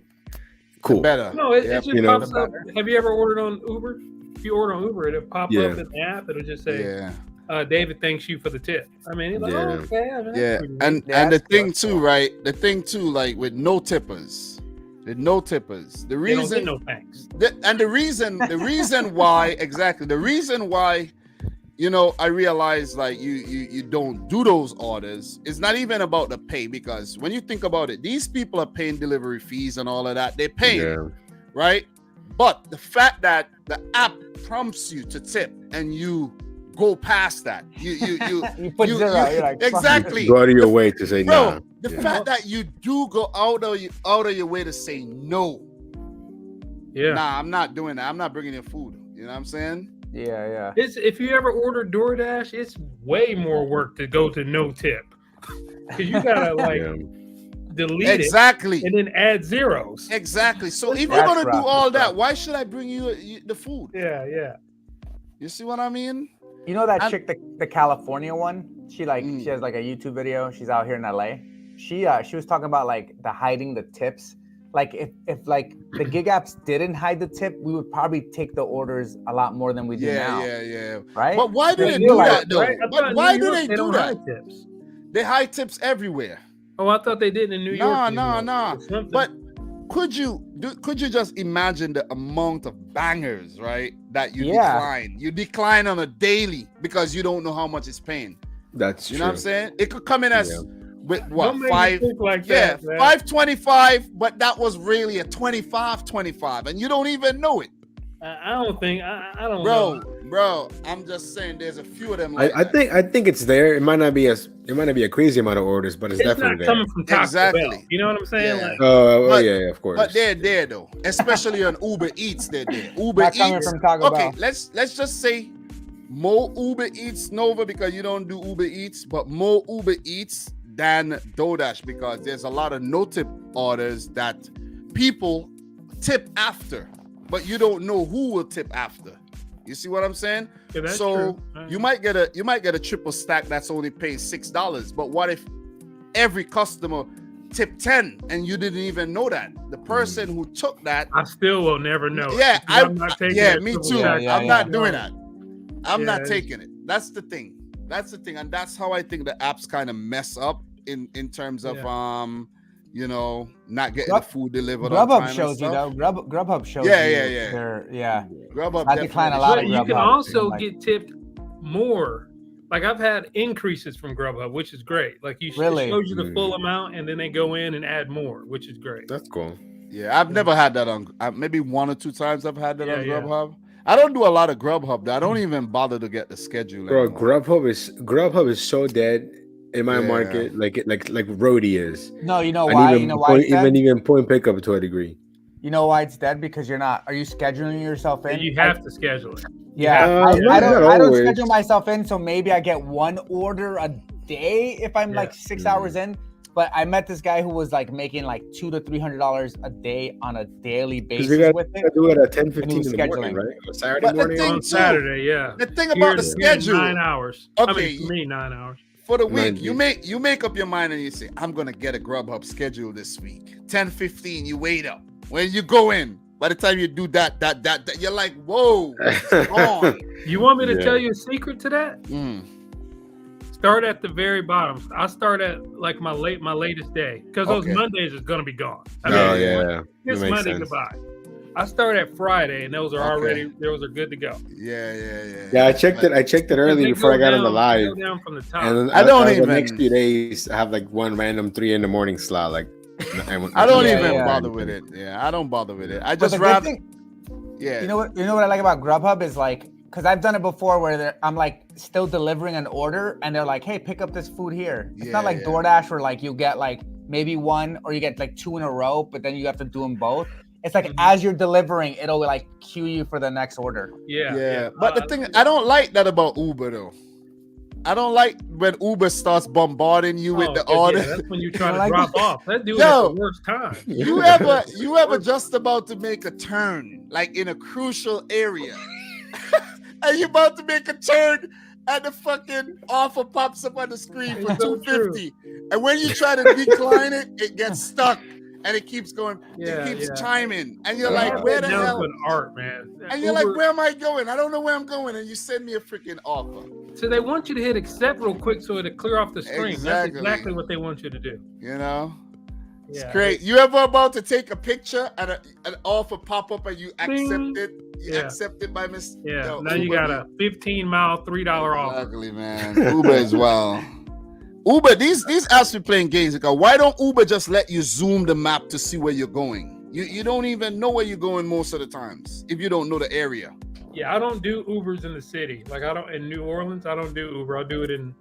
cool. Better. No, it just pops up. Have you ever ordered on Uber? If you order on Uber, it'll pop up in the app. It'll just say, David thanks you for the tip. I mean, it's like, okay. I mean, and the thing too, right? The thing too, like with no tippers. The reason, no thanks. The reason why, exactly. The reason why, you know, I realize like you don't do those orders. It's not even about the pay, because when you think about it, these people are paying delivery fees and all of that. They're paying, right? But the fact that the app prompts you to tip and you go past that, you put zero. You're like, exactly. Go out of your way to say no. The fact that you do go out of your way to say no. Yeah. Nah, I'm not doing that. I'm not bringing you food. You know what I'm saying? Yeah. It's if you ever order DoorDash, it's way more work to go to no tip because you gotta like delete it and then add zeros. Exactly. So if you're gonna do all that, why should I bring you the food? Yeah. You see what I mean? You know that chick, the California one? She has like a YouTube video. She's out here in LA. She was talking about like the hiding the tips. Like if like the gig apps didn't hide the tip, we would probably take the orders a lot more than we do now. Yeah. Right? But why do they do that though? Right? But why do they do that? Hide tips. They hide tips everywhere. Oh, I thought they did in New York. No. But could you just imagine the amount of bangers, right? That you decline. You decline on a daily because you don't know how much it's paying. That's true. You know what I'm saying? It could come in as with what, don't make me think like that, man. $5.25, but that was really a $25.25, and you don't even know it. I don't know. Bro, I'm just saying there's a few of them. I think it's there. It might not be a crazy amount of orders, but it's definitely not coming from Taco exactly. Bell. You know what I'm saying? Yeah. Like, of course. But they're there though, especially on Uber Eats. They're there. Uber not Eats. Coming from Taco Bell. Let's just say more Uber Eats, Nova, because you don't do Uber Eats, but more Uber Eats than DoorDash, because there's a lot of no tip orders that people tip after, but you don't know who will tip after. You see what I'm saying? Yeah, that's so true. you might get a triple stack that's only paying $6, but what if every customer tipped 10 and you didn't even know that? The person who took that, I still will never know. Yeah, I'm not taking it. Me too. I'm not doing that. I'm not taking it. That's the thing. And that's how I think the apps kind of mess up in terms of you know, not getting the food delivered. Grubhub shows you though. Grubhub shows you. Yeah. Grubhub. I decline a lot of Grubhub. You can also get tipped more. Like I've had increases from Grubhub, which is great. Like it shows you the full amount, and then they go in and add more, which is great. That's cool. Yeah, I've never had that on. Maybe 1 or 2 times I've had that on Grubhub. I don't do a lot of Grubhub. I don't even bother to get the schedule. Bro, Grubhub is so dead. in my market, like roadie is. No, you know And why? even You know why? even point pickup to a degree. You know why it's dead? Because you're not. Are you scheduling yourself in? You have to schedule it. Yeah, I not don't always. schedule myself in, so maybe I get one order a day if I'm like 6 hours in. But I met this guy who was like making like $200 to $300 a day on a daily basis with it. Do it at 10:15 in the morning, right? On Saturday morning. On Saturday, yeah. The thing about the schedule, 9 hours. Okay, I mean, for me, 9 hours. For the week, you make up your mind and you say, I'm gonna get a Grubhub schedule this week. 10:15, you wait up. When you go in, by the time you do that, you're like, whoa, on. You want me to tell you a secret to that? Start at the very bottom. I start at like my latest day because those Mondays is gonna be gone. I mean, it's Monday goodbye. I start at Friday, and those are those are good to go. Yeah. I checked it earlier before I got on the live. Down from the top. And then I don't even the next few days I have like one random 3 a.m. slot. Like I don't even bother with it. Yeah, I don't bother with it. I just rather. You know what I like about Grubhub is like, because I've done it before where I'm like still delivering an order and they're like, hey, pick up this food here. It's not like DoorDash where like you get like maybe one or you get like 2 in a row, but then you have to do them both. It's like as you're delivering, it'll like cue you for the next order. Yeah. But the thing, I don't like that about Uber though. I don't like when Uber starts bombarding you with the order. Yeah, that's when you're trying to drop off. Let's do it at the worst time. You ever just about to make a turn, like in a crucial area, and you about to make a turn, and the fucking offer pops up on the screen for $250, and when you try to decline it, it gets stuck. And it keeps going, it keeps chiming. And you're like, where the hell? Art, man. And you're like, where am I going? I don't know where I'm going. And you send me a freaking offer. So they want you to hit accept real quick so it'll clear off the screen. Exactly. That's exactly what they want you to do. You know? It's great. You ever about to take a picture and an offer pop up and you accept it? You accept it by mistake? Yeah, now you got a 15-mile, $3 offer. Exactly, man. Uber as well. Uber, these apps be playing games. Because why don't Uber just let you zoom the map to see where you're going? You don't even know where you're going most of the times if you don't know the area. Yeah, I don't do Ubers in the city. Like I don't in New Orleans. I don't do Uber. I'll do it in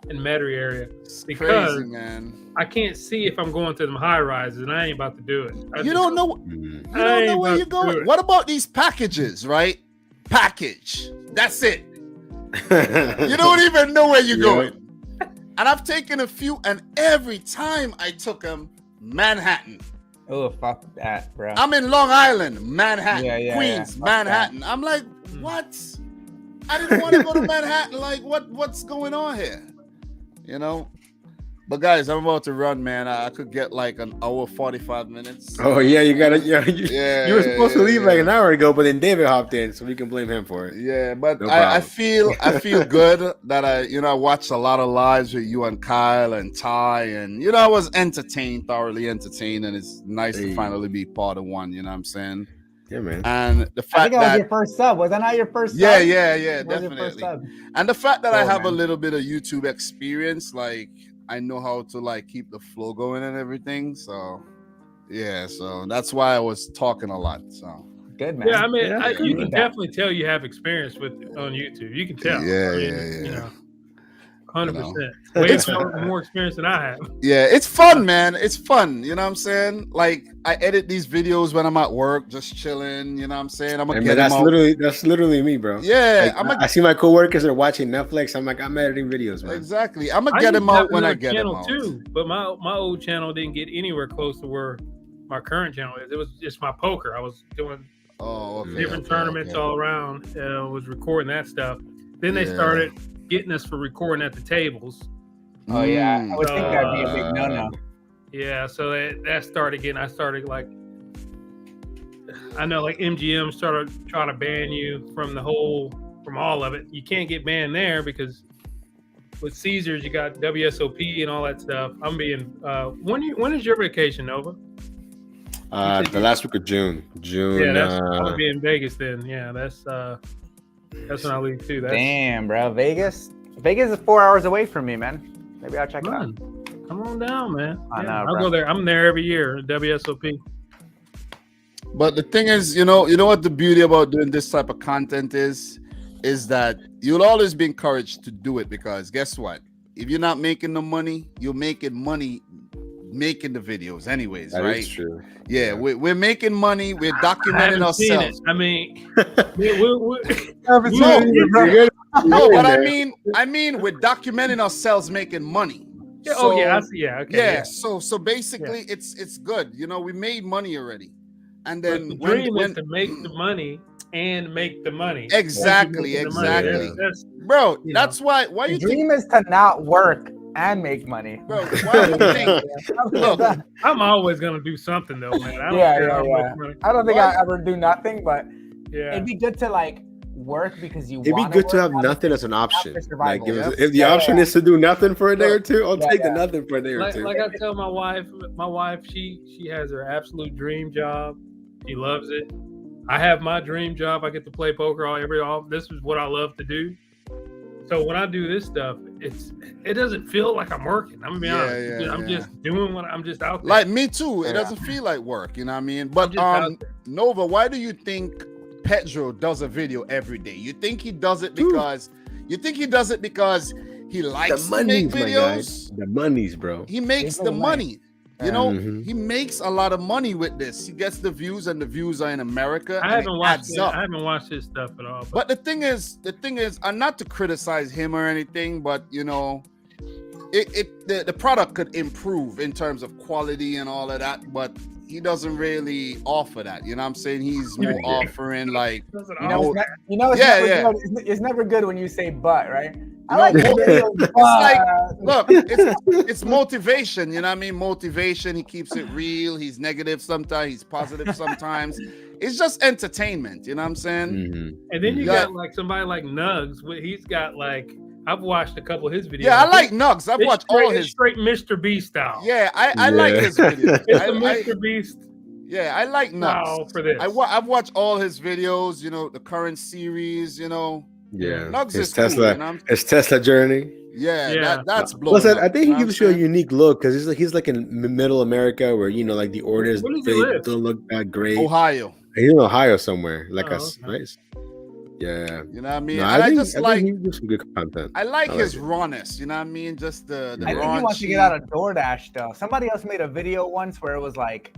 Metairie area because crazy, man. I can't see if I'm going to them high rises, and I ain't about to do it. You don't know where you're going. What about these packages? Right, package. That's it. You don't even know where you're going. And I've taken a few, and every time I took them, Manhattan. Oh, fuck that, bro. I'm in Long Island, Manhattan, Queens, Manhattan. That. I'm like, what? I didn't want to go to Manhattan. Like, what's going on here? You know? But guys, I'm about to run, man. I could get like an hour, 45 minutes. Oh yeah, you gotta. You were supposed to leave like an hour ago, but then David hopped in, so we can blame him for it. Yeah, but I feel good that I watched a lot of lives with you and Kyle and Ty, and I was thoroughly entertained, and it's nice to finally be part of one. You know what I'm saying? Yeah, man. And the fact I think that was your first sub. Was that not your first sub? Yeah, definitely. And the fact that I have a little bit of YouTube experience, like. I know how to like keep the flow going and everything. So so that's why I was talking a lot. So good, man. Yeah, I mean, you can definitely tell you have experience on YouTube. You can tell. Yeah. 100%. Way more experience than I have. Yeah, it's fun, man. It's fun. You know what I'm saying? Like I edit these videos when I'm at work, just chilling. You know what I'm saying? I'm gonna get that's literally me, bro. Yeah, like, I see my coworkers are watching Netflix. I'm like, I'm editing videos, man. Exactly. I'm gonna get them out when I get them out. Too, but my old channel didn't get anywhere close to where my current channel is. It was just my poker. I was doing different tournaments all around. Was recording that stuff. Then they started getting us for recording at the tables. Oh yeah, I would think that'd be a big no-no. Yeah, so that started getting. I started like, I know like MGM started trying to ban you from all of it. You can't get banned there because with Caesars you got WSOP and all that stuff. I'm being. When is your vacation, Nova? The last week of June. Yeah, I'll be in Vegas then. Yeah, that's when I leave too. Damn, bro, Vegas is 4 hours away from me, man. Maybe I'll check it out. Come on down, man. I'll go there. I'm there every year. WSOP. But the thing is, you know what the beauty about doing this type of content is that you'll always be encouraged to do it because guess what? if you're not making the money, you're making money making the videos anyways, That right? is true. Yeah, we're making money. We're I documenting haven't seen it. ourselves. I mean, No, but I mean, we're documenting ourselves making money. yeah, So, I see. Yeah, okay. yeah. So basically, it's good. You know, we made money already, and But then the dream is to make the money and make the money. exactly, Once you make the money, exactly, that's, bro. you That's why The you dream think, is to not work and make money. bro? Why you think? Look, I'm always gonna do something though, man. I don't Yeah, care yeah, how yeah. much money. I don't think Why- I ever do nothing, but Yeah. it'd be good to like work because you. It'd be wanna good to work, have not nothing because- as an option. for survival. Like Yep. if the Yeah, option yeah. is to do nothing for a day or two, I'll Yeah, take the yeah. nothing for a day or Like, two. like I tell my wife, she has her absolute dream job. She loves it. I have my dream job. I get to play poker all. This is what I love to do. So when I do this stuff, it doesn't feel like I'm working. I'm gonna be honest. yeah, I'm yeah. just doing what I'm just out there. like me too. It Yeah. doesn't feel like work. You know what I mean? But just out there. Nova, why do you think Pedro does a video every day? You think he does it because he likes to make my guy. videos? The monies, bro. He makes He's the the money. money. You know, Mhm. he makes a lot of money with this. He gets the views, and the views are in America. I and haven't it watched adds it. up. I haven't watched his stuff at all. But the thing is, I'm not to criticize him or anything, but you know, the product could improve in terms of quality and all of that, but he doesn't really offer that. You know what I'm saying? He's more offering like, You know, it's Yeah, never yeah. good. It's never good when you say "but," right? I No, like the video, like, but- look, it's motivation. You know what I mean? Motivation. He keeps it real. He's negative sometimes. He's positive sometimes. It's just entertainment. You know what I'm saying? Mhm. And then you Yeah. got like somebody like Nugs. He's got like I've watched a couple of his videos. Yeah, I like Nugs. I've It's watched straight, all it's his. straight Mr. Beast style. Yeah, I like Yeah. his videos. It's I, the I- Mr. Beast yeah, I like Nugs. style for this. I've watched all his videos. You know, the current series. You know, Yeah. Nugs His is cool. Tesla, You know? his Tesla journey. Yeah, Yeah. that's blowing Plus, up, I think you he know gives what you a I'm saying? unique look because he's like in middle America where like the orders Where does he they live? don't look that great. Ohio. He's in Ohio somewhere, like Oh, us, okay. right? Yeah. You know what I mean? No, And I think, just I like think he gives some good content. I like I like his it. rawness. You know what I mean? Just the I think he wants to get out of DoorDash though. Somebody else made a video once where it was like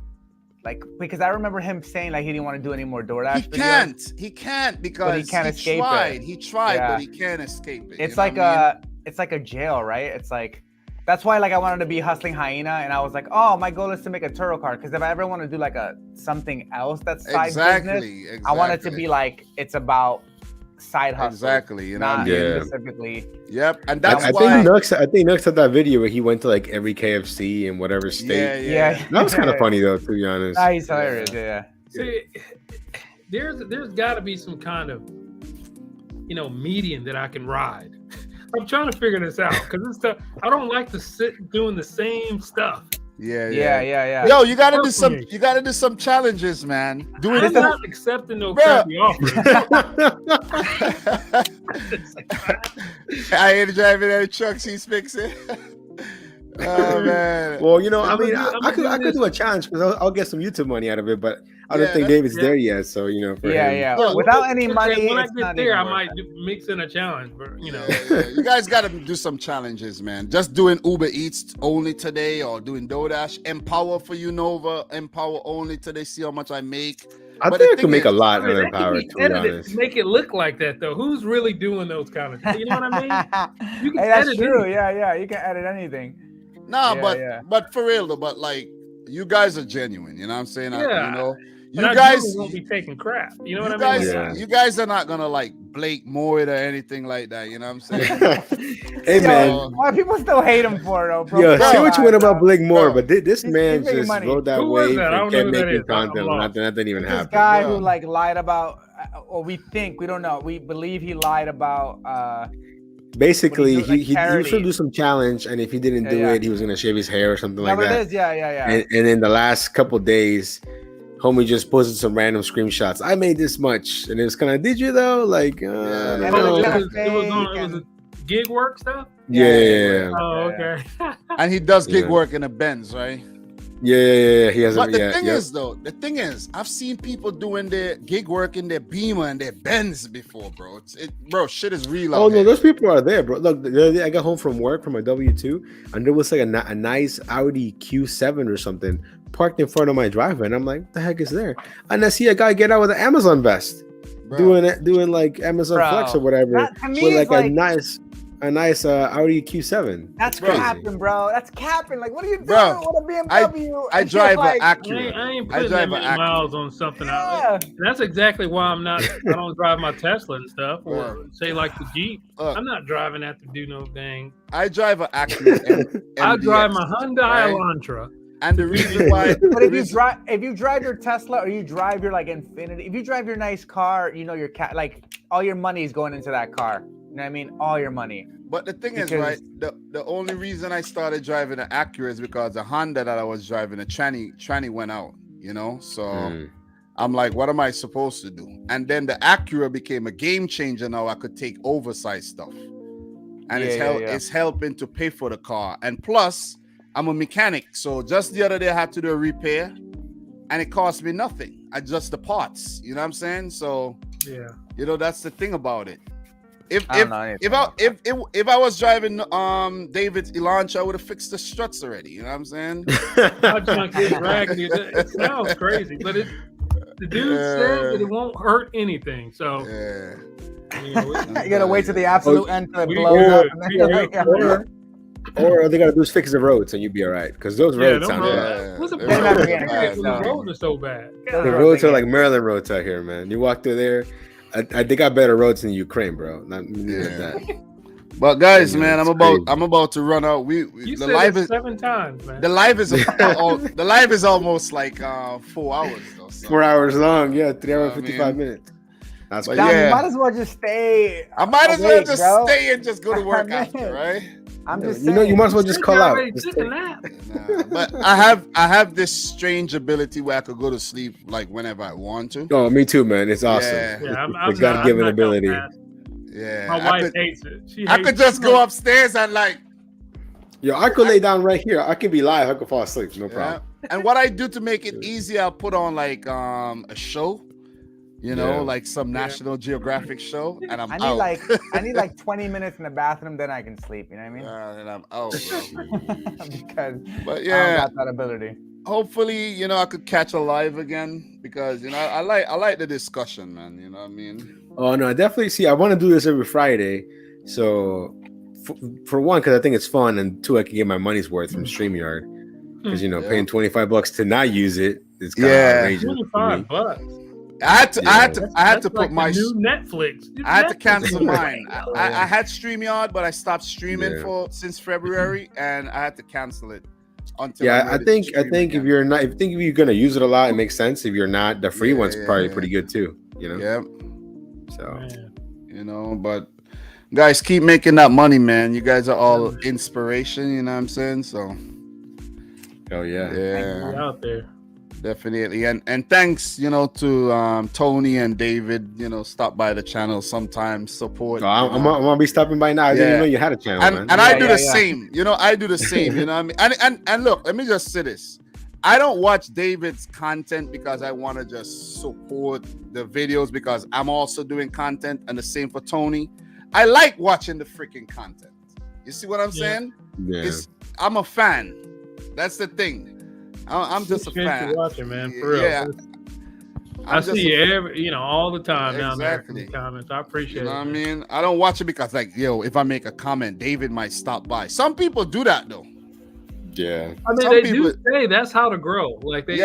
because I remember him saying like he didn't want to do any more DoorDash He videos. can't because can't escape it. He tried, Yeah. but he can't escape it. It's you know like what I mean? it's like a jail, right? It's like that's why like I wanted to be hustling hyena, and I was like, oh, my goal is to make a turtle card because if I ever want to do like something else that's side business, exactly. I want it to be like it's about side hustle. Exactly. You know what I Not mean? Yeah. specifically. Yep. And I that's think why. Nux had that video where he went to like every KFC in whatever state. Yeah. That was kind of funny though, to be honest. Nah, he's hilarious. Yeah. See, there's got to be some kind of median that I can ride. I'm trying to figure this out because this stuff I don't like to sit doing the same stuff. Yeah. Yo, you gotta do Work for some. me. You gotta do some challenges, man. Do it. I'm not accepting no Bruh. crappy offers. I ain't driving any trucks. He's fixing. Oh man. Well, I I'm mean, gonna do- I I'm could gonna do do a challenge because I'll get some YouTube money out of it, but I don't Yeah, think that's- David's there yet. So for him. Yeah. Look, Without any money, when I it's get not there, I even might worth it. mix in a challenge, but Yeah. You guys got to do some challenges, man. Just doing Uber Eats only today, or doing DoorDash. Empower for you, Nova. Empower only today. See how much I make. I But think the I could thing make a is- lot I mean, on that can Empower, be to be edited honest. to make it look like that though. Who's really doing those kind of things? You know what I mean? You can Hey, that's edit true. anything. Yeah. You can edit anything. Nah, Yeah, but for real though. But like, you guys are genuine. You know what I'm saying? Yeah. You And I guys. really won't be taking crap. You know what You I mean? guys, Yeah. you guys are not gonna like Blake Moore it or anything like that. You know what I'm saying? Hey man, Yo, Why people still hate him for it, though, bro? yo, Come say what you on, want about bro. Blake Moore, Bro. but this He's man making just money. rode that Who was wave that? I and don't know kept who that making is. I'm content. lost. That didn't even This happen. guy Yeah. who like lied about, or we don't know. We believe he lied about. Basically, What do you do, he like was going charity? to do some challenge, and if he didn't Yeah, do yeah. it, he was going to shave his hair or something like Whatever that. it is, yeah. And then the last couple days, homie just posted some random screenshots. I made this much, and it was kind of, did you though? Like, Yeah. I Oh, don't And know. it it was was, fake it was gig work stuff. Yeah. Oh, Yeah. okay. and he does gig Yeah. work in a Benz, right? Yeah. He has. But the thing is, I've seen people doing their gig work in their Beamer and their Benz before, bro. Bro, shit is real. Oh no, those people are there, bro. Look, the other day I got home from work from my W2, and there was like a nice Audi Q7 or something parked in front of my driveway, and I'm like, what the heck is there? And I see a guy get out with an Amazon vest, doing like Amazon Flex or whatever, with like a nice Audi Q7. That's capping, bro. That's capping. Like, what are you doing with a BMW? I drive an Acura. I ain't putting that many miles on something. That's exactly why I don't drive my Tesla and stuff, or say like the Jeep. I'm not driving that to do no thing. I drive an Acura. I drive my Hyundai Elantra. And the reason why, but if you drive your Tesla or you drive your like Infinity, if you drive your nice car, you know your like all your money is going into that car. You know what I mean? All your money. But the thing is, right? The only reason I started driving an Acura is because the Honda that I was driving, the tranny went out. You know, so I'm like, what am I supposed to do? And then the Acura became a game changer. Now I could take oversized stuff, and it's helping to pay for the car. And plus, I'm a mechanic, so just the other day I had to do a repair, and it cost me nothing. I just the parts, you know what I'm saying? So you know that's the thing about it. If I was driving David's Elantra, I would have fixed the struts already. You know what I'm saying? My junk is raggedy. It sounds crazy, but the dude said that it won't hurt anything. So you gotta wait till the absolute end to blow up. Or all they gotta do is fix the roads and you'll be all right. Because those roads sound bad. What's the problem? The roads are so bad. The roads are like Maryland roads out here, man. You walk through there, they got better roads than Ukraine, bro. Not that. But guys, man, I'm about to run out. You the said live it is 7 times, man. The live is almost like 4 hours though. So. 4 hours long, 3 hours 55 minutes. That's you might as well just stay. I might as well just stay and just go to work after, right? I'm just saying. You might as well just call out. But I have this strange ability where I could go to sleep like whenever I want to. Oh, me too, man. It's awesome. I'm the God-given ability. My wife hates it. I could just go upstairs and like. I could lay down right here. I could be live. I could fall asleep. No problem. And what I do to make it easier, I'll put on like a show. You know, like some National Geographic show, and I need like 20 minutes in the bathroom, then I can sleep. You know what I mean? And I'm out, bro. I don't got that ability. Hopefully, I could catch a live again because I like the discussion, man. You know what I mean? Oh no, I definitely see. I want to do this every Friday, so for one, because I think it's fun, and two, I can get my money's worth from StreamYard because paying $25 to not use it is kind of outrageous. $25. I had to put like my new Netflix. I had to cancel mine. I had StreamYard, but I stopped streaming since February, and I had to cancel it. Until I think if you're gonna use it a lot, it makes sense. If you're not, the free one's probably pretty good too. Yeah. So but guys, keep making that money, man. You guys are all inspiration. You know what I'm saying? So. Oh yeah. You're out there. Definitely, and thanks, to Tony and David. Stop by the channel sometimes, support. I'm gonna be stopping by now. I didn't even know you had a channel, man. And I do the same. I do the same. You know what I mean? And look, let me just say this: I don't watch David's content because I want to just support the videos because I'm also doing content, and the same for Tony. I like watching the freaking content. You see what I'm saying? Yeah. I'm a fan. That's the thing. I'm just a fan. Watching, man, for real. Yeah. I see you all the time down there in the comments. I appreciate it. You know what I mean? I don't watch it because if I make a comment, David might stop by. Some people do that though. Yeah. I mean, they do say that's how to grow. Like but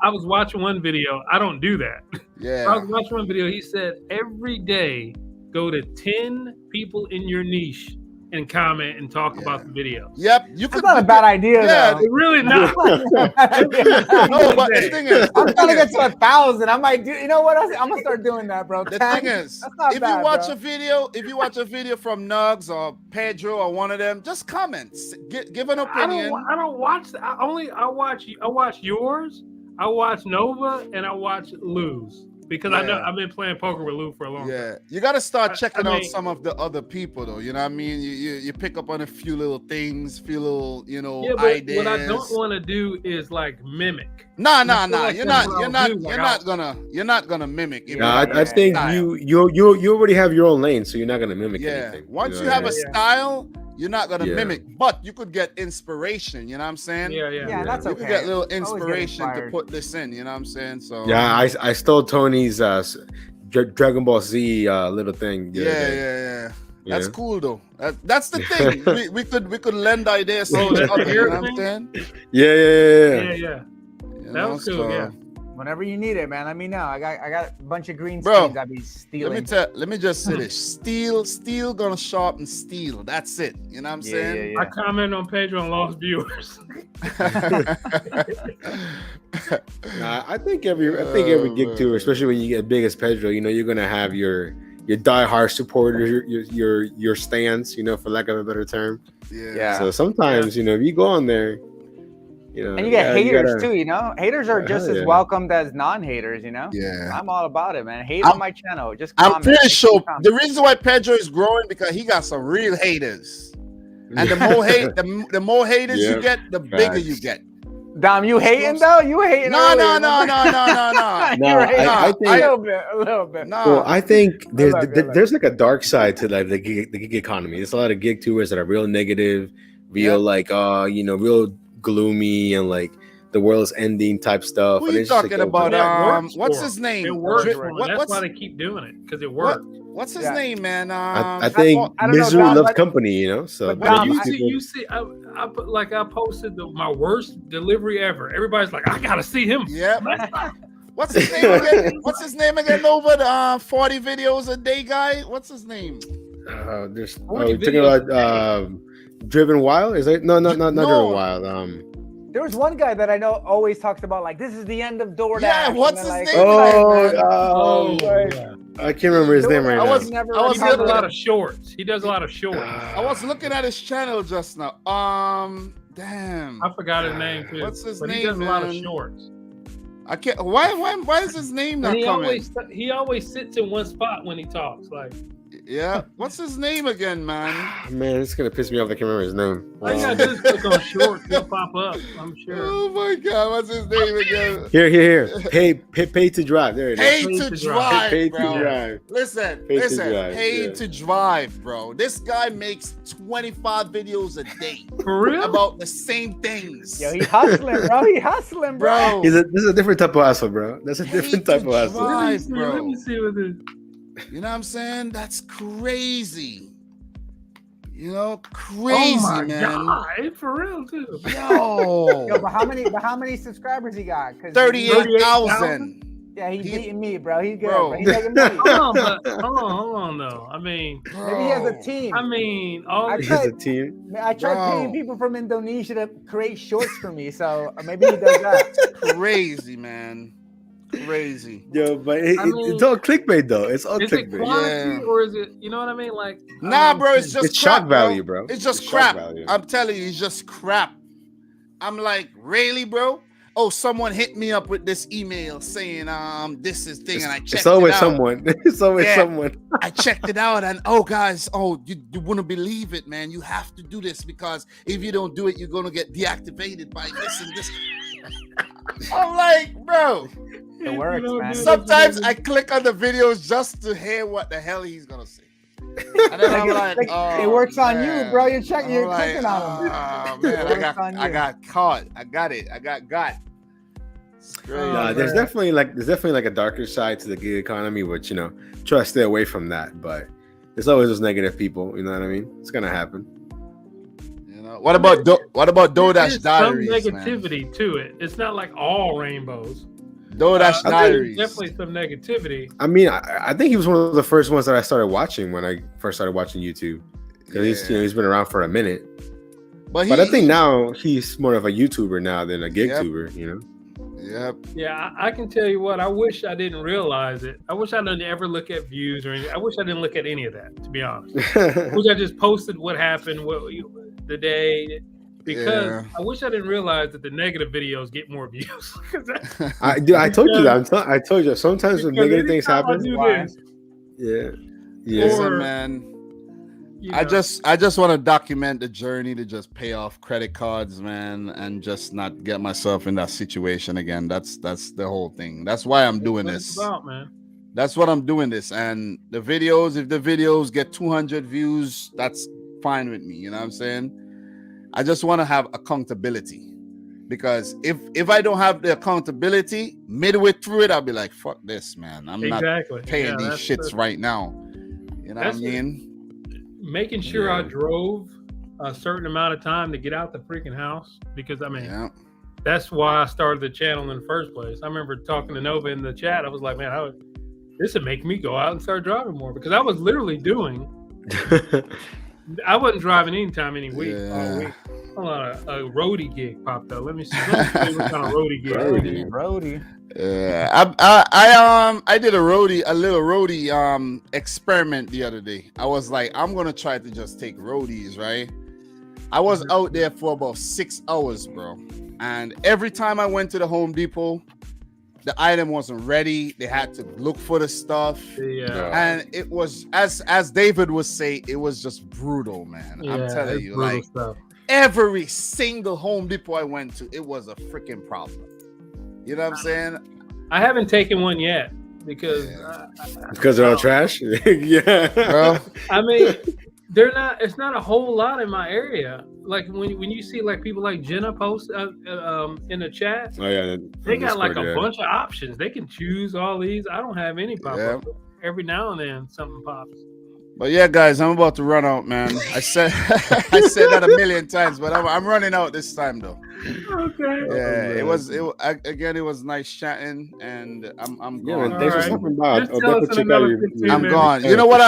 I was watching one video. I don't do that. Yeah. I was watching one video. He said every day go to 10 people in your niche and comment and talk about the video. Yep, that's not a bad idea. Though. Really not. No, but the thing is, I'm trying to get to 1,000. I might do. You know what? I'm gonna start doing that, bro. The thing is, if you watch a video from Nugs or Pedro or one of them, just comment, give an opinion. I don't watch. I watch yours. I watch Nova and I watch Lou's. because I know I've been playing poker with Lou for a long time. Yeah, you got to start checking out some of the other people, though. You know what I mean? You pick up on a few little things, few little but ideas. What I don't want to do is like mimic. Nah. You're not gonna mimic. I think you already have your own lane, so you're not gonna mimic anything. Once you have a style, you're not gonna mimic, but you could get inspiration. You know what I'm saying? Yeah, that's okay. You could get little inspiration to put this in. You know what I'm saying? So I stole Tony's Dragon Ball Z little thing. Yeah. That's cool though. That's the thing. we could lend ideas to each other. You know what I'm saying? Yeah. That was cool. Yeah. Whenever you need it, man, let me know. I got a bunch of green screens I'll be stealing. Let me just say this. Steel gonna sharpen steel. That's it. You know what I'm saying? I comment on Pedro and lost viewers. I think every gig tour, especially when you get big as Pedro, you're gonna have your diehard supporters, your stands, for lack of a better term. Yeah. So sometimes, if you go on there, and you get haters too, Haters are just as welcomed as non-haters, Yeah. I'm all about it, man. Hate on my channel. Just I'm comment. pretty sure the reason why Pedro is growing because he got some real haters. And the more haters you get, the bigger you get. Dom, you hating though? You hating? No. I think a little bit. No. Well, I think there's like a dark side to like the gig economy. There's a lot of gig tours that are real negative, real real gloomy and like the world's ending type stuff. Who are you talking about? What's his name? It works. That's why they keep doing it because it works. What's his name, man? I think misery loves company, So you see, I posted my worst delivery ever. Everybody's like, I gotta see him. Yeah. What's his name again? What's his name again? Over the 40 videos a day guy. What's his name? You're talking about Driven Wild? Is it not Driven Wild? There was one guy that I know always talks about like this is the end of DoorDash. Yeah, what's his name? I can't remember his name right now. He does a lot of shorts. I was looking at his channel just now. Damn. I forgot his name too. What's his name? He does a lot of shorts. I can't. Why is his name not coming? He always sits in one spot when he talks. Like. Yeah. What's his name again, man? Man, it's gonna piss me off. I can't remember his name. All you gotta do is click on shorts. He'll pop up. I'm sure. Oh my God, what's his name again? Here. Pay to drive. There it is. Pay to drive, Pay bro. to drive. Listen. Pay to drive, bro. This guy makes 25 videos a day. For real? About the same things. Yo, he's hustling, bro. This is a different type of hustle, bro. That's a different type of hustle. Let me see what this. You know what I'm saying? That's crazy. Crazy, oh my man. God, for real too. Yo, but how many subscribers he got? 38,000. Yeah, he's beating me, bro. He's good. Bro. But he's taking me. Hold on, though. I mean, maybe he has a team. I mean, he has a team. I tried paying people from Indonesia to create shorts for me, so maybe he does that. Crazy, man. Crazy. Yo, but it's all clickbait though. It's all clickbait. Is it quantity or is it? You know what I mean? Like, nah, bro. It's just it's crap, shock value, bro. It's just crap. I'm telling you, it's just crap. I'm like, really, bro? Oh, someone hit me up with this email saying, this is thing, and I checked it out. It's always someone. It's always someone. I checked it out, and guys, you wouldn't believe it, man. You have to do this because if you don't do it, you're gonna get deactivated by this and this. I'm like, bro. It works, man. Sometimes I click on the videos just to hear what the hell he's gonna say. And then I'm like, it works on you, bro. You're clicking on him. Oh man, I got caught. I got it. I got. There's definitely like a darker side to the gig economy, which try to stay away from that. But there's always those negative people. You know what I mean? It's gonna happen. What about DoorDash Diaries? Some negativity to it. It's not like all rainbows. DoorDash Diaries. Definitely some negativity. I mean, I think he was one of the first ones that I started watching when I first started watching YouTube because he's been around for a minute. But I think now he's more of a YouTuber now than a gig tuber. Yep. Yeah, I can tell you what. I wish I didn't realize it. I wish I didn't ever look at views or anything. I wish I didn't look at any of that. To be honest, I wish I just posted what happened, the day. because I wish I didn't realize that the negative videos get more views. I told you that. I told you. Sometimes when negative things happen. Yeah. Listen, man. I just want to document the journey to just pay off credit cards, man, and just not get myself in that situation again. That's the whole thing. That's why I'm doing this. Man. That's what I'm doing this. And the videos, if the videos get 200 views, that's fine with me. You know what I'm saying? I just want to have accountability, because if I don't have the accountability midway through it, I'll be like, fuck this, man. I'm not paying these shits right now. You know what I mean? Making sure I drove a certain amount of time to get out the freaking house, because I mean, that's why I started the channel in the first place. I remember talking to Nova in the chat. I was like, man, this would make me go out and start driving more, because I was literally doing. I wasn't driving anytime any week. Hold on, a roadie gig popped up. Let me see what kind of roadie gig. Roadie. I did a little roadie experiment the other day. I was like, I'm gonna try to just take roadies, right? I was out there for about 6 hours, bro. And every time I went to the Home Depot, the item wasn't ready. They had to look for the stuff. And it was, as David would say, it was just brutal, man. I'm telling you, like every single Home Depot I went to, it was a freaking problem. You know what I'm saying? I haven't taken one yet because they're all trash. Yeah, bro. I mean, they're not. It's not a whole lot in my area. Like when you see like people like Jenna post in the chat. Oh yeah, they got like a bunch of options. They can choose all these. I don't have any pop up. Every now and then something pops. But yeah, guys, I'm about to run out, man. I said that a million times, but I'm running out this time though. Okay. Yeah, it was nice chatting, and I'm going. Yeah, thanks for stopping by. I'm gone. You know what?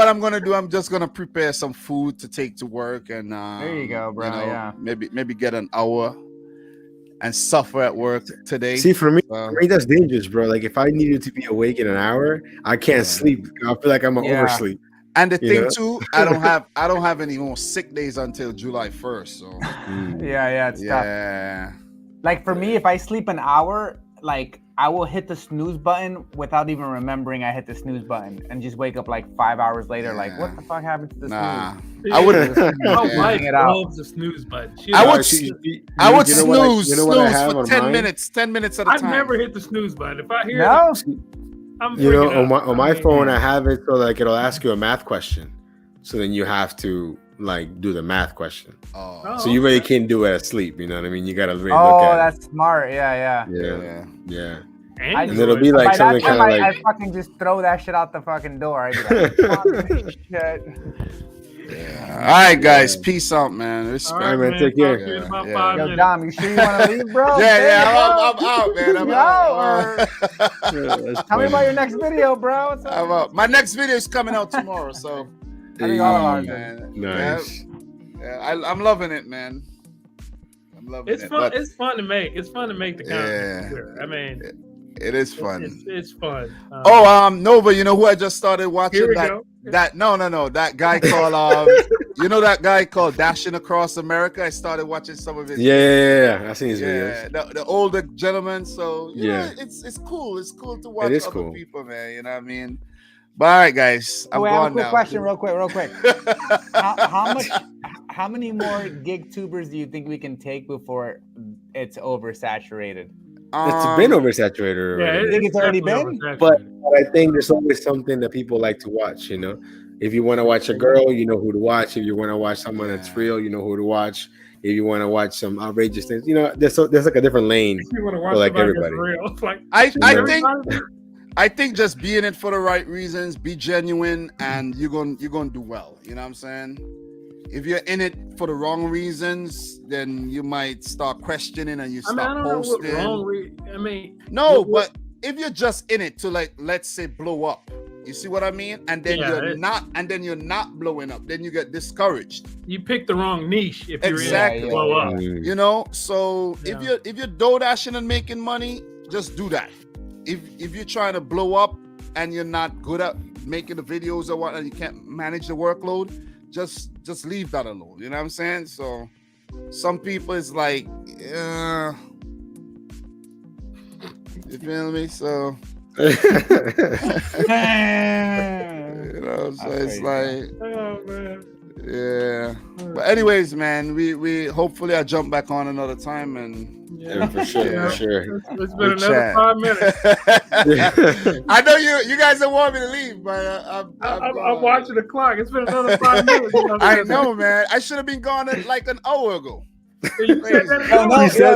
I'm gonna do? I'm just gonna prepare some food to take to work, and there you go, bro. Maybe get an hour and suffer at work today. See, for me, that's dangerous, bro. Like if I needed to be awake in an hour, I can't sleep. I feel like I'm oversleep. And the thing too, I don't have any more sick days until July 1st. So it's tough. Like for me, if I sleep an hour, like I will hit the snooze button without even remembering I hit the snooze button, and just wake up like 5 hours later, like what the fuck happened to the snooze? I would. My wife loves the snooze button. I would snooze for 10 minutes. 10 minutes at a time. I've never hit the snooze button. If I hear on my phone, I have it so like it'll ask you a math question, so then you have to like do the math question. So you really can't do it asleep. You know what I mean? You gotta really look at it. Oh, that's smart. Yeah. And it'll be like something kind of like I fucking just throw that shit out the fucking door. I'd be like, shit. All right, guys. Peace out, man. Respect. All right, man. Take care. Yo, Dom, you sure you want to leave, bro? I'm out, man. I'm out. Tell me about your next video, bro. I'm out. My next video is coming out tomorrow, so. I think all of ours, man. Nice. I'm loving it, man. I'm loving it. It's fun. It's fun to make. It's fun to make the content. Yeah. I mean, it is fun. It's fun. Nova, you know who I just started watching? Here we go. That guy called you know that guy called Dashing Across America? I started watching some of his I seen his videos. The older gentleman. So know, it's cool. It's cool to watch other people, man. You know what I mean? But all right, guys. I'm going now. Question, real quick. How many more gig tubers do you think we can take before it's oversaturated? It's been oversaturated. Yeah, you think it's already been? But I think there's always something that people like to watch. You know, if you want to watch a girl, you know who to watch. If you want to watch someone that's real, you know who to watch. If you want to watch some outrageous things, you know, there's like a different lane for like everybody. I think just be in it for the right reasons, be genuine, and you're gonna do well. You know what I'm saying? If you're in it for the wrong reasons, then you might start questioning and you start posting. But if you're just in it to let's say blow up, you see what I mean? And then you're not blowing up, then you get discouraged. You pick the wrong niche if you're in it to blow up. You know, so if you're DoorDashing and making money, just do that. If you're trying to blow up and you're not good at making the videos or what, and you can't manage the workload, just leave that alone. You know what I'm saying? So some people is like, you feel me? So, you know, so it's like, Oh man. yeah. But anyways, man, we hopefully I jump back on another time and. Yeah, for sure, for sure. It's been another 5 minutes. I know you guys don't want me to leave, but I'm watching the clock. It's been another 5 minutes. I know, man. I should have been gone like an hour ago. You said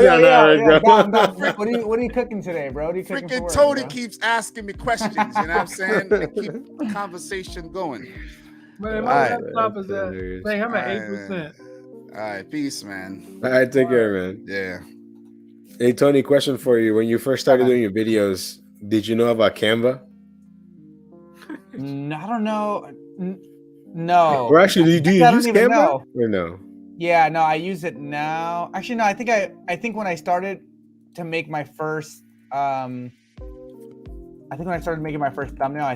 that What are you cooking today, bro? What are you cooking Freaking for work, Tony bro? keeps asking me questions, you know what I'm saying? To keep the conversation going. Man, All right. laptop is at, dang, I'm at 8%. All right, peace, man. All right, take care, man. Yeah. Hey, Tony, question for you. When you first started doing your videos, did you know about Canva? I don't know. No. Or actually, do you use Canva? Know. Or no? Yeah, no, I use it now. Actually, no, I think when I started to make my first thumbnail, I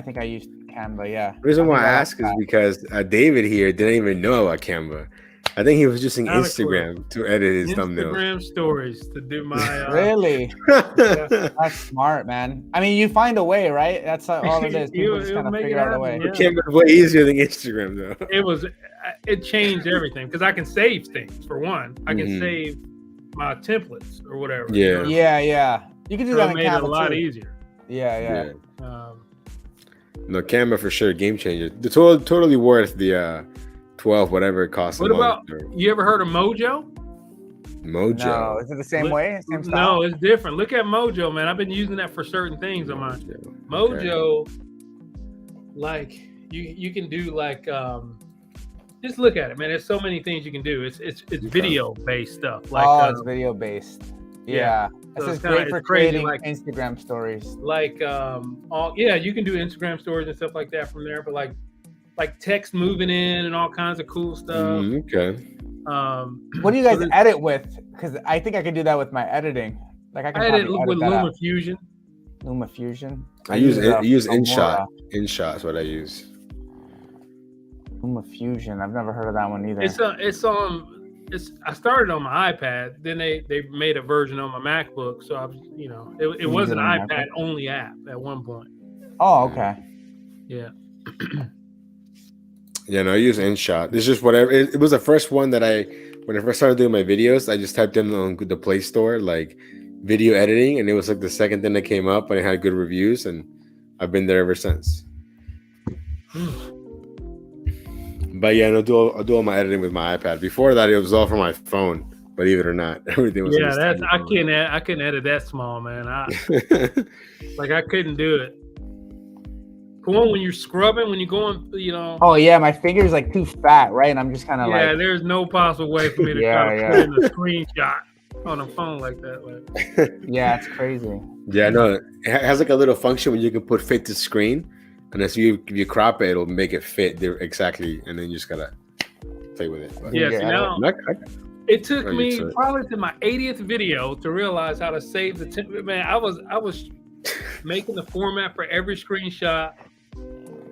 think I used Canva, yeah. The reason why I ask is because David here didn't even know about Canva. I think he was just using Instagram to edit his thumbnail. Instagram stories to do my really? That's smart, man. I mean, you find a way, right? That's all it is. People just kind of figure out a way. Yeah. Canva is way easier than Instagram, though. It changed everything because I can save things for one. I can save my templates or whatever. Yeah, yeah. You can do that in Canva. It made it a lot easier. Yeah. No, Canva for sure, game changer. Totally worth the 12 whatever it costs. What about you ever heard of Mojo? Mojo. No, is it the same way? Same style? No, it's different. Look at Mojo, man. I've been using that for certain things on mine. Mojo, like you can do like just look at it, man. There's so many things you can do. It's video based stuff. Like it's video based. Yeah. This is great for creating like Instagram stories. Like you can do Instagram stories and stuff like that from there, but like text moving in and all kinds of cool stuff. Okay. What do you guys edit with? Because I think I could do that with my editing. Like I edit with LumaFusion. LumaFusion. I use InShot. InShot is what I use. LumaFusion. I've never heard of that one either. I started on my iPad. Then they made a version on my MacBook. So it was an iPad only app at one point. Oh, okay. Yeah. Yeah, no, I use InShot. It's just whatever. It was the first one that when I first started doing my videos, I just typed in on the Play Store, like video editing, and it was like the second thing that came up, and it had good reviews, and I've been there ever since. But yeah, I'll do all my editing with my iPad. Before that, it was all from my phone. Believe it or not, everything was. Yeah, I couldn't edit that small, man. I couldn't do it. When you're scrubbing, when you're going, Oh yeah, my finger's like too fat, right? And I'm just kind of like. Yeah, there's no possible way for me to try to put in a screenshot on a phone like that. Yeah, it's crazy. Yeah, no, it has like a little function where you can put fit to screen, and if you crop it, it'll make it fit there exactly, and then you just gotta play with it. But, it took me probably to my 80th video to realize how to save the man. I was making the format for every screenshot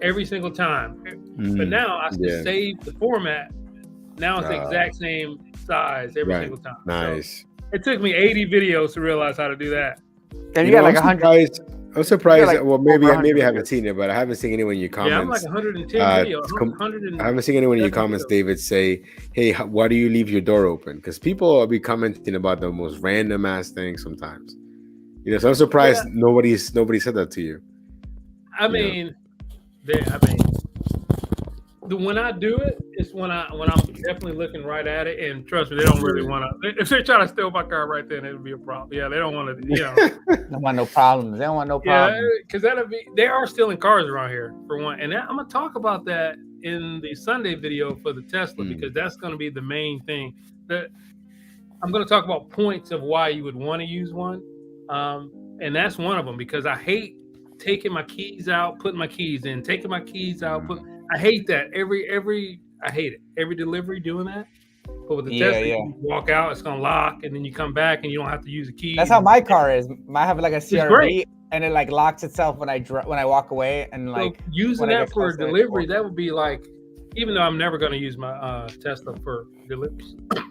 every single time, but now I save the format. Now it's the exact same size every single time. Nice. So it took me 80 videos to realize how to do that. And you got like 100. I'm surprised. Like well, maybe I haven't seen it, but I haven't seen anyone in your comments. Yeah, I'm like 110 videos. I haven't seen anyone in your comments, David, say, "Hey, why do you leave your door open?" Because people will be commenting about the most random ass things sometimes. So I'm surprised nobody said that to you. When I do it, it's when I'm definitely looking right at it, and trust me, they don't really want to. If they're trying to steal my car right then, it would be a problem. Yeah, they don't want to. They don't want no problems. They don't want no problems. Yeah, because they are stealing cars around here for one, and I'm gonna talk about that in the Sunday video for the Tesla because that's gonna be the main thing. That I'm gonna talk about points of why you would want to use one, and that's one of them because I hate taking my keys out, putting my keys in, taking my keys out, I hate that. I hate it. Every delivery doing that. But with the Tesla, you walk out, it's gonna lock, and then you come back and you don't have to use a key. That's how my car is. I have like a CRV, and it like locks itself when I walk away, and like so using that for a delivery, that would be like even though I'm never going to use my Tesla for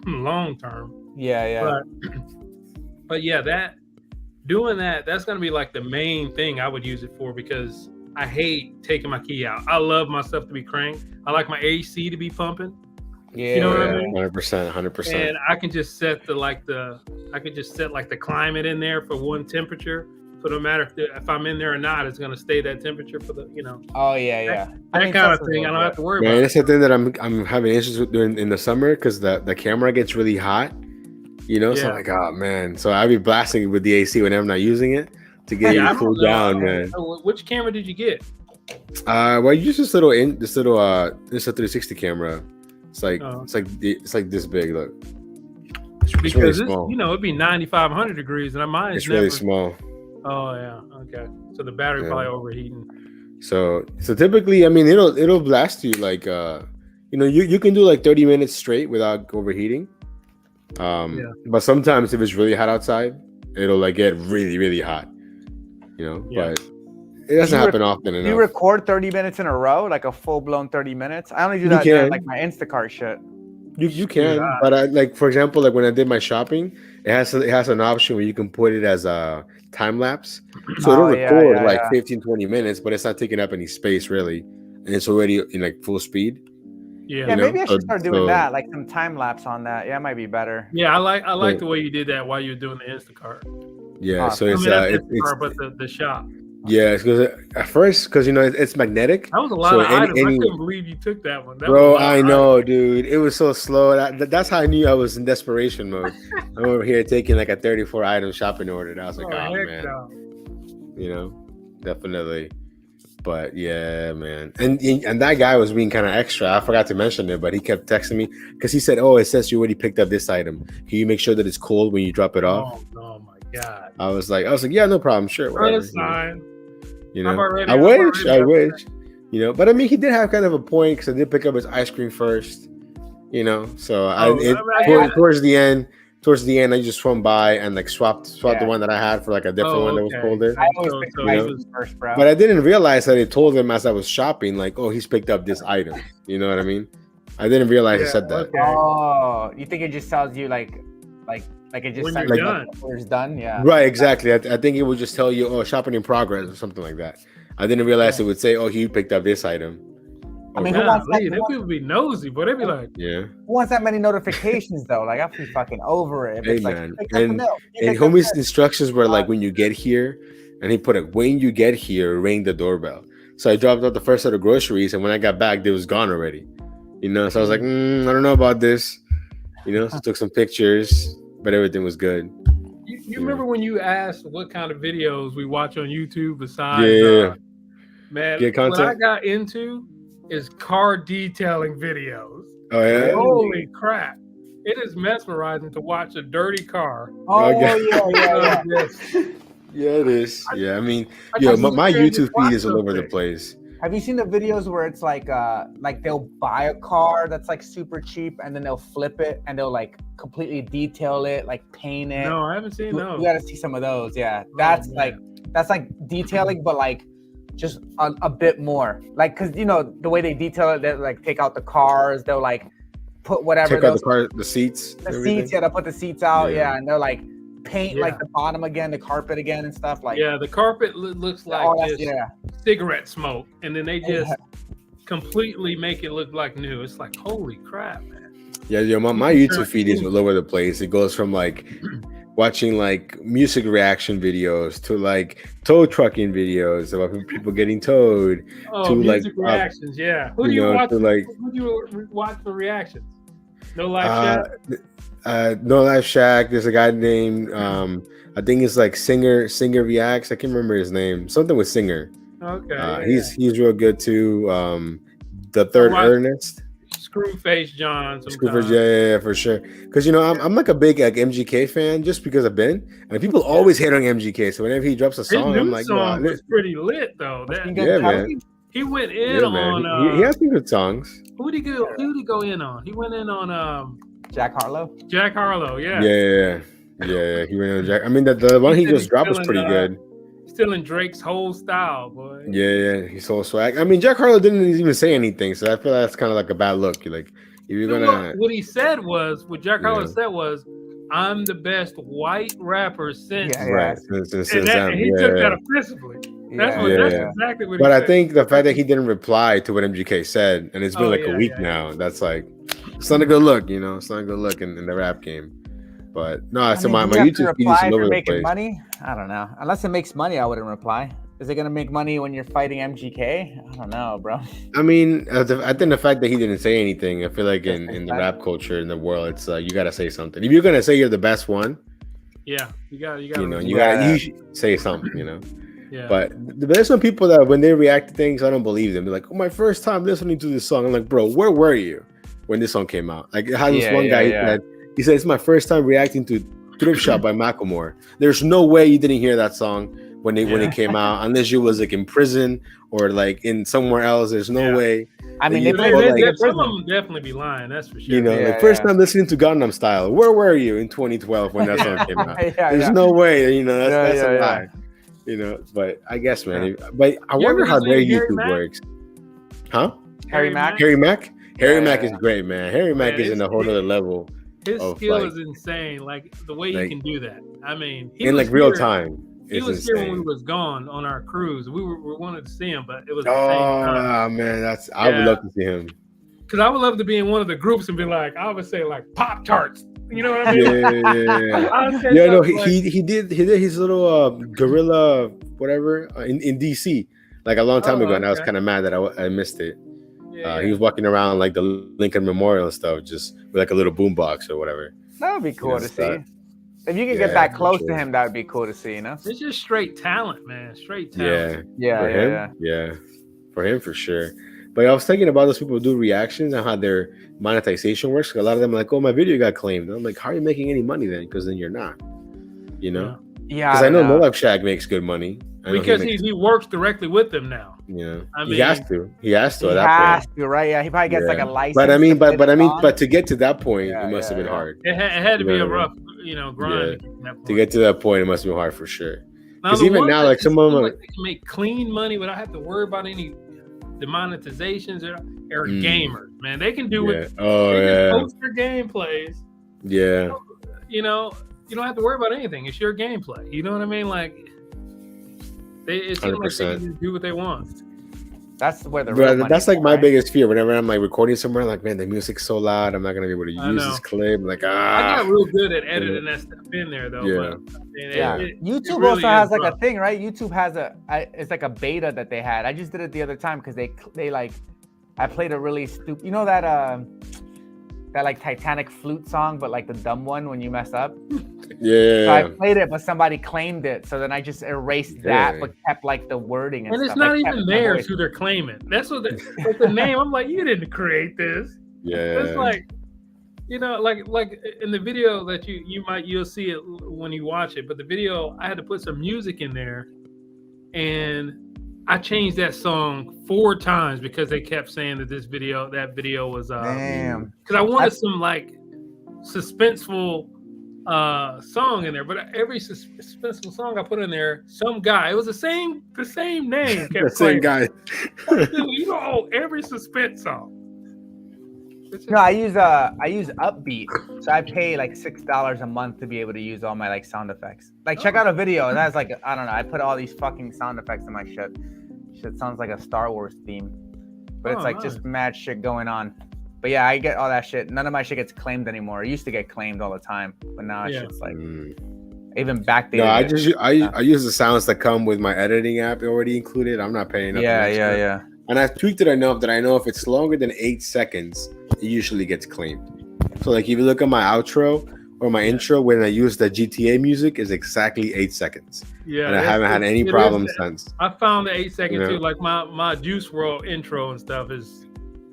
long term. Yeah. But yeah, that's going to be like the main thing I would use it for, because I hate taking my key out. I love my stuff to be cranked. I like my AC to be pumping. Yeah, you know what I mean? 100%. And I can just set the climate in there for one temperature. So no matter if I'm in there or not, it's going to stay that temperature for the, Oh yeah. That kind of thing. I don't have to worry about. That's the thing that I'm having issues with doing in the summer, because the camera gets really hot. So I'm like, oh man. So I'll be blasting it with the AC whenever I'm not using it to get it cooled down, man. Which camera did you get? Well, you use this little it's a 360 camera. It's like this big. Look, it's Because really small. It'd be 9,500 degrees, and mine's It's really small. Oh yeah, okay. So the battery probably overheating. So typically, I mean, it'll blast you like you can do like 30 minutes straight without overheating. But sometimes if it's really hot outside, it'll like get really, really hot. But it doesn't happen often enough. You record 30 minutes in a row, like a full blown 30 minutes. I only do that during, like my Instacart shit. You can, but like for example, like when I did my shopping, it has an option where you can put it as a time lapse, so it'll record like 15-20 minutes, but it's not taking up any space really, and it's already in like full speed. Yeah, maybe I should start doing that, like some time lapse on that. Yeah, it might be better. Yeah, I like the way you did that while you were doing the Instacart. Yeah, so it's Instacart, but the shop. Yeah, because at first, because it's magnetic. That was a lot of items. I couldn't believe you took that one. Bro, I know, dude. It was so slow. That's how I knew I was in desperation mode. I'm over here taking like a 34 item shopping order. And I was like, oh man. No. Definitely. But yeah, man. And that guy was being kind of extra. I forgot to mention it, but he kept texting me because he said, oh, it says you already picked up this item. Can you make sure that it's cold when you drop it off? Oh my God. I was like, yeah, no problem. Sure. Whatever. That's fine. I wish. But I mean, he did have kind of a point because I did pick up his ice cream first. So towards the end, I just swung by and like swapped the one that I had for like a different one that was colder. I always pick the ice cream first, bro. But I didn't realize that it told him as I was shopping, like, oh, he's picked up this item. You know what I mean? I didn't realize he said that. Okay. Oh, you think it just tells you like it just when you're done? Yeah. Right, exactly. I think it would just tell you, oh, shopping in progress or something like that. I didn't realize it would say, oh, he picked up this item. I mean, who wants that? People be nosy, but they be like, yeah. Who wants that many notifications though? Like, I'm fucking over it. Hey, man. And homie's instructions were like, when you get here, and he put it, when you get here, ring the doorbell. So I dropped out the first set of groceries, and when I got back, they was gone already. So I was like, I don't know about this. So I took some pictures, but everything was good. You remember when you asked what kind of videos we watch on YouTube besides man, what I got into is car detailing videos. Oh yeah. Holy crap. It is mesmerizing to watch a dirty car. Oh yeah. Yeah, it is. Yeah, I mean, my YouTube feed is all over the place. Have you seen the videos where it's like they'll buy a car that's like super cheap and then they'll flip it and they'll like completely detail it, like paint it? No, I haven't seen those. You got to see some of those. Yeah, that's like detailing, but like just a bit more. Like, cause the way they detail it, they like take out the cars, they'll like put whatever. Take out the seats. They'll put the seats out. Yeah, and they'll like paint like the bottom again, the carpet again, and stuff like. Yeah, the carpet looks like cigarette smoke, and then they just completely make it look like new. It's like, holy crap, man. Yeah, my YouTube feed is all over the place. It goes from like watching like music reaction videos to like tow trucking videos about people getting towed to music reactions. Who do you watch? Who do you watch for reactions? No Life Shack. No Life Shack. There's a guy named I think it's like Singer Reacts. I can't remember his name. Something with Singer. Okay. He's real good too. The Third Ernest. Screwface John. Yeah, for sure. Because I'm like a big like MGK fan just because I've been, and people always hate on MGK. So whenever he drops a song, I'm like, song was pretty lit though. Man. He went in on. He has some good songs. Who did he go in on? He went in on Jack Harlow. Jack Harlow, yeah. Yeah. He went in on Jack. I mean, the one he just dropped was pretty good. stealing Drake's whole style, boy. Yeah, he's so swag. I mean, Jack Harlow didn't even say anything, so I feel that's kind of like a bad look. You're like, if you're gonna, what he said was, what Jack Harlow said was, "I'm the best white rapper since." Right. Since and he took that offensively. That's exactly what he said. But I think the fact that he didn't reply to what MGK said, and it's been like a week now, that's like, it's not a good look, you know. It's not a good look in the rap game. But no, so my YouTube feed is all over the place. Money? I don't know. Unless it makes money, I wouldn't reply. Is it gonna make money when you're fighting MGK? I don't know, bro. I mean, I think the fact that he didn't say anything, I feel like in the rap culture in the world, it's you gotta say something. If you're gonna say you're the best one, you gotta you should say something, you know. Yeah. But there's some people that when they react to things, I don't believe them. They're like, "Oh, my first time listening to this song." I'm like, "Bro, where were you when this song came out?" Like, how this one guy he said, "It's my first time reacting to Thrift Shop by Macklemore." There's no way you didn't hear that song when it came out, unless you was like in prison or like in somewhere else. There's no way. I mean, some of them definitely be lying. That's for sure. You know, first time listening to Gangnam Style. Where were you in 2012 when that song came out? There's no way. You know, that's a lie. You know, but I guess, man. But I wonder how their YouTube works. Huh? Harry Mack. Harry Mack is great, man. Harry Mack is in a whole other level. His skill is insane. Like the way he can do that. I mean, in like real time. He was here when we was gone on our cruise. We wanted to see him, but it was the same time. Oh man, I would love to see him. Because I would love to be in one of the groups and be like, I would say like Pop Tarts. You know what I mean? Yeah. No, he did his little guerrilla whatever in DC like a long time ago, and I was kind of mad that I missed it. He was walking around like the Lincoln Memorial and stuff, just with like a little boombox or whatever. That would be cool to see. If you could get that close to him, that would be cool to see. You know, it's just straight talent, man. Straight talent. Yeah. For him, for sure. But I was thinking about those people who do reactions and how their monetization works. A lot of them are like, "Oh, my video got claimed." And I'm like, "How are you making any money then? Because then you're not." You know? Yeah. Because I know No Love Shaq makes good money. Because he works directly with them now. Yeah. I mean, he has to. He has to. Right? Yeah. He probably gets like a license. But I mean, but to get to that point, it must have been hard. It had to be a rough, grind. To get to that point, it must have been hard for sure. Because even now, like some of them, they can make clean money without having to worry about any demonetizations or gamers. Man, they can do it. They can post their gameplays. Yeah. You don't have to worry about anything. It's your gameplay. You know what I mean? Like, it seems like they can do what they want. That's where that's like my biggest fear. Whenever I'm like recording somewhere, I'm like, man, the music's so loud. I'm not gonna be able to use this clip. I'm like, I got real good at editing that stuff in there, though. Yeah. But, YouTube really also has like a thing, right? YouTube has it's like a beta that they had. I just did it the other time because they like, I played a really stupid, that like Titanic flute song, but like the dumb one when you mess up. Yeah. So I played it, but somebody claimed it. So then I just erased that, but kept like the wording and stuff. It's not even theirs who they're claiming. That's what the name. I'm like, you didn't create this. Yeah. It's like, like in the video that you'll see it when you watch it. But the video, I had to put some music in there, and I changed that song 4 times because they kept saying that that video was damn. Because I wanted some like suspenseful song in there, but every suspenseful song I put in there, some guy, it was the same name kept the same guy. Every suspense song. No, I use Upbeat, so I pay like $6 a month to be able to use all my like sound effects. Like check out a video, and that's like, I don't know, I put all these fucking sound effects in my shit. Shit sounds like a Star Wars theme, but it's like just mad shit going on. But yeah, I get all that shit. None of my shit gets claimed anymore. It used to get claimed all the time, but now it's just like even backdated. No, I use the sounds that come with my editing app already included. I'm not paying nothing extra. Yeah. And I've tweaked it enough that I know if it's longer than 8 seconds, it usually gets claimed. So like if you look at my outro or my intro, when I use the GTA music, is exactly 8 seconds. Yeah, and I haven't had any problems since. I found the 8 second too. Like my Juice WRLD intro and stuff is.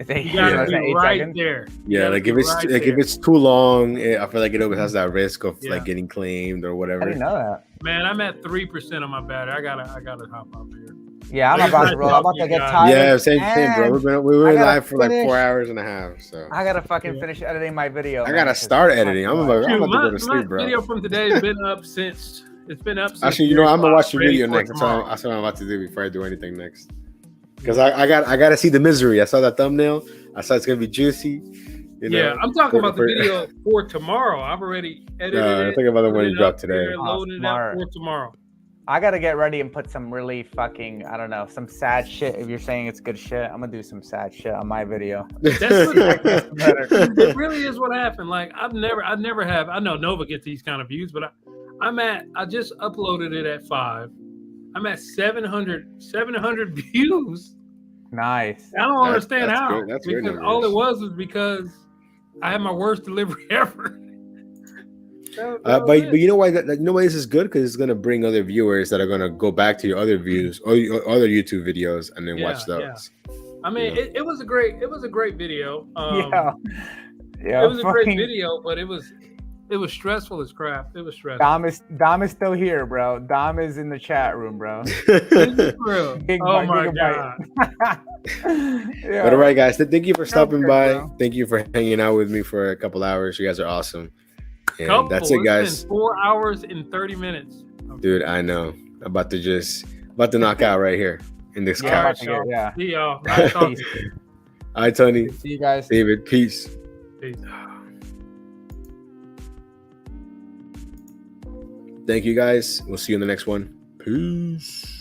You gotta be right there. Yeah, like if it's too long, I feel like it always has that risk of like getting claimed or whatever. I didn't know that. Man, I'm at 3% of my battery. I gotta hop up here. Yeah, I'm about to roll. I'm about to get tired. Yeah, same thing, bro. We were live for like 4 hours and a half. So I gotta fucking finish editing my video. I gotta start editing. I'm about to go to sleep, bro. My video from today has been up since It's been up since Actually, 3 I'm gonna watch o'clock, the ready video for next. tomorrow. That's what I'm about to do before I do anything next. Because I gotta see the misery. I saw that thumbnail. I saw it's gonna be juicy. Yeah, I'm talking about the video for tomorrow. I've already edited it. I'm thinking about the one you dropped today. Loaded it up for tomorrow. I gotta get ready and put some really fucking, I don't know, some sad shit. If you're saying it's good shit, I'm gonna do some sad shit on my video. That's what it really is what happened. Like I never have. I know Nova gets these kind of views, but I just uploaded it at 5. I'm at 700 views. Nice. I don't understand how. Great. That's because great all it was because I had my worst delivery ever. But you know why? You know why this is good? Because it's gonna bring other viewers that are gonna go back to your other views or your other YouTube videos and then watch those. Yeah. I mean, it was a great video. Yeah. It was a great video, but it was stressful as crap. It was stressful. Dom is still here, bro. Dom is in the chat room, bro. Oh my god. Yeah. But all right, guys. Thank you for stopping by. Bro. Thank you for hanging out with me for a couple hours. You guys are awesome. And that's it, guys. It's been 4 hours and 30 minutes. Dude, I know. About to knock out right here in this couch. Yeah. See y'all. All right, Tony. See you guys. David, peace. Thank you, guys. We'll see you in the next one. Peace.